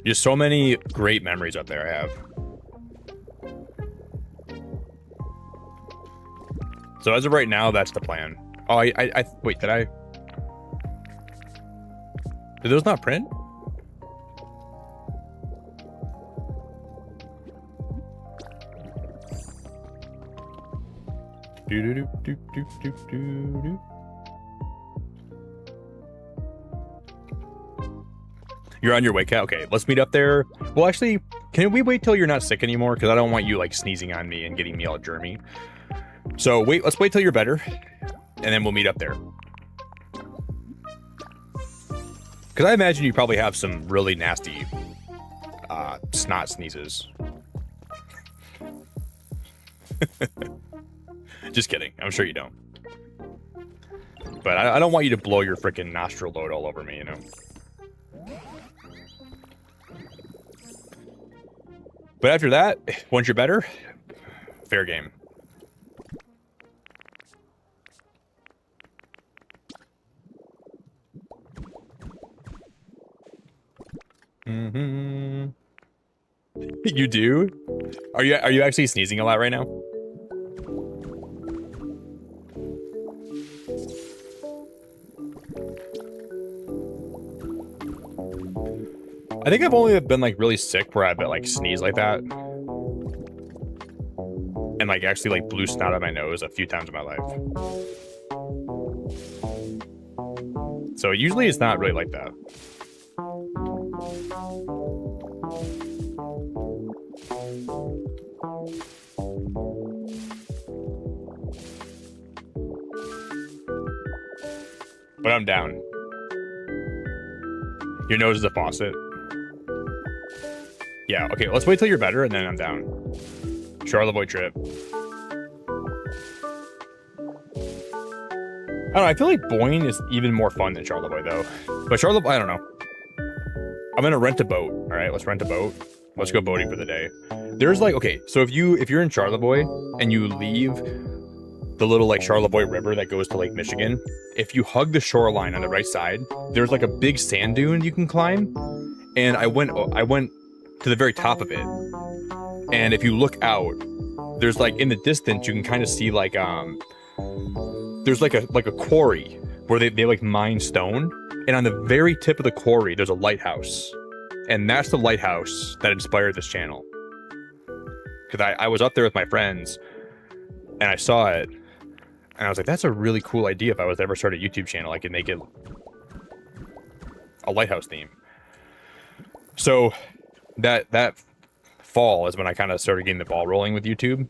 just so many great memories up there I have. So as of right now, that's the plan. Oh, I wait, did those not print? You're on your way, Cat? Okay, let's meet up there. Well, actually, can we wait till you're not sick anymore? Because I don't want you, like, sneezing on me and getting me all germy. So, let's wait till you're better, and then we'll meet up there. Because I imagine you probably have some really nasty snot sneezes. Just kidding. I'm sure you don't. But I don't want you to blow your freaking nostril load all over me, you know? But after that, once you're better, fair game. Mm-hmm. You do? Are you actually sneezing a lot right now? I think I've only been like really sick where I've been like sneeze like that. And like actually like blew snot out of my nose a few times in my life. So usually it's not really like that. But I'm down. Your nose is a faucet. Yeah, okay, let's wait till you're better and then I'm down. Charlevoix trip. I don't know, I feel like Boyne is even more fun than Charlevoix though. But Charlevoix, I don't know. I'm gonna rent a boat. All right, let's rent a boat. Let's go boating for the day. There's like, okay, so if you're in Charlevoix and you leave the little like Charlevoix River that goes to Lake Michigan, if you hug the shoreline on the right side, there's like a big sand dune you can climb. And I went to the very top of it. And if you look out, there's like in the distance you can kind of see like there's like a quarry where they like mine stone, and on the very tip of the quarry there's a lighthouse, and that's the lighthouse that inspired this channel. Because I was up there with my friends and I saw it and I was like, that's a really cool idea. If I was to ever start a YouTube channel, I could make it a lighthouse theme. So that fall is when I kind of started getting the ball rolling with YouTube.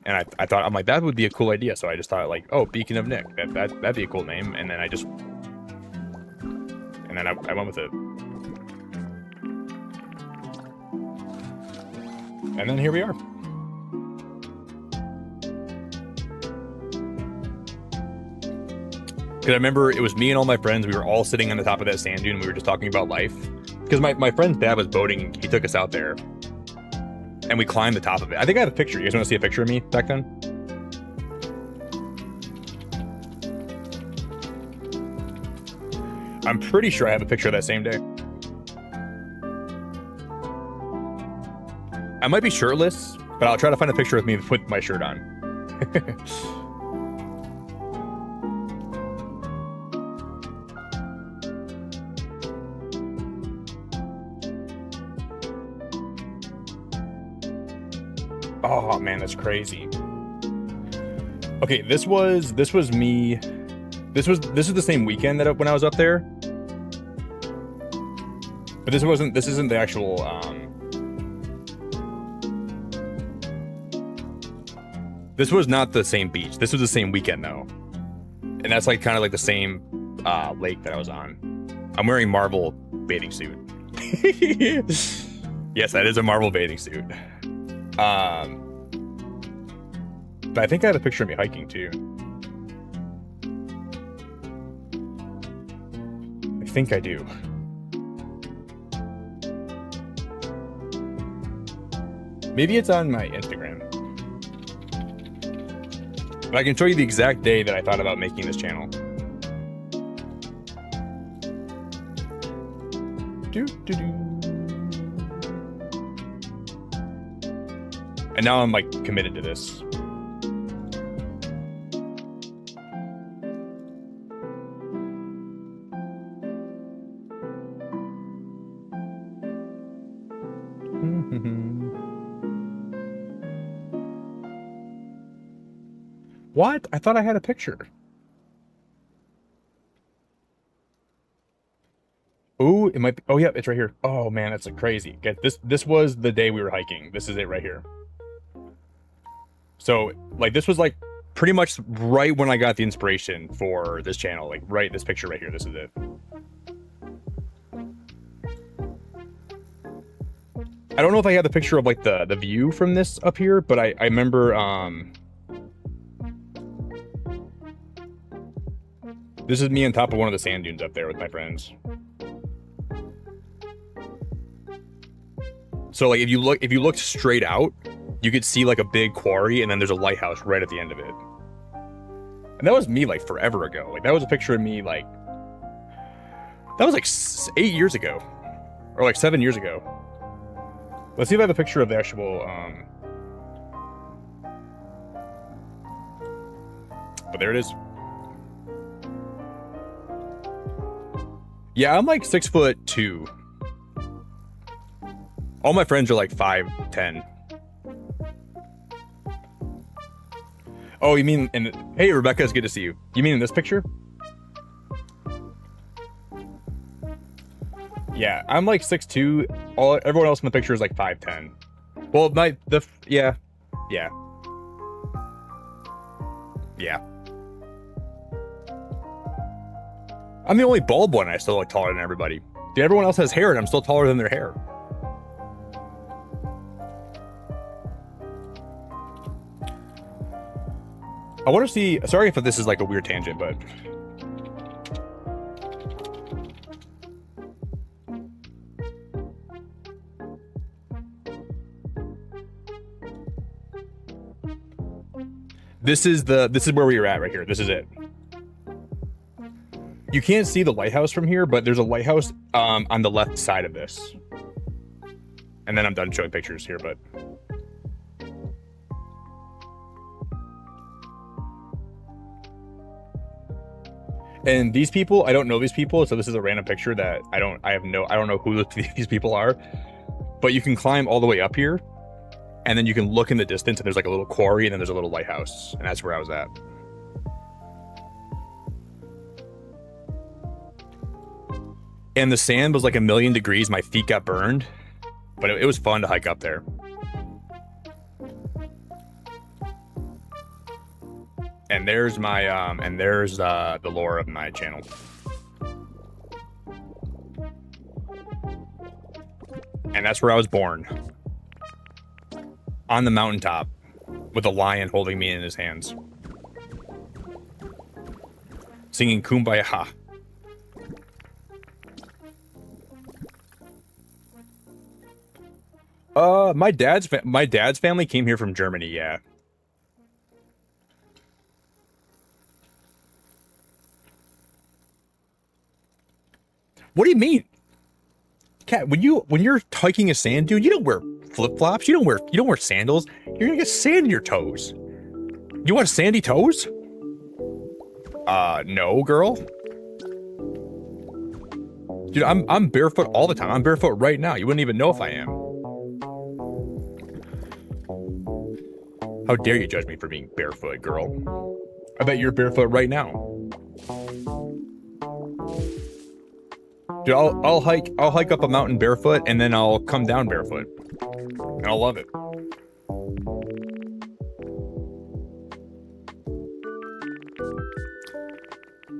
And I thought, I'm like, that would be a cool idea. So I just thought like, oh, Beacon of Nick, that'd be a cool name. And then I went with it. And then here we are. Because I remember it was me and all my friends. We were all sitting on the top of that sand dune. We were just talking about life. Because my friend's dad was boating. He took us out there. And we climbed the top of it. I think I have a picture. You guys want to see a picture of me back then? I'm pretty sure I have a picture of that same day. I might be shirtless, but I'll try to find a picture of me with my shirt on. Oh man, that's crazy. Okay, this was me. This is the same weekend that when I was up there. But this isn't the actual this was not the same beach. This was the same weekend though. And that's like kind of like the same lake that I was on. I'm wearing Marvel bathing suit. Yes, that is a Marvel bathing suit. But I think I had a picture of me hiking too. I think I do. Maybe it's on my Instagram. But I can show you the exact day that I thought about making this channel. And now I'm like committed to this. What? I thought I had a picture. Oh, it might be. Oh, yeah, it's right here. Oh, man, that's like crazy. Get this was the day we were hiking. This is it right here. So, like, this was like pretty much right when I got the inspiration for this channel. Like, right, this picture right here. This is it. I don't know if I have the picture of like the view from this up here, but I remember this is me on top of one of the sand dunes up there with my friends. So like if you looked straight out, you could see like a big quarry and then there's a lighthouse right at the end of it. And that was me like forever ago. Like that was a picture of me like that was like 8 years ago or like 7 years ago. Let's see if I have a picture of the actual but there it is. Yeah, I'm like 6'2". All my friends are like 5'10". Oh, you mean in hey Rebecca, it's good to see you. You mean in this picture? Yeah, I'm like 6'2". Everyone else in the picture is like 5'10". Well, yeah. I'm the only bald one. I still look taller than everybody. Dude, everyone else has hair, and I'm still taller than their hair. I want to see. Sorry if this is like a weird tangent, but this is where we were at right here. This is it. You can't see the lighthouse from here, but there's a lighthouse on the left side of this. And then I'm done showing pictures here, but And these people, I don't know these people, so this is a random picture that I don't know who these people are. But you can climb all the way up here, and then you can look in the distance, and there's like a little quarry, and then there's a little lighthouse, and that's where I was at. And the sand was like 1,000,000 degrees. My feet got burned, but it was fun to hike up there. And there's my the lore of my channel. And that's where I was born. On the mountaintop with a lion holding me in his hands. Singing Kumbaya. My dad's family came here from Germany, yeah. What do you mean? Cat, when you're hiking a sand dune, you don't wear flip-flops, you don't wear sandals. You're gonna get sand in your toes. You want sandy toes? No, girl. Dude, I'm barefoot all the time. I'm barefoot right now. You wouldn't even know if I am. How dare you judge me for being barefoot, girl? I bet you're barefoot right now. Dude, I'll hike up a mountain barefoot, and then I'll come down barefoot. And I'll love it.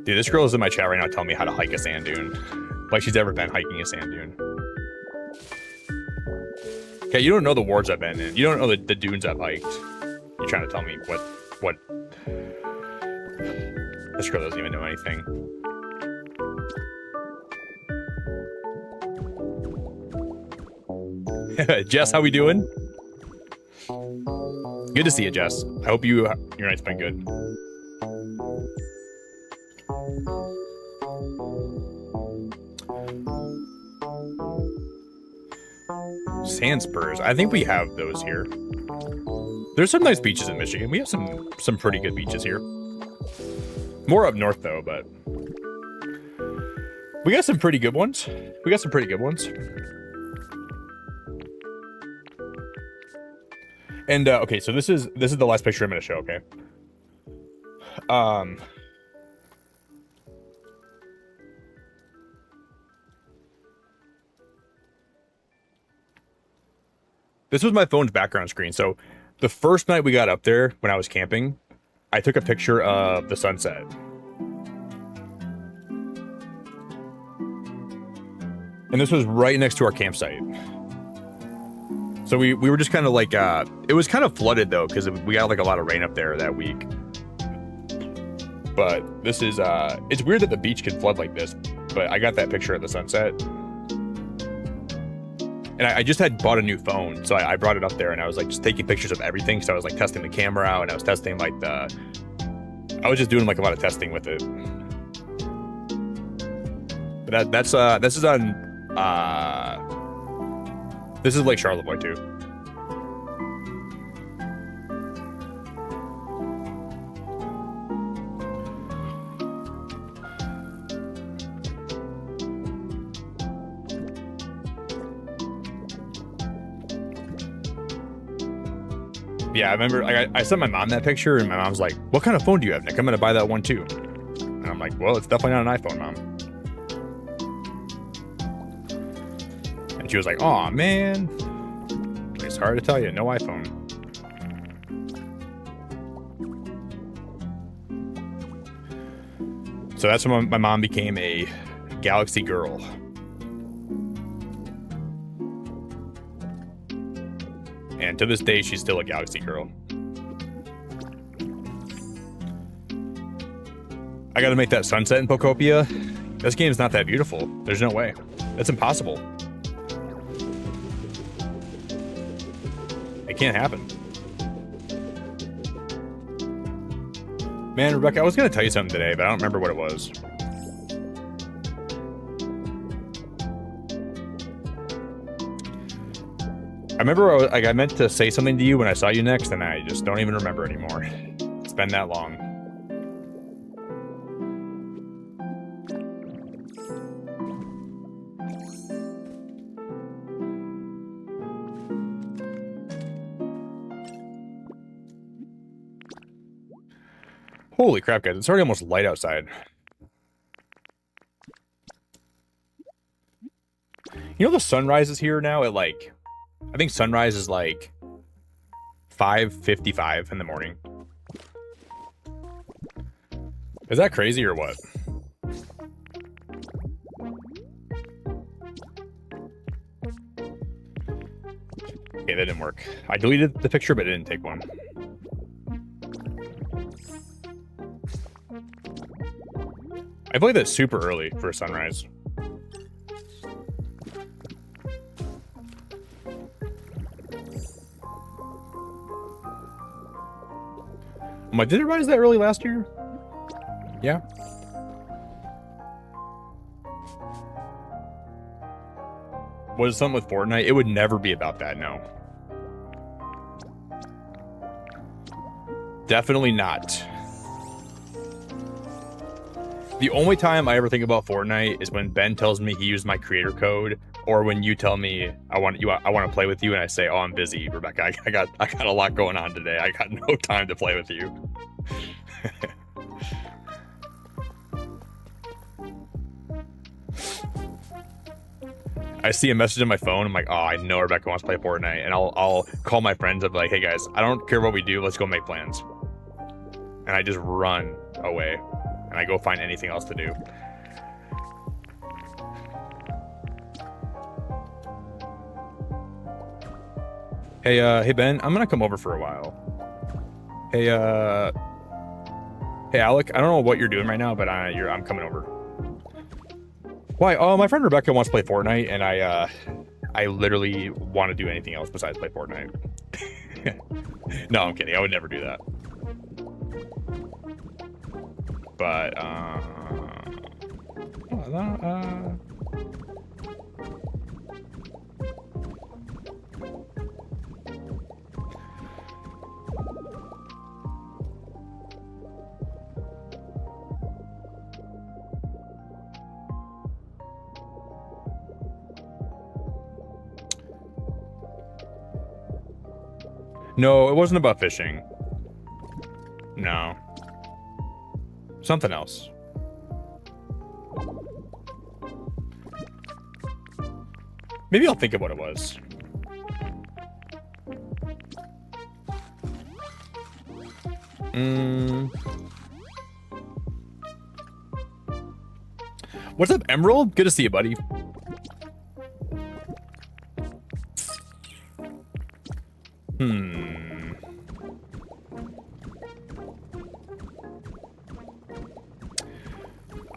Dude, this girl is in my chat right now telling me how to hike a sand dune. Like she's ever been hiking a sand dune. Okay, you don't know the wards I've been in. You don't know the dunes I've hiked. You're trying to tell me what... This girl doesn't even know anything. Jess, how we doing? Good to see you, Jess. I hope your night's been good. Sand spurs. I think we have those here. There's some nice beaches in Michigan. We have some pretty good beaches here. More up north though, but we got some pretty good ones. And okay, so this is the last picture I'm gonna show. Okay. This was my phone's background screen. So the first night we got up there when I was camping, I took a picture of the sunset. And this was right next to our campsite. So we were just kind of like, it was kind of flooded though, because we got like a lot of rain up there that week. But this is, it's weird that the beach can flood like this, but I got that picture of the sunset. And I just had bought a new phone, so I brought it up there and I was like just taking pictures of everything. So I was like testing the camera out and I was testing like I was just doing like a lot of testing with it. But this is on, this is Lake Charlevoix too. Yeah, I remember I sent my mom that picture and my mom's like, what kind of phone do you have, Nick? I'm gonna buy that one too. And I'm like, well, it's definitely not an iPhone, Mom. And she was like, aw, man. It's hard to tell you, no iPhone. So that's when my mom became a Galaxy girl. And to this day, she's still a Galaxy girl. I gotta make that sunset in Pokopia. This game's not that beautiful. There's no way. That's impossible. It can't happen. Man, Rebecca, I was gonna tell you something today, but I don't remember what it was. I remember I meant to say something to you when I saw you next, and I just don't even remember anymore. It's been that long. Holy crap, guys. It's already almost light outside. You know the sunrise is here now at like... I think sunrise is like 5:55 in the morning. Is that crazy or what? Okay, that didn't work. I deleted the picture, but it didn't take one. I believe that's super early for a sunrise. I'm like, did it rise that early last year? Yeah. Was it something with Fortnite? It would never be about that, no. Definitely not. The only time I ever think about Fortnite is when Ben tells me he used my creator code, or when you tell me I want to play with you, and I say, "Oh, I'm busy, Rebecca. I got a lot going on today. I got no time to play with you." I see a message on my phone. I'm like, "Oh, I know Rebecca wants to play Fortnite," and I'll call my friends. I'm like, "Hey guys, I don't care what we do. Let's go make plans." And I just run away, and I go find anything else to do. Hey Ben, I'm gonna come over for a while. Hey Alec, I don't know what you're doing right now, but I'm coming over. Why? Oh, my friend Rebecca wants to play Fortnite, and I literally want to do anything else besides play Fortnite. No, I'm kidding. I would never do that. But no, it wasn't about fishing. No. Something else. Maybe I'll think of what it was. What's up, Emerald? Good to see you, buddy.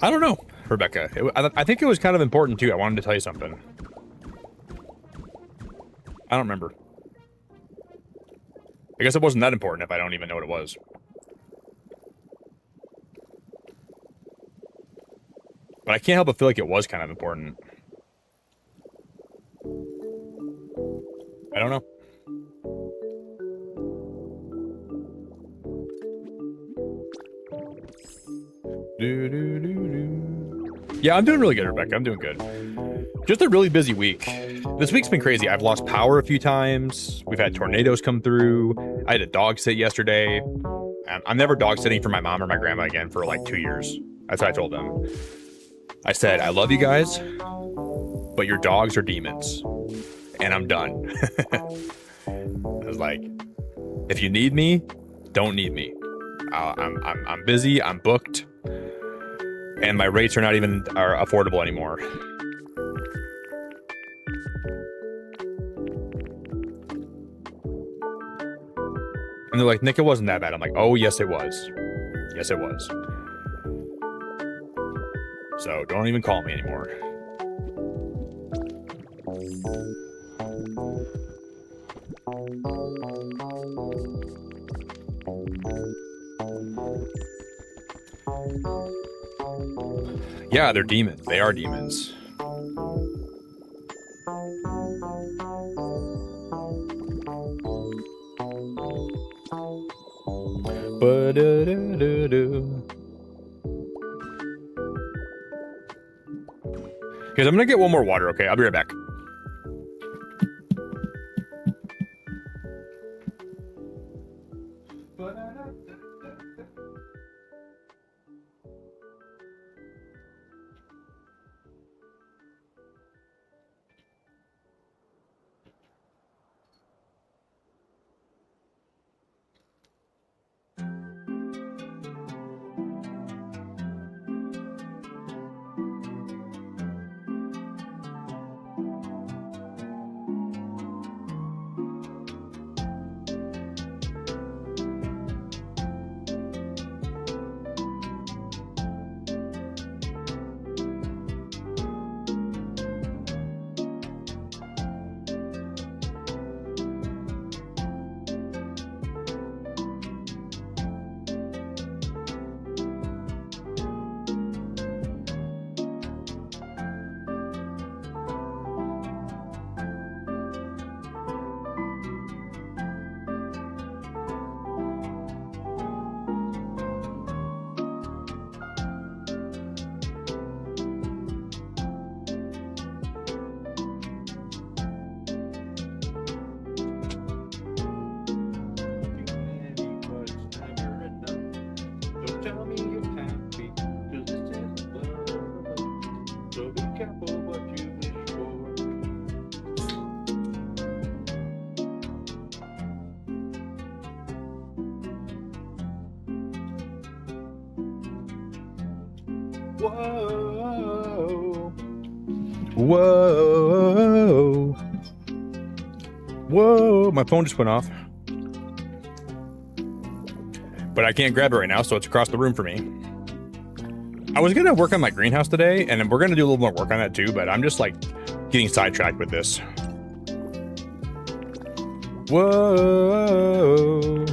I don't know, Rebecca. I think it was kind of important, too. I wanted to tell you something. I don't remember. I guess it wasn't that important if I don't even know what it was. But I can't help but feel like it was kind of important. I don't know. Yeah, I'm doing really good, Rebecca. I'm doing good. Just a really busy week. This week's been crazy. I've lost power a few times. We've had tornadoes come through. I had a dog sit yesterday. I'm never dog sitting for my mom or my grandma again for like 2 years. That's what I told them. I said, I love you guys, but your dogs are demons. And I'm done. I was like, if you need me, don't need me. I'm busy. I'm booked. And my rates are not even affordable anymore. And they're like, Nick, it wasn't that bad. I'm like, oh, yes, it was. Yes, it was. So don't even call me anymore. Yeah, they're demons. They are demons. Guys, I'm gonna get one more water, okay? I'll be right back. careful what you wish for. Whoa. Whoa. Whoa. My phone just went off. But I can't grab it right now, so it's across the room for me. I was gonna work on my greenhouse today, and we're gonna do a little more work on that too, but I'm just like getting sidetracked with this. Whoa.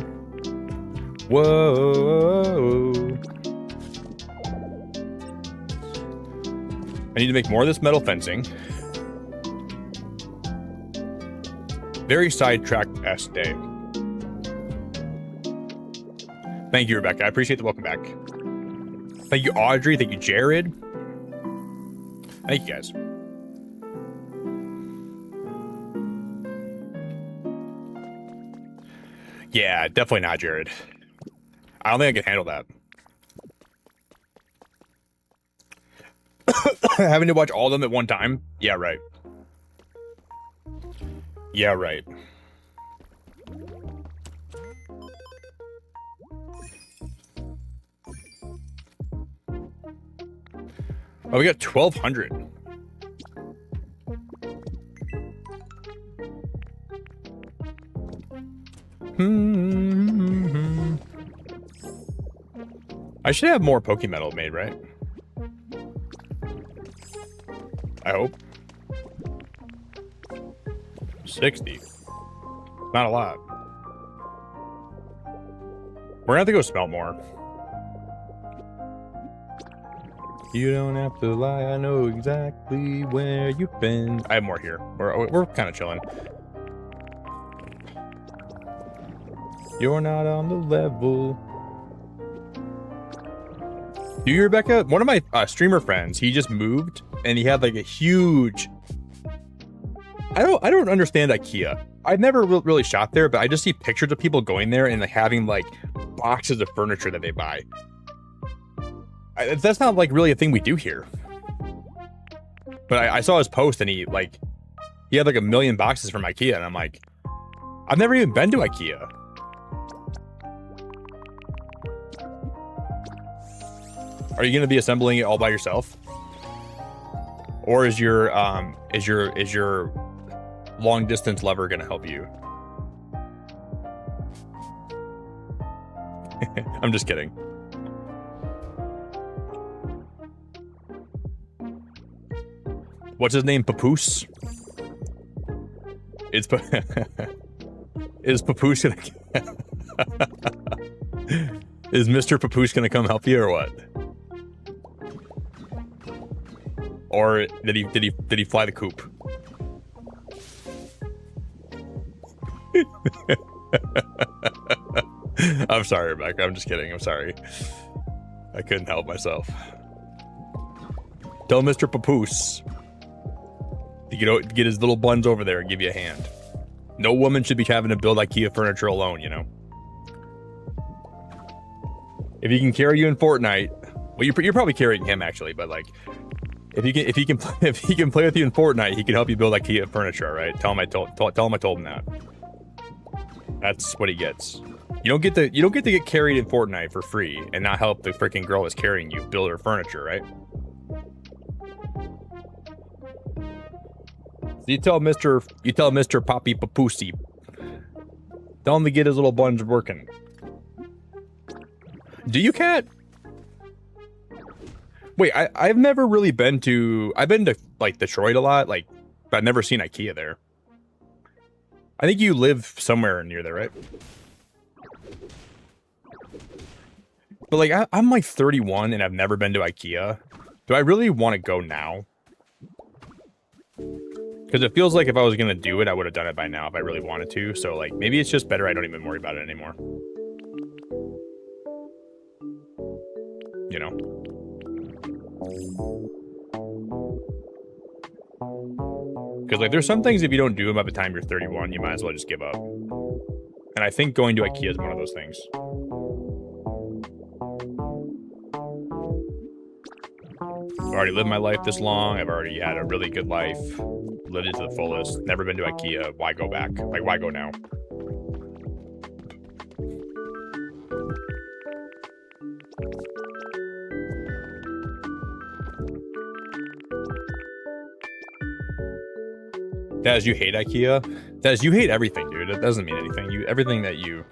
Whoa. I need to make more of this metal fencing. Very sidetracked-esque day. Thank you, Rebecca. I appreciate the welcome back. Thank you, Audrey. Thank you, Jared. Thank you, guys. Yeah, definitely not, Jared. I don't think I can handle that. Having to watch all of them at one time? Yeah, right. Yeah, right. Oh, we got 1,200. I should have more Pokemetal made, right? I hope. 60. Not a lot. We're gonna have to go smelt more. You don't have to lie, I know exactly where you've been. I have more here. We're kind of chilling. You're not on the level. You, Rebecca? One of my streamer friends, he just moved and he had like a huge... I don't understand IKEA. I've never really shop there, but I just see pictures of people going there and like having like boxes of furniture that they buy. That's not like really a thing we do here. But I saw his post and he had like a million boxes from IKEA, and I'm like, I've never even been to IKEA. Are you gonna be assembling it all by yourself? Or is your long distance lover gonna help you? I'm just kidding. What's his name? Papoose? Is Papoose gonna... Is Mr. Papoose gonna come help you or what? Or did he fly the coop? I'm sorry, Rebecca. I'm just kidding. I'm sorry. I couldn't help myself. Tell Mr. Papoose to get his little buns over there and give you a hand. No woman should be having to build IKEA furniture alone, you know. If he can carry you in Fortnite, well, you're probably carrying him actually, but like, if he can play with you in Fortnite, he can help you build IKEA furniture, right? Tell him I told him that. That's what he gets. You don't get to get carried in Fortnite for free and not help the freaking girl that's carrying you build her furniture, right? So you tell Mr. Poppy Papoosey. Tell him to get his little buns working. Do you, Cat? Wait, I've never really been to... I've been to, like, Detroit a lot, like, but I've never seen IKEA there. I think you live somewhere near there, right? But, like, I'm, like, 31 and I've never been to IKEA. Do I really want to go now? Because it feels like if I was going to do it, I would have done it by now if I really wanted to. So, like, maybe it's just better I don't even worry about it anymore. You know? Because, like, there's some things if you don't do them by the time you're 31, you might as well just give up. And I think going to IKEA is one of those things. already lived my life this long. I've already had a really good life. Lived it to the fullest. Never been to IKEA. Why go back? Like, why go now? Daz, you hate IKEA? Daz, you hate everything, dude. It doesn't mean anything. Everything that you...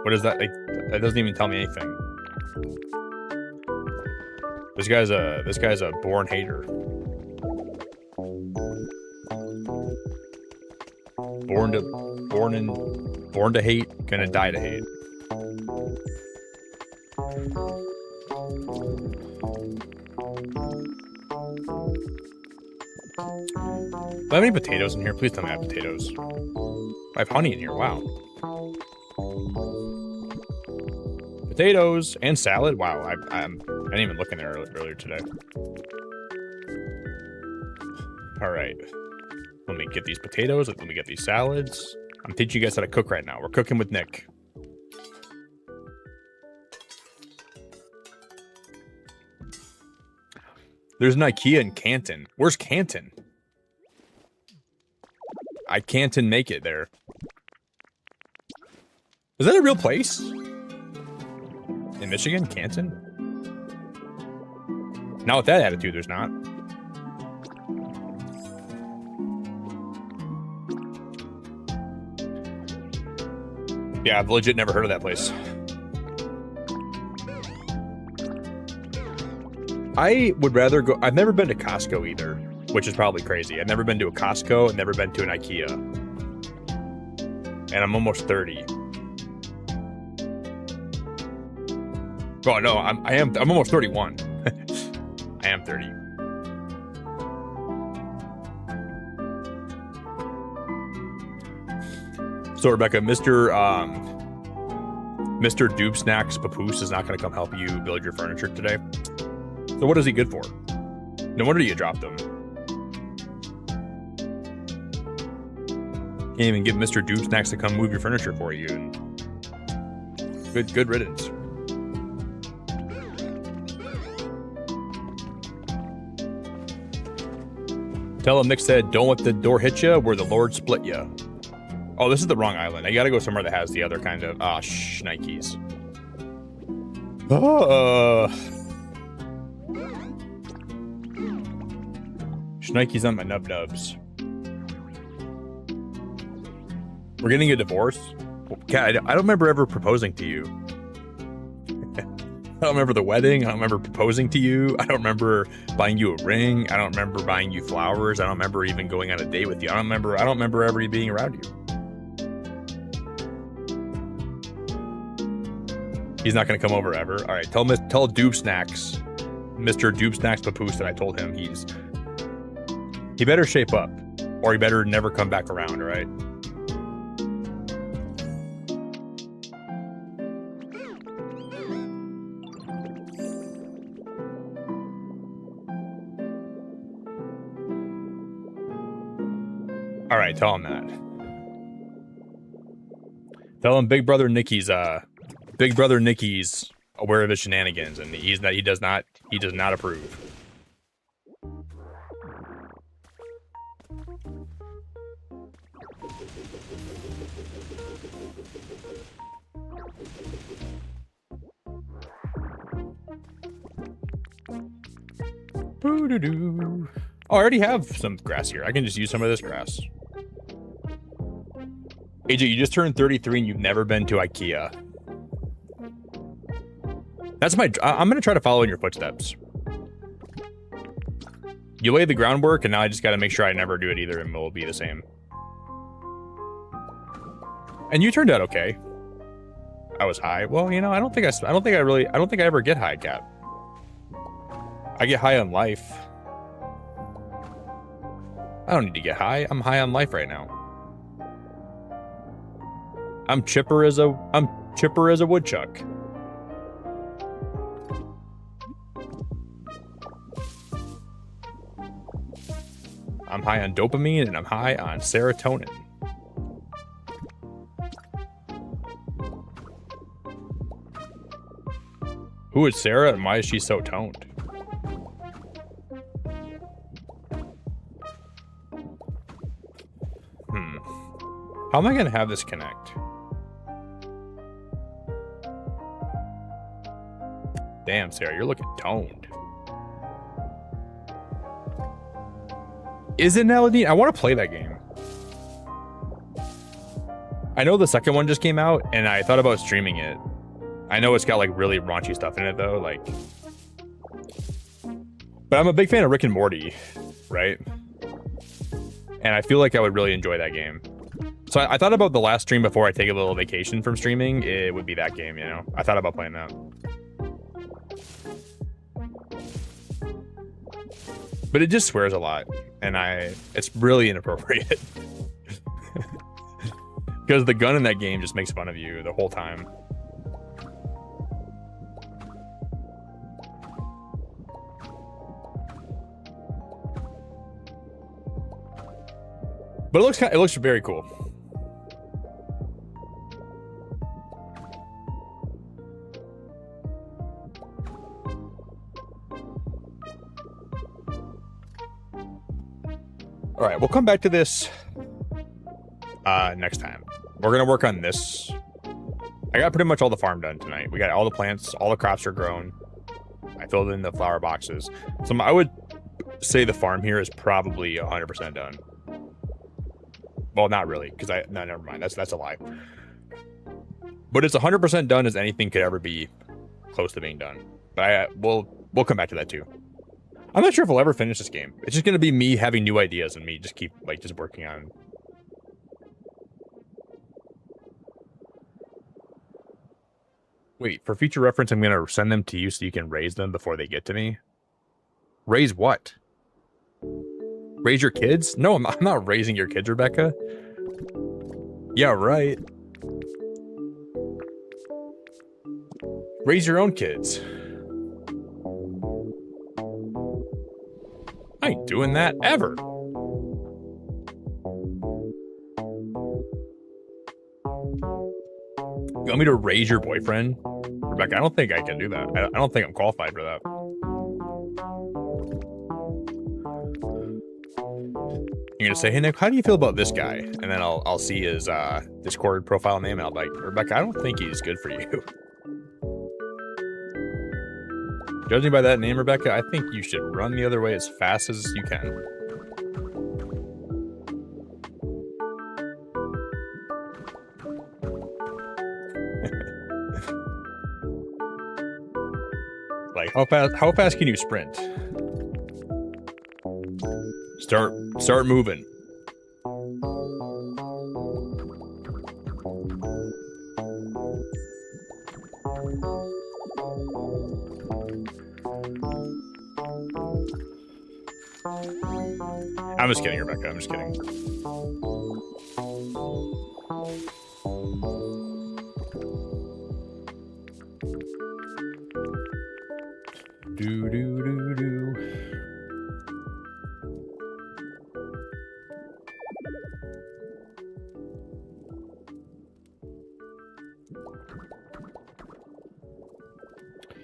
What is that? Like, that doesn't even tell me anything. This guy's a born hater. Born to hate, gonna die to hate. Do I have any potatoes in here? Please tell me I have potatoes. I have honey in here. Wow. Potatoes and salad. Wow. I didn't even look in there earlier today. All right. Let me get these potatoes. Let me get these salads. I'm teaching you guys how to cook right now. We're cooking with Nick. There's an IKEA in Canton. Where's Canton? I can't make it there. Is that a real place? In Michigan? Canton? Not with that attitude, there's not. Yeah, I've legit never heard of that place. I would rather go... I've never been to Costco either, which is probably crazy. I've never been to a Costco. I've never been to an IKEA. And I'm almost 30. Oh, no, I'm almost 31. I am 30. So, Rebecca, Mr. Doob Snacks Papoose is not going to come help you build your furniture today. So what is he good for? No wonder you dropped him. Can't even get Mr. Doob Snacks to come move your furniture for you. And good riddance. Tell him Nick said, don't let the door hit you where the Lord split you. Oh, this is the wrong island. I gotta go somewhere that has the other kind of... Ah, shnikes. Shnikes on my nub-nubs. We're getting a divorce? God, I don't remember ever proposing to you. I don't remember the wedding. I don't remember proposing to you. I don't remember buying you a ring. I don't remember buying you flowers. I don't remember even going on a date with you. I don't remember ever being around you. He's not going to come over ever. All right, tell Doob Snacks, Mr. Doob Snacks Papoose, that I told him he better shape up, or he better never come back around. All right. All right, tell him that. Tell him Big Brother Nicky's aware of his shenanigans, and he does not approve. Boo-doo-doo. Oh, I already have some grass here. I can just use some of this grass. AJ, you just turned 33 and you've never been to IKEA. I'm going to try to follow in your footsteps. You laid the groundwork, and now I just got to make sure I never do it either, and we'll be the same. And you turned out okay. I was high. Well, you know, I don't think I ever get high, Cat. I get high on life. I don't need to get high. I'm high on life right now. I'm chipper as a woodchuck. I'm high on dopamine and I'm high on serotonin. Who is Sarah and why is she so toned? How am I going to have this connect? Damn, Sarah, you're looking toned. Is it an LED? I want to play that game. I know the second one just came out, and I thought about streaming it. I know it's got like really raunchy stuff in it though, like. But I'm a big fan of Rick and Morty, right? And I feel like I would really enjoy that game. So I thought about the last stream before I take a little vacation from streaming. It would be that game, you know. I thought about playing that. But it just swears a lot, and it's really inappropriate. Because the gun in that game just makes fun of you the whole time. But it looks very cool. All right, we'll come back to this next time. We're gonna work on this. I got pretty much all the farm done tonight. We got all the plants, all the crops are grown. I filled in the flower boxes. So I would say the farm here is probably 100% done. Well, not really, because no, never mind. That's a lie. But it's 100% done as anything could ever be close to being done. But we'll come back to that too. I'm not sure if I'll ever finish this game. It's just gonna be me having new ideas and me just keep just working on. Wait, for future reference, I'm gonna send them to you so you can raise them before they get to me. Raise what? Raise your kids? No, I'm not raising your kids, Rebecca. Yeah, right. Raise your own kids. I ain't doing that ever. You want me to raise your boyfriend? Rebecca, I don't think I can do that. I don't think I'm qualified for that. You're gonna say, hey Nick, how do you feel about this guy? And then I'll see his Discord profile name and I'll be like, Rebecca, I don't think he's good for you. Judging by that name, Rebecca, I think you should run the other way as fast as you can. Like how fast can you sprint? Start moving. I'm just kidding, Rebecca. I'm just kidding. Do do do do.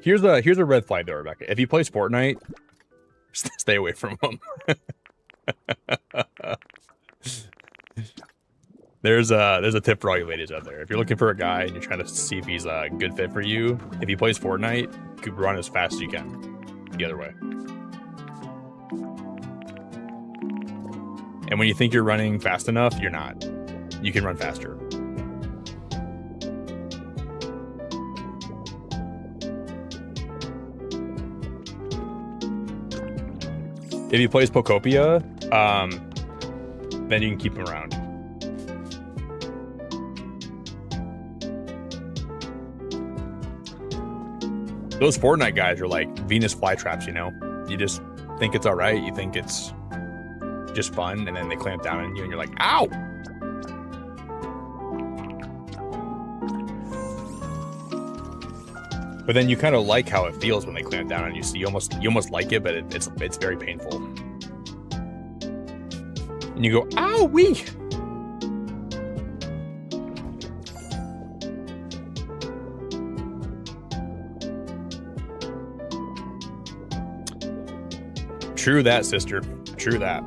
Here's a red flag though, Rebecca. If he plays Fortnite, stay away from him. There's a tip for all you ladies out there. If you're looking for a guy and you're trying to see if he's a good fit for you, if he plays Fortnite, you can run as fast as you can. The other way. And when you think you're running fast enough, you're not. You can run faster. If he plays Pokopia, then you can keep him around. Those Fortnite guys are like Venus flytraps, you know? You just think it's all right. You think it's just fun, and then they clamp down on you, and you're like, ow! But then you kind of like how it feels when they clamp down on you. So you almost like it, but it's very painful. And you go, ow, wee! True that, sister. True that.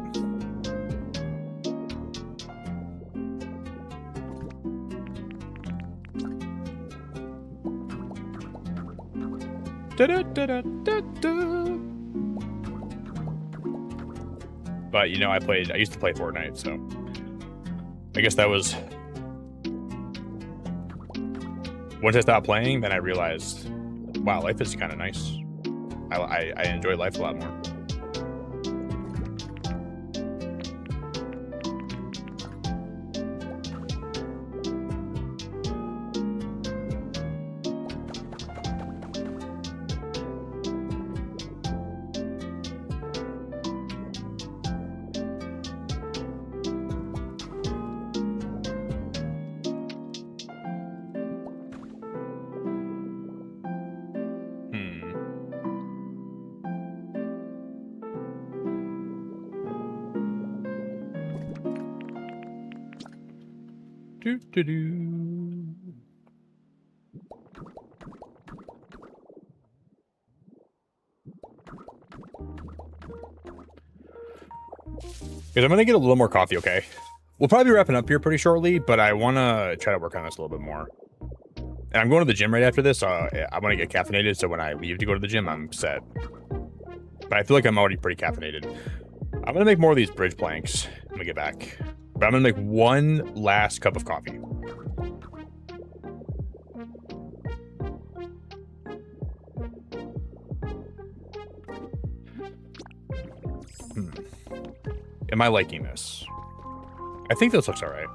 But you know, I used to play Fortnite, so I guess that was once I stopped playing, then I realized, wow, life is kind of nice. I enjoy life a lot more. Do, do, do. Because I'm going to get a little more coffee, okay? We'll probably be wrapping up here pretty shortly, but I want to try to work on this a little bit more. And I'm going to the gym right after this, so I want to get caffeinated, so when I leave to go to the gym, I'm set. But I feel like I'm already pretty caffeinated. I'm going to make more of these bridge planks when we get back. But I'm going to make one last cup of coffee. Am I liking this? I think this looks all right.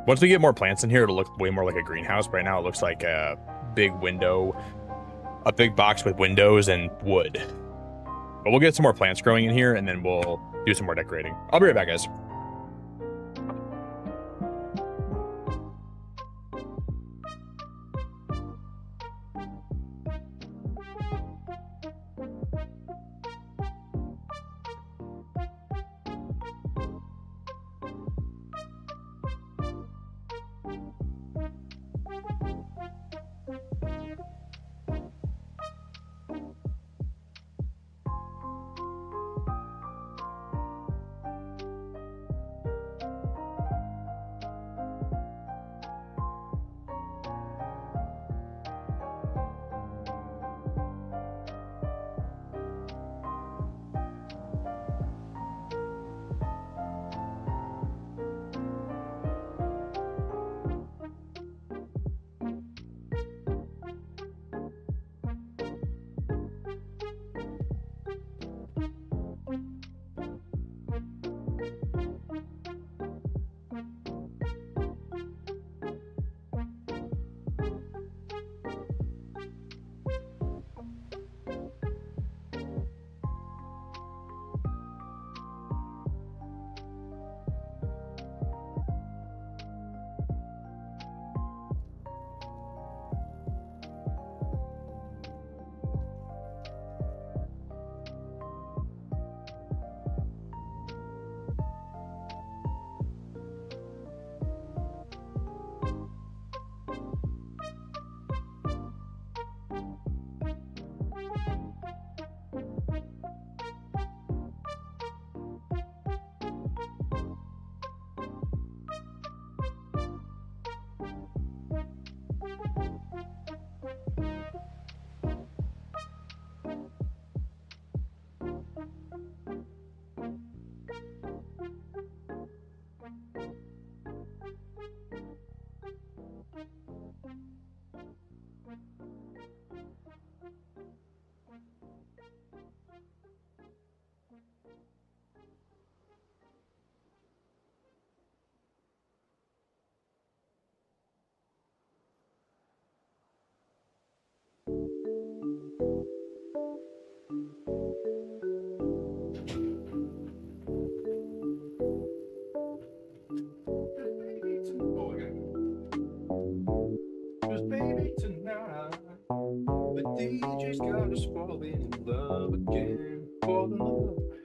Once we get more plants in here, it'll look way more like a greenhouse. Right now, it looks like a big window, a big box with windows and wood. But we'll get some more plants growing in here, and then we'll do some more decorating. I'll be right back, guys.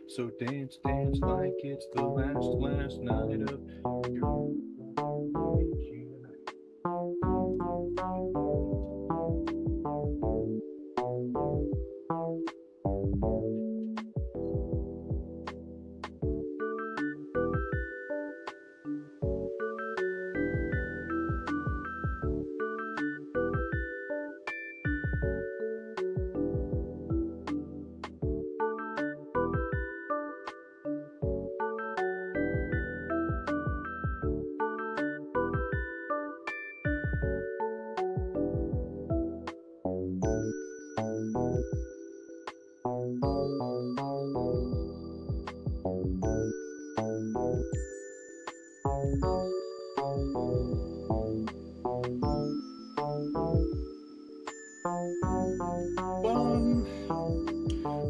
So dance, dance like it's the last night of your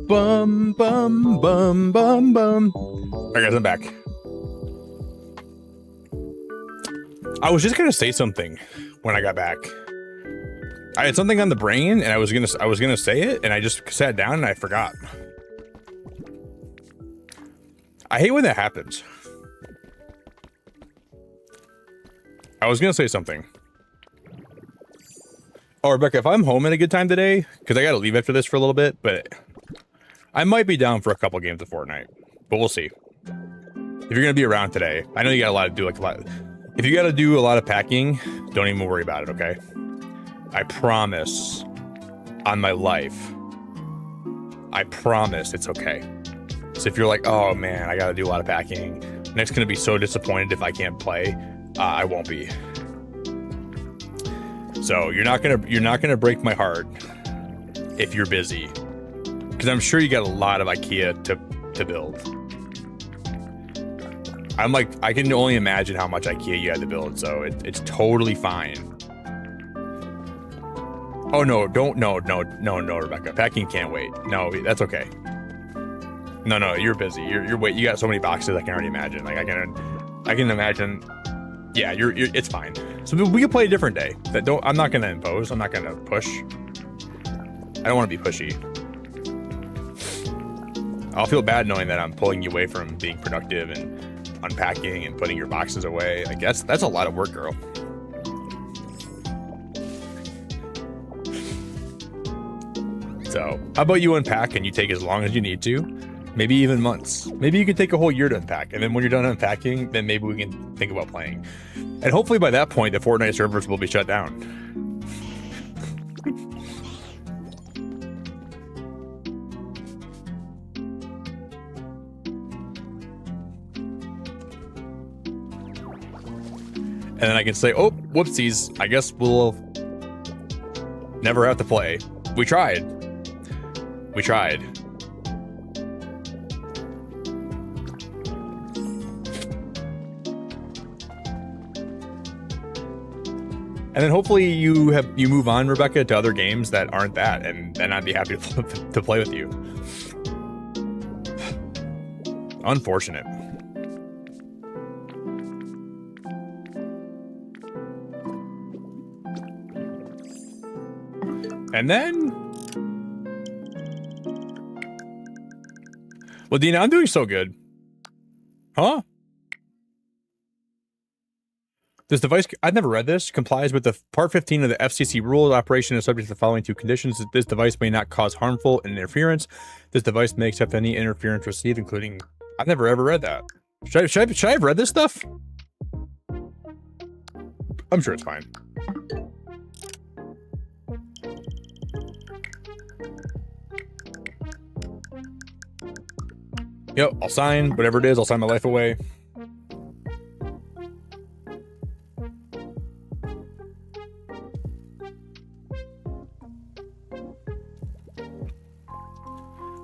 Bum, bum, bum, bum, bum. All right, guys, I'm back. I was just gonna say something when I got back. I had something on the brain, and I was gonna say it, and I just sat down and I forgot. I hate when that happens. I was gonna say something. Oh, Rebecca, if I'm home at a good time today, because I gotta leave after this for a little bit, but I might be down for a couple games of Fortnite, but we'll see. If you're gonna be around today, I know you got a lot to do, like a lot. If you gotta do a lot of packing, don't even worry about it, okay? I promise, on my life, I promise it's okay. So if you're like, oh man, I gotta do a lot of packing, Nick's gonna be so disappointed if I can't play, I won't be. So you're not gonna break my heart if you're busy, because I'm sure you got a lot of IKEA to build. I'm like, I can only imagine how much IKEA you had to build, so it's totally fine. Oh no, no, Rebecca. Packing can't wait. No, that's okay. No, you're busy. You're wait. You got so many boxes. I can already imagine. Like I can imagine. Yeah, it's fine. So we can play a different day. I'm not gonna impose. I'm not gonna push. I don't want to be pushy. I'll feel bad knowing that I'm pulling you away from being productive and unpacking and putting your boxes away. Like that's a lot of work, girl. So how about you unpack and you take as long as you need to, maybe even months. Maybe you could take a whole year to unpack, and then when you're done unpacking, then maybe we can think about playing. And hopefully by that point the Fortnite servers will be shut down. And then I can say, oh, whoopsies, I guess we'll never have to play. We tried. We tried. And then hopefully you move on, Rebecca, to other games that aren't that, and then I'd be happy to play with you. Unfortunate. And then, well, Dina, I'm doing so good. Huh? This device, I've never read this, complies with the Part 15 of the FCC rule. Operation is subject to the following two conditions. This device may not cause harmful interference. This device may accept any interference received, including... I've never ever read that. Should I have read this stuff? I'm sure it's fine. Yep, I'll sign whatever it is. I'll sign my life away.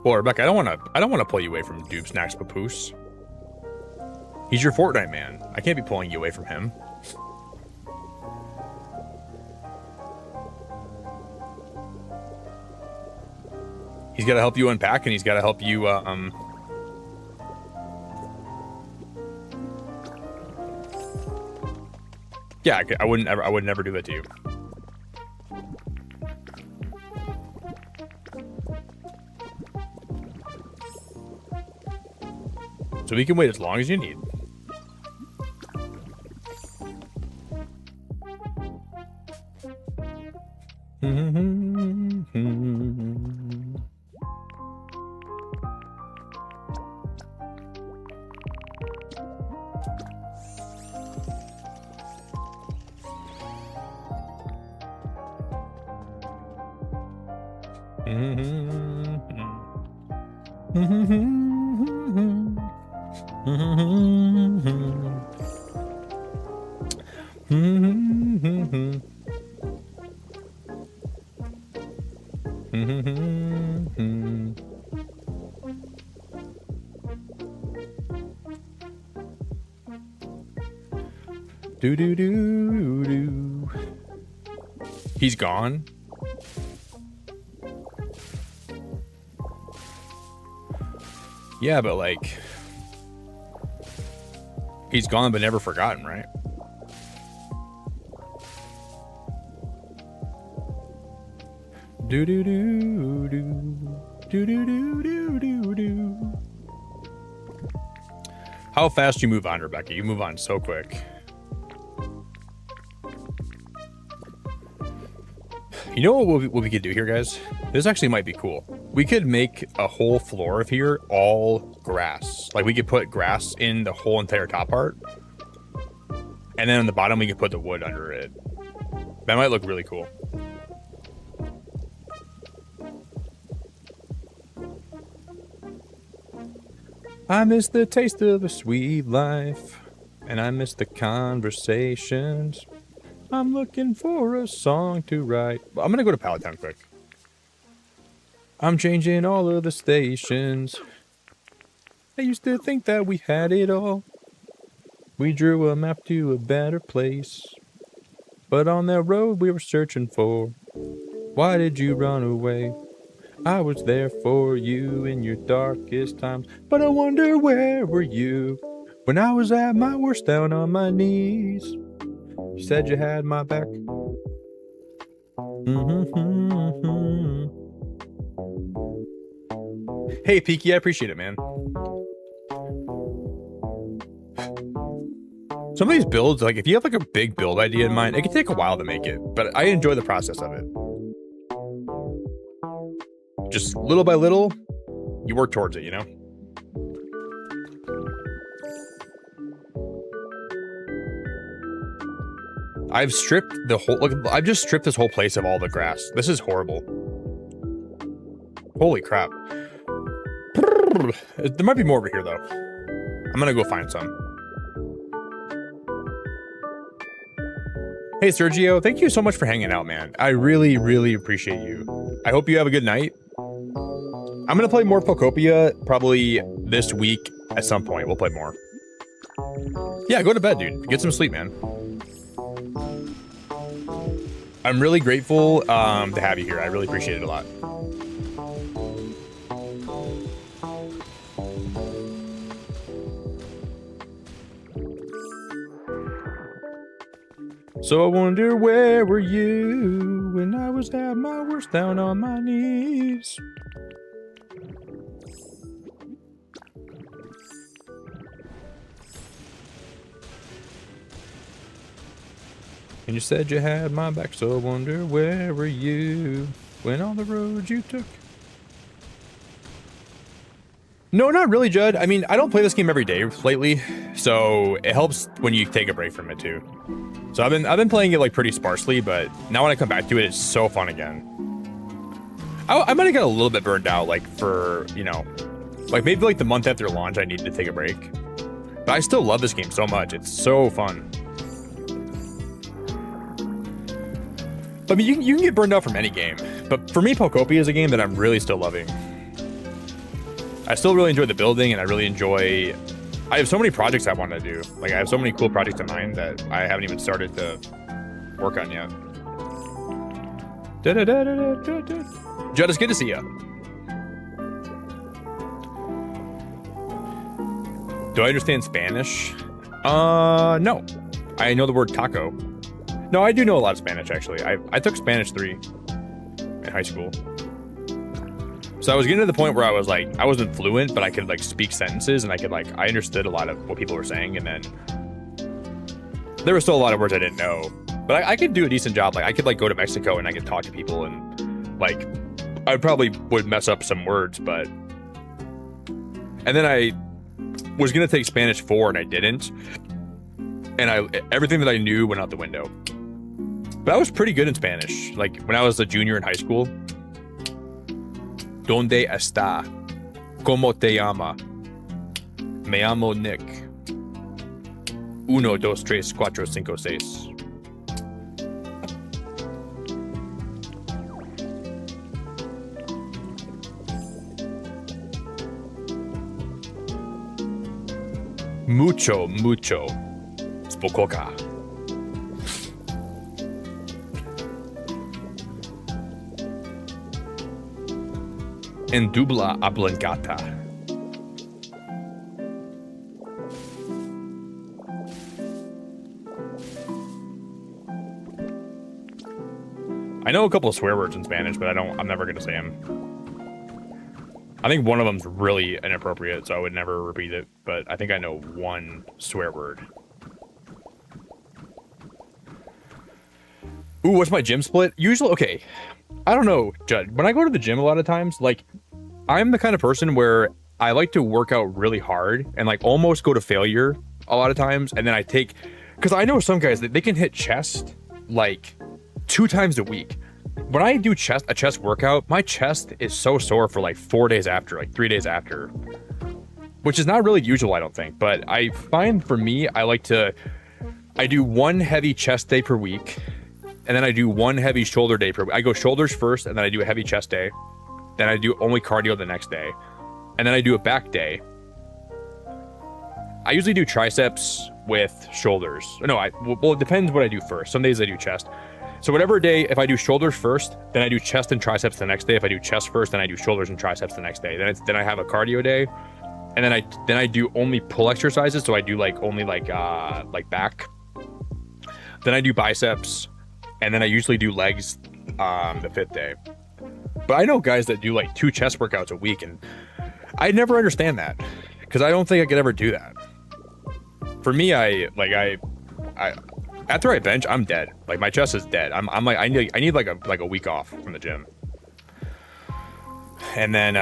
Well, Rebecca, I don't want to pull you away from Doob Snacks Papoose. He's your Fortnite man. I can't be pulling you away from him. He's got to help you unpack, and he's got to help you yeah, I would never do that to you. So we can wait as long as you need. Do do do do. He's gone. Yeah, but like, he's gone but never forgotten, right? Do do do do do do do do do do. How fast you move on, Rebecca? You move on so quick. You know what we could do here, guys? This actually might be cool. We could make a whole floor of here all grass. Like we could put grass in the whole entire top part. And then on the bottom, we could put the wood under it. That might look really cool. I miss the taste of a sweet life. And I miss the conversations. I'm looking for a song to write. I'm gonna go to Pallet Town quick. I'm changing all of the stations. I used to think that we had it all. We drew a map to a better place. But on that road we were searching for. Why did you run away? I was there for you in your darkest times. But I wonder where were you when I was at my worst, down on my knees. You said you had my back. Hey, Peaky, I appreciate it, man. Some of these builds, like if you have like a big build idea in mind, it can take a while to make it, but I enjoy the process of it. Just little by little, you work towards it, you know? I've stripped the whole, look, I've just stripped this whole place of all the grass. This is horrible. Holy crap. There might be more over here though. I'm gonna go find some. Hey Sergio, thank you so much for hanging out, man. I really, really appreciate you. I hope you have a good night. I'm gonna play more Pokopia probably this week at some point. We'll play more. Yeah, go to bed, dude. Get some sleep, man. I'm really grateful to have you here. I really appreciate it a lot. So I wonder where were you when I was at my worst, down on my knees. And you said you had my back, so I wonder where were you when all the roads you took. No, not really, Judd. I mean, I don't play this game every day lately, so it helps when you take a break from it too. So I've been playing it like pretty sparsely, but now when I come back to it, it's so fun again. I might have got a little bit burned out, like for, you know, like maybe like the month after launch, I needed to take a break. But I still love this game so much. It's so fun. I mean, you can get burned out from any game, but for me, Pokopia is a game that I'm really still loving. I still really enjoy the building, and I really enjoy... I have so many projects I want to do. Like, I have so many cool projects in mind that I haven't even started to work on yet. Judd, it's good to see you. Do I understand Spanish? No. I know the word taco. No, I do know a lot of Spanish, actually. I took Spanish 3 in high school. So I was getting to the point where I was like, I wasn't fluent, but I could like speak sentences and I understood a lot of what people were saying. And then there were still a lot of words I didn't know, but I could do a decent job. Like I could like go to Mexico and I could talk to people and like, I probably would mess up some words, but, and then I was going to take Spanish 4 and I didn't. And everything that I knew went out the window. But I was pretty good in Spanish. Like when I was a junior in high school. ¿Dónde está? ¿Cómo te llama? Me llamo Nick. 1, 2, 3, 4, 5, 6. Mucho, mucho. Spokoka. En dubla oblongata. I know a couple of swear words in Spanish, but I'm never gonna say them. I think one of them's really inappropriate, so I would never repeat it, but I think I know one swear word. Ooh, what's my gym split? Usually, okay, I don't know, Judd. When I go to the gym a lot of times, like, I'm the kind of person where I like to work out really hard and, like, almost go to failure a lot of times, and then I take... Because I know some guys that they can hit chest, like, 2 times a week. When I do a chest workout, my chest is so sore for like 4 days after, like 3 days after, which is not really usual, I don't think. But I find for me, I do 1 heavy chest day per week, and then I do 1 heavy shoulder day per week. I go shoulders first, and then I do a heavy chest day. Then I do only cardio the next day, and then I do a back day. I usually do triceps with shoulders. No, well, it depends what I do first. Some days I do chest. So whatever day, if I do shoulders first, then I do chest and triceps the next day. If I do chest first, then I do shoulders and triceps the next day. Then I have a cardio day, and then I do only pull exercises. So I do like only like back. Then I do biceps, and then I usually do legs the 5th day. But I know guys that do like 2 chest workouts a week, and I never understand that because I don't think I could ever do that. For me, I after I bench, I'm dead. Like, my chest is dead. I'm like, I need like a week off from the gym. And then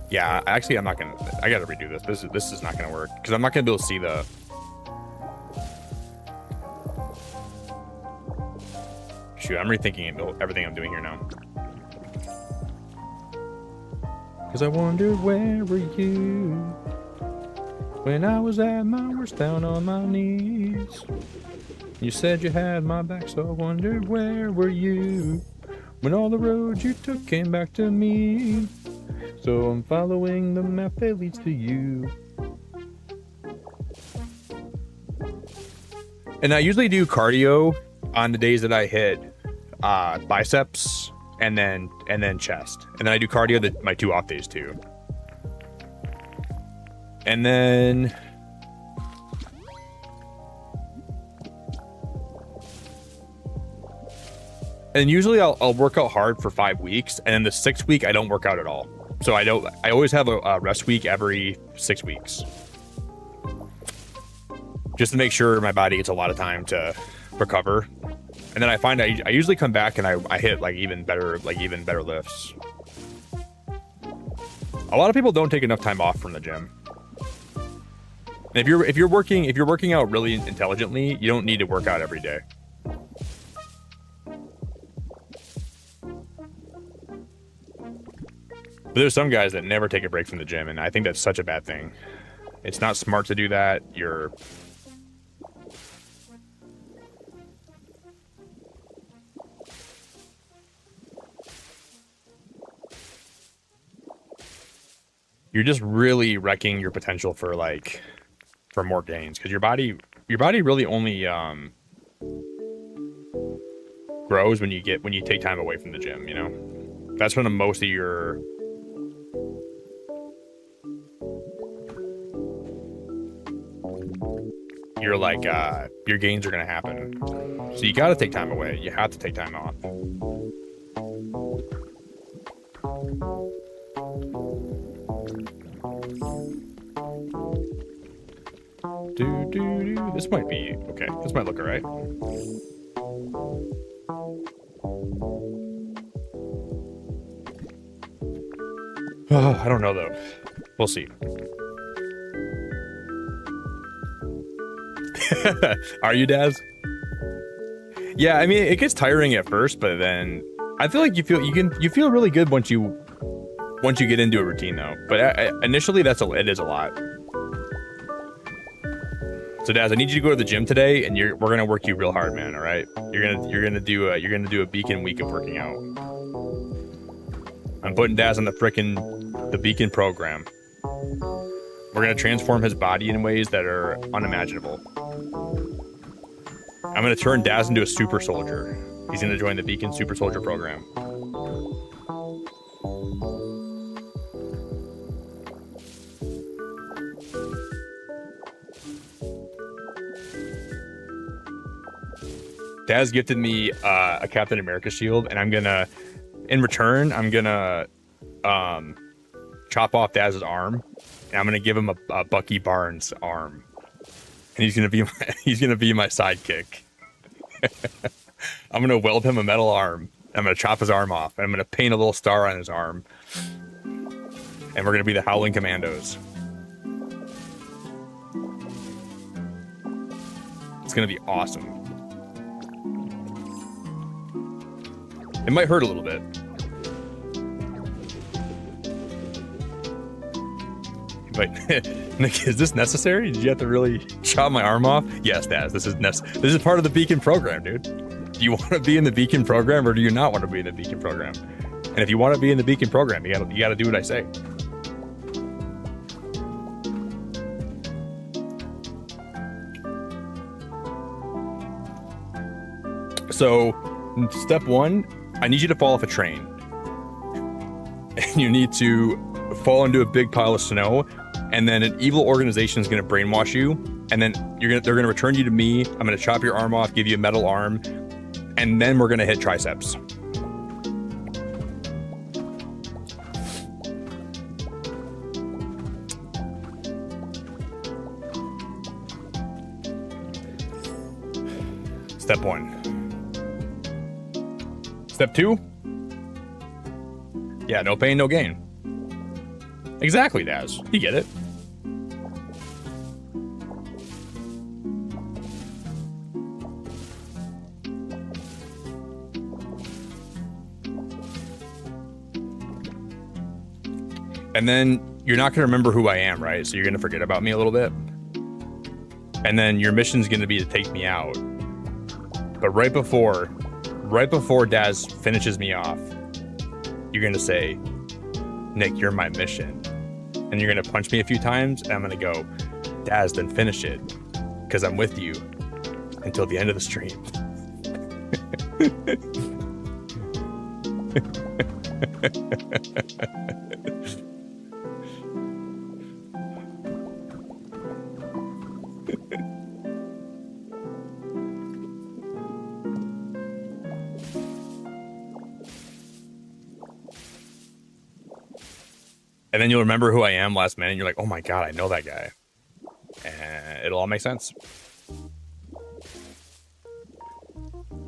yeah, actually I gotta redo this. This is not gonna work because I'm not gonna be able to see the... Shoot, I'm rethinking everything I'm doing here now. Cause I wondered, where were you when I was at my worst, down on my knees? You said you had my back, so I wondered, where were you when all the roads you took came back to me? So I'm following the map that leads to you. And I usually do cardio on the days that I hit biceps and then chest. And then I do cardio my 2 off days too. And then usually I'll work out hard for 5 weeks, and then the 6th week I don't work out at all. So I always have a rest week every 6 weeks, just to make sure my body gets a lot of time to recover. And then I find I usually come back and I hit even better lifts. A lot of people don't take enough time off from the gym. And if you're working out really intelligently, you don't need to work out every day. But there's some guys that never take a break from the gym, and I think that's such a bad thing. It's not smart to do that. You're just really wrecking your potential for more gains, because your body really only grows when you take time away from the gym, you know? That's when most of your gains are gonna happen. So you gotta take time away. You have to take time off. This might be okay. This might look all right. I don't know though. We'll see. Are you, Daz? Yeah, I mean, it gets tiring at first, but then I feel like you feel really good once you get into a routine though. But initially, it is a lot. So Daz, I need you to go to the gym today, and we're gonna work you real hard, man. All right, you're gonna do a Beacon week of working out. I'm putting Daz on the Beacon program. We're gonna transform his body in ways that are unimaginable. I'm gonna turn Daz into a super soldier. He's gonna join the Beacon Super Soldier program. Daz gifted me a Captain America shield, and I'm gonna, in return, I'm gonna chop off Daz's arm, and I'm gonna give him a Bucky Barnes arm, and he's gonna be my sidekick. I'm gonna weld him a metal arm. I'm gonna chop his arm off, and I'm gonna paint a little star on his arm, and we're gonna be the Howling Commandos. It's gonna be awesome. It might hurt a little bit. But Nick, is this necessary? Did you have to really chop my arm off? Yes, Daz. This is part of the Beacon program, dude. Do you want to be in the Beacon program, or do you not want to be in the Beacon program? And if you want to be in the Beacon program, you gotta do what I say. So, step 1, I need you to fall off a train. And you need to fall into a big pile of snow, and then an evil organization is going to brainwash you, and then they're going to return you to me. I'm going to chop your arm off, give you a metal arm, and then we're going to hit triceps. Step 1. Step 2. Yeah, no pain, no gain. Exactly, Daz. You get it. And then you're not going to remember who I am, right? So you're going to forget about me a little bit. And then your mission's going to be to take me out. But right before Daz finishes me off, you're going to say, Nick, you're my mission. And you're going to punch me a few times, and I'm going to go, Daz, then finish it. Because I'm with you until the end of the stream. And then you'll remember who I am last minute, and you're like, oh my god, I know that guy. And it'll all make sense.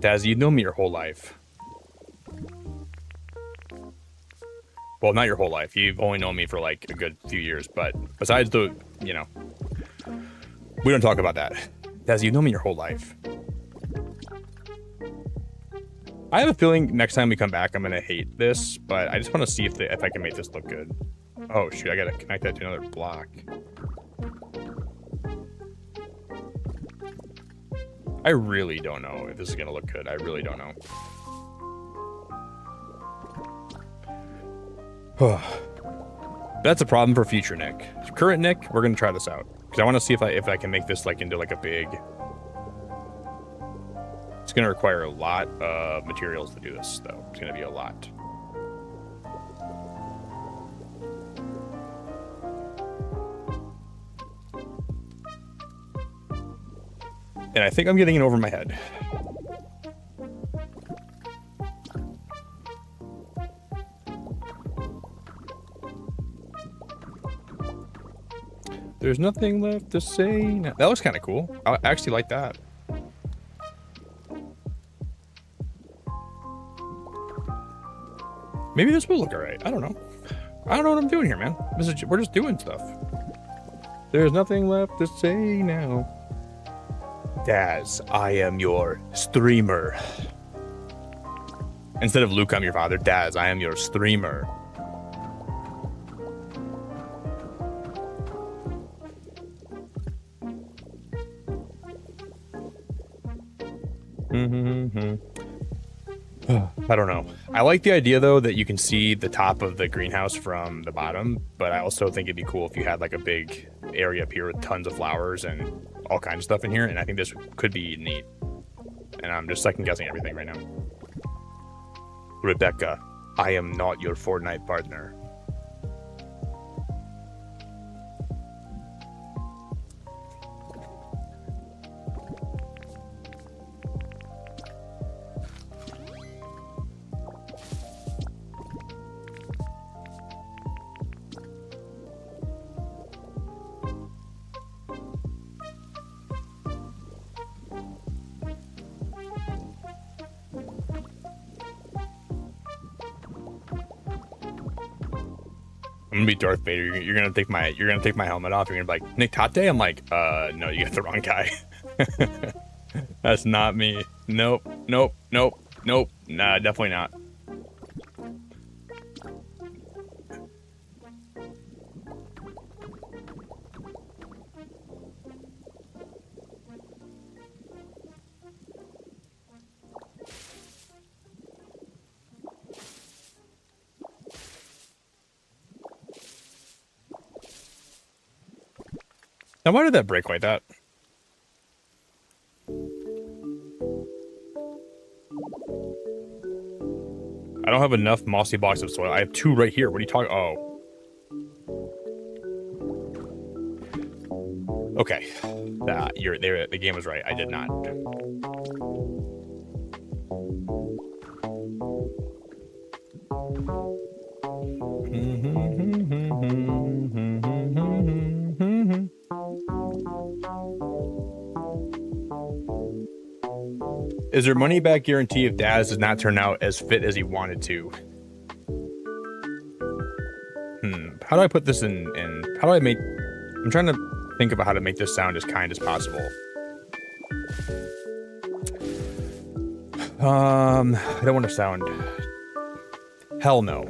Daz, you've known me your whole life. Well, not your whole life. You've only known me for like a good few years, but besides the, we don't talk about that. Daz, you've known me your whole life. I have a feeling next time we come back, I'm going to hate this, but I just want to see if I can make this look good. Oh, shoot, I got to connect that to another block. I really don't know if this is going to look good. I really don't know. That's a problem for future Nick. Current Nick, we're going to try this out. Because I want to see if I can make this like into like a big... It's going to require a lot of materials to do this, though. It's going to be a lot. And I think I'm getting it over my head. There's nothing left to say now. That looks kind of cool. I actually like that. Maybe this will look alright. I don't know. I don't know what I'm doing here, man. We're just doing stuff. There's nothing left to say now. Daz, I am your streamer. Instead of Luke, I'm your father. Daz, I am your streamer. I don't know. I like the idea, though, that you can see the top of the greenhouse from the bottom, but I also think it'd be cool if you had like a big area up here with tons of flowers and all kinds of stuff in here, and I think this could be neat. And I'm just second guessing everything right now. Rebecca, I am not your Fortnite partner. I'm gonna be Darth Vader. You're gonna take my helmet off. You're gonna be like, Nick Tate? I'm like, no, you got the wrong guy. That's not me. Nope, nope, nope, nope. Nah, definitely not. Now, why did that break like that? I don't have enough mossy blocks of soil. I have 2 right here. What are you talking? Oh. Okay. The game was right. I did not. Is there money back guarantee if Daz does not turn out as fit as he wanted to? How do I put this in how do I make... I'm trying to think about how to make this sound as kind as possible. I don't want to sound... Hell no.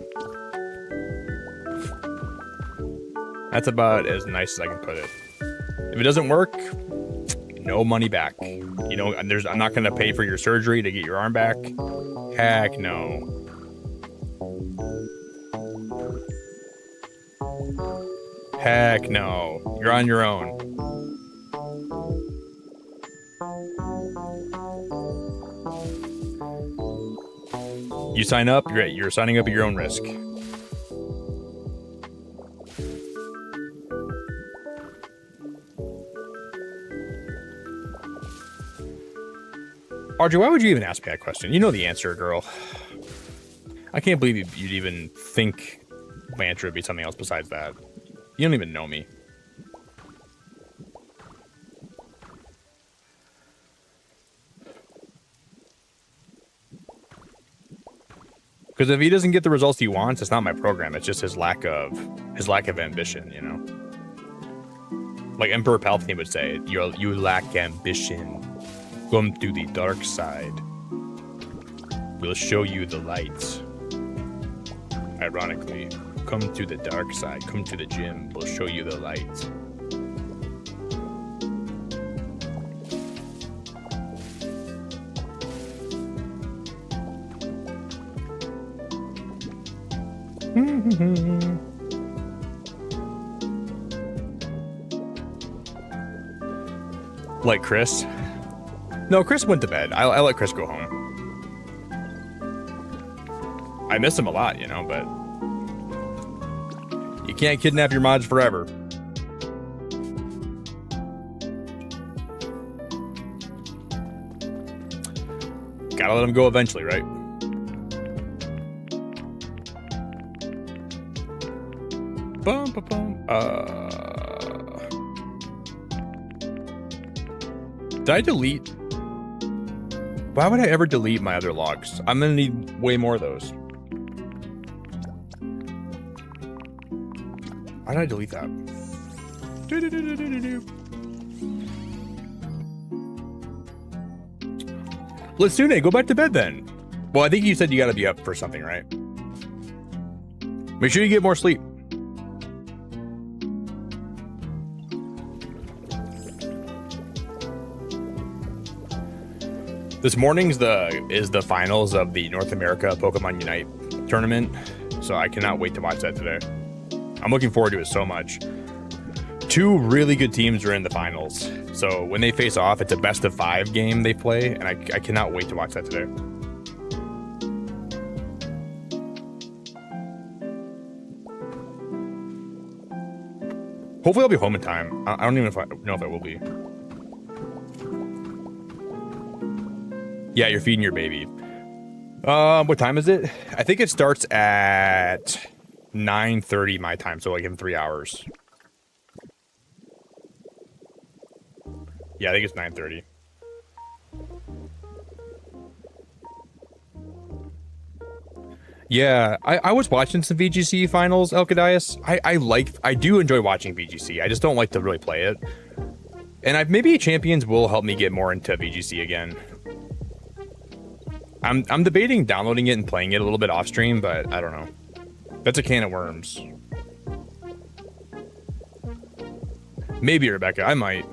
That's about as nice as I can put it. If it doesn't work, no money back. You know, I'm not going to pay for your surgery to get your arm back. Heck no. Heck no. You're on your own. You sign up, you're signing up at your own risk. Audrey, why would you even ask me that question? You know the answer, girl. I can't believe you'd even think my answer would be something else besides that. You don't even know me. Because if he doesn't get the results he wants, it's not my program. It's just his lack of ambition, you know. Like Emperor Palpatine would say, "You lack ambition. Come to the dark side. We'll show you the light." Ironically, come to the dark side. Come to the gym. We'll show you the light. Like Chris? No, Chris went to bed. I let Chris go home. I miss him a lot, you know, but you can't kidnap your mods forever. Gotta let him go eventually, right? Bum, bum, bum. Did I delete? Why would I ever delete my other logs? I'm gonna need way more of those. Why did I delete that? Litsune, go back to bed then. Well, I think you said you gotta be up for something, right? Make sure you get more sleep. This morning's is the finals of the North America Pokemon Unite tournament, so I cannot wait to watch that today. I'm looking forward to it so much. 2 really good teams are in the finals, so when they face off, it's a best of 5 game they play, and I cannot wait to watch that today. Hopefully I'll be home in time. I don't even know if I will be. Yeah, you're feeding your baby. What time is it? I think it starts at 9:30 my time, so like in 3 hours. Yeah, I think it's 9:30. Yeah, I was watching some VGC finals, Elkadias. I do enjoy watching VGC. I just don't like to really play it. And maybe Champions will help me get more into VGC again. I'm debating downloading it and playing it a little bit off stream, but I don't know. That's a can of worms. Maybe, Rebecca, I might.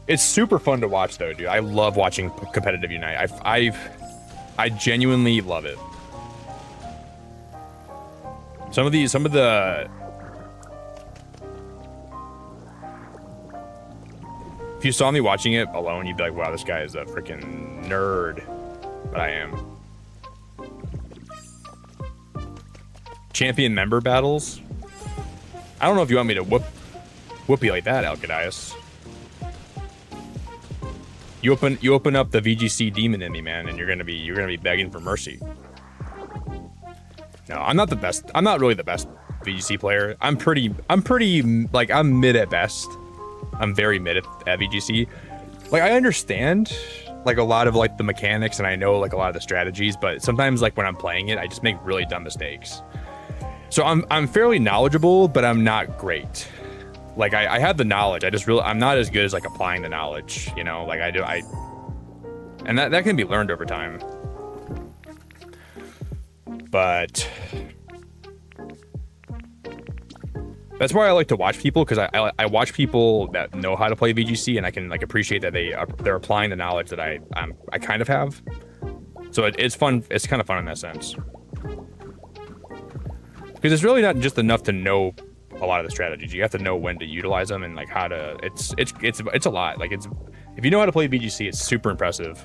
It's super fun to watch though, dude. I love watching competitive Unite. I genuinely love it. Some of the if you saw me watching it alone, you'd be like, wow, this guy is a freaking nerd. But I am. Champion member battles. I don't know if you want me to whoop you like that, Alcadias. You open up the VGC demon in me, man, and you're gonna be begging for mercy. No, I'm not the best. I'm not really the best VGC player. I'm pretty like I'm mid at best. I'm very mid at VGC. Like I understand like a lot of like the mechanics and I know like a lot of the strategies, but sometimes like when I'm playing it, I just make really dumb mistakes. So I'm fairly knowledgeable, but I'm not great. Like I have the knowledge. I'm not as good as like applying the knowledge, you know, like and that can be learned over time. But that's why I like to watch people, because I watch people that know how to play VGC and I can like appreciate that they're applying the knowledge that I kind of have. So it's fun. It's kind of fun in that sense. Because it's really not just enough to know a lot of the strategies. You have to know when to utilize them and like how to. It's a lot. Like if you know how to play VGC, it's super impressive.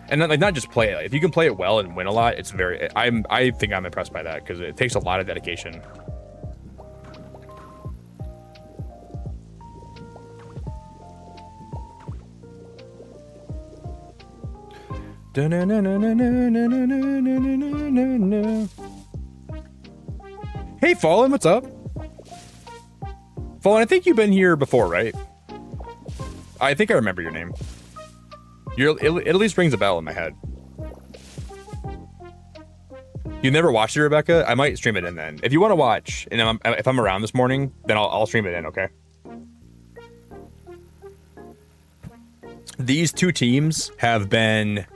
And then, like not just play it. If you can play it well and win a lot, it's very. I think I'm impressed by that because it takes a lot of dedication. Hey, Fallen, what's up? Fallen, I think you've been here before, right? I think I remember your name. It at least rings a bell in my head. You never watched it, Rebecca? I might stream it in then. If you want to watch, and if I'm around this morning, then I'll stream it in, okay? These two teams have been...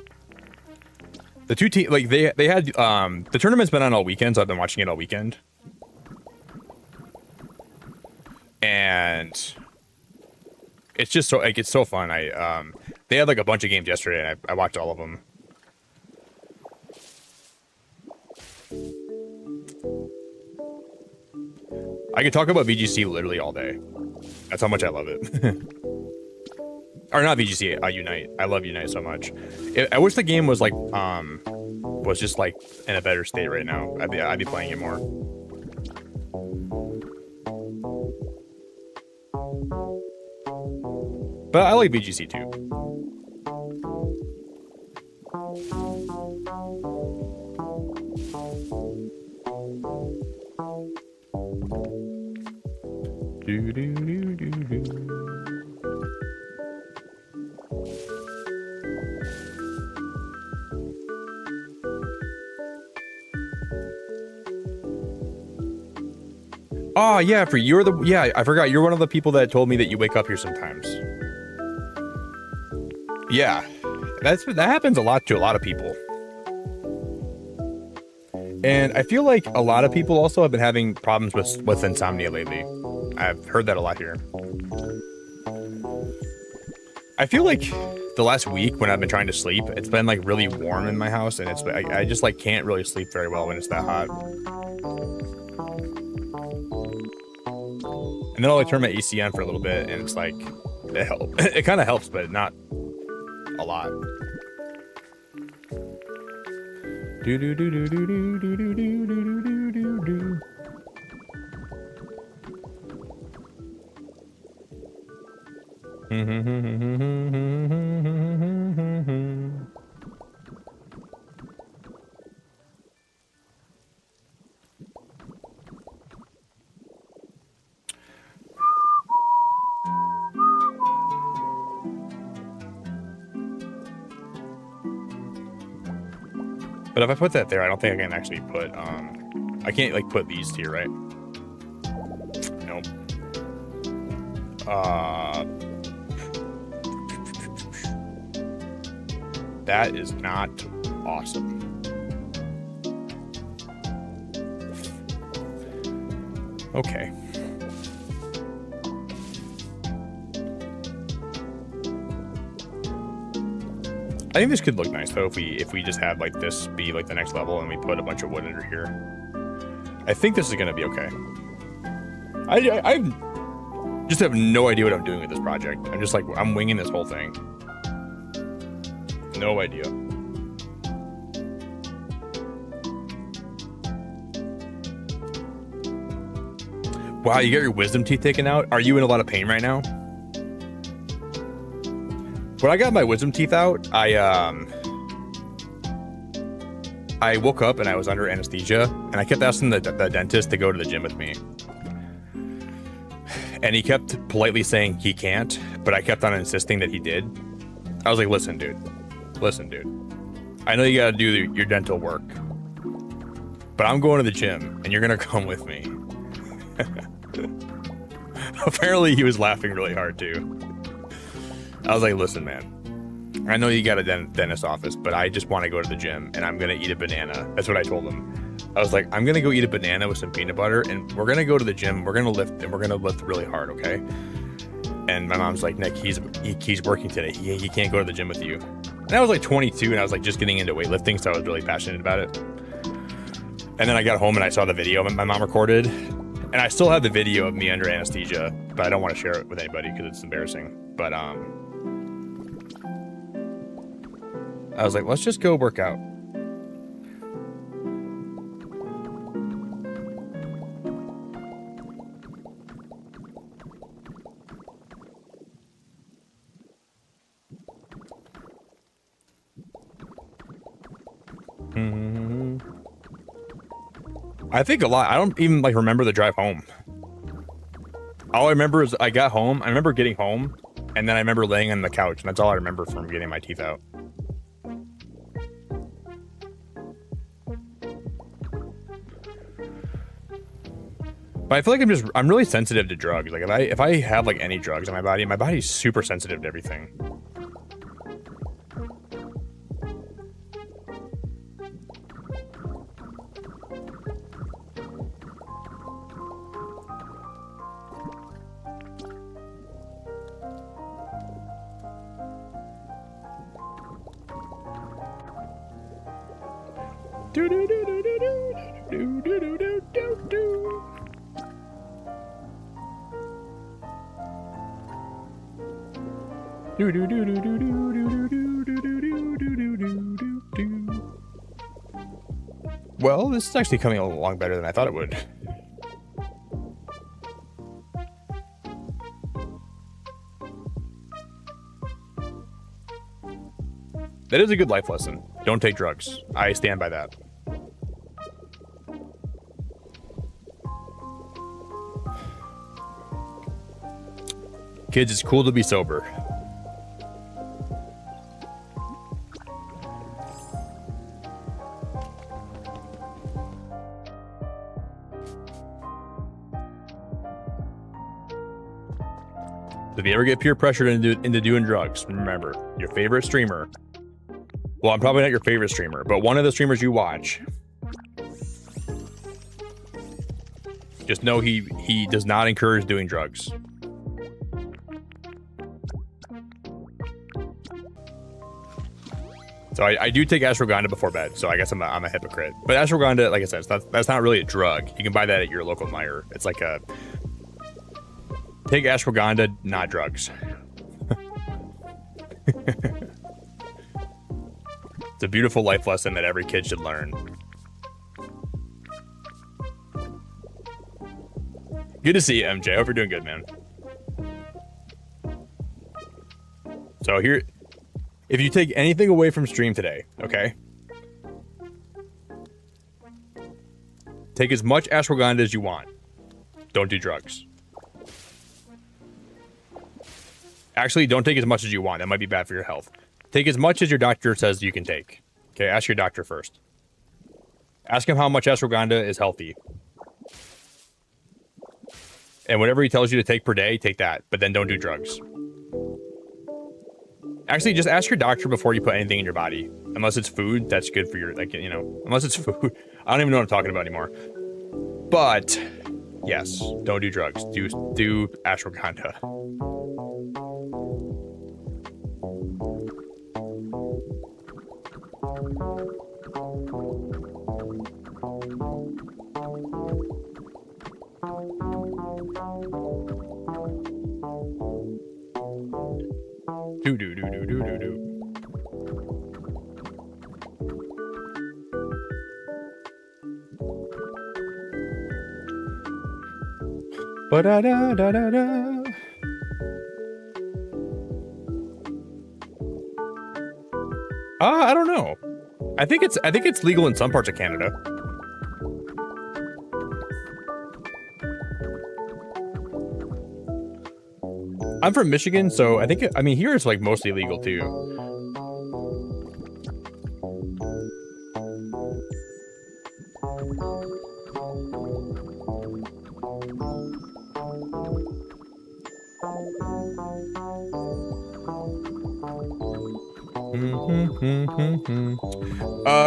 The two teams, like, they had... the tournament's been on all weekend, so I've been watching it all weekend. And... It's just so, like, it's so fun. They had, like, a bunch of games yesterday, and I watched all of them. I could talk about VGC literally all day. That's how much I love it. Or not VGC, Unite. I love Unite so much. I wish the game was, like, was just, like, in a better state right now. I'd be playing it more. But I like VGC too. Oh yeah, I forgot you're one of the people that told me that you wake up here sometimes. Yeah, that happens a lot to a lot of people. And I feel like a lot of people also have been having problems with insomnia lately. I've heard that a lot here. I feel like the last week when I've been trying to sleep, it's been like really warm in my house, and I just like can't really sleep very well when it's that hot. And then I'll like turn my AC on for a little bit, and it's like it kind of helps, but not a lot. Do do do do do do do do do do do do. But if I put that there, I don't think I can actually put, I can't like put these here, right? Nope. That is not awesome. Okay. I think this could look nice though if we just have like this be like the next level and we put a bunch of wood under here. I think this is gonna be okay. I just have no idea what I'm doing with this project. I'm just like I'm winging this whole thing. No idea. Wow, you got your wisdom teeth taken out? Are you in a lot of pain right now? When I got my wisdom teeth out, I woke up and I was under anesthesia, and I kept asking the dentist to go to the gym with me. And he kept politely saying he can't, but I kept on insisting that he did. I was like, listen, dude. I know you gotta do your dental work, but I'm going to the gym, and you're gonna come with me. Apparently he was laughing really hard too. I was like, listen, man, I know you got a dentist office, but I just want to go to the gym and I'm going to eat a banana. That's what I told him. I was like, I'm going to go eat a banana with some peanut butter and we're going to go to the gym. We're going to lift and we're going to lift really hard. Okay. And my mom's like, Nick, he's working today. He can't go to the gym with you. And I was like 22 and I was like just getting into weightlifting. So I was really passionate about it. And then I got home and I saw the video my mom recorded. And I still have the video of me under anesthesia, but I don't want to share it with anybody because it's embarrassing. But I was like, let's just go work out. I think a lot. I don't even like remember the drive home. All I remember is I got home. I remember getting home, and then I remember laying on the couch, and that's all I remember from getting my teeth out. But I feel like I'm really sensitive to drugs. Like if I have like any drugs in my body's super sensitive to everything. Well, this is actually coming along better than I thought it would. That is a good life lesson. Don't take drugs. I stand by that. Kids, it's cool to be sober. If you ever get peer pressured into doing drugs, remember, your favorite streamer, well, I'm probably not your favorite streamer, but one of the streamers you watch, just know he does not encourage doing drugs. So I do take ashwagandha before bed, so I guess I'm a hypocrite. But ashwagandha, like I said, that's not really a drug. You can buy that at your local Meijer. It's like a... Take ashwagandha, not drugs. It's a beautiful life lesson that every kid should learn. Good to see you, MJ. Hope you're doing good, man. So here, if you take anything away from stream today, okay? Take as much ashwagandha as you want. Don't do drugs. Actually, don't take as much as you want. That might be bad for your health. Take as much as your doctor says you can take. Okay, ask your doctor first. Ask him how much ashwagandha is healthy. And whatever he tells you to take per day, take that. But then don't do drugs. Actually, just ask your doctor before you put anything in your body. Unless it's food, that's good for your, like, you know, unless it's food. I don't even know what I'm talking about anymore. But, yes, don't do drugs. Do ashwagandha. Do. Ba-da-da-da-da-da. I don't know. I think it's legal in some parts of Canada. I'm from Michigan, so I mean here it's like mostly legal too.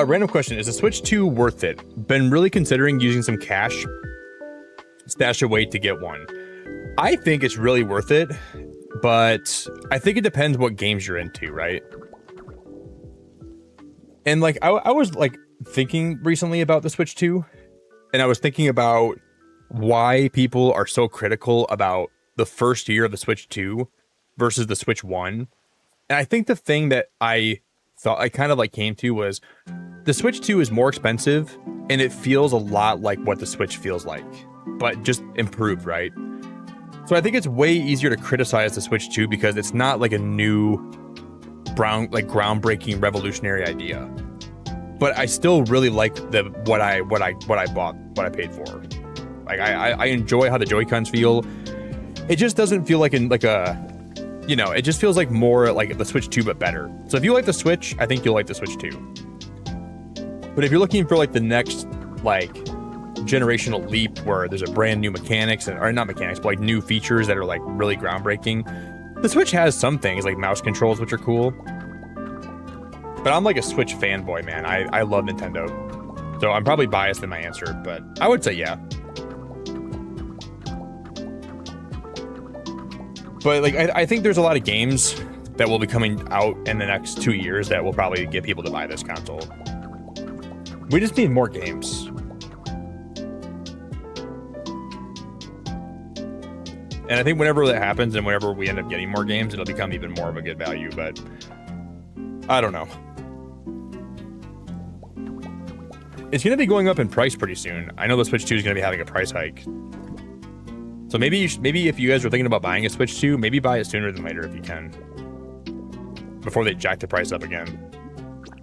Random question. Is the Switch 2 worth it? Been really considering using some cash, stash away to get one. I think it's really worth it, but I think it depends what games you're into, right? And like, I was like thinking recently about the Switch 2, and I was thinking about why people are so critical about the first year of the Switch 2 versus the Switch 1. And I think the thing that I thought I kind of like came to was the Switch 2 is more expensive and it feels a lot like what the Switch feels like, but just improved, right? So I think it's way easier to criticize the Switch 2 because it's not like a new groundbreaking revolutionary idea. But I still really like what I bought, what I paid for. Like I enjoy how the Joy-Cons feel. It just doesn't feel like you know, it just feels like more like the Switch 2 but better. So if you like the Switch, I think you'll like the Switch 2. But if you're looking for like the next like generational leap where there's a brand new mechanics or not mechanics, but like new features that are like really groundbreaking, the Switch has some things like mouse controls which are cool. But I'm like a Switch fanboy, man. I love Nintendo. So I'm probably biased in my answer, but I would say yeah. But like I think there's a lot of games that will be coming out in the next 2 years that will probably get people to buy this console. We just need more games. And I think whenever that happens and whenever we end up getting more games, it'll become even more of a good value, but I don't know. It's going to be going up in price pretty soon. I know the Switch 2 is going to be having a price hike. So maybe if you guys are thinking about buying a Switch 2, maybe buy it sooner than later if you can. Before they jack the price up again.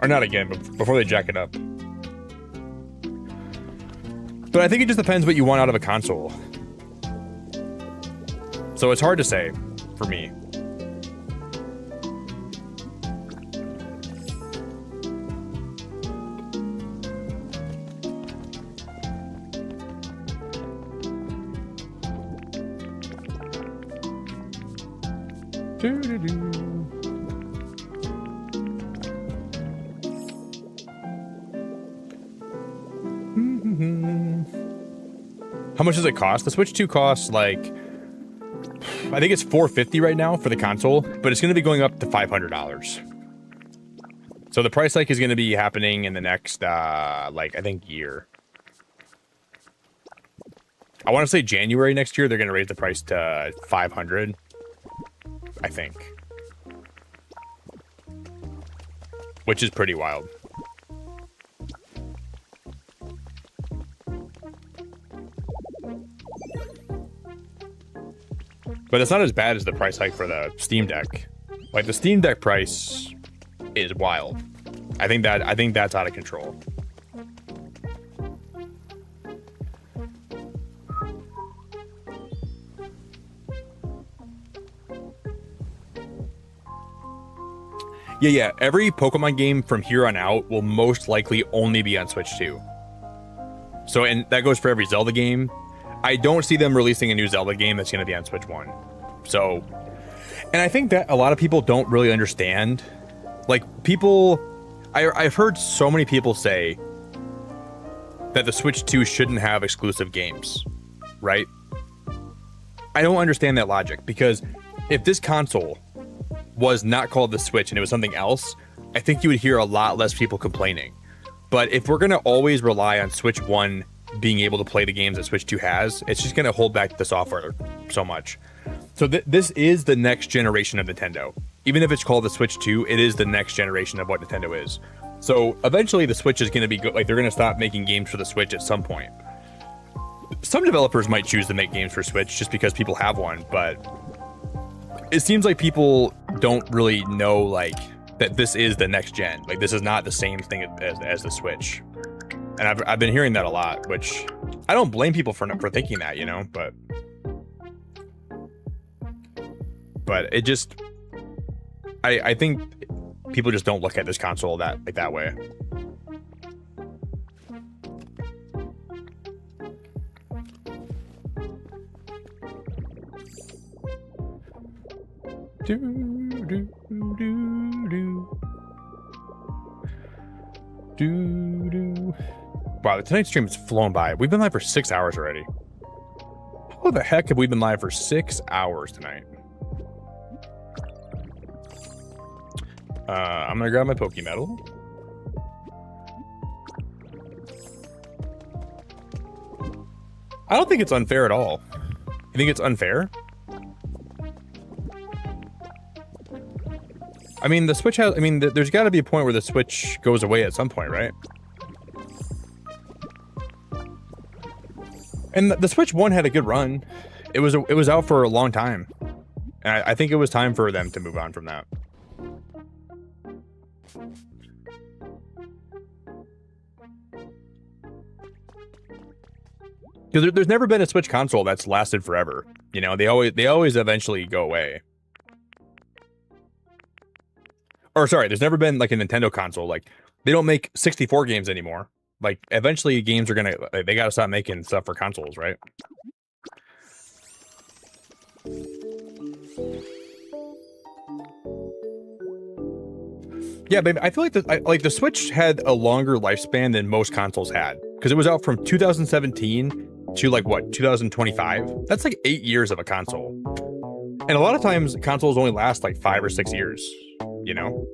Or not again, but before they jack it up. But I think it just depends what you want out of a console. So it's hard to say for me. How much does it cost? The Switch 2 costs like, I think it's $450 right now for the console, but it's going to be going up to $500. So the price hike is going to be happening in the next, like, I think year. I want to say January next year, they're going to raise the price to $500. I think. Which is pretty wild. But it's not as bad as the price hike for the Steam Deck. Like the Steam Deck price is wild. I think that's out of control. Yeah. Every Pokemon game from here on out will most likely only be on Switch 2. So, and that goes for every Zelda game. I don't see them releasing a new Zelda game that's going to be on Switch 1. So, and I think that a lot of people don't really understand. Like, I've heard so many people say that the Switch 2 shouldn't have exclusive games, right? I don't understand that logic, because if this console was not called the Switch and it was something else, I think you would hear a lot less people complaining. But if we're going to always rely on Switch 1 being able to play the games that Switch 2 has, it's just going to hold back the software so much. So this is the next generation of Nintendo. Even if it's called the Switch 2, it is the next generation of what Nintendo is. So eventually the Switch is going to be good. Like, they're going to stop making games for the Switch at some point. Some developers might choose to make games for Switch just because people have one, but it seems like people don't really know, like, that this is the next gen. Like, this is not the same thing as the Switch. And I've been hearing that a lot, which I don't blame people for thinking that, you know, but it just, I think people just don't look at this console that way. Wow, tonight's stream has flown by. We've been live for 6 hours already. How the heck have we been live for 6 hours tonight? I'm gonna grab my Poke Medal. I don't think it's unfair at all. You think it's unfair? I mean, the Switch has, I mean, there's got to be a point where the Switch goes away at some point, right? And the Switch 1 had a good run. It was out for a long time. And I think it was time for them to move on from that. Because there's never been a Switch console that's lasted forever. You know, they always eventually go away. Or sorry, there's never been like a Nintendo console. Like, they don't make 64 games anymore. Like, eventually games are gonna, they gotta stop making stuff for consoles, right? Yeah, baby, I feel like the Switch had a longer lifespan than most consoles had, because it was out from 2017 to like what, 2025. That's like 8 years of a console, and a lot of times consoles only last like 5 or 6 years, you know.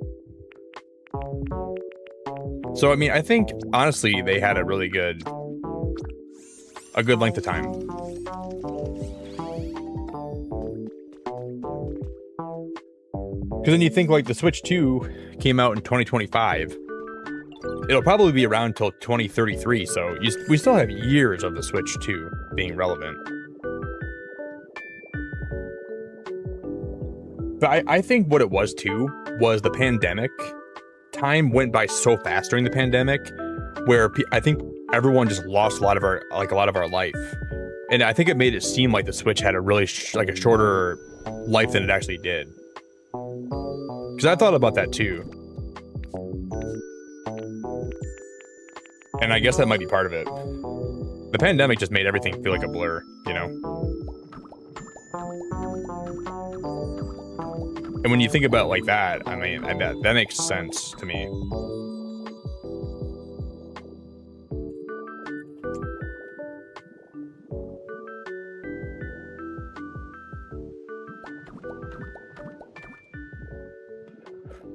So I mean, I think honestly they had a good length of time. Because then you think like the Switch 2 came out in 2025. It'll probably be around until 2033, so we still have years of the Switch 2 being relevant. But I think what it was too was the pandemic. Time went by so fast during the pandemic, where I think everyone just lost a lot of our life, and I think it made it seem like the Switch had a really a shorter life than it actually did. Because I thought about that too, and I guess that might be part of it. The pandemic just made everything feel like a blur, you know. And when you think about it like that, I mean, that makes sense to me.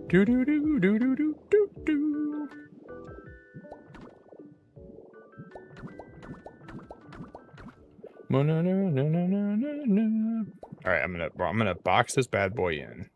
Do do do do do do do do. No no no no no no no. All right, I'm gonna box this bad boy in.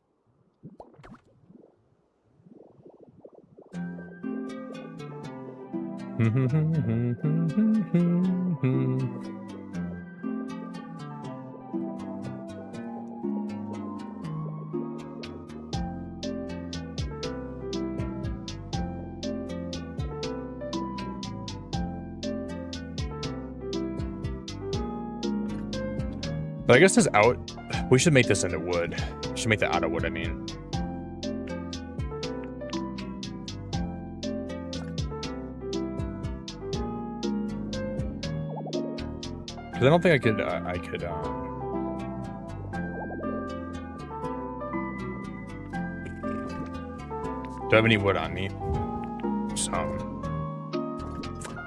But I guess this out, we should make this into wood. We should make that out of wood, I mean. Because I don't think I could. Do I have any wood on me? Some.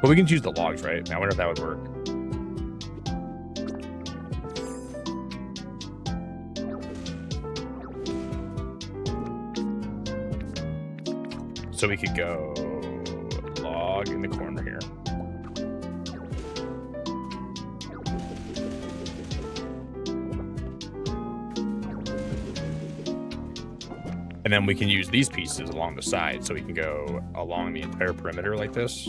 But we can choose the logs, right? I wonder if that would work. So we could go log in the corner here. And then we can use these pieces along the side, so we can go along the entire perimeter like this.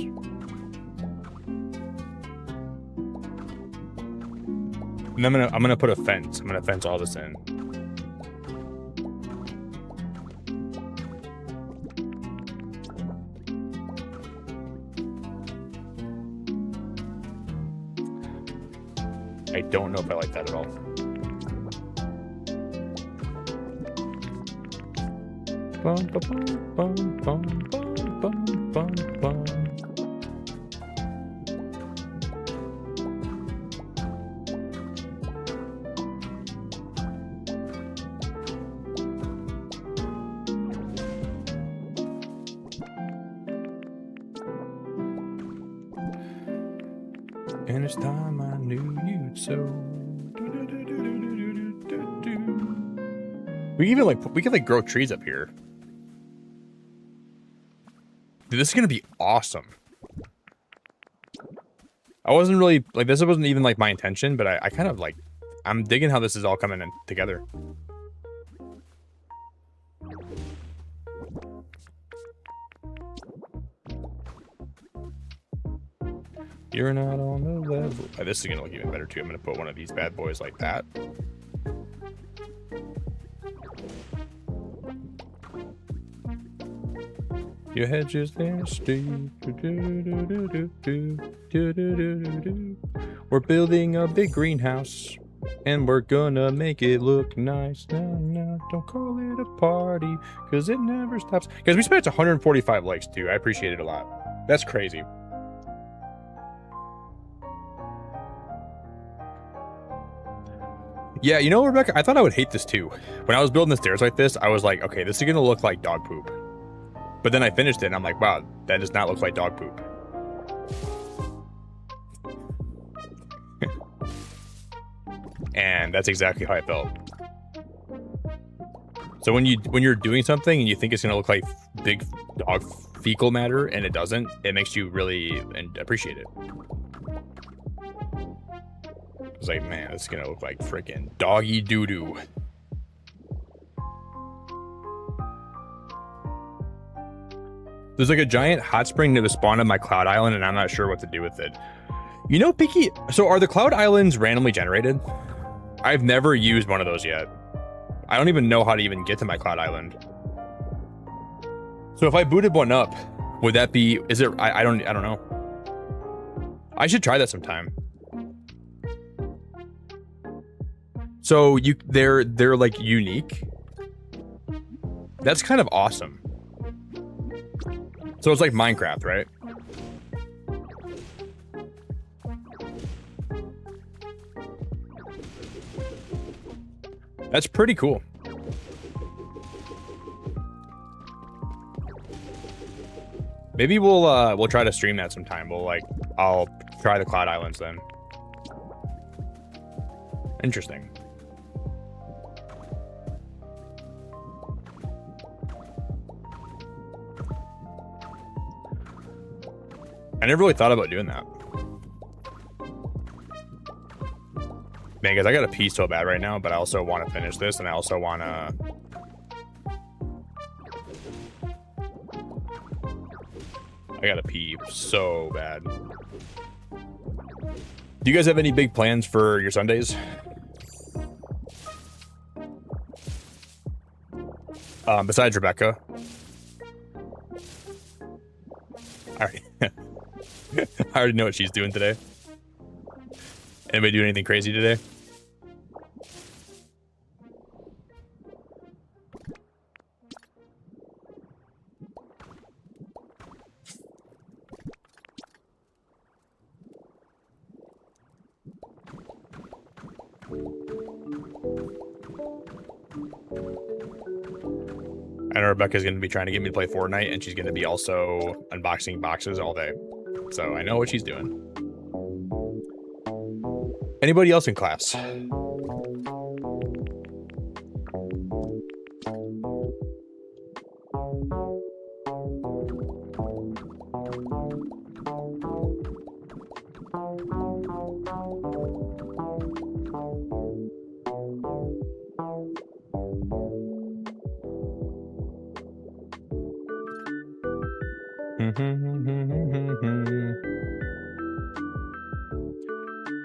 And then I'm gonna put a fence. I'm gonna fence all this in. I don't know if I like that at all. Bum, bum, bum, bum, bum, bum, bum, bum. And it's time I knew you'd so. We could like grow trees up here. Dude, this is gonna be awesome. I wasn't really like this wasn't even like my intention, but I kind of like I'm digging how this is all coming in together. You're not on the level. Oh, this is gonna look even better too. I'm gonna put one of these bad boys like that. Your hedges there steep. We're building a big greenhouse, and we're gonna make it look nice. No, don't call it a party, cause it never stops. Guys, we spent 145 likes too. I appreciate it a lot. That's crazy. Yeah, you know, Rebecca, I thought I would hate this too. When I was building the stairs like this, I was like, okay, this is gonna look like dog poop. But then I finished it and I'm like, wow, that does not look like dog poop. And that's exactly how I felt. So when you're doing something and you think it's gonna look like big dog fecal matter and it doesn't, it makes you really appreciate it. It's like, man, it's gonna look like freaking doggy doo-doo. There's like a giant hot spring near the spawn of my cloud island, and I'm not sure what to do with it. You know, Picky, so are the cloud islands randomly generated? I've never used one of those yet. I don't even know how to even get to my cloud island. So if I booted one up, would that be, is it, I don't know. I should try that sometime. So they're like unique. That's kind of awesome. So it's like Minecraft, right? That's pretty cool. Maybe we'll try to stream that sometime. I'll try the Cloud Islands then. Interesting. I never really thought about doing that. Man, guys, I gotta pee so bad right now, but I also want to finish this, and I also want to... I gotta pee so bad. Do you guys have any big plans for your Sundays? Besides Rebecca? I already know what she's doing today. Anybody do anything crazy today? I know Rebecca's going to be trying to get me to play Fortnite, and she's going to be also unboxing boxes all day. So I know what she's doing. Anybody else in class?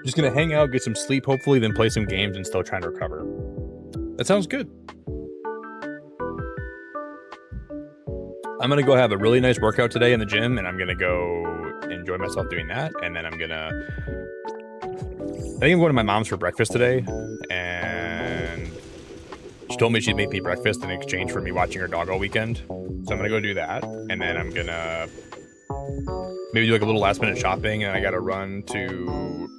Just gonna hang out, get some sleep, hopefully, then play some games and still trying to recover. That sounds good. I'm gonna go have a really nice workout today in the gym, and I'm gonna go enjoy myself doing that. And then I think I'm going to my mom's for breakfast today, and she told me she'd make me breakfast in exchange for me watching her dog all weekend. So I'm gonna go do that, and then I'm gonna maybe do like a little last minute shopping, and I gotta run to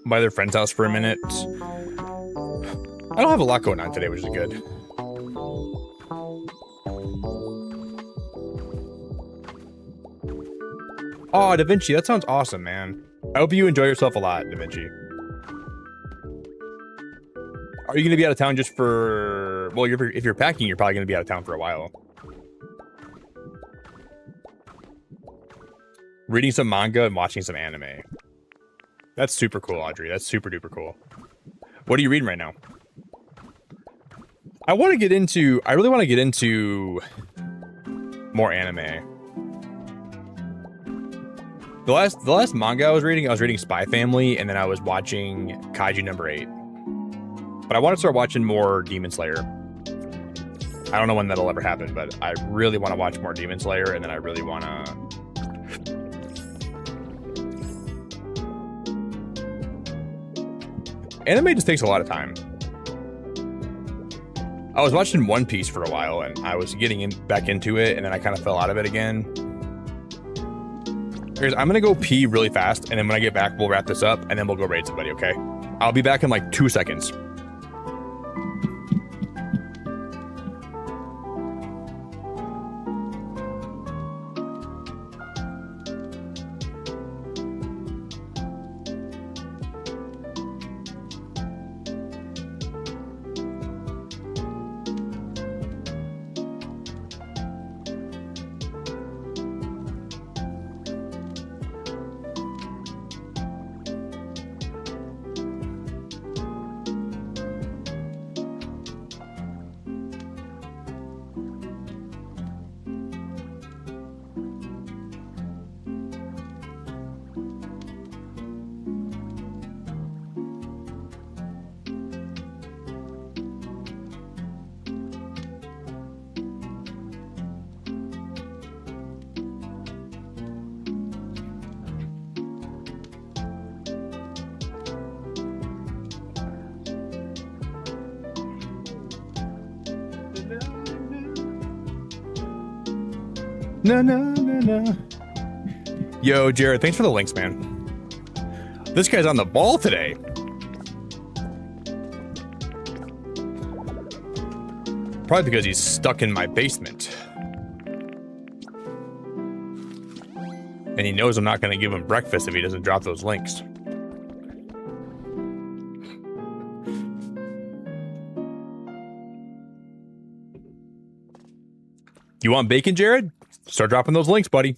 my other friend's house for a minute. I don't have a lot going on today, which is good. Oh, Da Vinci, that sounds awesome, man. I hope you enjoy yourself a lot, Da Vinci. Are you going to be out of town just for... Well, if you're packing, you're probably going to be out of town for a while. Reading some manga and watching some anime. That's super cool, Audrey. That's super duper cool. What are you reading right now? I really want to get into more anime. The last manga I was reading Spy Family, and then I was watching Kaiju number 8. But I want to start watching more Demon Slayer. I don't know when that'll ever happen, but I really want to watch more Demon Slayer, and then I really want to... Anime just takes a lot of time. I was watching One Piece for a while, and I was getting back into it, and then I kind of fell out of it again. I'm gonna go pee really fast, and then when I get back, we'll wrap this up, and then we'll go raid somebody, okay? I'll be back in like 2 seconds. No. Yo, Jared, thanks for the links, man. This guy's on the ball today. Probably because he's stuck in my basement. And he knows I'm not going to give him breakfast if he doesn't drop those links. You want bacon, Jared? Start dropping those links, buddy.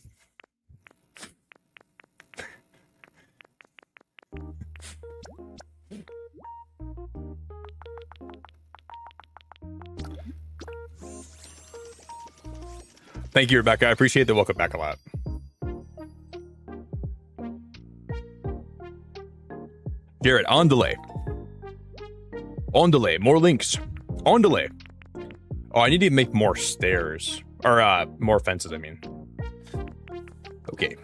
Thank you, Rebecca. I appreciate the welcome back a lot. Jared, on delay. On delay. More links. On delay. Oh, I need to make more stairs. Or, more fences, I mean. Okay.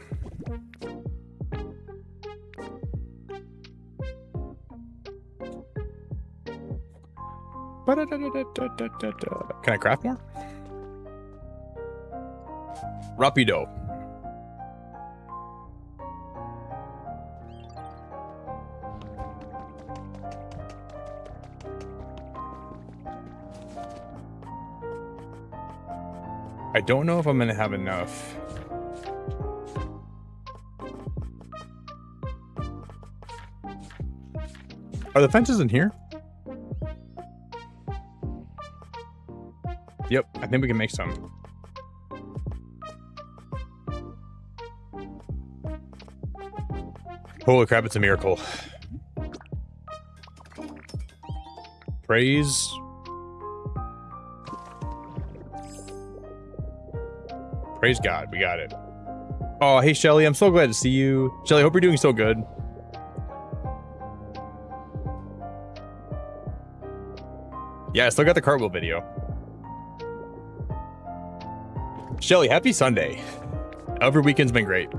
Can I craft more? Rapido. I don't know if I'm gonna have enough. Are the fences in here? Yep, I think we can make some. Holy crap, it's a miracle. Praise. Praise God, we got it. Oh, hey, Shelly, I'm so glad to see you. Shelly, hope you're doing so good. Yeah, I still got the cartwheel video. Shelly, happy Sunday. Every weekend's been great.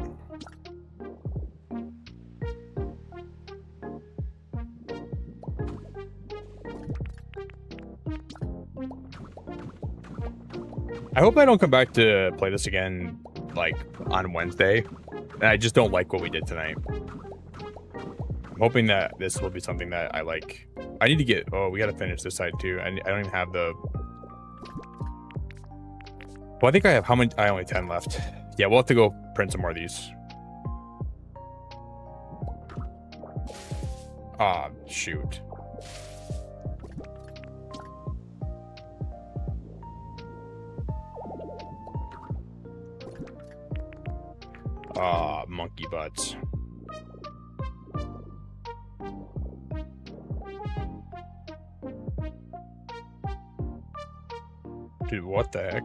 I hope I don't come back to play this again, like, on Wednesday. I just don't like what we did tonight. I'm hoping that this will be something that I like. I need to get... Oh, we gotta finish this side, too. I don't even have the... Well, I think I have... How many? I only 10 left. Yeah, we'll have to go print some more of these. Ah, shoot. Ah, monkey butts. Dude, what the heck?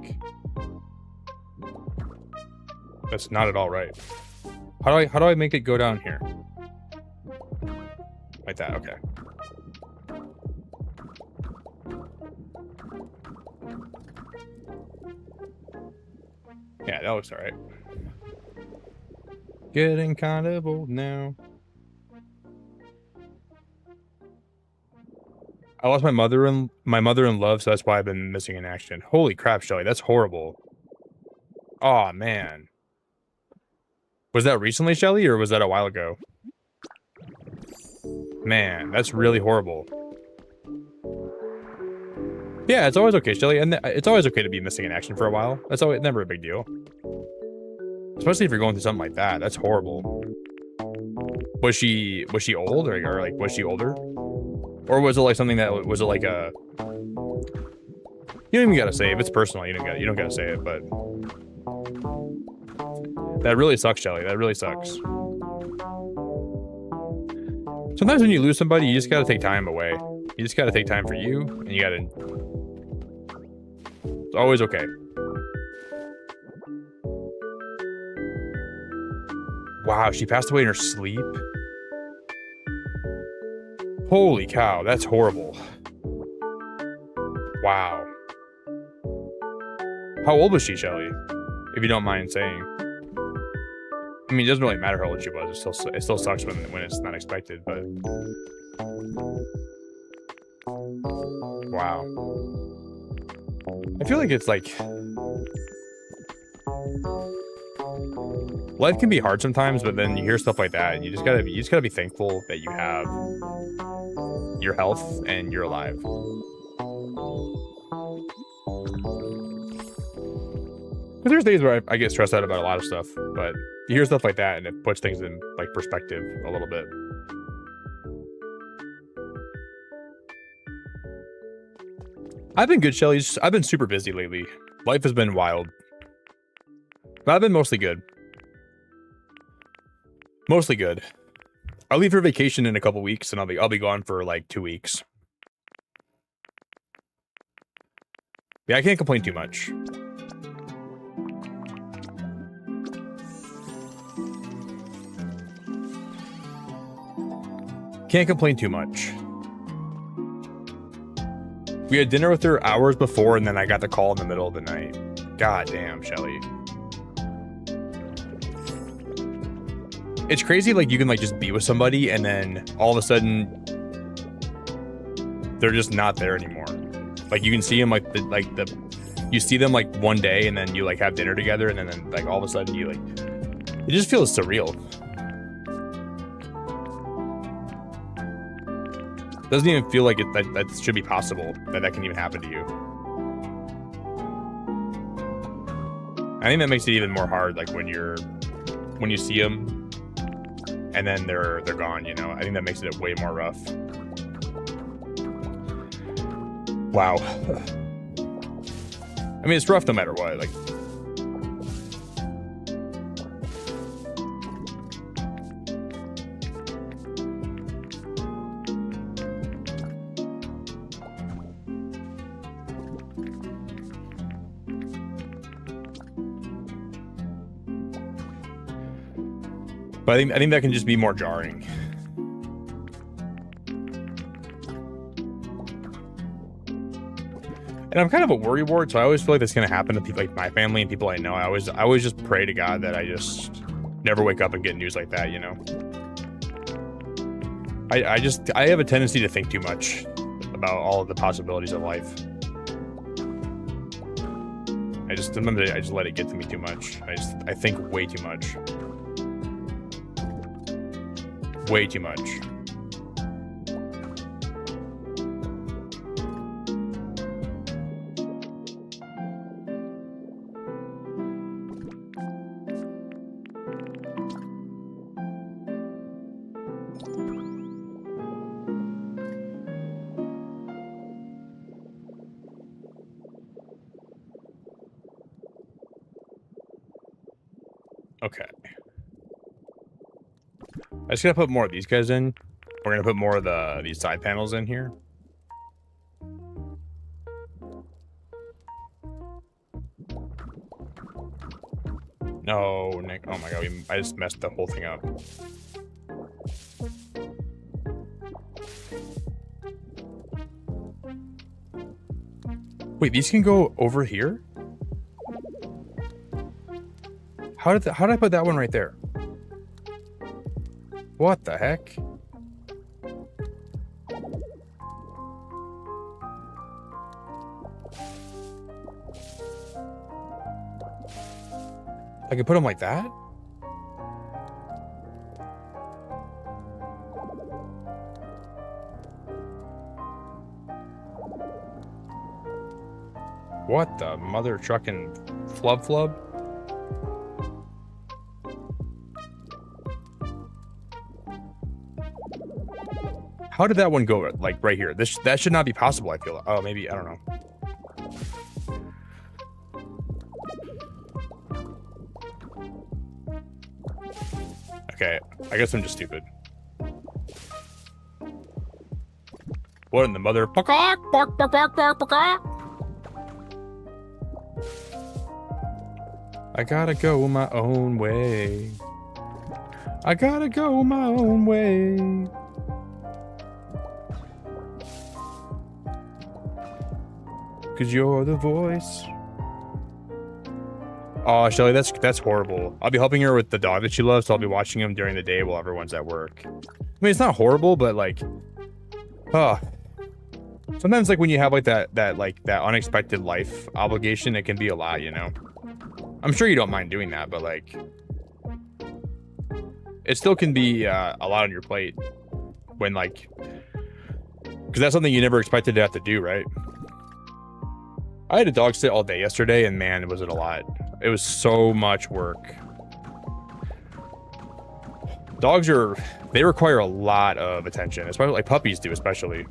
That's not at all right. How do I make it go down here? Like that, okay. Yeah, that looks alright. Getting kind of old now. I lost my mother in love, so that's why I've been missing in action. Holy crap, Shelly, that's horrible. Oh man. Was that recently, Shelly, or was that a while ago? Man, that's really horrible. Yeah, it's always okay, Shelly, and it's always okay to be missing in action for a while. That's always never a big deal. Especially if you're going through something like that. That's horrible. Was she old or like was she older? Or was it like something that was it like a... You don't even gotta say it. If it's personal, you don't gotta say it, but... That really sucks, Shelly. That really sucks. Sometimes when you lose somebody, you just gotta take time away. You just gotta take time for you, and you gotta... It's always okay. Wow, she passed away in her sleep? Holy cow, that's horrible. Wow. How old was she, Shelly? If you don't mind saying. I mean, it doesn't really matter how old she was. It still sucks when it's not expected, but... Wow. I feel like it's like... Life can be hard sometimes, but then you hear stuff like that, and you just gotta be thankful that you have your health and you're alive. But there's days where I get stressed out about a lot of stuff, but you hear stuff like that, and it puts things in like perspective a little bit. I've been good, Shelly. I've been super busy lately. Life has been wild. But I've been mostly good. Mostly good. I'll leave for vacation in a couple weeks, and I'll be gone for like 2 weeks. Yeah, I can't complain too much. Can't complain too much. We had dinner with her hours before, and then I got the call in the middle of the night. God damn, Shelly. It's crazy, like, you can, like, just be with somebody, and then all of a sudden, they're just not there anymore. Like, you can see them, you see them, like, one day, and then you, like, have dinner together, and then, like, all of a sudden, you, like, it just feels surreal. Doesn't even feel like that should be possible, that can even happen to you. I think that makes it even more hard, like when you see them and then they're gone, you know. I think that makes it way more rough. Wow. I mean, it's rough no matter what. Like, but I think that can just be more jarring. And I'm kind of a worrywart, so I always feel like that's gonna happen to people like my family and people I know. I always just pray to God that I just never wake up and get news like that, you know. I have a tendency to think too much about all of the possibilities of life. I just let it get to me too much. I think way too much. Way too much. Okay. I just gotta put more of these guys in. We're gonna put more of these side panels in here. No, Nick. Oh my god, I just messed the whole thing up. Wait, these can go over here? How did I put that one right there? What the heck? I can put them like that? What the mother trucking flub? How did that one go, like, right here? That should not be possible, I feel. Oh, maybe, I don't know. Okay, I guess I'm just stupid. What in the mother? Pacock, bark, bark, bark, bark, pacock. I gotta go my own way. I gotta go my own way. Cause you're the voice. Oh, Shelly, that's horrible. I'll be helping her with the dog that she loves, so I'll be watching him during the day while everyone's at work. I mean, it's not horrible, but like, sometimes like when you have like that unexpected life obligation, it can be a lot, you know. I'm sure you don't mind doing that, but like, it still can be a lot on your plate when like, because that's something you never expected to have to do, right? I had a dog sit all day yesterday, and man, was it a lot. It was so much work. Dogs they require a lot of attention, especially like puppies do, especially.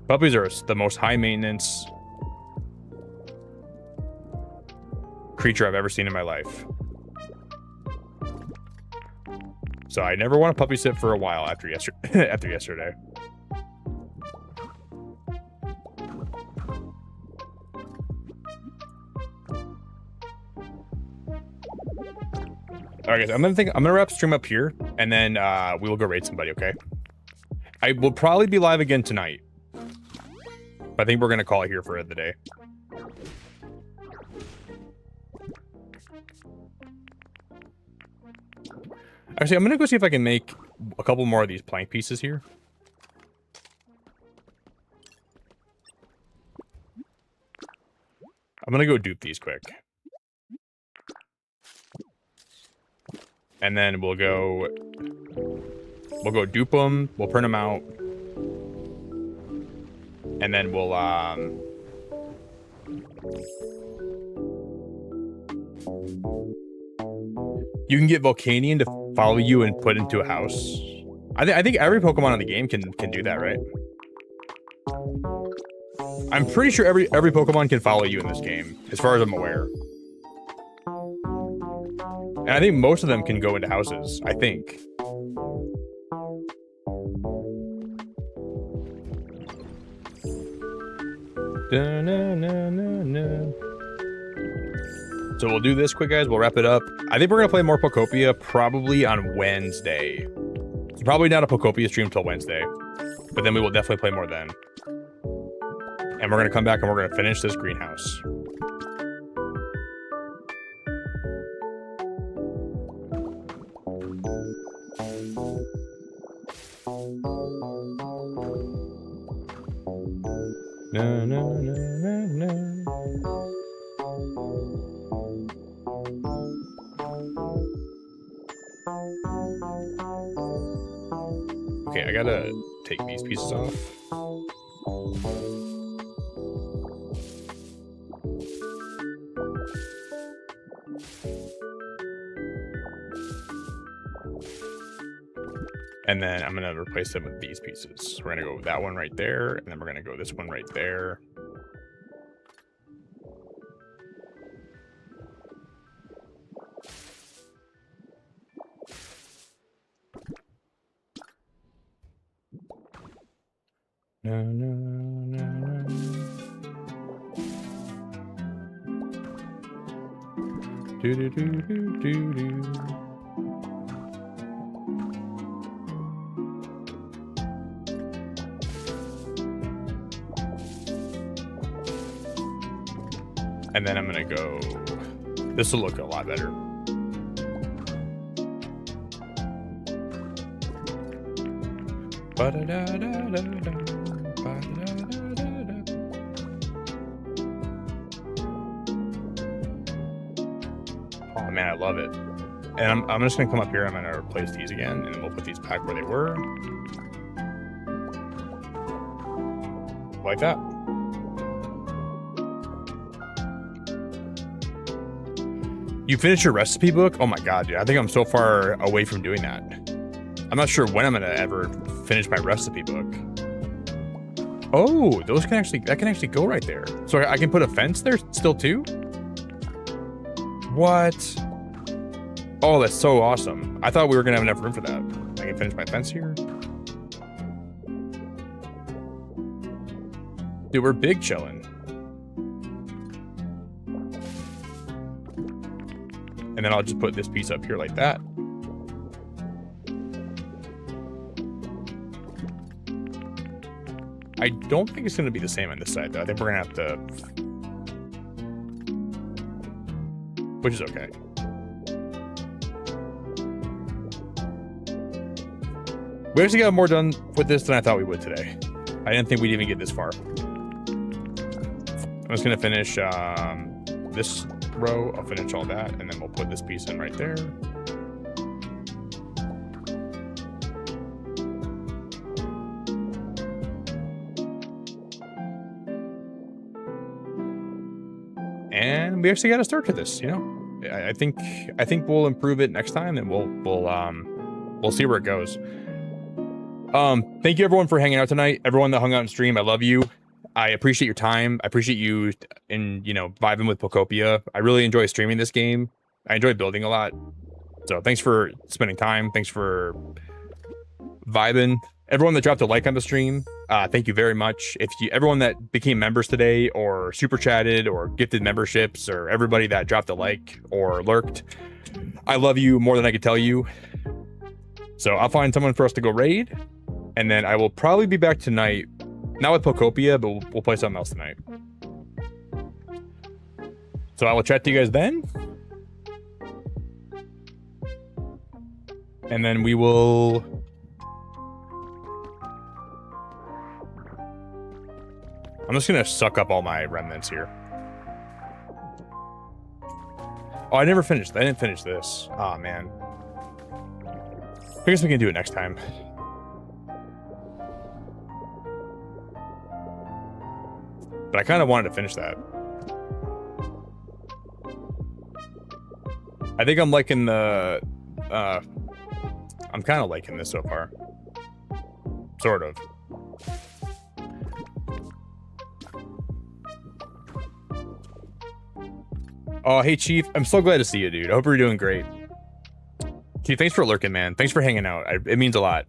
Puppies are the most high maintenance creature I've ever seen in my life. So I never want a puppy sit for a while after yesterday. All right, guys, I'm gonna wrap stream up here, and then we will go raid somebody. Okay. I will probably be live again tonight, but I think we're gonna call it here for the day. Actually, I'm gonna go see if I can make a couple more of these plank pieces here. I'm gonna go dupe these quick. And then we'll go dupe them. We'll print them out. And then we'll You can get Volcanion to follow you and put into a house. I think every Pokemon in the game can do that, right? I'm pretty sure every Pokemon can follow you in this game, as far as I'm aware. And I think most of them can go into houses, I think. So we'll do this quick, guys. We'll wrap it up. I think we're going to play more Pokopia probably on Wednesday. It's probably not a Pokopia stream until Wednesday, but then we will definitely play more then. And we're going to come back and we're going to finish this greenhouse. No, no, no, no, no. Okay, I gotta take these pieces off. And then I'm gonna replace them with these pieces. We're gonna go with that one right there, and then we're gonna go this one right there. No, no, no, no. Do do do do do do. And then I'm gonna go. This will look a lot better. Oh man, I love it. And I'm just gonna come up here. I'm gonna replace these again, and then we'll put these back where they were, like that. You finished your recipe book? Oh my god, dude! I think I'm so far away from doing that. I'm not sure when I'm gonna ever finish my recipe book. Oh, those can actually, that can actually go right there. So I can put a fence there still too? What? Oh, that's so awesome. I thought we were gonna have enough room for that. I can finish my fence here. Dude, we're big chillin'. And then I'll just put this piece up here like that. I don't think it's going to be the same on this side, though. I think we're going to have to... Which is okay. We actually got more done with this than I thought we would today. I didn't think we'd even get this far. I'm just going to finish this row. I'll finish all that, and then we'll put this piece in right there. And we actually got to start to this, you know. I think we'll improve it next time, and we'll see where it goes. Thank you everyone for hanging out tonight. Everyone that hung out in stream, I love you. I appreciate your time. I appreciate you in, you know, vibing with Pokopia. I really enjoy streaming this game. I enjoy building a lot. So thanks for spending time. Thanks for vibing. Everyone that dropped a like on the stream, thank you very much. Everyone that became members today, or super chatted, or gifted memberships, or everybody that dropped a like or lurked, I love you more than I could tell you. So I'll find someone for us to go raid, and then I will probably be back tonight. Not with Pokopia, but we'll play something else tonight. So I will chat to you guys then. And then we will... I'm just going to suck up all my remnants here. Oh, I never finished. I didn't finish this. Oh, man. I guess we can do it next time. But I kind of wanted to finish that. I think I'm liking the I'm kind of liking this so far. Sort of. Oh, hey Chief, I'm so glad to see you, dude. I hope you're doing great. Chief, thanks for lurking, man. Thanks for hanging out. It means a lot.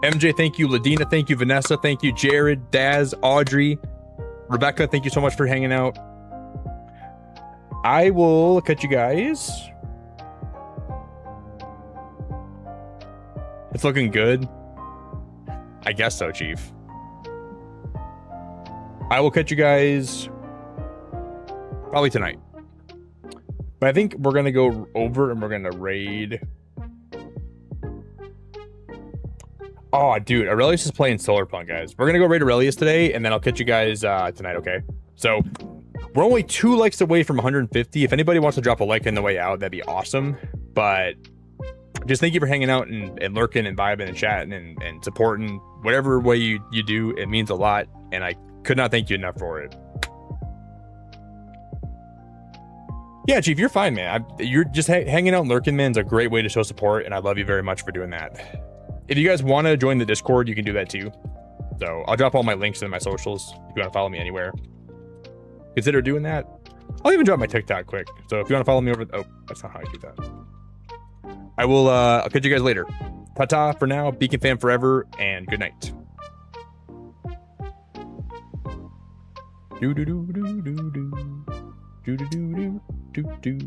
MJ, thank you. Ladina, thank you. Vanessa, thank you. Jared, Daz, Audrey, Rebecca, thank you so much for hanging out. I will catch you guys. It's looking good. I guess so, Chief. I will catch you guys probably tonight. But I think we're going to go over and we're going to raid. Oh, dude, Aurelius is playing Solar Punk, guys. We're going to go raid Aurelius today, and then I'll catch you guys tonight, okay? So we're only 2 likes away from 150. If anybody wants to drop a like on the way out, that'd be awesome. But just thank you for hanging out and lurking and vibing and chatting and supporting whatever way you do. It means a lot, and I could not thank you enough for it. Yeah, Chief, you're fine, man. You're just hanging out and lurking, man, is a great way to show support, and I love you very much for doing that. If you guys want to join the Discord, you can do that too. So I'll drop all my links in my socials if you want to follow me anywhere. Consider doing that. I'll even drop my TikTok quick. So if you want to follow me over... Oh, that's not how I do that. I will... I'll catch you guys later. Ta-ta for now. Beacon fam forever, and good night. Do do do do do do do do do do do do.